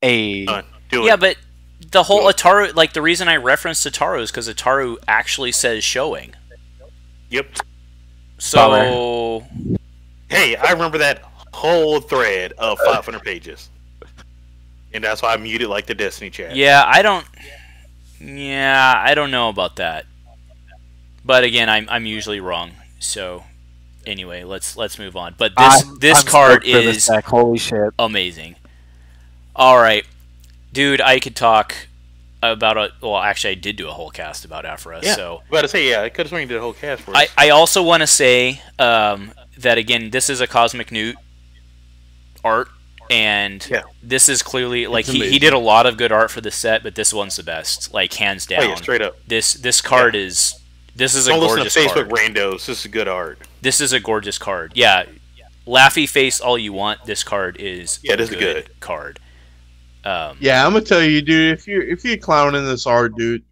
Yeah, but the whole Ataru, like the reason I referenced Ataru is because Ataru actually says showing. Yep. So, hey, I remember that whole thread of 500 pages, and that's why I muted like the Destiny chat. Yeah, I don't know about that. But again, I'm usually wrong. So, anyway, let's move on. But this card is holy shit, amazing. All right, dude, I could talk about well, actually, I did do a whole cast about Aphra. Yeah, so I was about to say, I could have sworn you did a whole cast for us. I also want to say that again, this is a Cosmic Newt art, and this is clearly like he did a lot of good art for the set, but this one's the best, like hands down. Oh yeah, straight up. This card is a gorgeous card. Don't listen to Facebook randos. This is good art. This is a gorgeous card. Yeah, Laffy face all you want. This card is this is a good card. Yeah, I'm gonna tell you, dude. If you're clowning this art, dude,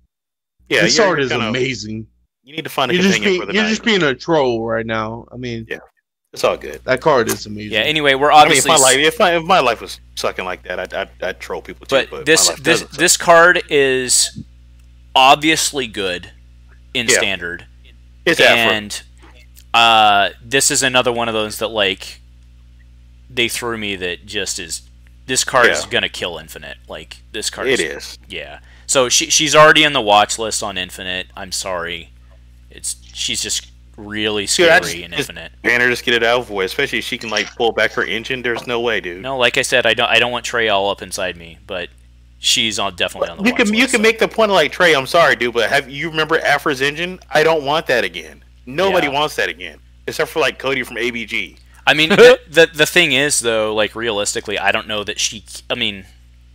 this art is amazing. You need to find a companion for the night. You're just being a troll right now. I mean, yeah, it's all good. That card is amazing. Yeah. Anyway, we're obviously. If my life was sucking like that, I'd troll people too. But this card is obviously good in standard. It's and this is another one of those that like they threw me that just is. This card is gonna kill Infinite. Like this card. It is. Yeah. So she's already in the watch list on Infinite. I'm sorry. She's just really scary in Infinite. Banner, just get it out of the way. Especially if she can like pull back her engine. There's no way, dude. No, like I said, I don't want Trey all up inside me, but she's definitely on the watch list. You can make the point of like Trey. I'm sorry, dude, but you remember Aphra's engine? I don't want that again. Nobody wants that again, except for like Cody from ABG. I mean, the thing is, though, like, realistically, I don't know that I mean,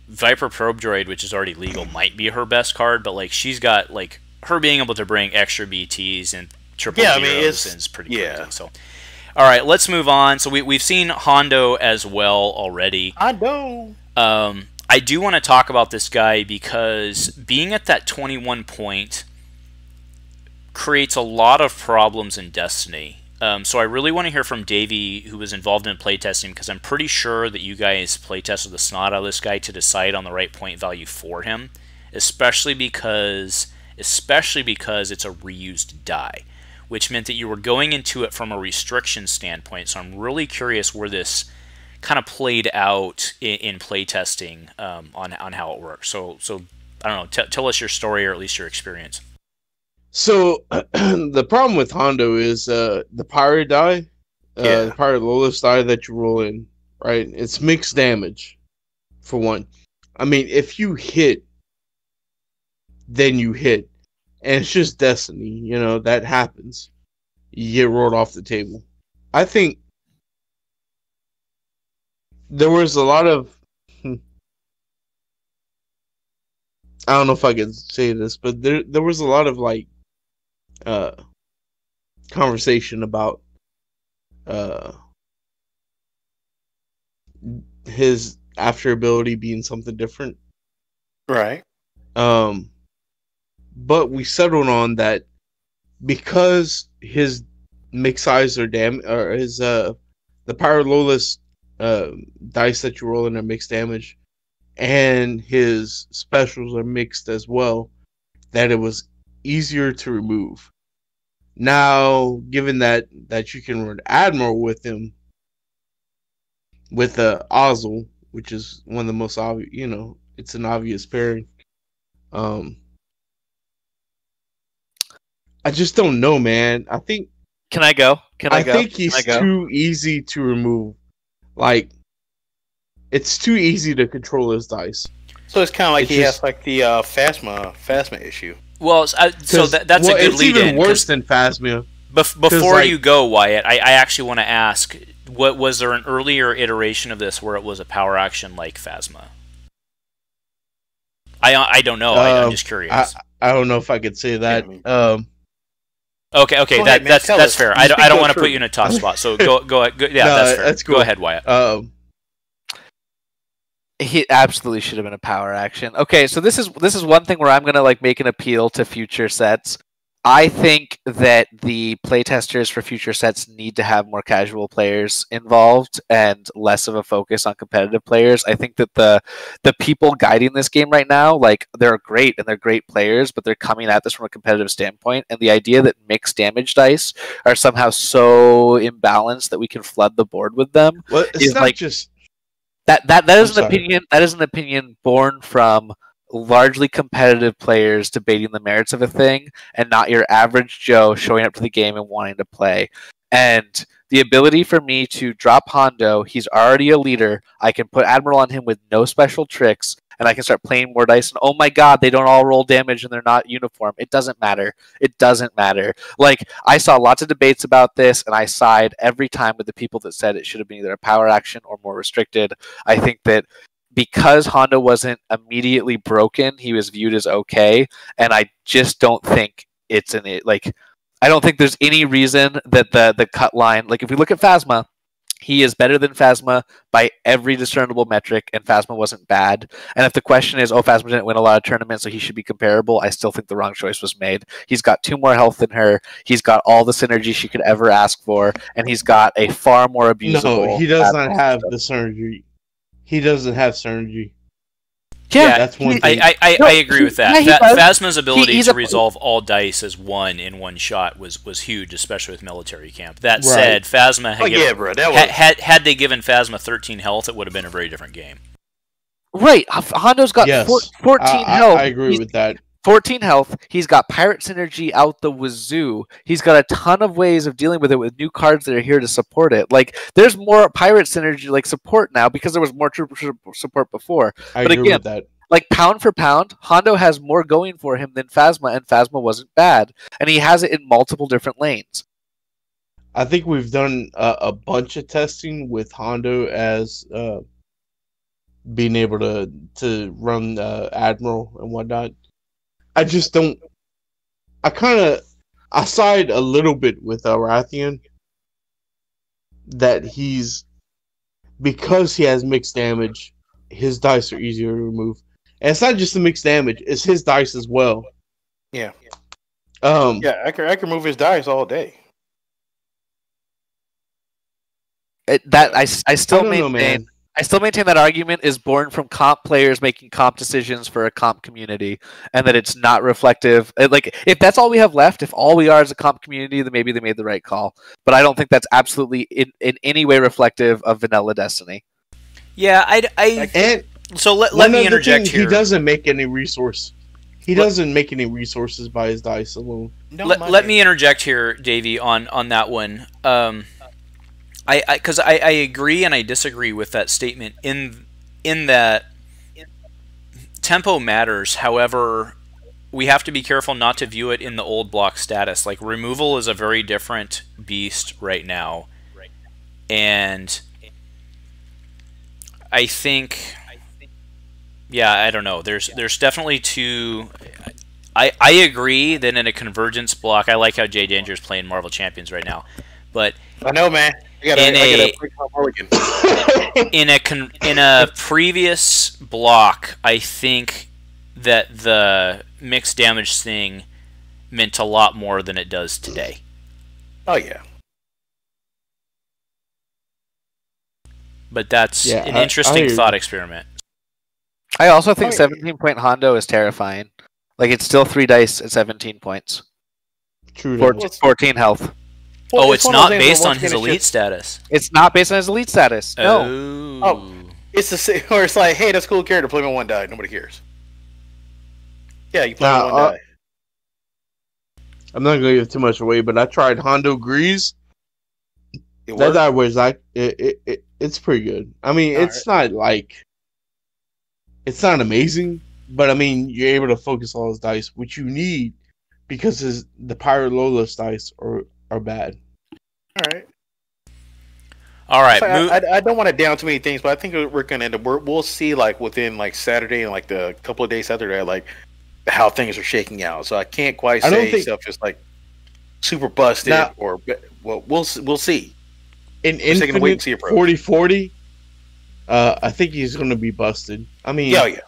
Viper Probe Droid, which is already legal, might be her best card, but, like, she's got, like, her being able to bring extra BTs and triple zeros is pretty crazy. So, all right, let's move on. So we've seen Hondo as well already. Hondo! I do want to talk about this guy because being at that 21 point creates a lot of problems in Destiny. So I really want to hear from Davey, who was involved in playtesting, because I'm pretty sure that you guys playtested the snot out of this guy to decide on the right point value for him, especially because it's a reused die, which meant that you were going into it from a restriction standpoint. So I'm really curious where this kind of played out in playtesting on how it works. So I don't know, tell us your story or at least your experience. So the problem with Hondo is the pirate die, the pirate Lolas die that you roll in, right? It's mixed damage, for one. I mean, if you hit, then you hit, and it's just Destiny. You know that happens. You get rolled off the table. I think there was a lot of. I don't know if I can say this, but there was a lot of like. Conversation about his after ability being something different, right? But we settled on that because his mix size or his the Pirate Lolas dice that you roll in are mixed damage, and his specials are mixed as well. That it was easier to remove. Now, given that you can run Admiral with him, with Ozzel, which is one of the most obvious, it's an obvious pairing. I just don't know, man. I think. Can I go? I think he's too easy to remove. Like, it's too easy to control his dice. So it's kind of like he has like the Phasma issue. Well, that's a good lead-in. It's even worse than Phasma. Before you go, Wyatt, I actually want to ask, was there an earlier iteration of this where it was a power action like Phasma? I don't know. I'm just curious. I don't know if I could say that. Okay, Go ahead, man. that's Tell us. fair. You I speak don't the want to put truth. you in a tough spot. So go ahead. Yeah, No, that's fair. that's cool. Go ahead, Wyatt. He absolutely should have been a power action. Okay, so this is one thing where I'm gonna like make an appeal to future sets. I think that the playtesters for future sets need to have more casual players involved and less of a focus on competitive players. I think that the people guiding this game right now, like they're great and they're great players, but they're coming at this from a competitive standpoint. And the idea that mixed damage dice are somehow so imbalanced that we can flood the board with them Well, it's is not like just. that is I'm an sorry. opinion. That is an opinion born from largely competitive players debating the merits of a thing, and not your average Joe showing up to the game and wanting to play. And the ability for me to drop Hondo, he's already a leader. I can put Admiral on him with no special tricks, and I can start playing more dice. And oh my god, they don't all roll damage and they're not uniform. It doesn't matter. It doesn't matter. Like, I saw lots of debates about this, and I side every time with the people that said it should have been either a power action or more restricted. I think that because Hondo wasn't immediately broken, he was viewed as okay, and I just don't think it's I don't think there's any reason that the cut line, like if we look at Phasma, he is better than Phasma by every discernible metric, and Phasma wasn't bad. And if the question is, Phasma didn't win a lot of tournaments, so he should be comparable, I still think the wrong choice was made. He's got 2 more health than her, he's got all the synergy she could ever ask for, and he's got a far more abusable... No, he does not have the synergy. He doesn't have synergy. Yeah, that's one thing. I agree with that. Yeah, Phasma's ability he's to a- resolve all dice as one in one shot was huge, especially with military camp. That Right. said, Phasma had, Oh given, yeah, bro. That was had they given Phasma 13 health, it would have been a very different game. Right, Hondo's got Yes. 14 health. I agree He's with that. 14 health. He's got pirate synergy out the wazoo. He's got a ton of ways of dealing with it with new cards that are here to support it. Like, there's more pirate synergy like support now because there was more troop support before. I But agree again, with that. Like, pound for pound, Hondo has more going for him than Phasma, and Phasma wasn't bad. And he has it in multiple different lanes. I think we've done a bunch of testing with Hondo as being able to run Admiral and whatnot. I just don't. I side a little bit with Rathian that because he has mixed damage, his dice are easier to remove. And it's not just the mixed damage; it's his dice as well. yeah. Um, Yeah, I can move his dice all day. I I still don't know, maintain. man. I still maintain that argument is born from comp players making comp decisions for a comp community, and that it's not reflective. Like, if that's all we have left, if all we are is a comp community, then maybe they made the right call. But I don't think that's absolutely in any way reflective of vanilla Destiny. Yeah, And so let one me other interject thing, here. He doesn't make any resource. He doesn't make any resources by his dice alone. No, Let me interject here, Davey, on that one. Because I agree and I disagree with that statement in that tempo matters. However, we have to be careful not to view it in the old block status. Like, removal is a very different beast right now, and I think, yeah, I don't know. There's definitely two. I agree that in a convergence block, I like how Jay Danger is playing Marvel Champions right now, but I know, man. I gotta break my mulligan. in a previous block, I think that the mixed damage thing meant a lot more than it does today. Oh yeah. But that's Yeah, an I interesting agree. thought experiment. I also think 17-point Hondo is terrifying. Like, it's still 3 dice at 17 points. True. 14 health. Oh, it's one of not those things based where on once his again, it's elite just- status. It's not based on his elite status. No. Oh. It's the same where it's like, hey, that's a cool character. Play me one die. Nobody cares. Yeah, you play me Now, one die. I'm not gonna give too much away, but I tried Hondo Grease. It That worked. die was like it's pretty good. I mean, it's not amazing, but I mean, you're able to focus all his dice, which you need because the Pirate Lola's dice are bad. All right. All right. I don't want to down too many things, but I think we're gonna end up. We'll see like within like Saturday and like the couple of days after that, like how things are shaking out. So I can't quite I don't say think- stuff just like. super busted, Now, or well, we'll see. In Infinite wait and see Infinite approach. 4040, I think he's going to be busted. I mean, Yeah.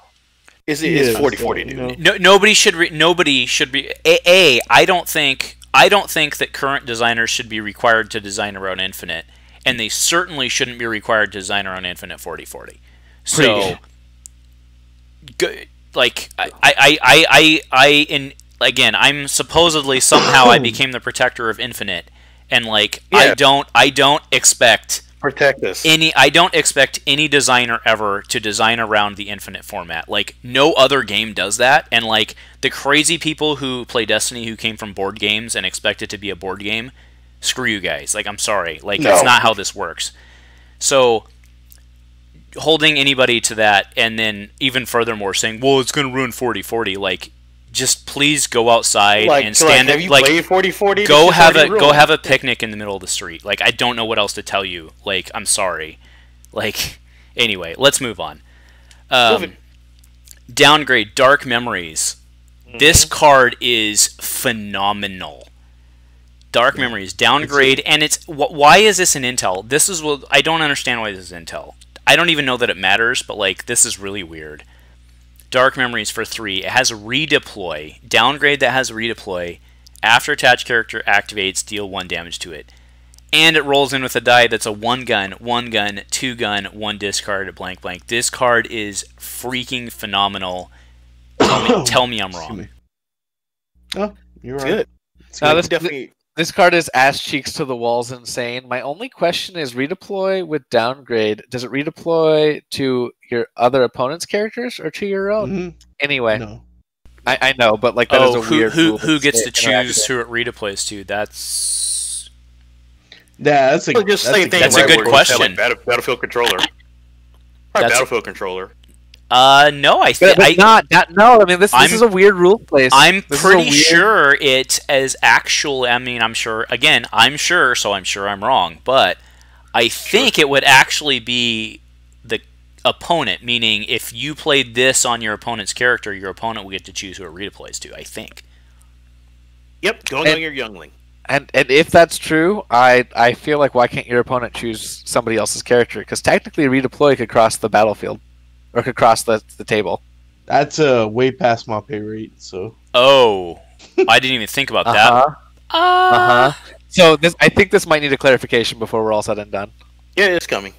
It's he is, 40-40, you dude. know? Nobody should be. I don't think that current designers should be required to design around Infinite, and they certainly shouldn't be required to design around Infinite 4040. So, like again, I'm supposedly somehow I became the protector of Infinite, and like Yeah. I don't expect Protect us. I don't expect any designer ever to design around the Infinite format. Like, no other game does that, and like the crazy people who play Destiny who came from board games and expect it to be a board game, screw you guys. Like, I'm sorry. Like, No. it's not how this works. So, holding anybody to that, and then even furthermore saying, well, it's going to ruin 4040, like, just please go outside and stand have you like played 4040? go have a picnic in the middle of the street. Like, I don't know what else to tell you. Like, I'm sorry. Like, anyway, let's move on. Downgrade, Dark Memories. This card is phenomenal. Dark Memories, downgrade, and it's why is this an Intel? This is what I don't understand why this is Intel. I don't even know that it matters, but like, this is really weird. Dark Memories for 3. It has a redeploy. Downgrade that has a redeploy. After attached character activates, deal 1 damage to it. And it rolls in with a die that's a 1 gun, 2 gun, 1 discard, blank blank. This card is freaking phenomenal. Tell me I'm wrong. Oh, you're right. Good. Now, It's definitely. this card is ass cheeks to the walls insane. My only question is redeploy with downgrade. Does it redeploy to your other opponent's characters or to your own? Mhm. Anyway, No. I know, but like that is a weird rule who to gets say to choose who it redeploys to? That's Yeah, that's a Well, just same thing. That's a right, good where you said, question. like, Battlefield controller. Probably That's- Battlefield controller. no, I think But not that. No, I mean this I'm- is a weird rule place. I'm This is a pretty weird- sure it as actual. I mean, I'm sure. Again, I'm sure, so I'm sure I'm wrong. But I think it would actually be the opponent. Meaning, if you played this on your opponent's character, your opponent will get to choose who it redeploys to. I think. Yep, going on your youngling. And if that's true, I feel like why can't your opponent choose somebody else's character? Because technically, redeploy could cross the battlefield, or could cross the table. That's way past my pay rate. So Oh, I didn't even think about that. So I think this might need a clarification before we're all said and done. Yeah, it's coming.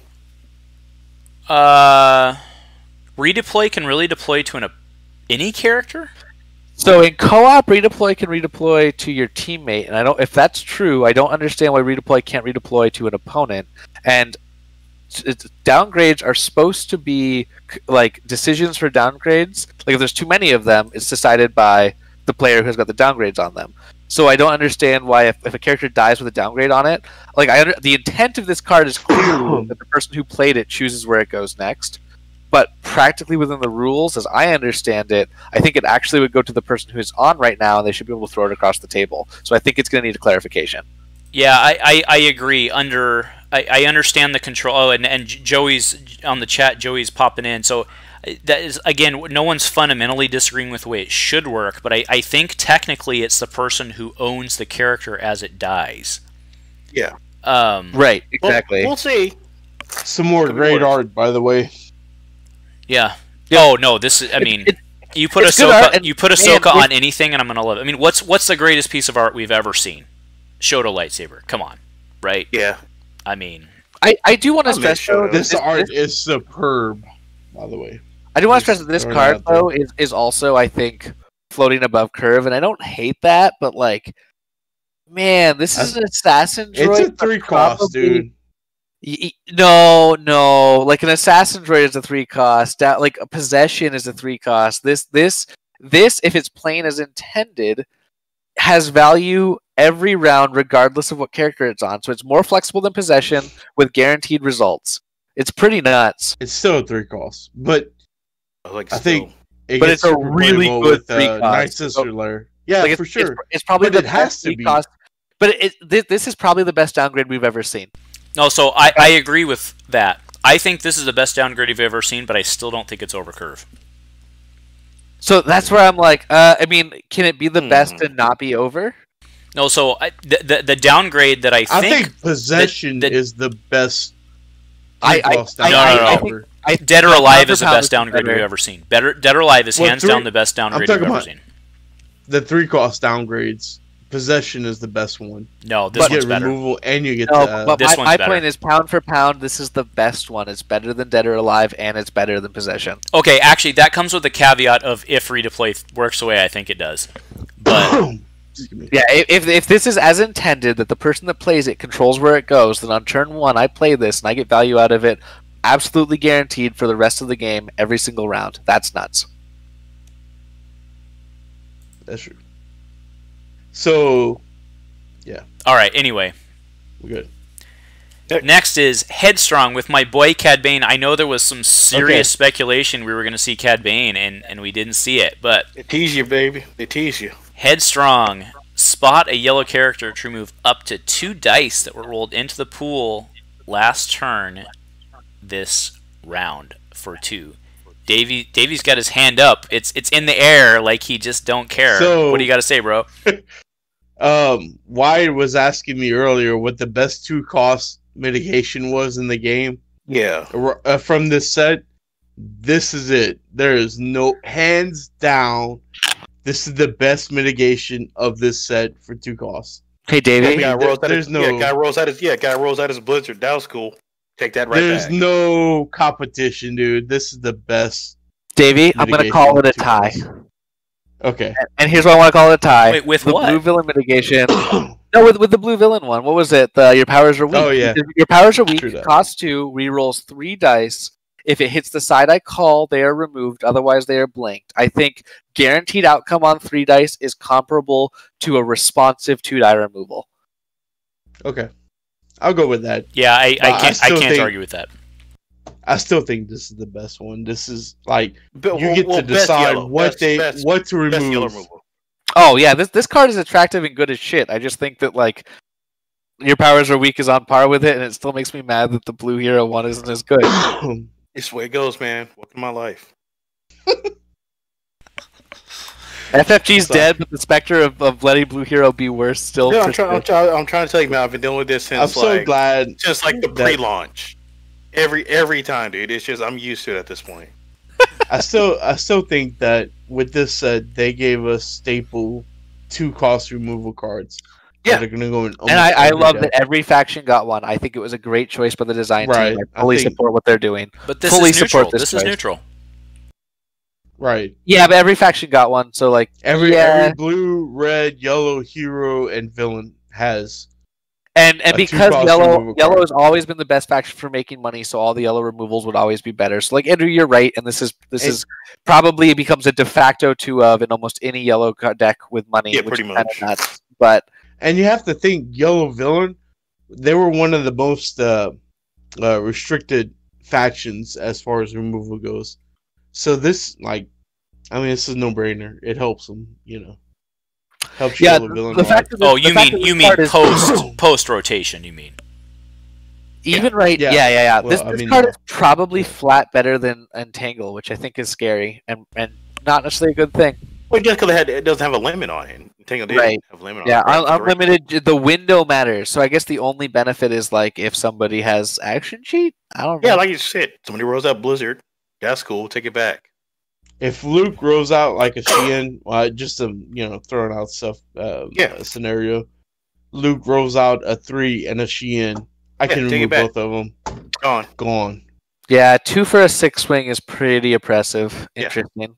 Redeploy can really deploy to any character. So in co-op, redeploy can redeploy to your teammate, and if that's true, I don't understand why redeploy can't redeploy to an opponent. And downgrades are supposed to be like decisions for downgrades. Like if there's too many of them, it's decided by the player who's got the downgrades on them. So I don't understand why if a character dies with a downgrade on it, like the intent of this card is clearly that the person who played it chooses where it goes next. But practically within the rules, as I understand it, I think it actually would go to the person who's on right now, and they should be able to throw it across the table. So I think it's going to need a clarification. Yeah, I agree. I understand the control. Oh, and Joey's on the chat. Joey's popping in. So that is, again, no one's fundamentally disagreeing with the way it should work, but I think technically it's the person who owns the character as it dies. Yeah. Right, exactly. We'll see. some more Could be great worse. art, by the way. Yeah. Oh no, this is. I mean, you put it's good art, Ahsoka, and you put man, Ahsoka on anything, and I'm gonna love it. I mean, what's the greatest piece of art we've ever seen? Shoto lightsaber. Come on, right? Yeah. I mean, I do want to I'll stress make sure though, This art is superb, by the way. I do want to stress that this Throw it card out there. though is also, I think, floating above curve, and I don't hate that, but like, man, this is an assassin droid. It's a but 3 cost, probably- dude. No, like an assassin droid is a 3 cost. Like a possession is a 3 cost. This, if it's playing as intended, has value every round, regardless of what character it's on. So it's more flexible than possession with guaranteed results. It's pretty nuts. It's still a 3 cost, but Like I think it But gets it's a super really playable good with, 3 cost. Night Sister Lair. Yeah, Like, for sure. It's probably But the it has best to 3 be. cost. But this is probably the best downgrade we've ever seen. no. So I agree with that. I think this is the best downgrade you've ever seen, but I still don't think it's over curve. So that's where I'm like, I mean, can it be the best and not be over? No, so the downgrade that I think Possession is the best. No. Dead or Alive is the best downgrade we've ever seen. Dead or Alive is hands down the best downgrade we've ever seen. The 3-cost downgrades. Possession is the best one. No, this one's better. Removal and you get but my point is, pound for pound, this is the best one. It's better than Dead or Alive, and it's better than Possession. Okay, actually, that comes with the caveat of if free-to-play works the way I think it does. But yeah, if this is as intended, that the person that plays it controls where it goes, then on turn 1, I play this, and I get value out of it, absolutely guaranteed for the rest of the game, every single round. That's nuts. That's true. So, yeah. All right. Anyway, we're good. Next is Headstrong with my boy Cad Bane. I know there was some serious speculation we were going to see Cad Bane, and we didn't see it. But they tease you, baby. They tease you. Headstrong. Spot a yellow character to remove up to 2 dice that were rolled into the pool last turn this round for 2. Davey's got his hand up. It's in the air like he just don't care. So, what do you got to say, bro? Wyatt was asking me earlier what the best 2-cost mitigation was in the game. Yeah. From this set, this is it. There is no hands down. This is the best mitigation of this set for 2 costs. Hey, Davey. Guy rolls out his Blizzard. That was cool. Take that right There's back. no competition, dude. This is the best. Davey, I'm going to call it a tie. Okay. And here's why I want to call it a tie. Wait, with the what? Blue Villain mitigation. No, with the Blue Villain one. What was it? Your powers are weak. Oh, yeah. Your powers are weak. Cost 2, rerolls 3 dice. If it hits the side I call, they are removed. Otherwise, they are blanked. I think guaranteed outcome on 3 dice is comparable to a responsive 2-die removal. Okay. I'll go with that. Yeah, I can't argue with that. I still think this is the best one. This is like you get to decide what to remove. Oh yeah, this card is attractive and good as shit. I just think that like your powers are weak is on par with it, and it still makes me mad that the blue hero one isn't as good. It's the way it goes, man. Welcome to my life. FFG's dead, but the specter of letting Blue Hero be worse still. Yeah, I'm trying to tell you, man. I've been dealing with this since just like the pre-launch. Every time, dude. It's just I'm used to it at this point. I still think that with this set, they gave us staple 2-cost removal cards. Yeah, they're gonna go in. And I love that every faction got one. I think it was a great choice by the design team. I fully support what they're doing. But this is neutral. This is neutral. Right. Yeah, but every faction got one, so like every blue, red, yellow hero and villain has. And because yellow has always been the best faction for making money, so all the yellow removals would always be better. So like Andrew, you're right, and this is probably becomes a de facto 2 of in almost any yellow deck with money. Yeah, pretty much. Nuts, but and you have to think yellow villain, they were one of the most restricted factions as far as removal goes. So this, this is a no-brainer. It helps them, Helps you the villain. You mean post rotation? You mean? Even right? Yeah. Well, this card is probably flat better than Entangle, which I think is scary and not necessarily a good thing. Well, just because it doesn't have a limit on it. Entangle didn't have a limit on it. Yeah, unlimited. The window matters. So I guess the only benefit is like if somebody has action cheat. I don't know. Yeah, like you said, somebody rolls out Blizzard. That's cool. Take it back. If Luke rolls out like a Sheehan, just throwing out stuff, a scenario. Luke rolls out a 3 and a Sheehan. I can remove both of them. Gone. Yeah, 2 for a 6-wing is pretty oppressive. Interesting.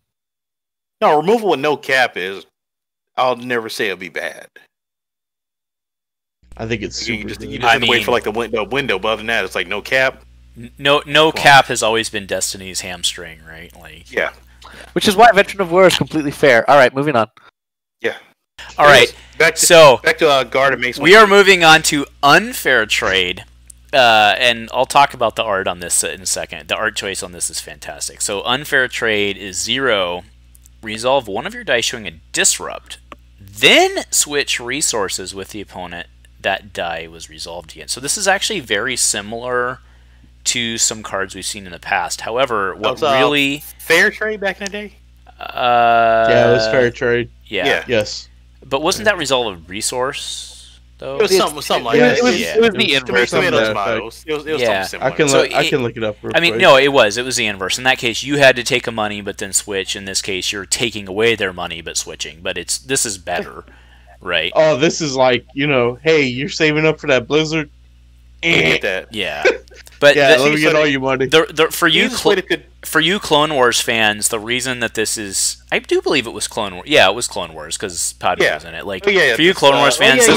No, removal with no cap is. I'll never say it'll be bad. I think it's super. You just have to wait for like the window. But other than that, it's like no cap. No cap has always been Destiny's hamstring, right? Yeah. Which is why Veteran of War is completely fair. All right, moving on. Yeah. All right. Back to Guard and Mace. We are moving on to Unfair Trade, and I'll talk about the art on this in a second. The art choice on this is fantastic. So Unfair Trade is 0. Resolve one of your dice showing a disrupt, then switch resources with the opponent. That die was resolved again. So this is actually very similar to some cards we've seen in the past. However, what really Fair Trade back in the day? Yeah, it was Fair Trade. Yeah. Yes. But wasn't that resolve a resource? Though? It was something like that. It was the inverse. Tomatoes models. It was something similar. I can look it up. I mean, quick. no, it was the inverse. In that case, you had to take a money but then switch. In this case, you're taking away their money but switching. But this is better, right? Oh, this is like, hey, you're saving up for that Blizzard. Get that. Yeah, but let me get all your money. For you Clone Wars fans, the reason that this is, I do believe it was Clone Wars. Yeah, it was Clone Wars because Padme was in it. Like, for you Clone Wars fans,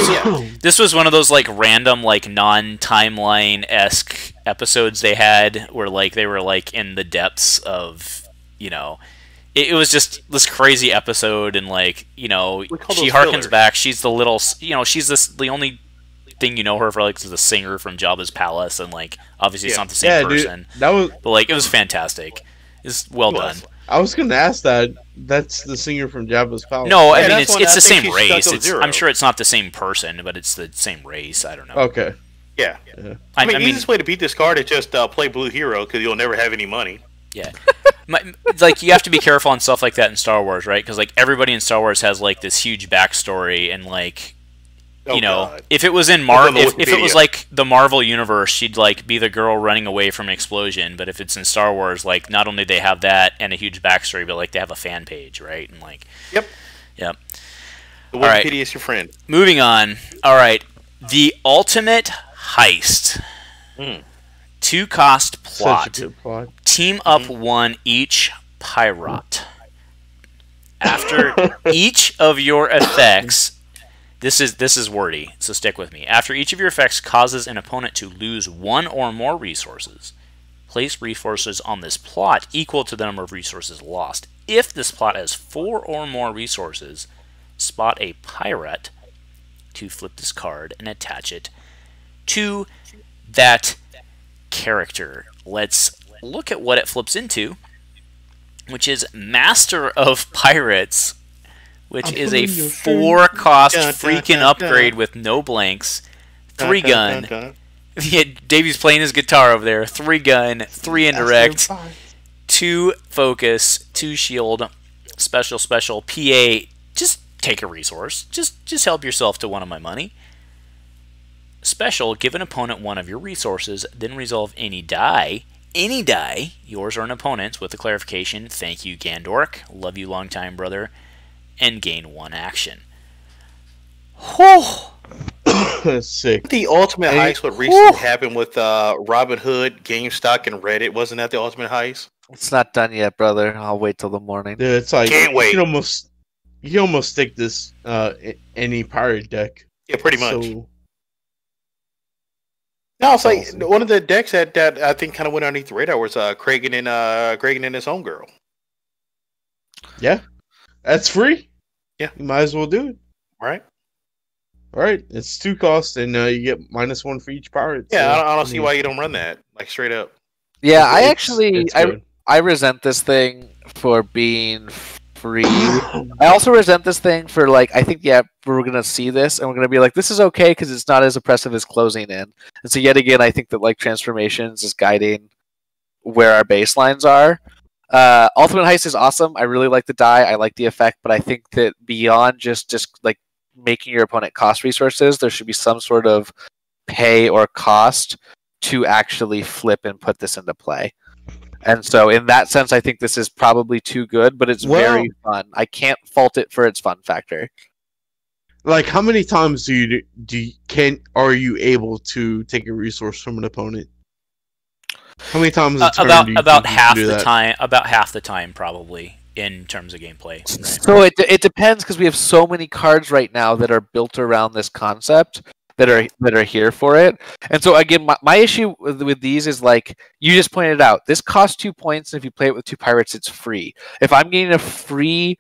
this was one of those like random like non-timeline-esque episodes they had where like they were like in the depths of, it was just this crazy episode, and like she harkens back. She's the little, she's the only thing you know her for, like, is the singer from Jabba's palace, and like obviously it's not the same person. Dude, but like it was fantastic. It's well done. I was gonna ask that. That's the singer from Jabba's palace. No, I mean it's the same race. I'm sure it's not the same person, but it's the same race. I don't know. Okay. Yeah. I mean, the easiest way to beat this card is just play Blue Hero because you'll never have any money. Yeah. Like, you have to be careful on stuff like that in Star Wars, right? Because like everybody in Star Wars has like this huge backstory, and like. If it was in if it was like the Marvel universe, she'd like be the girl running away from an explosion. But if it's in Star Wars, like not only they have that and a huge backstory, but like they have a fan page, right? And like, yep. The Wikipedia is your friend. Moving on. All right, the ultimate heist. 2-cost plot. Such a good plot. Team up one each pirate. After each of your effects. This is wordy, so stick with me. After each of your effects causes an opponent to lose one or more resources, place resources on this plot equal to the number of resources lost. If this plot has 4 or more resources, spot a pirate to flip this card and attach it to that character. Let's look at what it flips into, which is Master of Pirates, which is a 4-cost freaking upgrade with no blanks, 3-gun. Yeah, Davey's playing his guitar over there. 3-gun, 3 indirect, 2 focus, 2 shield, special, PA. Just take a resource. Just help yourself to one of my money. Special, give an opponent one of your resources, then resolve any die, yours or an opponent's, with the clarification, thank you, Gandork, love you long time, brother, and gain 1 action. Whew. Sick. The ultimate heist, what recently happened with Robin Hood, GameStop, and Reddit, wasn't that the ultimate heist? It's not done yet, brother. I'll wait till the morning. Yeah, it's like can't wait. You can almost stick this any pirate deck. Yeah, pretty much. No, it's like one of the decks that I think kind of went underneath the radar was Kragan and his homegirl. Yeah, that's free. Yeah, you might as well do it. All right. It's 2 costs, and you get -1 for each pirate. Yeah, so, I don't see why you don't run that like straight up. Yeah, I resent this thing for being free. I also resent this thing for like I think we're gonna see this and we're gonna be like this is okay because it's not as oppressive as closing in. And so yet again, I think that like transformations is guiding where our baselines are. Ultimate Heist is awesome. I really like the die. I like the effect, but I think that beyond just like making your opponent cost resources, there should be some sort of pay or cost to actually flip and put this into play. And so in that sense, I think this is probably too good, but it's very fun. I can't fault it for its fun factor. Like, how many times are you able to take a resource from an opponent? How many times about half the time? About half the time, probably, in terms of gameplay. So it depends because we have so many cards right now that are built around this concept that are here for it. And so again, my issue with these is like you just pointed out. This costs 2 points, and if you play it with 2 pirates, it's free. If I'm getting a free,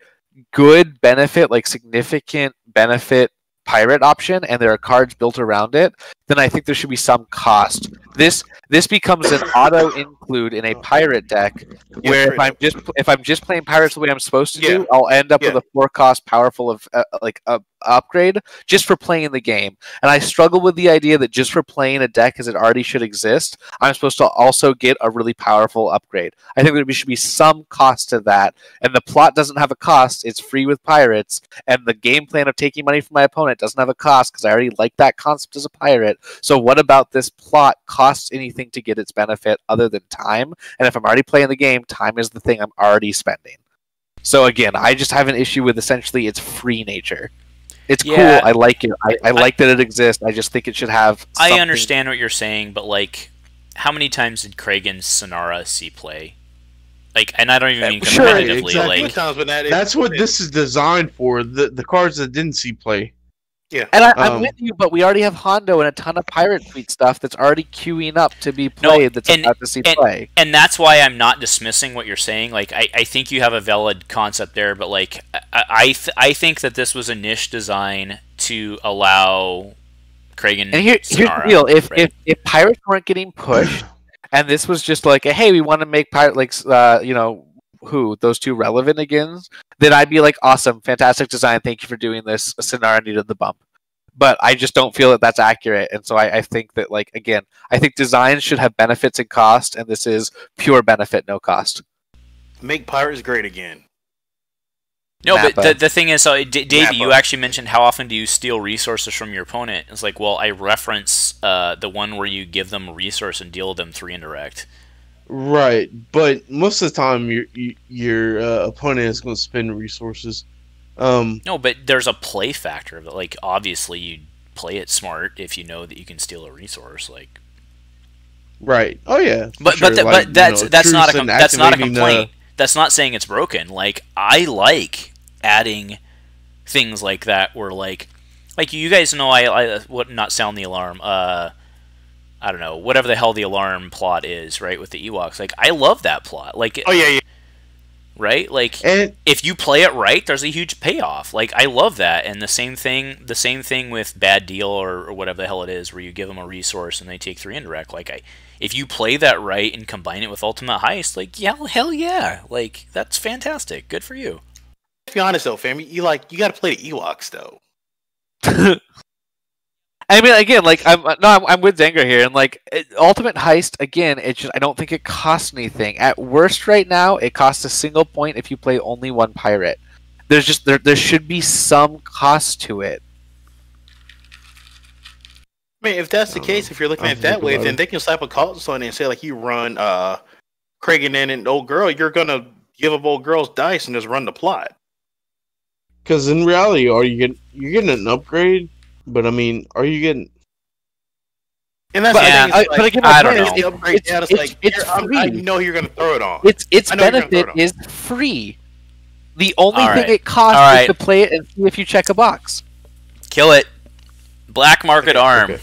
good benefit, like significant benefit pirate option, and there are cards built around it, then I think there should be some cost. This becomes an auto include in a pirate deck, where if I'm just playing pirates the way I'm supposed to do, I'll end up with a 4-cost powerful of upgrade just for playing the game. And I struggle with the idea that just for playing a deck as it already should exist, I'm supposed to also get a really powerful upgrade. I think there should be some cost to that, and the plot doesn't have a cost. It's free with pirates, and the game plan of taking money from my opponent doesn't have a cost because I already like that concept as a pirate. So what about this plot costs anything to get its benefit other than time? And if I'm already playing the game, time is the thing I'm already spending. So again, I just have an issue with essentially its free nature. It's cool. I like it. I like that it exists. I just think it should have something. I understand what you're saying, but like, how many times did Kragan Sonara see play? Like, and I don't even mean competitively. Sure, exactly. Like, that's what this is designed for. The cards that didn't see play. Yeah, and I'm with you, but we already have Hondo and a ton of Pirate Fleet stuff that's already queuing up to be played. That's about to see play. And that's why I'm not dismissing what you're saying. Like, I think you have a valid concept there, but like, I think that this was a niche design to allow Kragan. And here's the deal: if pirates weren't getting pushed, and this was just like, hey, we want to make pirate those two relevant again, then I'd be like, awesome, fantastic design, thank you for doing this. Sonara needed the bump. But I just don't feel that that's accurate, and so I think that, like, again, I think designs should have benefits and cost, and this is pure benefit, no cost. Make pirates great again. No, but the thing is, Dave, you actually mentioned how often do you steal resources from your opponent? It's like, well, I reference the one where you give them a resource and deal them 3 indirect. Right, but most of the time your opponent is going to spend resources. No, but there's a play factor. Like, obviously, you play it smart if you know that you can steal a resource. Like, right? Oh yeah. But that's not a complaint. That's not saying it's broken. Like, I like adding things like that where like you guys know I would not sound the alarm. I don't know, whatever the hell the alarm plot is, right, with the Ewoks. Like, I love that plot. Like, oh yeah. Right? Like, if you play it right, there's a huge payoff. Like, I love that. And the same thing with Bad Deal or whatever the hell it is, where you give them a resource and they take 3 indirect. Like, if you play that right and combine it with Ultimate Heist, like, yeah, hell yeah. Like, that's fantastic. Good for you. To be honest though, fam, you got to play the Ewoks though. I mean, again, like I'm with Zenger here, and like Ultimate Heist, again, I don't think it costs anything. At worst, right now, it costs a single point if you play only one pirate. There should be some cost to it. I mean, if that's the case, if you're looking at it that way, then they can slap a cost on it and say like you run Kragan in and old girl, you're gonna give up old girl's dice and just run the plot. Because in reality, you're getting an upgrade. But I mean, are you getting? And that's but again, I don't know. It's free. I know you're going to throw it on. Its benefit is free. The only thing it costs is to play it and see if you check a box. Kill it. Black Market Arm. Okay.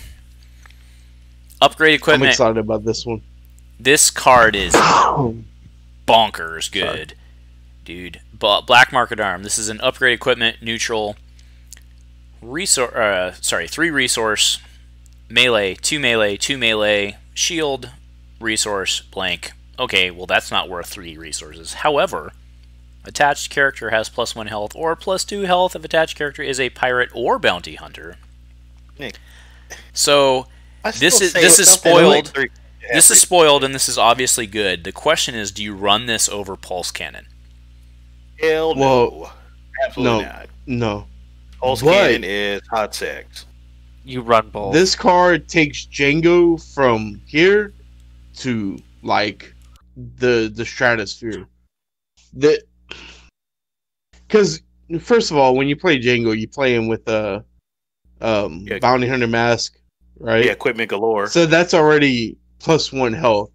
Upgrade equipment. I'm excited about this one. This card is bonkers good, dude. Black Market Arm. This is an upgrade equipment neutral. 3 resource, melee, 2 melee, 2 melee, shield, resource, blank. Okay, well that's not worth 3 resources. However, attached character has +1 health or +2 health if attached character is a pirate or bounty hunter. So this is spoiled. This is spoiled, and this is obviously good. The question is, do you run this over Pulse Cannon? Hell no. Absolutely not. No. Pulse Cannon is hot sex. You run both. This card takes Django from here to like the stratosphere. Because first of all, when you play Django, you play him with a bounty hunter mask, right? Yeah, equipment galore. So that's already +1 health,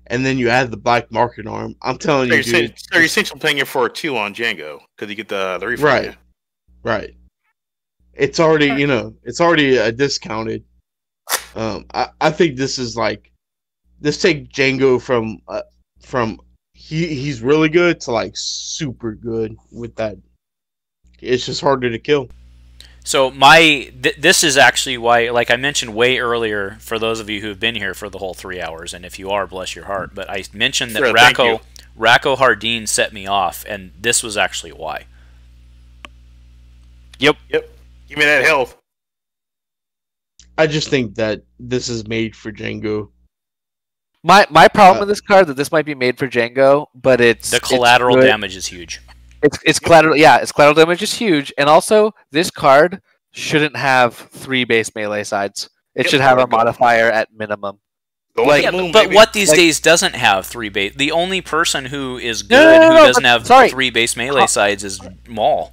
and then you add the Black Market Arm. I'm telling you, dude. So you're essentially playing it for a 2 on Django because you get the refund. Right. Right. It's already, it's already discounted. I think this is like, this take Django from he's really good to like super good with that. It's just harder to kill. So this is actually why, like I mentioned way earlier, for those of you who have been here for the whole 3 hours, and if you are, bless your heart. But I mentioned that Racco Hardin set me off, and this was actually why. Yep. Give me that health. I just think that this is made for Django. My problem with this card that this might be made for Django, but the collateral damage is huge. It's collateral. Yeah, its collateral damage is huge, and also this card shouldn't have 3 base melee sides. It should have a modifier at minimum. But what these days doesn't have 3 base? The only person who is good who doesn't have 3 base melee sides is Maul.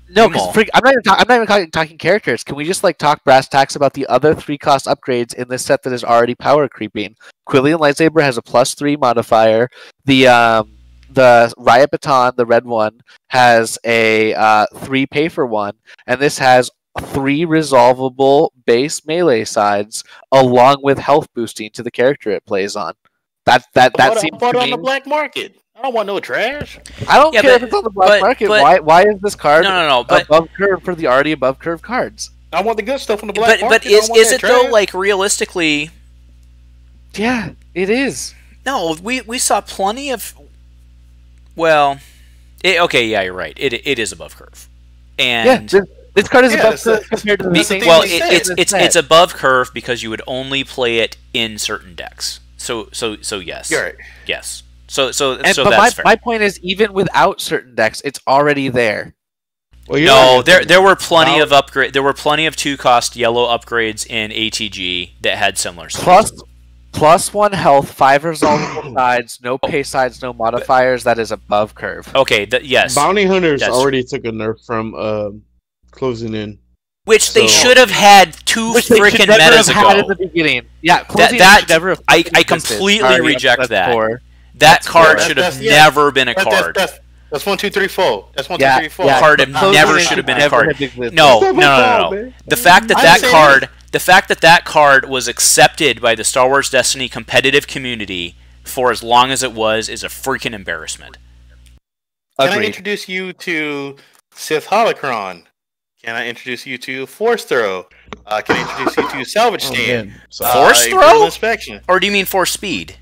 No, because I'm not even talking characters. Can we just talk brass tacks about the other 3-cost upgrades in this set that is already power creeping? Quillian Lightsaber has a +3 modifier. The Riot Baton, the red one, has a 3 pay for 1, and this has 3 resolvable base melee sides along with health boosting to the character it plays on. That seems to me on the black market. I don't want no trash. I don't care if it's on the black market. Why is this card above curve for the already above curve cards? I want the good stuff on the black market. But is it though? Like realistically? Yeah, it is. No, we saw plenty of. Well, okay, yeah, you're right. It is above curve, and this card is above curve compared to the same. Well, it's above curve because you would only play it in certain decks. So yes, you're right. Yes. So that's fair. My point is, even without certain decks, it's already there. Well, there were plenty of upgrade. There were plenty of 2-cost yellow upgrades in ATG that had similar stuff. +1 health, 5 resolvable sides, no pay sides, no modifiers. That is above curve. Okay, yes. Bounty Hunters already took a nerf from closing in. Which they should have had 2 freaking metas ago. Had at the beginning. Yeah, closing in should never have I completely reject that. That card should have never been a card. That's 1, 2, 3, 4. That's 1, 2, 3, 4. Card never should have been a card. No. The fact that card was accepted by the Star Wars Destiny competitive community for as long as it was is a freaking embarrassment. Can I introduce you to Sith Holocron? Can I introduce you to Force Throw? Can I introduce you to Salvage Stand? Force Throw? Inspection. Or do you mean Force Speed?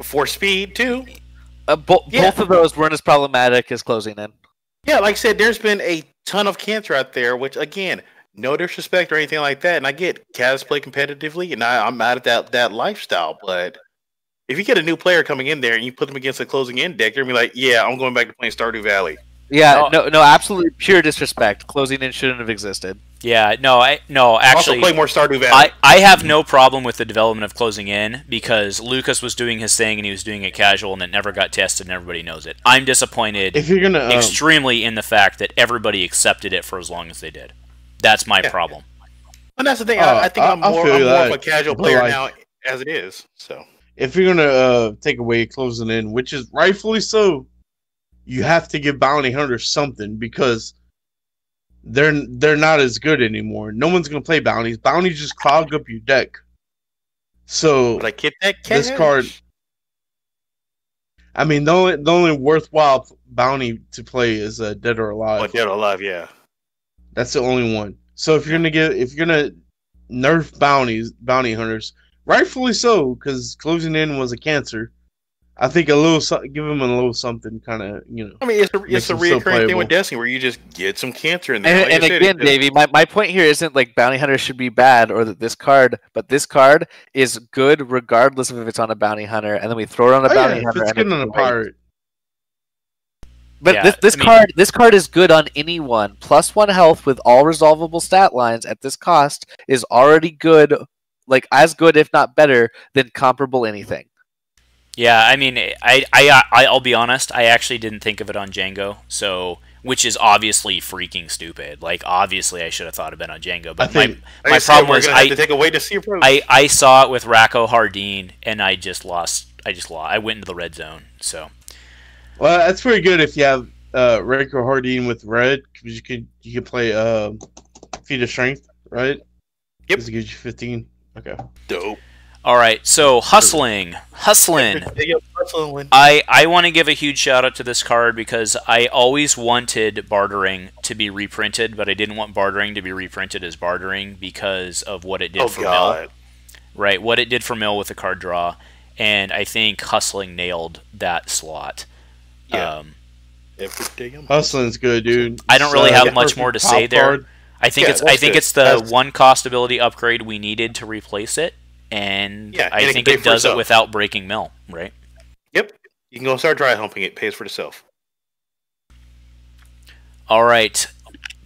Force Speed, too. Both of those weren't as problematic as closing in. Yeah, like I said, there's been a ton of cancer out there, which, again, no disrespect or anything like that. And I get Kaz play competitively, and I'm mad at that lifestyle. But if you get a new player coming in there and you put them against a closing in deck, they're going to be like, yeah, I'm going back to playing Stardew Valley. Yeah, no, absolutely pure disrespect. Closing in shouldn't have existed. Yeah, actually, also play more Stardew Valley. I have no problem with the development of closing in because Lucas was doing his thing and he was doing it casual and it never got tested and everybody knows it. I'm disappointed extremely in the fact that everybody accepted it for as long as they did. That's my problem. And that's the thing. I think I'm more of a casual player now as it is. So if you're gonna take away closing in, which is rightfully so, you have to give Bounty Hunters something because they're not as good anymore. No one's gonna play bounties. Bounties just clog up your deck. So this card, I mean, the only worthwhile bounty to play is Dead or Alive. Dead or Alive, yeah. That's the only one. So if you're gonna nerf bounty hunters, rightfully so, because closing in was a cancer. I think give them a little something, kind of, I mean, it's a recurring thing with Destiny where you just get some cancer in there. And again, Davey, my point here isn't like bounty hunters should be bad or that this card is good regardless of if it's on a bounty hunter, and then we throw it on a bounty hunter. It's good on a pirate. But yeah, this card is good on anyone. +1 health with all resolvable stat lines at this cost is already good, like as good if not better than comparable anything. Yeah, I mean, I'll be honest. I actually didn't think of it on Django, which is obviously freaking stupid. Like, obviously, I should have thought of it on Django. But my problem was I saw it with Racco Hardin, and I just lost. I went into the red zone. So, well, that's pretty good if you have Racco Hardin with red, because you could play Feat of Strength, right? Yep. It gives you 15. Okay. Dope. All right, so hustling. I want to give a huge shout out to this card because I always wanted bartering to be reprinted, but I didn't want bartering to be reprinted as bartering because of what it did for Mill. Right, what it did for Mill with the card draw, and I think Hustling nailed that slot. Yeah. Hustling's good, dude. I don't really have much more to say there. I think it's the one cost ability upgrade we needed to replace it, and I think it does it without breaking Mill, right? Yep. You can go start dry humping it. Pays for itself. All right.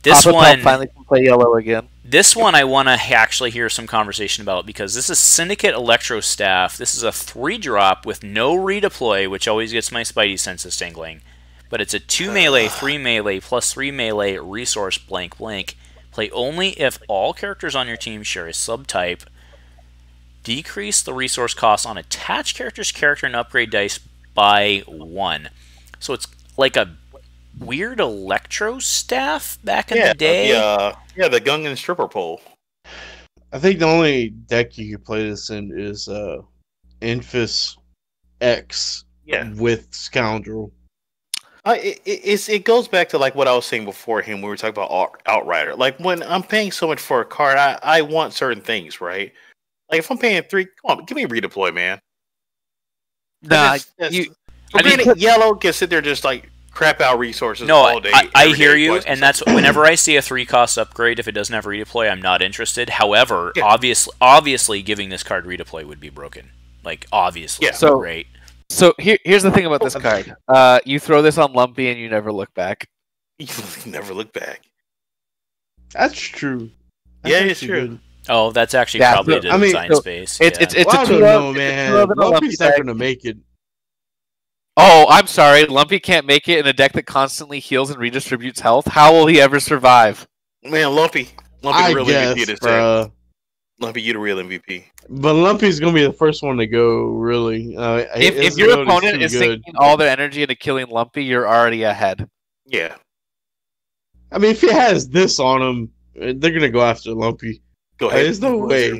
This one finally can play yellow again. This one I want to actually hear some conversation about because this is Syndicate Electro Staff. This is a 3-drop with no redeploy, which always gets my spidey senses tingling. But it's a 2 melee, 3 melee, plus 3 melee resource blank blank. Play only if all characters on your team share a subtype. Decrease the resource cost on attached character's character and upgrade dice by 1. So it's like a weird electro staff back in the day. Yeah, the Gungan stripper pole. I think the only deck you can play this in is Infus X with Scoundrel. It goes back to like what I was saying before him. We were talking about Outrider. Like when I'm paying so much for a card, I want certain things, right? Like if I'm paying 3, come on, give me a redeploy, man. Nah, yellow can sit there just like crap out resources all day. I hear you, and that's whenever I see a 3-cost upgrade, if it doesn't have redeploy, I'm not interested. However, obviously giving this card redeploy would be broken. Like obviously, so great. So here's the thing about this card. You throw this on Lumpy and you never look back. You never look back. That's true. It's true. Good. Oh, that's actually probably the design space. It's a 2 I don't know, man. Lumpy's not going to make it. Oh, I'm sorry. Lumpy can't make it in a deck that constantly heals and redistributes health. How will he ever survive? Man, Lumpy the real MVP this day. Lumpy, you the real MVP. But Lumpy's going to be the first one to go, really. If your opponent is sinking all their energy into killing Lumpy, you're already ahead. Yeah. I mean, if he has this on him, they're going to go after Lumpy. Go ahead. There's no way.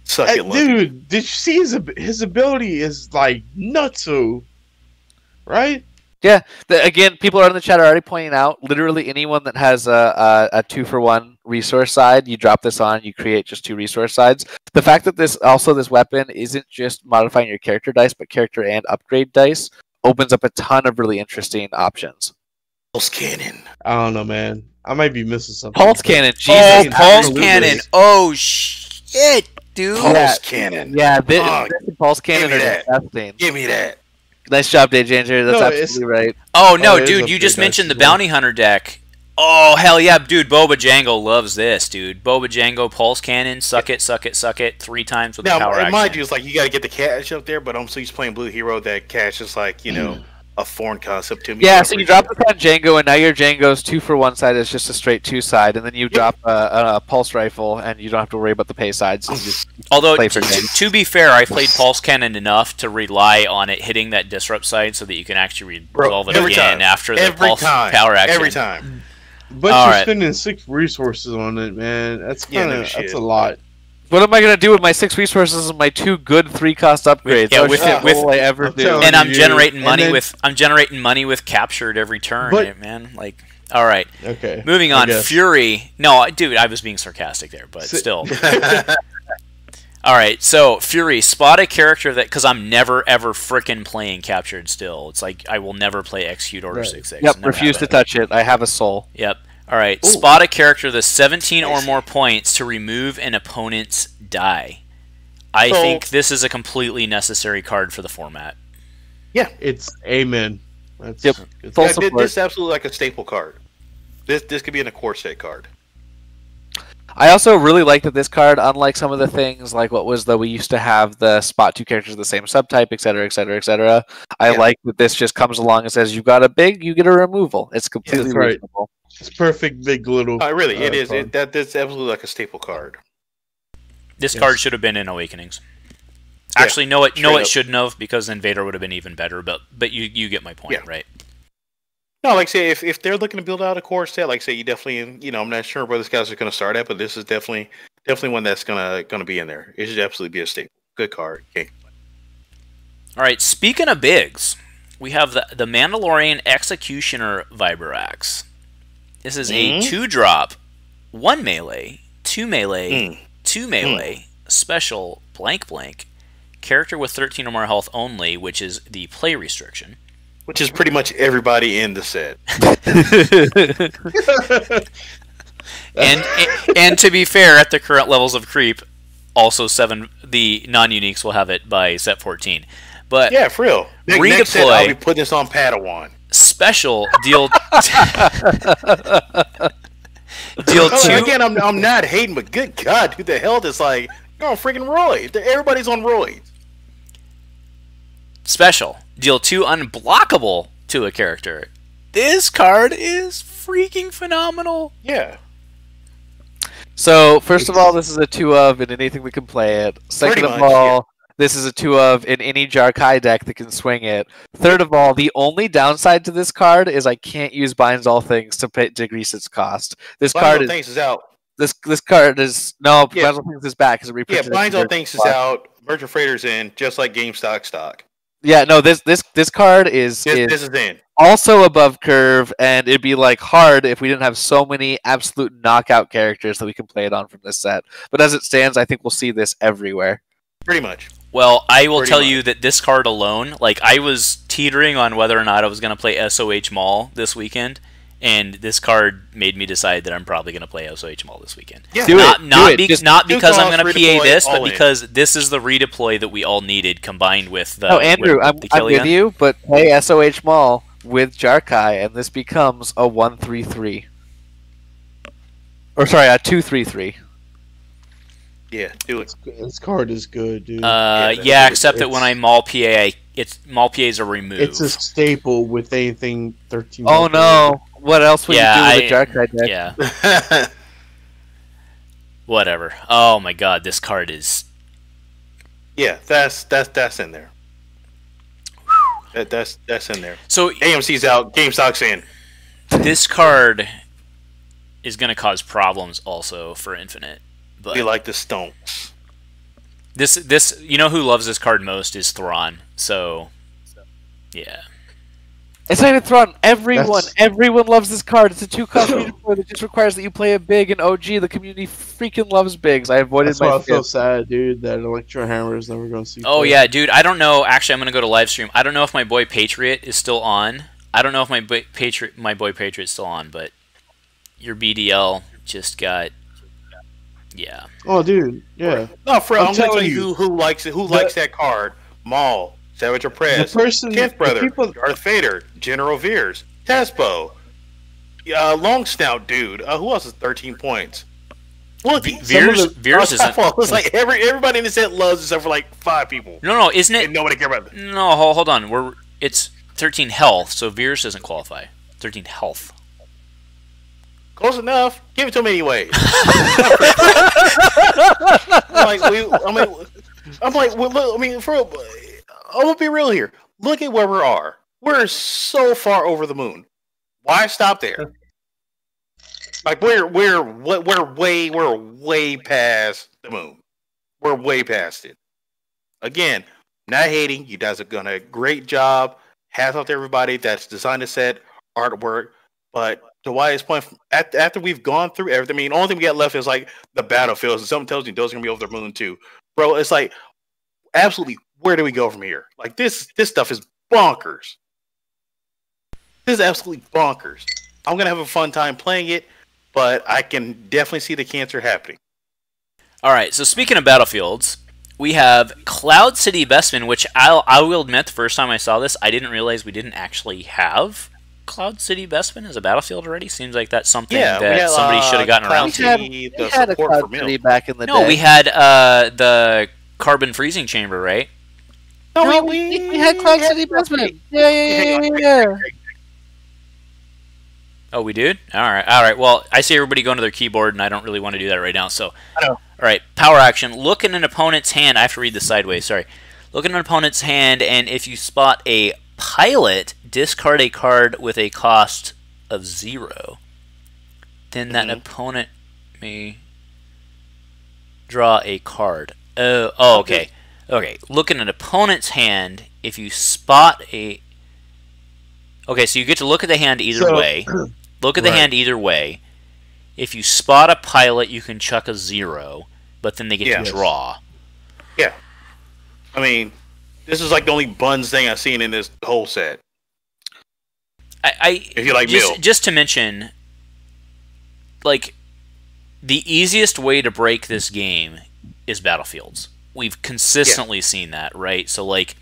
Suck it, Lumpy. Dude, did you see his ability is like nutso, right? Yeah. Again, people are in the chat already pointing out, literally anyone that has a 2-for-1 resource side, you drop this on, you create just 2 resource sides. The fact that this weapon isn't just modifying your character dice, but character and upgrade dice, opens up a ton of really interesting options. Pulse Cannon. I don't know, man. I might be missing something. Pulse Cannon. Jesus. Oh, Pulse Cannon. Oh, shit, dude. Pulse Cannon. Yeah, this Pulse Cannon are disgusting. Give me that. Nice job, Danger. That's absolutely right. Oh, no, dude. You just mentioned the Bounty Hunter deck. Oh, hell yeah, dude. Boba Jango loves this, dude. Boba Jango, Pulse Cannon, suck it, 3 times with the power action. Now, mind you, it's like you got to get the cash up there, but I'm so used to playing Blue Hero that cash is like, a foreign concept to me. Yeah, so you drop this on Jango, and now your Jango's 2-for-1 side is just a straight 2 side, and then you drop a pulse rifle, and you don't have to worry about the pay sides. Although, to be fair, I played Pulse Cannon enough to rely on it hitting that disrupt side so that you can actually resolve it again after the pulse power action. Every time. But you're spending 6 resources on it, man. That's that's a lot. What am I gonna do with my 6 resources and my 2 good 3-cost upgrades? And I'm generating money with captured every turn, man. Like, all right. Okay. Moving on. Fury. No, dude, I was being sarcastic there, but still. All right. So Fury, spot a character that because I'm never ever frickin' playing captured. Still, it's like I will never play Execute Order 6/6. Yep. Refuse to touch it. I have a soul. Yep. All right, spot a character with 17 or more points to remove an opponent's die. I think this is a completely necessary card for the format. Yeah, it's amen. That's this is absolutely like a staple card. This could be in a core set card. I also really like that this card, unlike some of the things like we used to have the spot 2 characters of the same subtype, etc., etc., etc. I like that this just comes along and says you got a big, you get a removal. It's completely reasonable. It's perfect, big little. It is. That's absolutely like a staple card. This card should have been in Awakenings. Actually, no, it shouldn't have because then Vader would have been even better. But you get my point, right? No, like say if they're looking to build out a core set, like say you definitely, I'm not sure where this guys are going to start at, but this is definitely one that's gonna be in there. It should absolutely be a staple. Good card. Okay. All right, speaking of bigs, we have the Mandalorian Executioner Vibarax. This is a 2-drop, 1 melee, 2 melee, 2 melee, special, blank, character with 13 or more health only, which is the play restriction. Which is pretty much everybody in the set. and to be fair, at the current levels of creep, also the non-uniques will have it by set 14. But yeah, for real. Next set, I'll be putting this on Padawan. Special deal. Deal 2. Again, I'm not hating, but good God, who the hell is like, you're on freaking roids. Everybody's on roids. Special deal 2 unblockable to a character. This card is freaking phenomenal. Yeah. So first of all, this is a 2 of in anything that can play it. Second of all, this is a 2 of in any Jarkai deck that can swing it. Third of all, the only downside to this card is I can't use Binds All Things to decrease its cost. This card is out. This card is Binds All Things is back because it reprinted. Yeah, Binds All Things is out. Merchant Freighter's in, just like GameStop stock. Yeah, no, this card is this is in. Also above curve, and it'd be like hard if we didn't have so many absolute knockout characters that we can play it on from this set. But as it stands, I think we'll see this everywhere. Pretty much. Well, I will tell you that this card alone, like I was teetering on whether or not I was going to play SOH Maul this weekend, and this card made me decide that I'm probably going to play SOH Maul this weekend. Yeah. Not because I'm going to PA this, but because this is the redeploy that we all needed combined with the. No, Andrew, I'm with you, but play SOH Maul with Jarkai, and this becomes a 1-3-3. Or sorry, a 2-3-3. Yeah, do it. This card is good, dude. Except that when I Maul PA, Maul PAs are removed. It's a staple with anything 13. Oh no! What else would you do with a Jarkai deck? Yeah. Whatever. Oh my God, this card is. Yeah, that's in there. That's in there. So AMC's out. GameStop's in. This card is going to cause problems also for Infinite. But be like the Stones. This you know who loves this card most is Thrawn. So yeah. It's not even Thrawn. Everyone loves this card. It's a 2-cost redeploy that just requires that you play a big and OG. The community freaking loves bigs. I avoided That's my. Why I feel sad, dude. That Electro Hammer is never going to see. Oh yeah, dude. I don't know. Actually, I'm going to go to live stream. I don't know if my boy Patriot is still on. I don't know if my boy Patriot's still on, but your BDL just got. Yeah. Oh, dude. Yeah. No, Fred, I'm telling you who likes it. Who likes that card? Maul, Savage Press, 10th Brother, Darth Vader, General Veers, Tespo, Long Snout Dude. Who else is 13 points? Look, Veers isn't. It's like everybody in the set loves except for like 5 people. No, isn't it? And nobody cares about it. No, hold on. It's 13 health, so Veers doesn't qualify. 13 health. Close enough. Give it to me anyway. I'm gonna be real here. Look at where we are. We're so far over the moon. Why stop there? Like we're way past the moon. We're way past it. Again, not hating. You guys have done a great job. Hats off to everybody that's designed the set, artwork, but. To Wyatt's point, after we've gone through everything, I mean, the only thing we got left is like the battlefields, and something tells me those are gonna be over the moon too, bro. It's like absolutely, where do we go from here? Like this stuff is bonkers. This is absolutely bonkers. I'm gonna have a fun time playing it, but I can definitely see the cancer happening. All right. So speaking of battlefields, we have Cloud City Bestman, which I will admit, the first time I saw this, I didn't realize we didn't actually have Cloud City Bestman as a battlefield already. Seems like that's something that somebody should have gotten around to. We had a Cloud City back in the day. No, we had the Carbon Freezing Chamber, right? No, we had Cloud City Bestman. Yeah. Oh, we did? All right. Well, I see everybody going to their keyboard, and I don't really want to do that right now. So, all right, power action. Look in an opponent's hand. I have to read this sideways. Sorry. Look in an opponent's hand, and if you spot a pilot, discard a card with a cost of 0. Then that opponent may draw a card. Oh, okay. Okay, look at an opponent's hand. If you spot a... Okay, so you get to look at the hand either way. Look at the hand either way. If you spot a pilot, you can chuck a 0, but then they get to draw. Yeah. I mean, this is like the only buns thing I've seen in this whole set. If you like just to mention, like, the easiest way to break this game is battlefields. We've consistently seen that, right? So, like,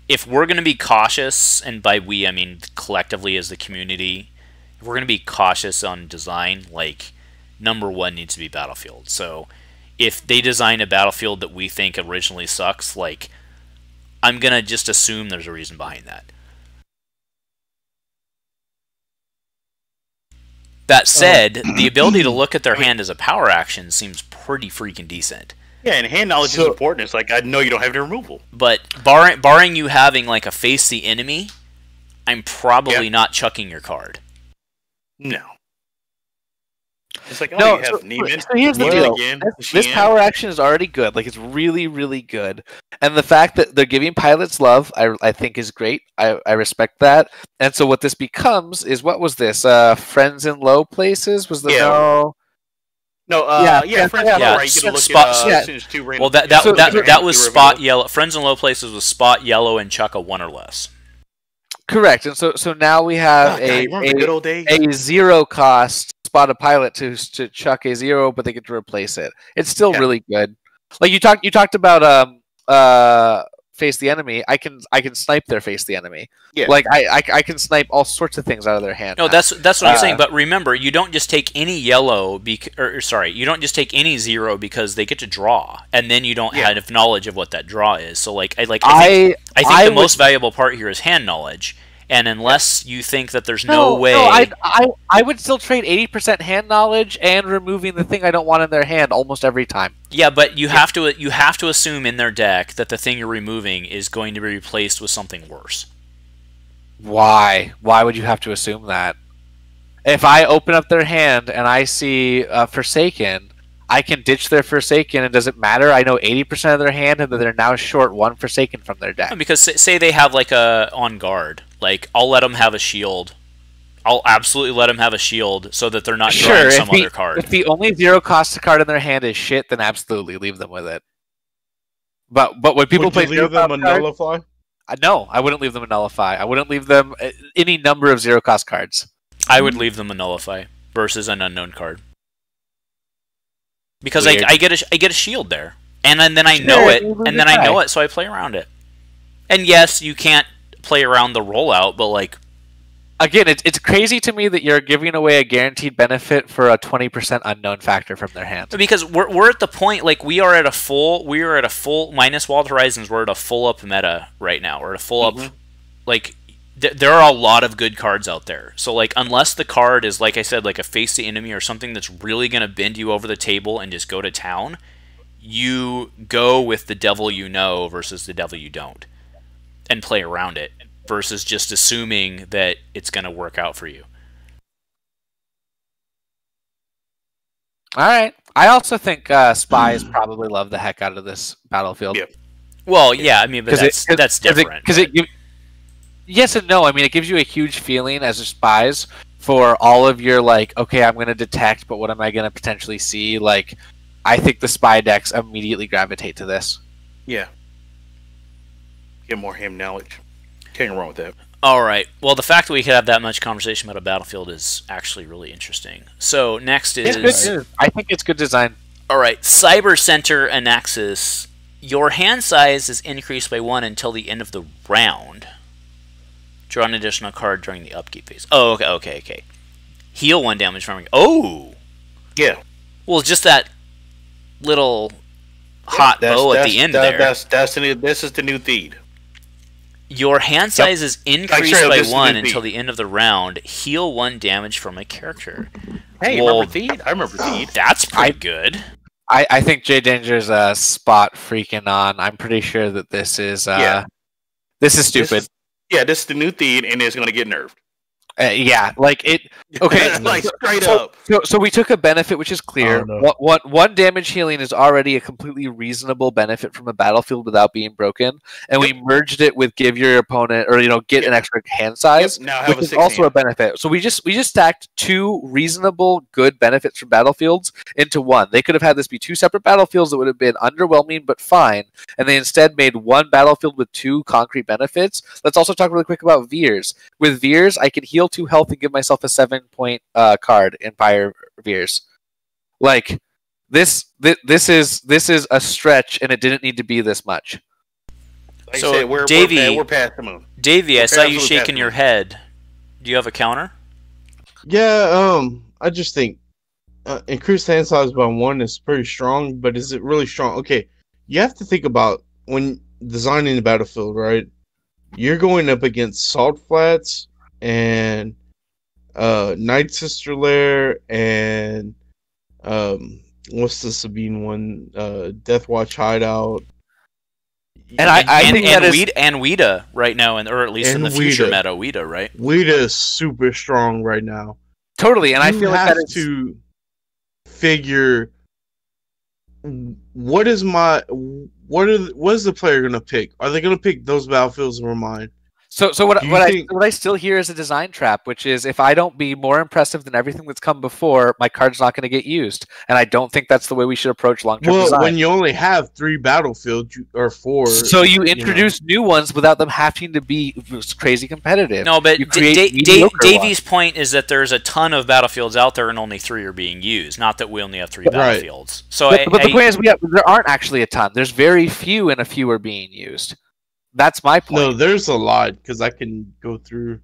if we're going to be cautious, and by we, I mean collectively as the community, if we're going to be cautious on design, like, #1 needs to be battlefield. So, if they design a battlefield that we think originally sucks, like, I'm going to just assume there's a reason behind that. That said, the ability to look at their hand as a power action seems pretty freaking decent. Yeah, and hand knowledge is important. It's like, I know you don't have any removal. But barring you having like a face the enemy, I'm probably not chucking your card. No. It's like, oh, you have Neiman. So here's the deal. This power action is already good. Like, it's really, really good. And the fact that they're giving pilots love, I think is great. I respect that. And so what this becomes is, what was this? Friends in low places? Was the Friends in low, right? You get to look at two random. Well, that was spot yellow. Friends in low places was spot yellow and chuck a 1 or less. Correct. And so now we have a 0 cost spot a pilot to chuck a 0, but they get to replace it. It's still really good. Like you talked about face the enemy. I can snipe their face the enemy. Yeah. Like I can snipe all sorts of things out of their hand. No, that's what I'm saying. But remember, you don't just take any yellow you don't just take any 0 because they get to draw, and then you don't have knowledge of what that draw is. So like I think the most valuable part here is hand knowledge. And unless you think that there's no way... I would still trade 80% hand knowledge and removing the thing I don't want in their hand almost every time. Yeah, but you have to assume in their deck that the thing you're removing is going to be replaced with something worse. Why? Why would you have to assume that? If I open up their hand and I see Forsaken, I can ditch their Forsaken, and does it matter? I know 80% of their hand, and that they're now short 1 Forsaken from their deck. Because say they have like a on guard. Like, I'll let them have a shield. I'll absolutely let them have a shield so that they're not drawing some other card. If the only 0 cost card in their hand is shit, then absolutely leave them with it. But when people play leave them a nullify? No, I wouldn't leave them a nullify. I wouldn't leave them any number of 0 cost cards. I would leave them a nullify versus an unknown card. Because I get a shield there. And then I know it, and then I know it, so I play around it. And yes, you can't play around the rollout, but like, again, it's crazy to me that you're giving away a guaranteed benefit for a 20% unknown factor from their hand. Because we're at the point, like, we are at a full minus Wild Horizons. We're at a full up meta right now. We're at a full up, like, there are a lot of good cards out there. So like, unless the card is, like I said, like a face the enemy or something that's really gonna bend you over the table and just go to town, you go with the devil you know versus the devil you don't, and play around it, versus just assuming that it's going to work out for you. All right. I also think spies probably love the heck out of this battlefield. Yep. Well, yeah, I mean, but that's different. Yes and no. I mean, it gives you a huge feeling as a spies for all of your, like, okay, I'm going to detect, but what am I going to potentially see? Like, I think the spy decks immediately gravitate to this. Yeah. Get more ham knowledge. Can't go wrong with that. All right. Well, the fact that we could have that much conversation about a battlefield is actually really interesting. So next is... I think it's good design. All right. Cyber Center Anaxis. Your hand size is increased by 1 until the end of the round. Draw an additional card during the upkeep phase. Oh, okay. Heal 1 damage from... Oh! Yeah. Well, just that little hot bow at the end there. This is the new Theed. Your hand size is increased by 1 until the end of the round. Heal 1 damage from a character. Hey, remember Theed? I remember Theed. That's pretty good. I think J Danger's spot freaking on. I'm pretty sure that this is this is stupid. This is the new Theed, and it's going to get nerfed. Yeah, like it. Okay, like straight up. So we took a benefit which is clear. One damage healing is already a completely reasonable benefit from a battlefield without being broken, and we merged it with give your opponent or get an extra hand size, which is also a benefit. So we just stacked two reasonable good benefits from battlefields into one. They could have had this be two separate battlefields that would have been underwhelming but fine, and they instead made one battlefield with two concrete benefits. Let's also talk really quick about Veers. With Veers, I can heal 2 health and give myself a 7-point card in Pyre Veers. Like this is a stretch, and it didn't need to be this much. Like so, said, we're past the moon. Davey, I saw you shaking your head. Do you have a counter? Yeah, I just think increased hand size by 1 is pretty strong, but is it really strong? Okay, you have to think about when designing the battlefield, right? You're going up against Salt Flats and Night Sister Lair and what's the Sabine one? Death Watch Hideout. And I think that is Weeda right now, or at least in the future meta, Weeda, right? Weeda is super strong right now. Totally, and I feel like that is to figure what is the player gonna pick? Are they gonna pick those battlefields or mine? So what I still hear is a design trap, which is if I don't be more impressive than everything that's come before, my card's not going to get used, and I don't think that's the way we should approach long-term design. When you only have 3 battlefields or 4, so you introduce new ones without them having to be crazy competitive. No, but Davey's point is that there's a ton of battlefields out there, and only 3 are being used. Not that we only have 3 battlefields. So, but the point is, there aren't actually a ton. There's very few, and a few are being used. That's my point. No, there's a lot, because I can go through.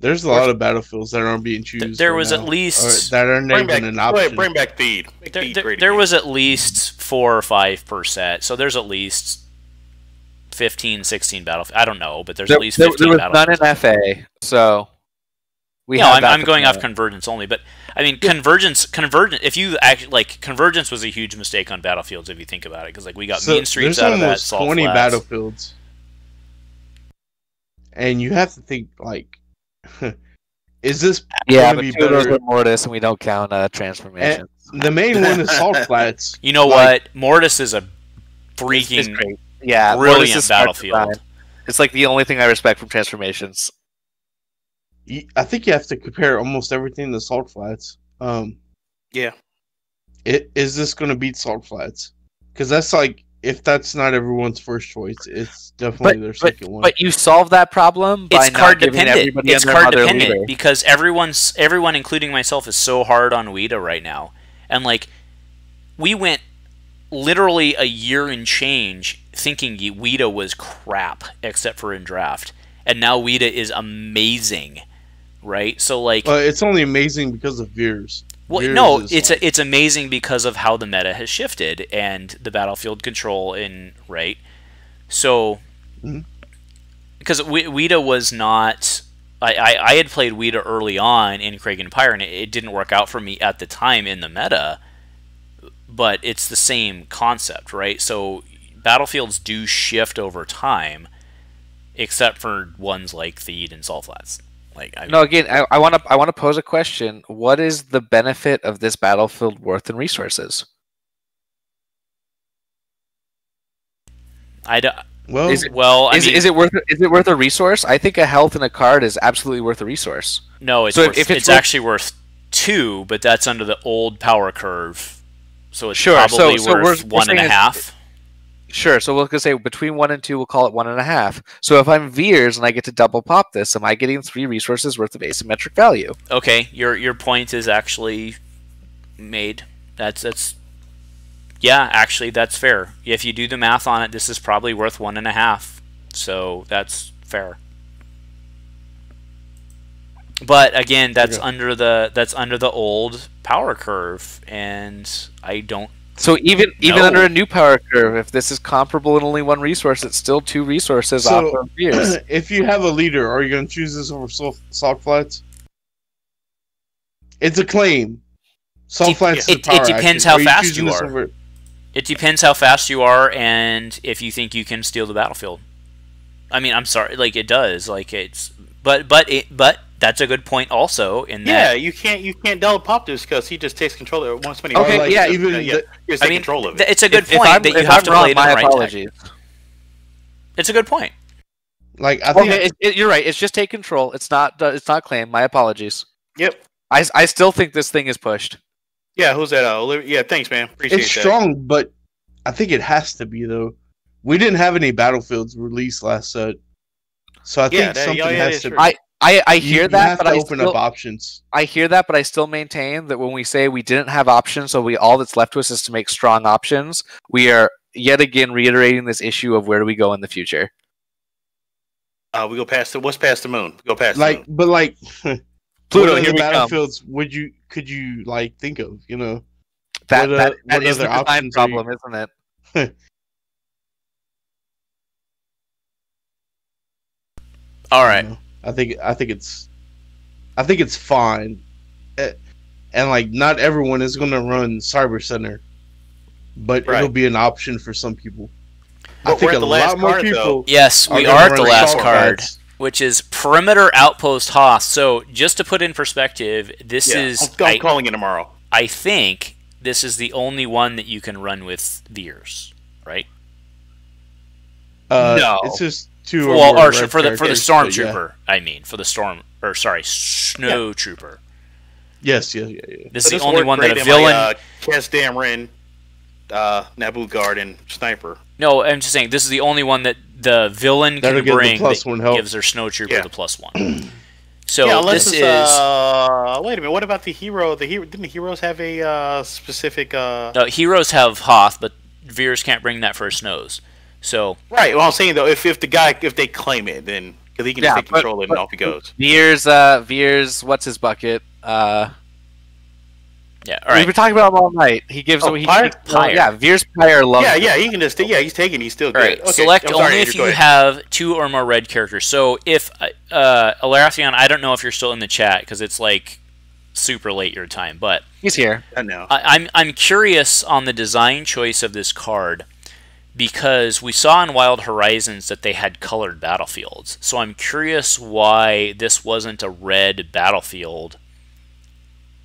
There's a lot of battlefields that aren't being chosen. There was at least that are not even an option. Bring back Theed. There was at least 4 or 5 per set, so there's at least 15, 16 battlefields. I don't know, but there's at least 15 there was battlefields. None in FA, so I'm going off convergence only, but I mean convergence. If you actually convergence was a huge mistake on battlefields if you think about it, because we got mean streets out of that. There's almost 20 battlefields, and you have to think is this but be better with Mortis, and we don't count transformations. The main one is Salt Flats. You know what? Mortis is a freaking brilliant battlefield. It's like the only thing I respect from transformations. I think you have to compare almost everything to Salt Flats. Yeah. Is this going to beat Salt Flats? Because that's if that's not everyone's first choice, it's definitely their second one. But you solve that problem by not giving everybody it's card dependent because everyone, including myself, is so hard on Weeda right now. And we went literally a year and change thinking Weeda was crap, except for in draft. And now Weeda is amazing. Right, so it's only amazing because of Veers. Well, Veers no, it's amazing because of how the meta has shifted and the battlefield control right. So, because Weeda was not, I had played Weeda early on in Kragan Pyre, and it didn't work out for me at the time in the meta. But it's the same concept, right? So battlefields do shift over time, except for ones like Theed and Salt Flats. Again, I want to pose a question. What is the benefit of this battlefield worth in resources? Is it worth a resource? I think a health in a card is absolutely worth a resource. No, it's actually worth 2, but that's under the old power curve, so it's probably worth 1.5. Sure, so we're going to say between 1 and 2, we'll call it 1.5. So if I'm Veers and I get to double pop this, am I getting 3 resources worth of asymmetric value? Okay, your point is actually made. Actually that's fair. If you do the math on it, this is probably worth 1.5. So that's fair. But again, that's under the old power curve, and I don't. So even under a new power curve, if this is comparable in only 1 resource, it's still 2 resources off of Veers. If you have a leader, are you going to choose this over Salt Flats? It's a claim. Salt Flats. It depends how fast you are. It depends how fast you are, and if you think you can steal the battlefield. I mean, I'm sorry, it does. But that's a good point also. In yeah, that, you can't double pop this because he just takes control of it once many. Okay, like, yeah, even you just take control of it. it's a good If point I'm- that you if have I'm to wrong, play it in my the right apologies. deck. It's a good point. like I think Okay, you're right. It's just take control. It's not claim. My apologies. Yep. I still think this thing is pushed. Yeah, who's that? Yeah, thanks, man. Appreciate it's that. strong, but I think it has to be though. We didn't have any Battlefields released last set, so I think something has to. true. I hear you that, have but to I open still, up options. I hear that, but I still maintain that when we say we didn't have options, so all that's left to us is to make strong options. We are yet again reiterating this issue of where do we go in the future. We go past what's past the moon? We go past Like, the moon. but like, Pluto, what here other we come. Battlefields could you like think of? You know, That what is the other design options are you- problem, isn't it? All right. You know, I think it's fine, and like not everyone is going to run Cyber Center, but Right. it'll be an option for some people. I But think we're a at the last lot more card, people. though. Yes, we gonna are at the run last assault card, pads. which is Perimeter Outpost Hoth. So, just to put in perspective, this Yeah, is I'm calling it tomorrow. I think this is the only one that you can run with Veers, right? No. It's just two. Well, more or red for the characters, but Stormtrooper, I mean, for the Snow Trooper. Yes. This is So the this only worked one that great a in villain. My, Cass Dameron, Naboo Guard, and Sniper. No, I'm just saying this is the only one that the villain That'll can give the bring plus that one help. gives their Snow Trooper Yeah. the +1. So yeah, unless this it's, is wait a minute. What about the hero? Didn't the heroes have a specific? heroes have Hoth, but Veers can't bring that for Snows. So Right. Well, I'm saying though, if they claim it, then because he can just take control of it and off he goes. Veers, what's his bucket? yeah, all We've right. been talking about him all night. He gives Pyre? Pyre. Yeah, Veers Pyre loves. Yeah, he can just he's taking. He's still All good. right, Okay, select I'm sorry, only Andrew, if go you ahead. have 2 or more red characters. So if Alarathion, I don't know if you're still in the chat because it's like super late your time, but He's here. I know. I'm curious on the design choice of this card because we saw in Wild Horizons that they had colored battlefields. So I'm curious why this wasn't a red battlefield.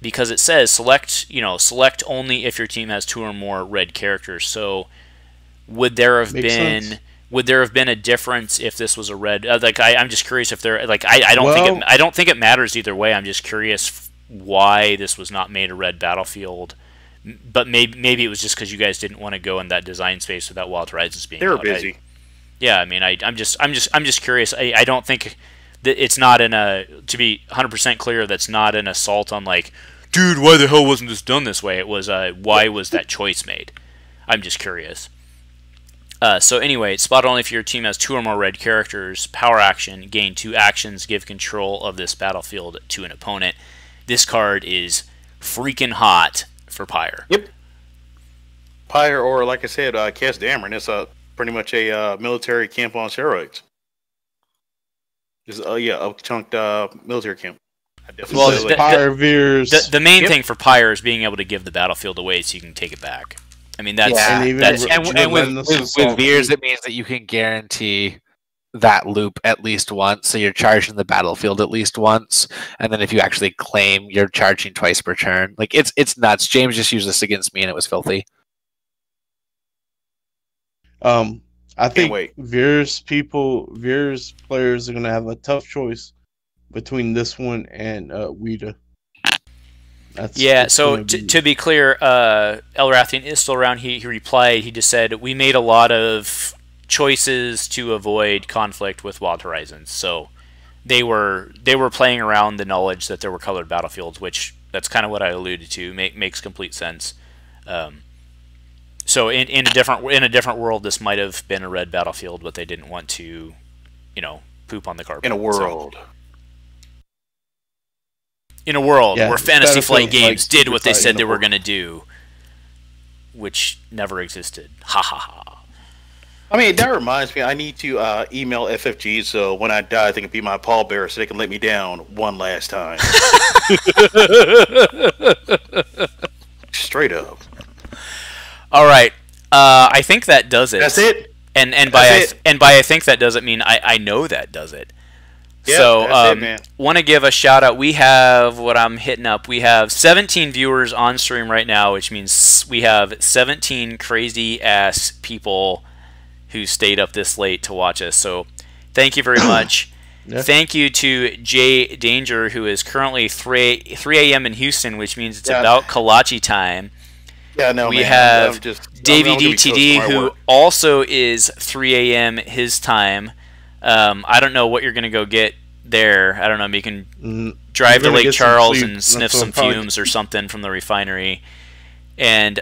Because it says select only if your team has 2 or more red characters. So would there have Makes sense. been a difference if this was a red? I'm just curious if there I don't think it matters either way. I'm just curious why this was not made a red battlefield. But maybe it was just because you guys didn't want to go in that design space without Wild Horizons being. They were out. busy. Yeah, I mean, I'm just curious. I don't think that it's not in a, to be 100% clear, that's not an assault on like, dude, why the hell wasn't this done this way? It was why was that choice made? I'm just curious. So anyway, it's spot only if your team has 2 or more red characters. Power action, gain 2 actions, give control of this battlefield to an opponent. This card is freaking hot for Pyre. Yep. Pyre, or like I said, Cass Dameron. It's pretty much a military camp on steroids. It's a chunked military camp. I definitely Well, feel the- like- Pyre Veers. The main Yep. thing for Pyre is being able to give the battlefield away so you can take it back. I mean, that's Yeah. And even that's re- And with Relentless assault. Veers, it means that you can guarantee that loop at least once. So you're charging the battlefield at least once, and then if you actually claim, you're charging twice per turn. Like it's nuts. James just used this against me, and it was filthy. I think wait. Veers players are gonna have a tough choice between this one and Weta. Yeah, it's so gonna be- to be clear, Elrathian is still around. He replied, he just said, we made a lot of choices to avoid conflict with Wild Horizons. So they were playing around the knowledge that there were colored battlefields, which that's kind of what I alluded to. Makes complete sense. So in a different world, this might have been a red battlefield, but they didn't want to, poop on the carpet. in a world. In a world Yeah, where Fantasy Battlefield Flight like Games did Super what they Fight said in they a were world. going to do, which never existed. Ha ha ha. I mean, that reminds me, I need to email FFG so when I die, they can be my pallbearer so they can let me down one last time. Straight up. All right. I think that does it. That's it? And That's by it. I think that does it mean I know that does it. So, want to give a shout out. We have what I'm hitting up. We have 17 viewers on stream right now, which means we have 17 crazy ass people who stayed up this late to watch us. So, thank you very much. Yeah. Thank you to Jay Danger, who is currently 3 a.m. in Houston, which means it's about Kolache time. Yeah, no, we have Davey DTD, who also is 3 a.m. his time. I don't know what you're going to go get there. I don't know. You can drive to Lake Charles and sniff some fumes or something from the refinery. And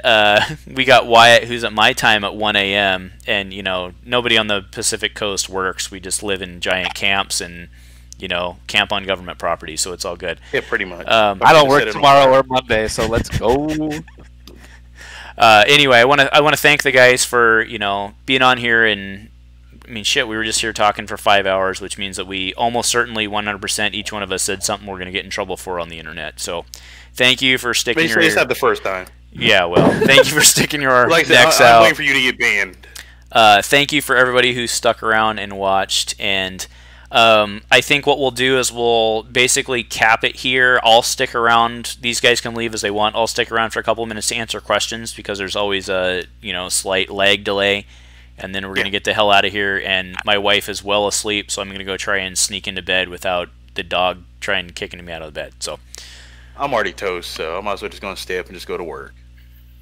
we got Wyatt, who's at my time at 1 a.m. And, you know, nobody on the Pacific Coast works. We just live in giant camps and, you know, camp on government property. So it's all good. Yeah, pretty much. I don't work tomorrow or Monday, so let's go. Anyway, I want to thank the guys for, you know, being on here. And I mean, shit, we were just here talking for 5 hours, which means that we almost certainly 100% each one of us said something we're going to get in trouble for on the internet. So thank you for sticking your... It's not the first time. Yeah, well, thank you for sticking your necks I'm out. waiting for you to get banned. Thank you for everybody who stuck around and watched. And I think what we'll do is we'll basically cap it here. I'll stick around. These guys can leave as they want. I'll stick around for a couple of minutes to answer questions because there's always a slight lag delay. And then we're going to get the hell out of here. And my wife is well asleep, so I'm going to go try and sneak into bed without the dog trying kicking me out of the bed. So I'm already toast, so I might as well just go and stay up and just go to work.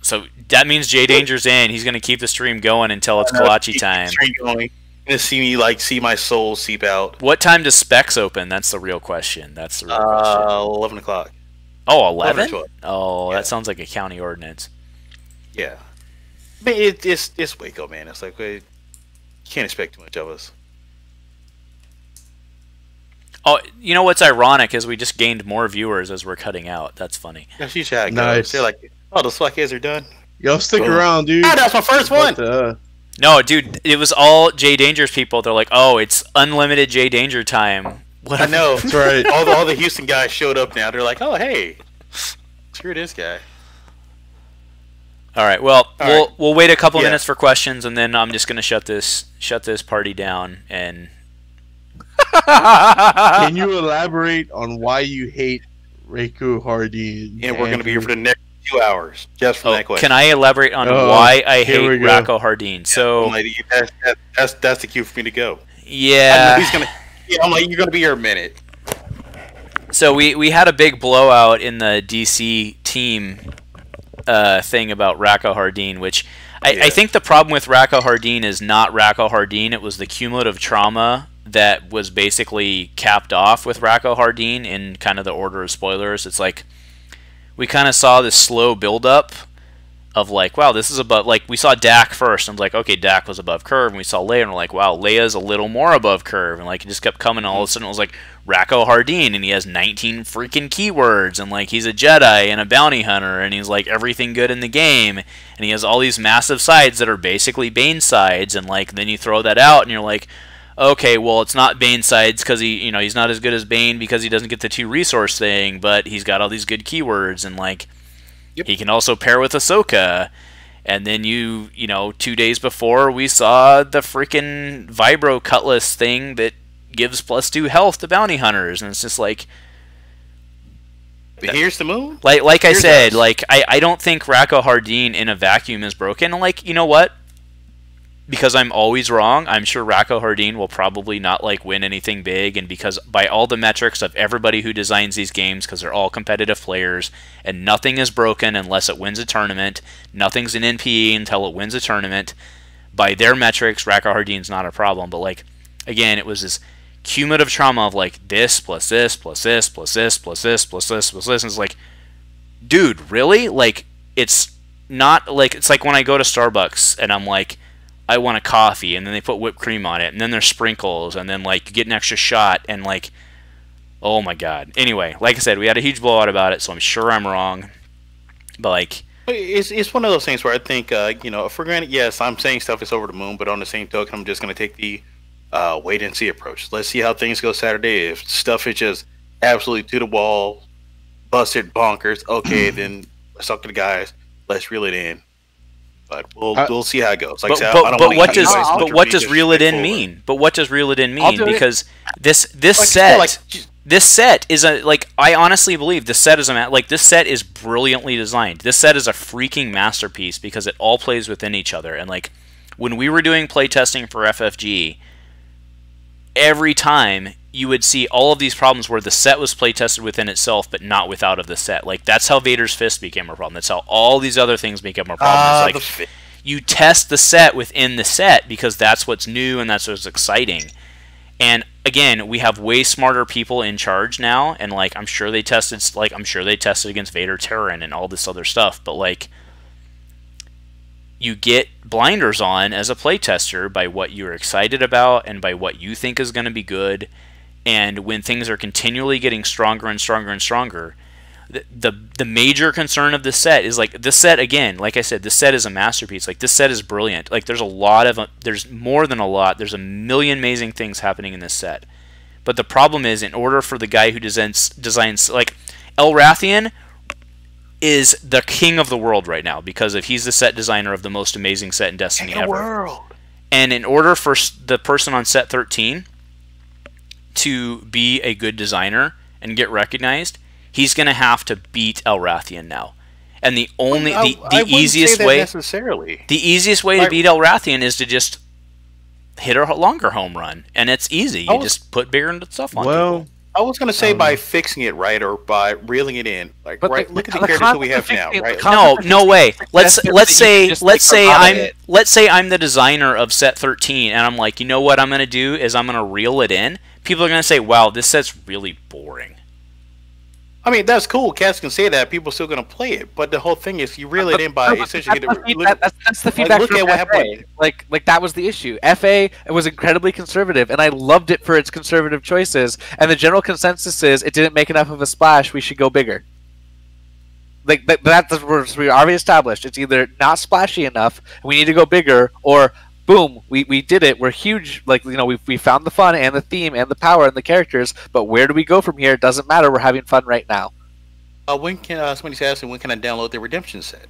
So that means Jay Danger's in. He's going to keep the stream going until it's Kolache time. You're going to see my soul seep out. What time does Specs open? That's the real question. 11 o'clock. Oh, 11? Oh, yeah. That sounds like a county ordinance. Yeah. I mean, it's Waco, man. It's like, you can't expect too much of us. Oh, you know what's ironic is we just gained more viewers as we're cutting out. That's funny. Yeah, she's nice. They're like, oh, the SWAT are done. Yo, stick around, dude. Ah, that's my first one. No, dude, it was all Jay Danger's people. They're like, oh, it's unlimited Jay Danger time. What? I know. That's right. all the Houston guys showed up now. They're like, oh, hey, screw this guy. All right. Well, we'll wait a couple minutes for questions, and then I'm just gonna shut this party down. And can you elaborate on why you hate Rako Hardeen? And we're gonna be here for the next 2 hours just for that question. Can I elaborate on why I hate Rako Hardeen? Yeah, so that's the cue for me to go. Yeah. I'm like, you're gonna be here a minute. So we had a big blowout in the DC team thing about Rako Hardeen, which I think the problem with Rako Hardeen is not Rako Hardeen. It was the cumulative trauma that was basically capped off with Rako Hardeen in kind of the order of spoilers. It's like we kind of saw this slow build-up of like, wow, this is above... Like, we saw Dak first, and I was like, okay, Dak was above curve, and we saw Leia, and we're like, wow, Leia's a little more above curve, and like, it just kept coming, and all of a sudden it was like, Rako Hardeen, and he has 19 freaking keywords, and like, he's a Jedi and a bounty hunter, and he's like, everything good in the game, and he has all these massive sides that are basically Bane sides, and like, then you throw that out, and you're like, okay, well, it's not Bane sides because he's not as good as Bane because he doesn't get the 2 resource thing, but he's got all these good keywords, and like, he can also pair with Ahsoka. And then 2 days before, we saw the freaking Vibro Cutlass thing that gives +2 health to bounty hunters, and it's just like, but here's the move. Like I said, like I don't think Rako Hardeen in a vacuum is broken. And like, you know what? Because I'm always wrong, I'm sure Rako Hardeen will probably not like win anything big, and because by all the metrics of everybody who designs these games, because they're all competitive players, and nothing is broken unless it wins a tournament, nothing's an NPE until it wins a tournament. By their metrics, Rako Hardeen's not a problem, but like, again, it was this cumulative trauma of like this plus this plus this plus this plus this plus this plus this, and it's like, dude, really? Like, it's not like, it's like when I go to Starbucks and I'm like, I want a coffee, and then they put whipped cream on it, and then there's sprinkles, and then like you get an extra shot, and like, oh my god. Anyway, like I said, we had a huge blowout about it, so I'm sure I'm wrong, but like, it's one of those things where I think for granted, yes, I'm saying stuff is over the moon, but on the same token, I'm just going to take the wait and see approach. Let's see how things go Saturday. If stuff is just absolutely to the wall, busted, bonkers, okay, then let's talk to the guys. Let's reel it in. but we'll see how it goes. Like But what does reel it in mean? But what does reel it in mean? Because this set is I honestly believe this set is brilliantly designed. This set is a freaking masterpiece because it all plays within each other. And like when we were doing playtesting for FFG, every time you would see all of these problems where the set was playtested within itself, but not without of the set. Like that's how Vader's Fist became a problem. That's how all these other things become a problem. You test the set within the set because that's what's new and that's what's exciting. And again, we have way smarter people in charge now, and like I'm sure they tested against Vader Terran and all this other stuff. But like, you get blinders on as a playtester by what you're excited about and by what you think is going to be good. And when things are continually getting stronger and stronger and stronger, the major concern of this set is like this set again. Like I said, this set is a masterpiece. Like this set is brilliant. Like there's more than a lot. There's a million amazing things happening in this set. But the problem is, in order for the guy who designs like Elrathian is the king of the world right now because he's the set designer of the most amazing set in Destiny ever. And in order for the person on set 13 to be a good designer and get recognized, he's going to have to beat Elrathian now. And the easiest way to beat Elrathian is to just hit a longer home run, and it's easy. You just put bigger stuff on people. I was going to say by fixing it right or by reeling it in. Like, right, look at the characters that we have now, right? No way. Let's say I'm the designer of set 13, and I'm like, you know what I'm going to do is I'm going to reel it in. People are going to say, wow, this set's really boring. I mean, that's cool. Cats can say that. People are still going to play it. But the whole thing is, you reel it in by essentially... That's the feedback from FA. Happened. Like, that was the issue. FA was incredibly conservative, and I loved it for its conservative choices. And the general consensus is, it didn't make enough of a splash, we should go bigger. Like, that's what we already established. It's either not splashy enough, we need to go bigger, or... boom, we did it. We're huge. Like, you know, we found the fun and the theme and the power and the characters, but where do we go from here? It doesn't matter. We're having fun right now. When can somebody's asking when can I download the Redemption set?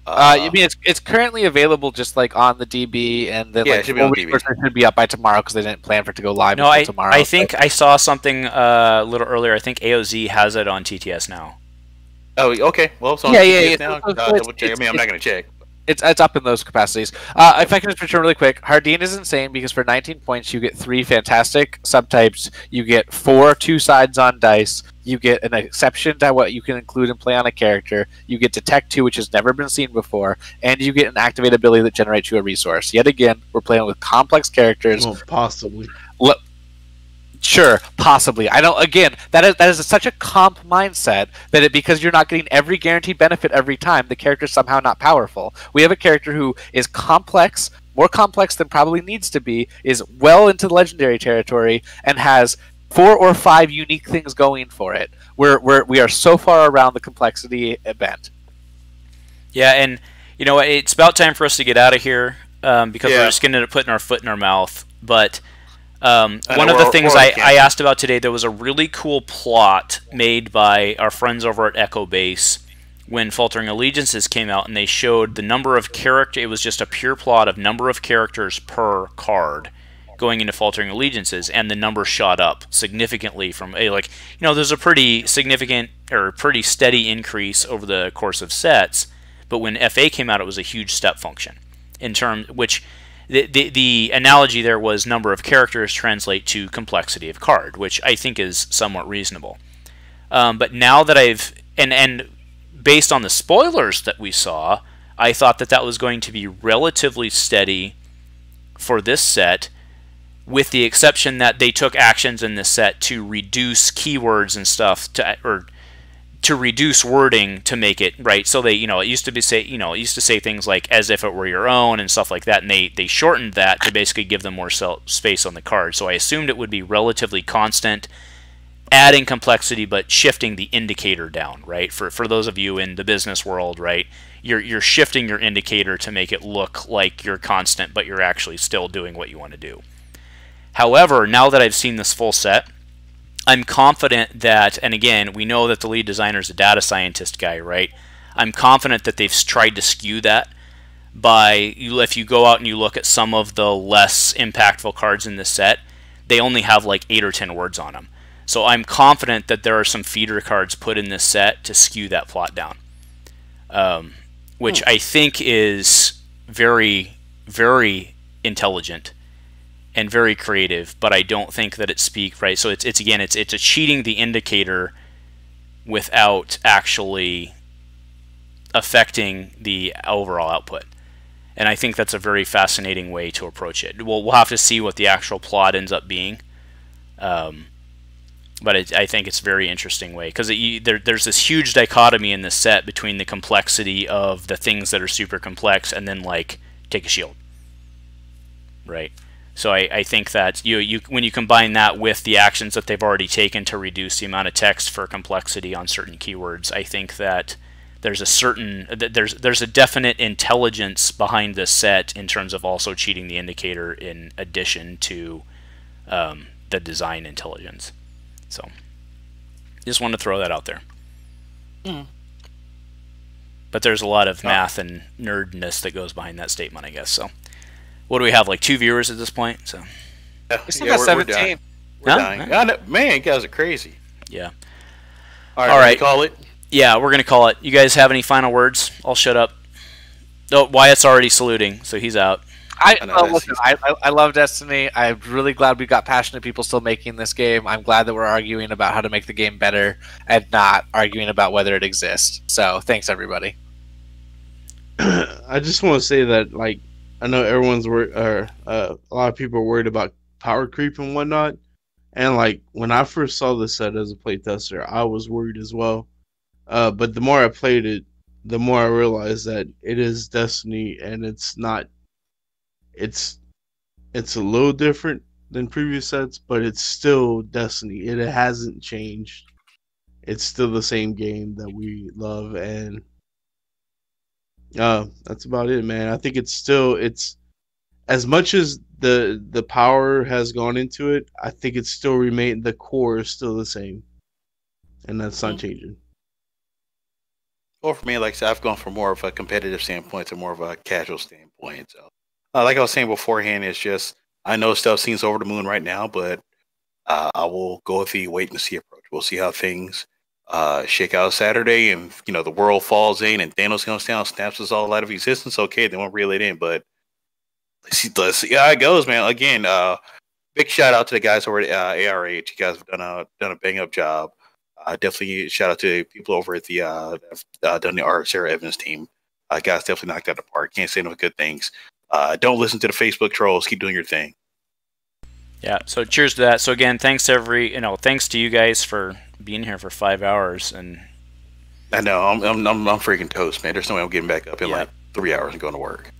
You mean it's currently available just like on the DB, and then it should be up by tomorrow because they didn't plan for it to go live until tomorrow. I think I saw something a little earlier. I think AOZ has it on TTS now. Oh, okay. Well, it's on TTS now. I'm not going to check. It's up in those capacities. If I can just return really quick, Hardin is insane because for 19 points you get 3 fantastic subtypes, you get 4 2-sides on dice, you get an exception to what you can include and play on a character, you get Detect 2, which has never been seen before, and you get an activate ability that generates you a resource. Yet again, we're playing with complex characters. Well, possibly. Sure, possibly. I don't. Again, that is such a comp mindset that because you're not getting every guaranteed benefit every time, the character's somehow not powerful. We have a character who is complex, more complex than probably needs to be, is well into the legendary territory, and has 4 or 5 unique things going for it. We are so far around the complexity event. Yeah, and you know what? It's about time for us to get out of here because we're just going to end up putting our foot in our mouth. But one of the things I asked about today, there was a really cool plot made by our friends over at Echo Base when Faltering Allegiances came out, and they showed the number of characters. It was just a pure plot of number of characters per card going into Faltering Allegiances, and the number shot up significantly from there's a pretty significant or pretty steady increase over the course of sets, but when FA came out, it was a huge step function in terms which. The analogy there was number of characters translate to complexity of card, which I think is somewhat reasonable. But now that and based on the spoilers that we saw, I thought that was going to be relatively steady for this set, with the exception that they took actions in this set to reduce keywords and stuff to reduce wording to make it right. So they, it used to say things like as if it were your own and stuff like that, and they shortened that to basically give them more space on the card. So I assumed it would be relatively constant, adding complexity but shifting the indicator down, right? For those of you in the business world, right? You're shifting your indicator to make it look like you're constant, but you're actually still doing what you want to do. However, now that I've seen this full set, I'm confident that, and again, we know that the lead designer is a data scientist guy, right? I'm confident that they've tried to skew that, if you go out and you look at some of the less impactful cards in this set, they only have like 8 or 10 words on them. So I'm confident that there are some feeder cards put in this set to skew that plot down, which I think is very, very intelligent and very creative. But I don't think that it speaks right. So it's a cheating the indicator without actually affecting the overall output. And I think that's a very fascinating way to approach it. We'll have to see what the actual plot ends up being. But I think it's a very interesting way, because there's this huge dichotomy in this set between the complexity of the things that are super complex and then, like, take a shield. Right? So I think that when you combine that with the actions that they've already taken to reduce the amount of text for complexity on certain keywords, I think that there's a definite intelligence behind this set in terms of also cheating the indicator in addition to the design intelligence. So just wanted to throw that out there. But there's a lot of math and nerdness that goes behind that statement, I guess. So what do we have, like 2 viewers at this point? So we still got 17. We're dying. Man, you guys are crazy. Yeah. All right. Call it. Yeah, we're going to call it. You guys have any final words? I'll shut up. Oh, Wyatt's already saluting, so he's out. I love Destiny. I'm really glad we got passionate people still making this game. I'm glad that we're arguing about how to make the game better and not arguing about whether it exists. So thanks, everybody. I just want to say that, like, I know everyone's worried, a lot of people are worried about power creep and whatnot. And, like, when I first saw this set as a playtester, I was worried as well. But the more I played it, the more I realized that it is Destiny, and it's not. It's a little different than previous sets, but it's still Destiny. It hasn't changed. It's still the same game that we love, and that's about it, man. I think it's as much as the power has gone into it, I think it's still remained. The core is still the same, and that's not changing. Well, for me, like I said, I've gone from more of a competitive standpoint to more of a casual standpoint. So, like I was saying beforehand, it's just I know stuff seems over the moon right now, but I will go with the wait and see approach. We'll see how things shake out Saturday, and the world falls in, and Thanos comes down, snaps us all out of existence. Okay, then we'll reel it in, but let's see how it goes, man. Again, big shout out to the guys over at ARH. You guys have done a bang up job. Definitely shout out to people over at the done the art Sarah Evans team. Guys definitely knocked out the park. Can't say no good things. Don't listen to the Facebook trolls. Keep doing your thing. Yeah. So cheers to that. So again, thanks to you guys for being here for 5 hours. And I know I'm freaking toast, man. There's no way I'm getting back up in like 3 hours and going to work.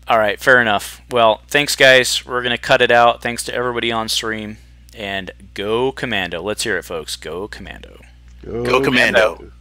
All right, fair enough. Well, thanks, guys. We're gonna cut it out. Thanks to everybody on stream, and go Commando. Let's hear it, folks. Go Commando. Go Commando.